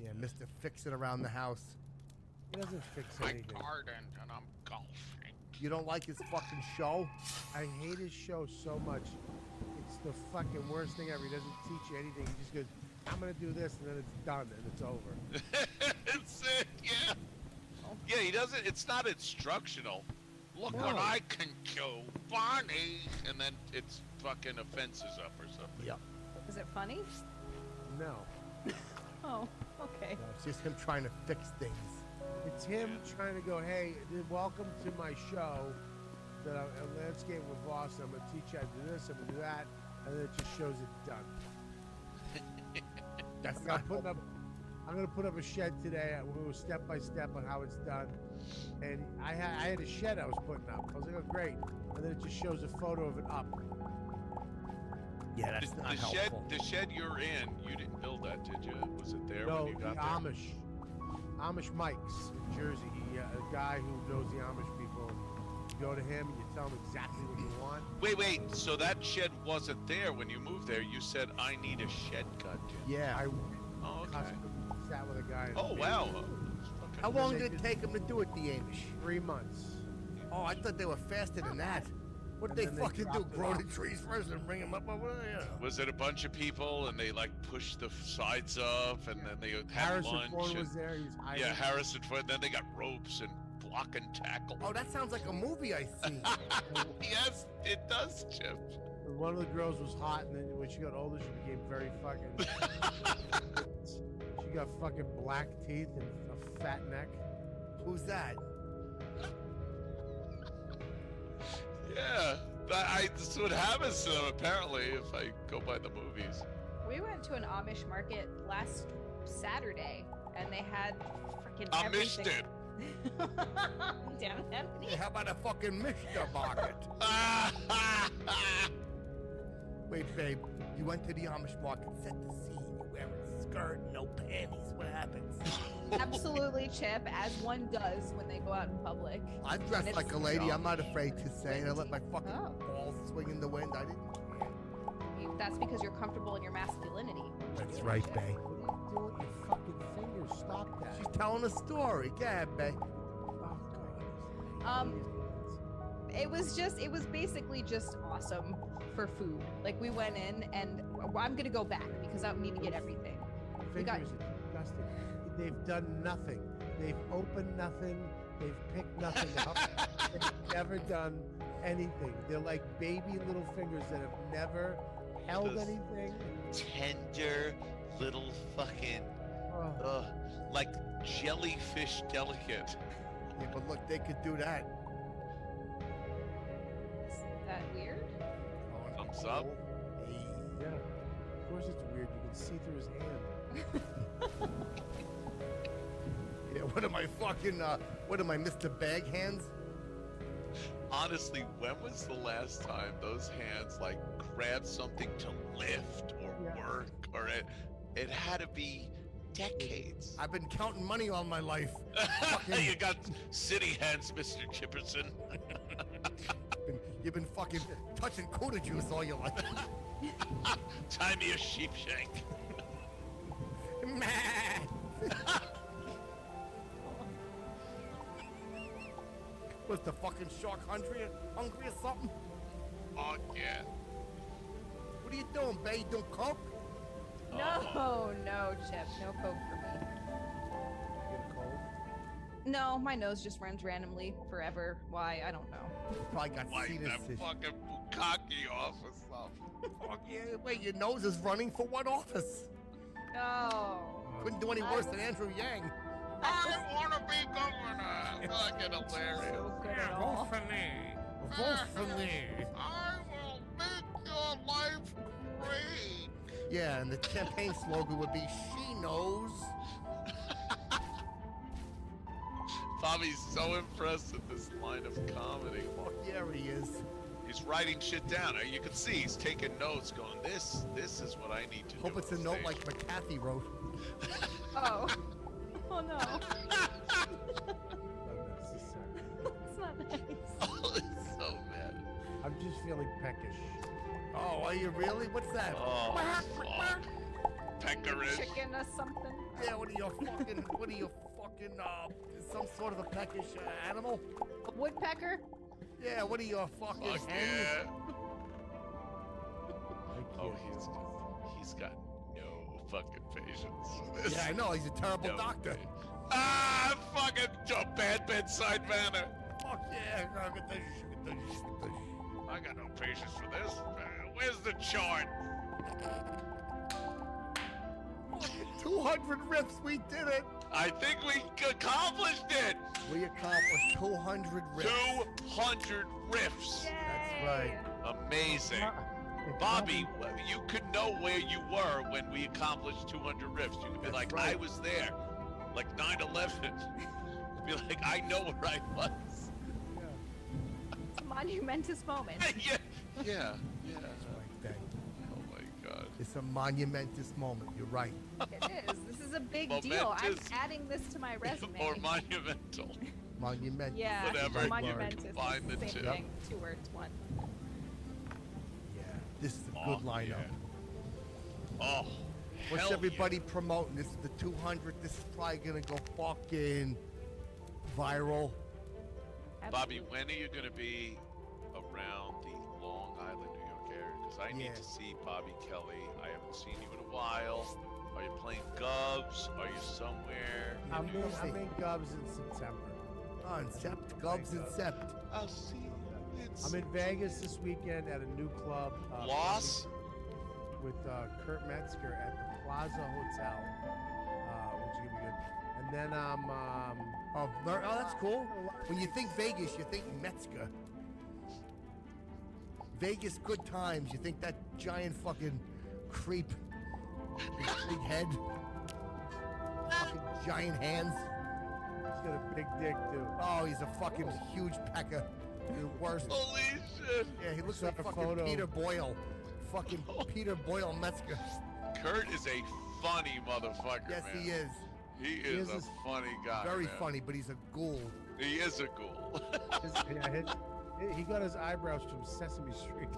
Yeah, Mr. Fix It around the house. He doesn't fix my anything. garden and I'm golfing. You don't like his fucking show? I hate his show so much. It's the fucking worst thing ever. He doesn't teach you anything. He just goes, I'm gonna do this, and then it's done, and it's over. It's it, yeah. Yeah, he doesn't. It's not instructional. Look what No. I can do, Barney, and then it's fucking offenses up or something. Yep. Is it funny? No. Oh, okay. It's just him trying to fix things. It's him trying to go, hey, welcome to my show that I'm landscape with Voss. I'm going to teach you how to do this, I'm going to do that, and then it just shows it done. That's I'm going to put up a shed today. We're going to go step by step on how it's done. And I had a shed I was putting up. I was like, oh, great. And then it just shows a photo of it up. Yeah, that's not helpful. The shed you're in, you didn't build that, did you? Was it there No, when you got the there? Amish Mike's in Jersey. A guy who knows the Amish people. You go to him and you tell him exactly what you want. Wait. So that shed wasn't there when you moved there. You said, I need a shed cut down. Yeah, I okay. sat with a guy. Oh, wow. How long did it take him to do it, the Amish? 3 months. Oh, I thought they were faster than that. What And they then they fucking do? dropped it Grow off. the trees first and bring them up over there? Was it a bunch of people and they like pushed the sides up and then they had Harrison lunch? Ford and- was there. He was hiding. Yeah, Harrison Ford. Then they got ropes and block and tackle. Oh, that sounds like a movie I seen. Yes, it does, Chip. And one of the girls was hot, and then when she got older, she became very fucking. She got fucking black teeth and a fat neck. Who's that? Yeah, that's what happens to them apparently if I go by the movies. We went to an Amish market last Saturday, and they had freaking I everything. missed it. Damn Anthony. Hey, how about a fucking Mr. Market? Wait, babe, you went to the Amish market, set the scene. You wearing a skirt, no panties. What happens? Absolutely, Chip, as one does when they go out in public. I And dressed it's- like a lady. I'm not afraid to say it. I let my fucking Oh. balls swing in the wind. I didn't care. That's because you're comfortable in your masculinity. That's right, babe. What are you doing with your fucking fingers? Stop that. She's telling a story. Go ahead, babe. It was basically just awesome for food. Like we went in, and I'm gonna go back because I need to get everything. We got Fingers are disgusting. They've done nothing. They've opened nothing. They've picked nothing up. They've never done anything. They're like baby little fingers that have never held Those anything. Tender little fucking, Oh. like jellyfish delicate. Yeah, but look, they could do that. Is that weird? Thumbs up. Yeah. Of course it's weird. You can see through his hand. Yeah, what am I fucking, what am I, Mr. Bag Hands? Honestly, when was the last time those hands like grabbed something to lift or work or it had to be decades. I've been counting money all my life. You got city hands, Mr. Chipperson. You've been fucking touching Cuda juice all your life. Tie me a sheep shank. Was the fucking shark hungry or something? Oh, yeah. What are you doing, babe? You doing coke? No, no, Chip, no coke for me. No, my nose just runs randomly forever. Why? I don't know. Probably got Like sinus that issue. fucking bukkake off or something. Fuck yeah, wait, your nose is running for what office? Oh. Couldn't do any worse than Andrew Yang. I want to be governor. Fucking hilarious. Vote for me. Vote for me. I will make your life great. Yeah, and the campaign slogan would be, she knows. Bobby's so impressed with this line of comedy. Fuck yeah, he is. He's writing shit down. You can see he's taking notes, going, this is what I need to do. Hope it's a on note stage." like McCarthy wrote. Oh. Oh no. It's not nice. Oh, it's so bad. I'm just feeling peckish. Oh, are you really? What's that? Oh, fuck. Peckerish. Chicken or something. Yeah, what are you fucking, some sort of a peckish animal? A woodpecker? Yeah, what are you, fucking Fuck hen? yeah. Oh, he's got no fucking patience for this. Yeah, I know. He's a terrible doctor. Ah, fucking bad bedside manner. Fuck yeah. I got no patience for this. Where's the chart? 200 riffs. We did it. I think we accomplished it. We accomplished 200 riffs. 200 riffs. That's right. Amazing. Bobby, you could know where you were when we accomplished 200 riffs. You could be like, I was there. Like 9/11. Be like, I know where I was. It's a monumentous moment. Yeah. Oh my God. It's a monumentous moment. You're right. It is. This is a big deal. I'm adding this to my resume. Or monumental. Monumental. Yeah, Whatever. monumentous. Combine the Same two. thing. 2 words, one. Yeah. This is a good lineup. Yeah. Oh. What's hell everybody promoting? This is the 200. This is probably gonna go fucking viral. Bobby, when are you gonna be around the Long Island, New York area? Because I need to see Bobby Kelly. I haven't seen you in a while. Are you playing Gubs? Are you somewhere? I'm in Gubs in September. Oh, in Gubs in Sept. I'll see you. I'm in Vegas this weekend at a new club. Loss? With Kurt Metzger at the Plaza Hotel, which is gonna be good. And then oh, that's cool. When you think Vegas, you think Metzger. Vegas, good times. You think that giant fucking creep, big head, fucking giant hands. He's got a big dick too. Oh, he's a fucking huge pecker. The worst. Holy shit! Yeah, he looks Saw like a fucking photo. Peter Boyle. Fucking Peter Boyle Metzger. Kurt is a funny motherfucker, Yes, man. he is. He is a funny guy. Very man. funny, but he's a ghoul. He is a ghoul. He got his eyebrows from Sesame Street.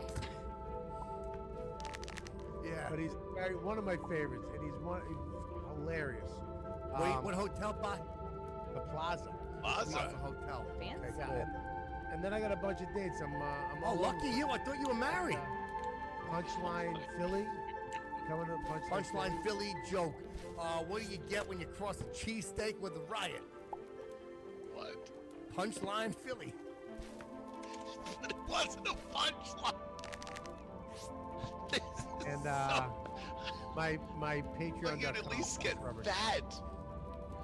Yeah. But he's one of my favorites, and he's hilarious. Wait, what hotel, Bob? The Plaza. Plaza Hotel. Fancy. Yeah, and then I got a bunch of dates. I'm Oh, lucky you! I thought you were married. Punchline Philly. Coming to Punchline Philly joke. What do you get when you cross a cheesesteak with a riot? What? Punchline Philly. It wasn't a punchline. And my Patreon. Well, you'd at least get fat.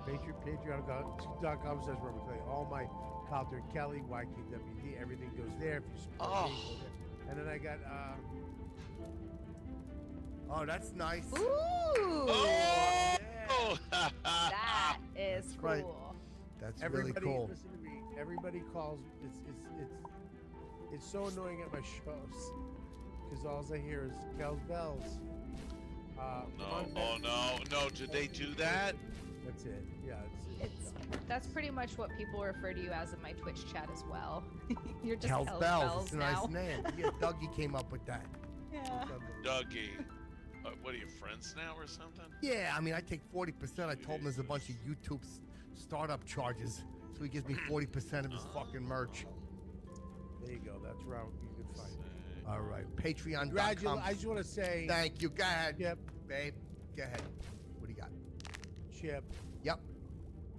Patreon.com/Robert Kelly. All my Calder Kelly, YKWD, everything goes there. If you support me, go there. And then I got Oh, that's nice. Ooh! Oh! That is cool. Right. That's really cool. Listen to me. Everybody calls. It's so annoying at my shows because all I hear is Kel's bells. No! Did they do that? That's it. Yeah, That's pretty much what people refer to you as in my Twitch chat as well. You're just Kel's Kel's Bells. It's a nice now. name. Yeah, Dougie came up with that. Yeah. Dougie. What are you, friends now or something? Yeah, I mean, I take 40%. I told him there's a bunch of YouTube startup charges, so he gives me 40% of his fucking merch. There you go. That's where you can find it. All right, Patreon.com. Congratulations. I just want to say. Thank you. Go ahead. Chip. Babe, go ahead. What do you got? Chip. Yep.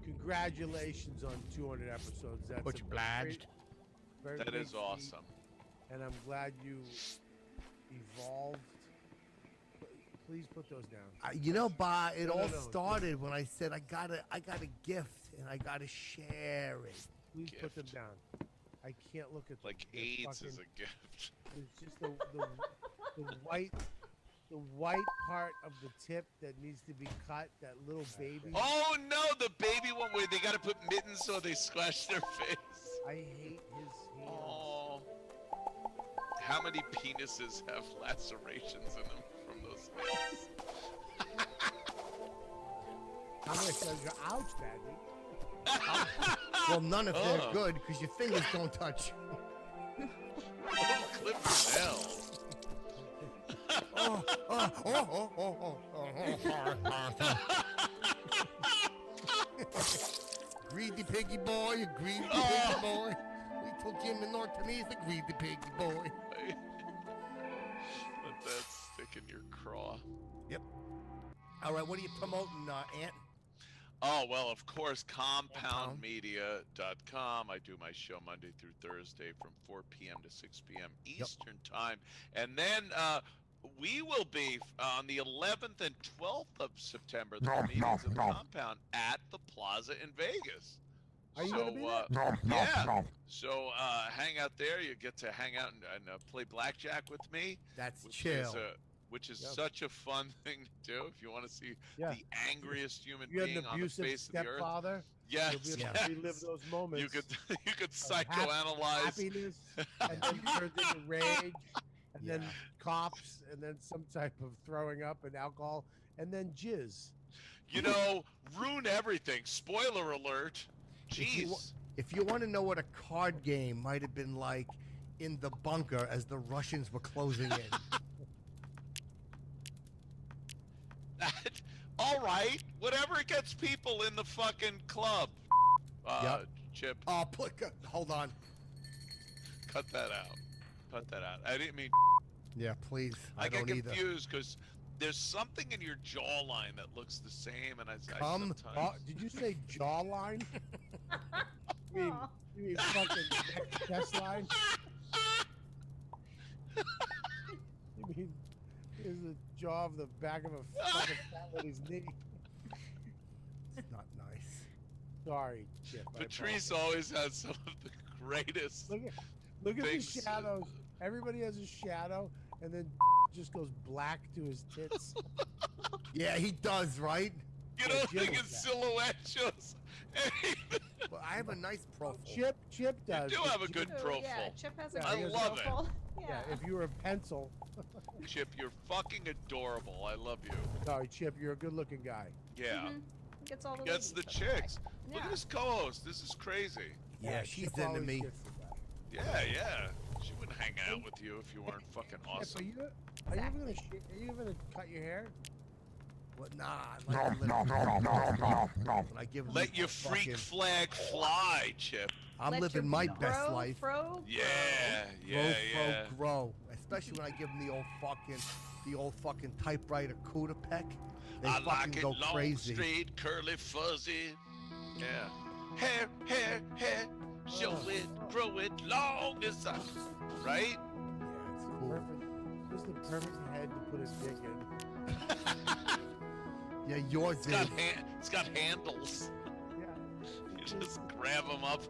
Congratulations on 200 episodes. That's Much obliged. That is awesome. And I'm glad you evolved. Please put those down. You know, Ba, it all No. started when I said I got a gift and I gotta share it. Please put them down. I can't look at like the AIDS fucking, is a gift. It's just the white part of the tip that needs to be cut. That little baby. Oh no, the baby one where they gotta put mittens so they squash their face. I hate his hands. Oh. How many penises have lacerations in them from those things? I'm gonna say, ouch, Daddy. Well, none of them are good because your fingers don't touch. Clip your nails. Greedy piggy boy, greedy piggy boy. Little Jim in North to me is a greedy piggy boy. Let that stick in your craw. Yep. All right, what are you promoting, Ant? Oh, well, of course, compoundmedia.com. I do my show Monday through Thursday from 4 p.m. to 6 p.m. Eastern Time. And then we will be on the 11th and 12th of September, the meetings of the compound at the Plaza in Vegas. Are you going to be there? Yeah. So hang out there. You get to hang out and play blackjack with me. That's which chill. Which is such a fun thing to do if you want to see the angriest human You had being an on the abusive face of the earth. stepfather. Yes, You'll be able to relive those moments. You could psychoanalyze happiness, and then turns into rage, and then cops, and then some type of throwing up and alcohol, and then jizz. You know, ruin everything. Spoiler alert. Jeez. If you want to know what a card game might have been like in the bunker as the Russians were closing in. All right, whatever gets people in the fucking club. Chip. Oh, hold on. Cut that out. Cut that out. I didn't mean. Yeah, please. I get don't either. confused because there's something in your jawline that looks the same, and I sometimes. Did you say jawline? you mean fucking chest line? You mean is the jaw of the back of a fucking fat lady's knee? It's not nice. Sorry, Chip. Patrice always has some of the greatest. Look at the things. shadows. Everybody has a shadow, and then just goes black to his tits. Yeah, he does, right? You don't think his silhouette shows anything? Well, I have a nice profile. Chip does. You do have a good profile. Yeah, Chip has a I great love profile. Yeah, if you were a pencil. Chip, you're fucking adorable. I love you. Sorry, Chip, you're a good-looking guy. Yeah. Gets all the Gets the ladies. chicks. Look Yeah. at his co-host. This is crazy. Yeah, she's Chip into always me. gets the guy. Yeah. She wouldn't hang out with you if you weren't fucking Chip, awesome. are you gonna cut your hair? What? Nah. I like to when I give Let them your a freak fucking- flag fly, Chip. I'm Let living your my grow, best life. Fro, Yeah. Grow. Especially when I give them the old fucking typewriter Cuda peck. They I fucking like it go long, crazy. straight, curly, fuzzy. Yeah. Hair. Show it, grow it, long as I. Right? Yeah, it's cool. This is the perfect head to put his dick in. Yeah, yours is. It's got handles. Yeah. You just grab them up.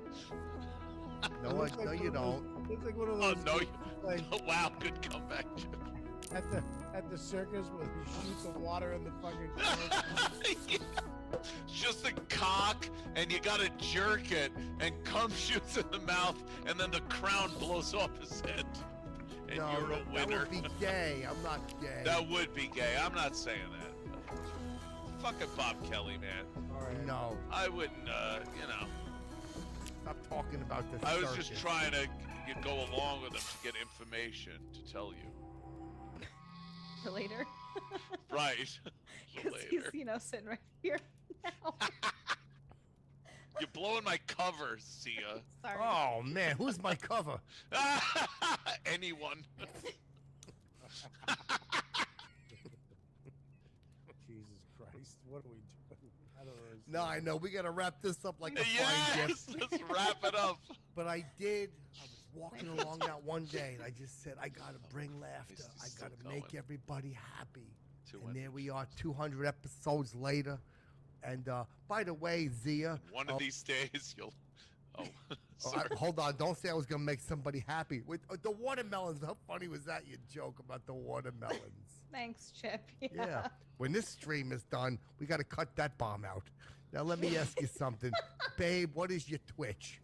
No, you don't. Looks like one of Oh those. no! Like, Wow, good comeback, Chip. at the circus where he shoots the water in the fucking. Yeah. It's just a cock, and you gotta jerk it, and cum shoots in the mouth, and then the crown blows off his head, and No, you're a that winner. would be gay. I'm not gay. That would be gay. I'm not saying that. Fucking Bob Kelly, man. No. I wouldn't, Stop talking about this. I was just trying to go along with him to get information to tell you. For later. Right. Because Later. he's, sitting right here now. You're blowing my cover, Sia. Sorry. Oh man, who's my cover? Anyone. Jesus Christ, what are we doing? I don't know. No, I know. We gotta wrap this up like a fine Yes, gift. let's wrap it up. But I was walking along that one day, and I just said, I gotta bring laughter. I gotta make everybody happy. And there we are, 200 episodes later. And by the way, Zia. One of these days, you'll. Oh, hold on. Don't say I was gonna make somebody happy with the watermelons. How funny was that? Your joke about the watermelons. Thanks, Chip. Yeah. When this stream is done, we got to cut that bomb out. Now let me ask you something, babe. What is your Twitch?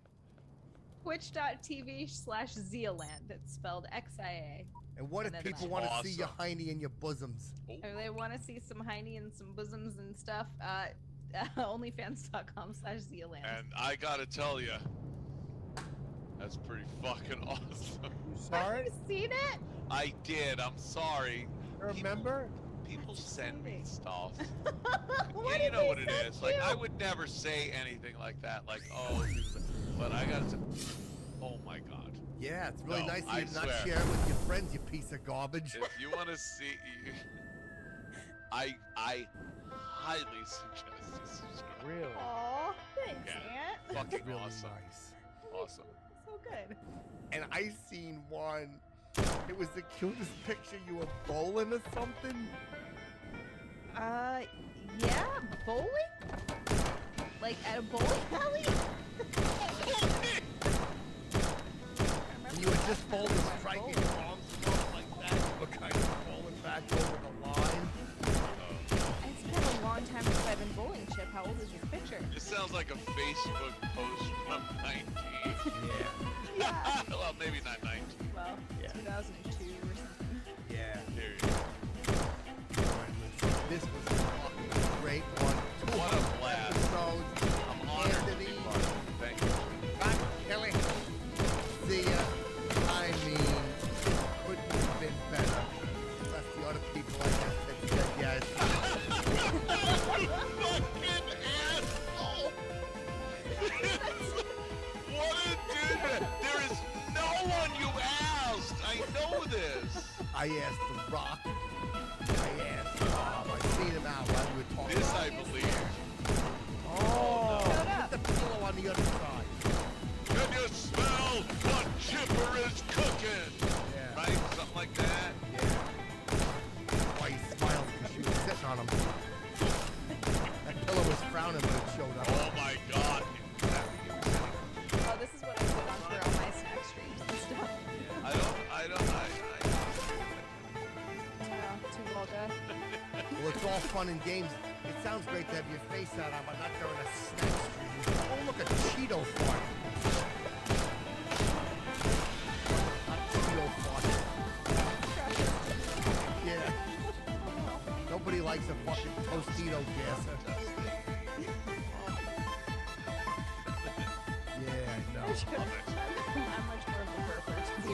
Twitch.tv/Zealand. It's spelled XIA. And what if then people that. want to see your hiney and your bosoms? Or they want to see some hiney and some bosoms and stuff. Onlyfans.com/Zealand. And I gotta tell you, that's pretty fucking awesome. You saw it? You seen it? I did. I'm sorry. Remember? People send me stuff. What You did know they what it send is. Like, you? I would never say anything like that. Like, oh, but I gotta say, oh my God. Yeah, it's really No, nice of I you to not swear. share it with your friends, you piece of garbage. If you want to see, I highly suggest you subscribe. Really? Aw, thanks, Yeah. Aunt. Fucking really awesome. nice. Awesome. So good. And I seen one. It was the cutest picture. You were bowling or something. Yeah, bowling? Like at a bowling alley? And you were just bowling, striking your arms off like that. You were kind of bowling back over the line. It's been a long time since I've been bowling, Chip. How old is your picture? It sounds like a Facebook post from 19. Yeah. Well, maybe not 19. Well, 2002 or something. Yeah. There you go. This was a fucking great one. What a blast. Episodes. I'm honored to be part of it. Thank you. Back, Kelly. See ya. I mean, couldn't have been better. Unless the other people, I guess, that said yes. Fucking asshole! What a dude! There is no one you asked! I know this! I asked The Rock. I asked Bob. I seen him out while we were talking. This I believe. Oh, put the pillow on the other side. Can you smell what Chipper is cooking? Yeah. Right? Something like that? Yeah. Why he smiled because she was sitting on him. That pillow was frowning when it showed up. Oh my god. Oh, this is what I put on for all my snack streams and stuff. Too vulgar. Well, it's all fun and games. It sounds great to have your face out on, but not during a snack stream. Oh, look, a Cheeto fart. Not Cheeto fart. Yeah. Nobody likes a fucking Tostito gasser. Yeah, I know. I'm much more of a pervert, to be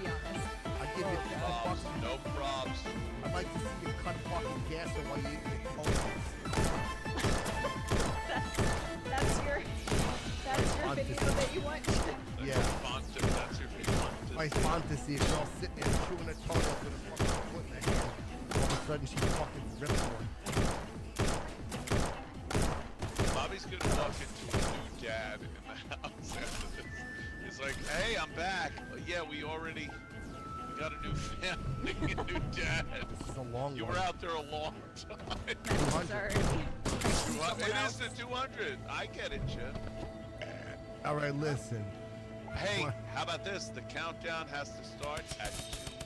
honest. I'll give you $10. No props. I'd like to see you cut fucking gasser while you eat your toasters. That's your video that you want. Yeah. That's your favorite. My fantasy is all sitting there chewing a toast with a fucking foot in her hand. All of a sudden she fucking rips one. Bobby's gonna walk into a new dad in the house after this. He's like, hey, I'm back. Yeah, we got a new family, a new dad. This is a long You one. were out there a long time. 200. It is the 200. I get it, Chip. All right, listen. Hey, What? how about this? The countdown has to start at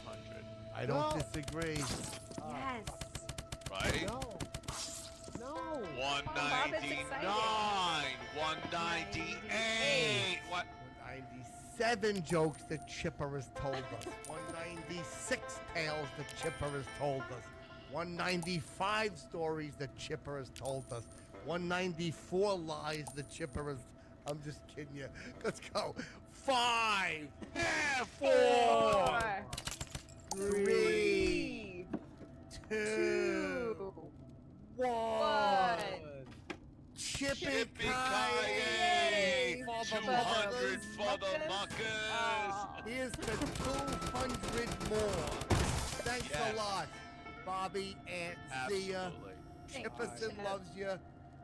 200. I don't disagree. Yes. Right? No. 199, 198. What? 197 jokes that Chipper has told us. 196 tales that Chipper has told us. 195 stories that Chipper has told us. 194 lies that Chipper has. I'm just kidding you. Let's go. 5, 4, 3, 2, 1. Chippy-ki-yay! 200 for the muckers. Here's to 200 more. Thanks a lot, Bobby and Zia. Chipperson loves you.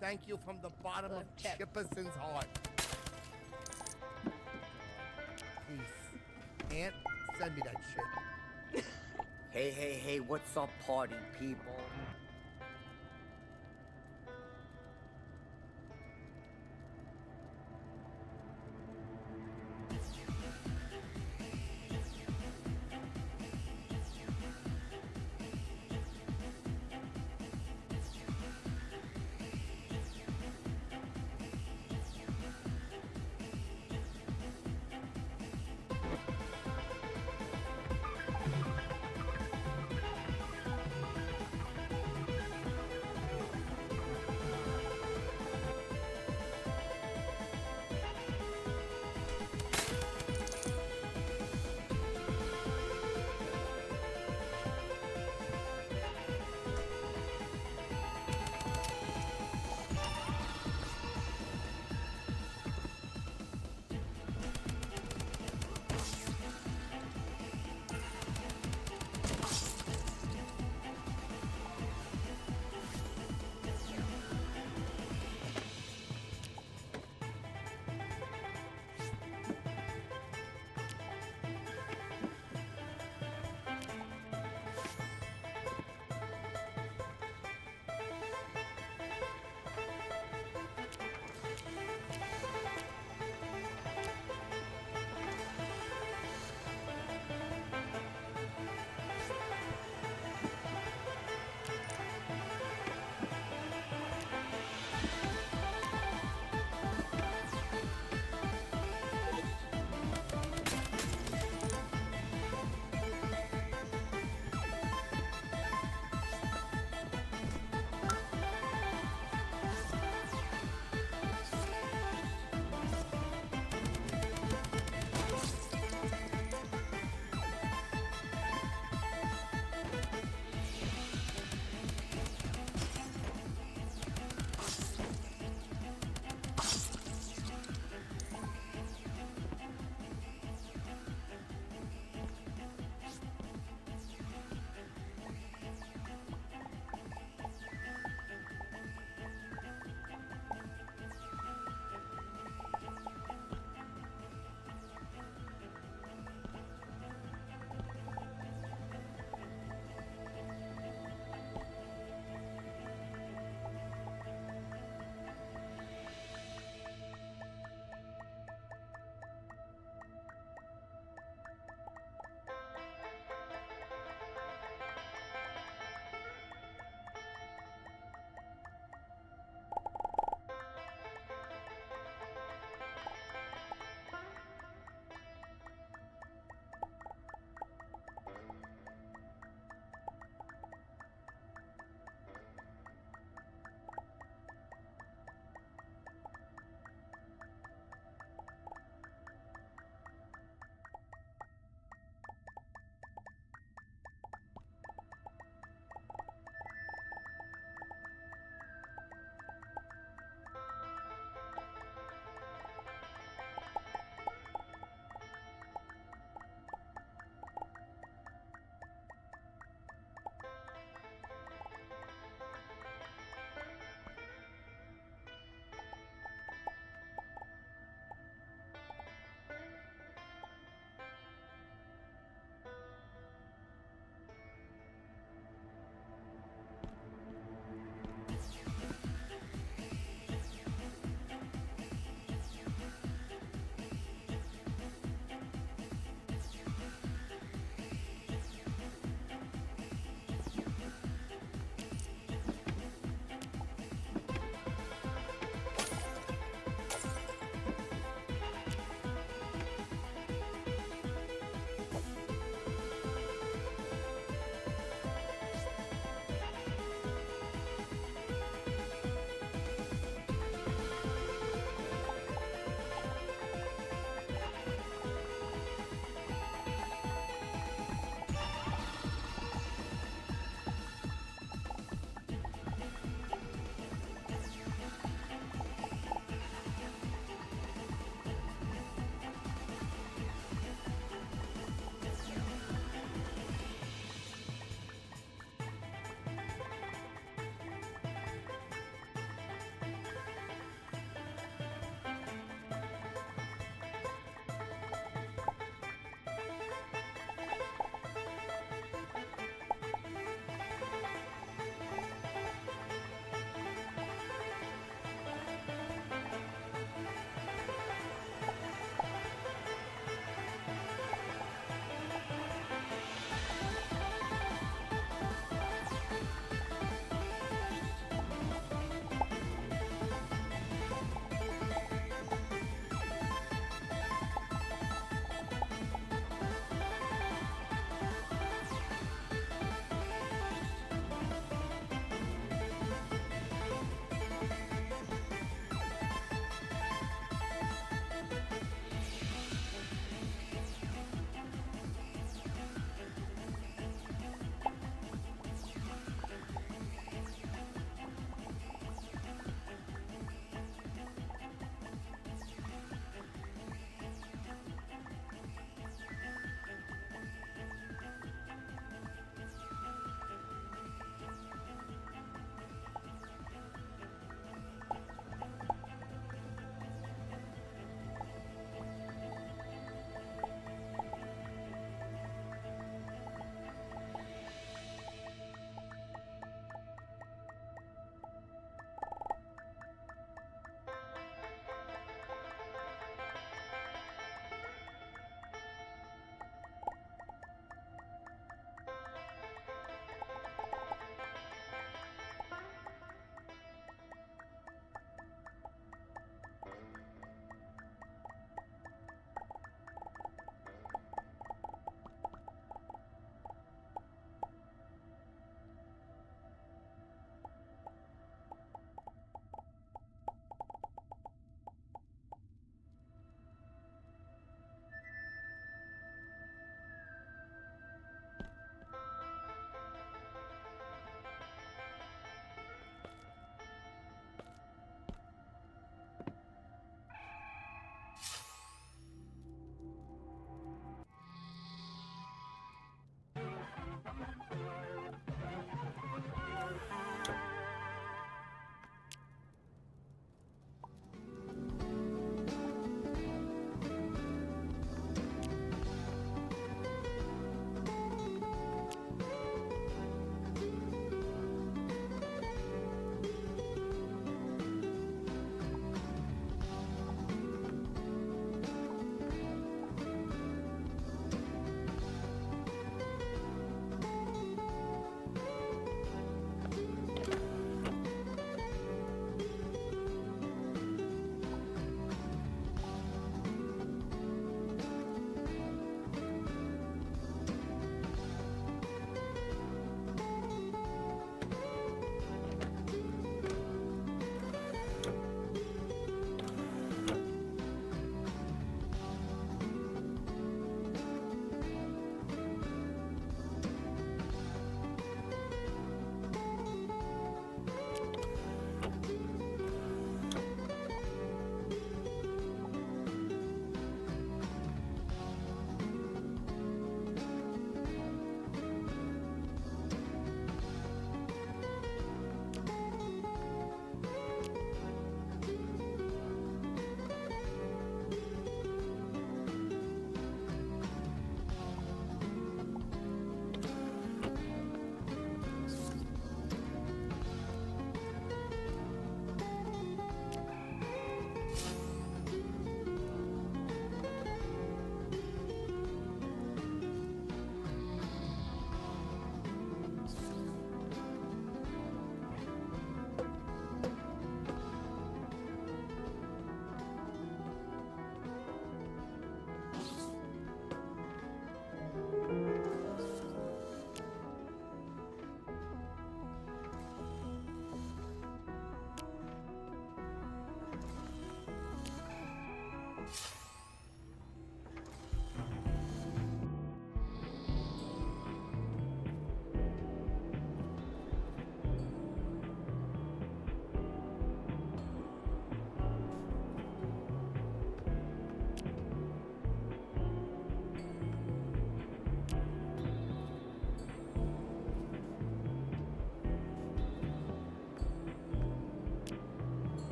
Thank you from the bottom of Chipperson's heart. Peace. Aunt, send me that shit. Hey, what's up, party people?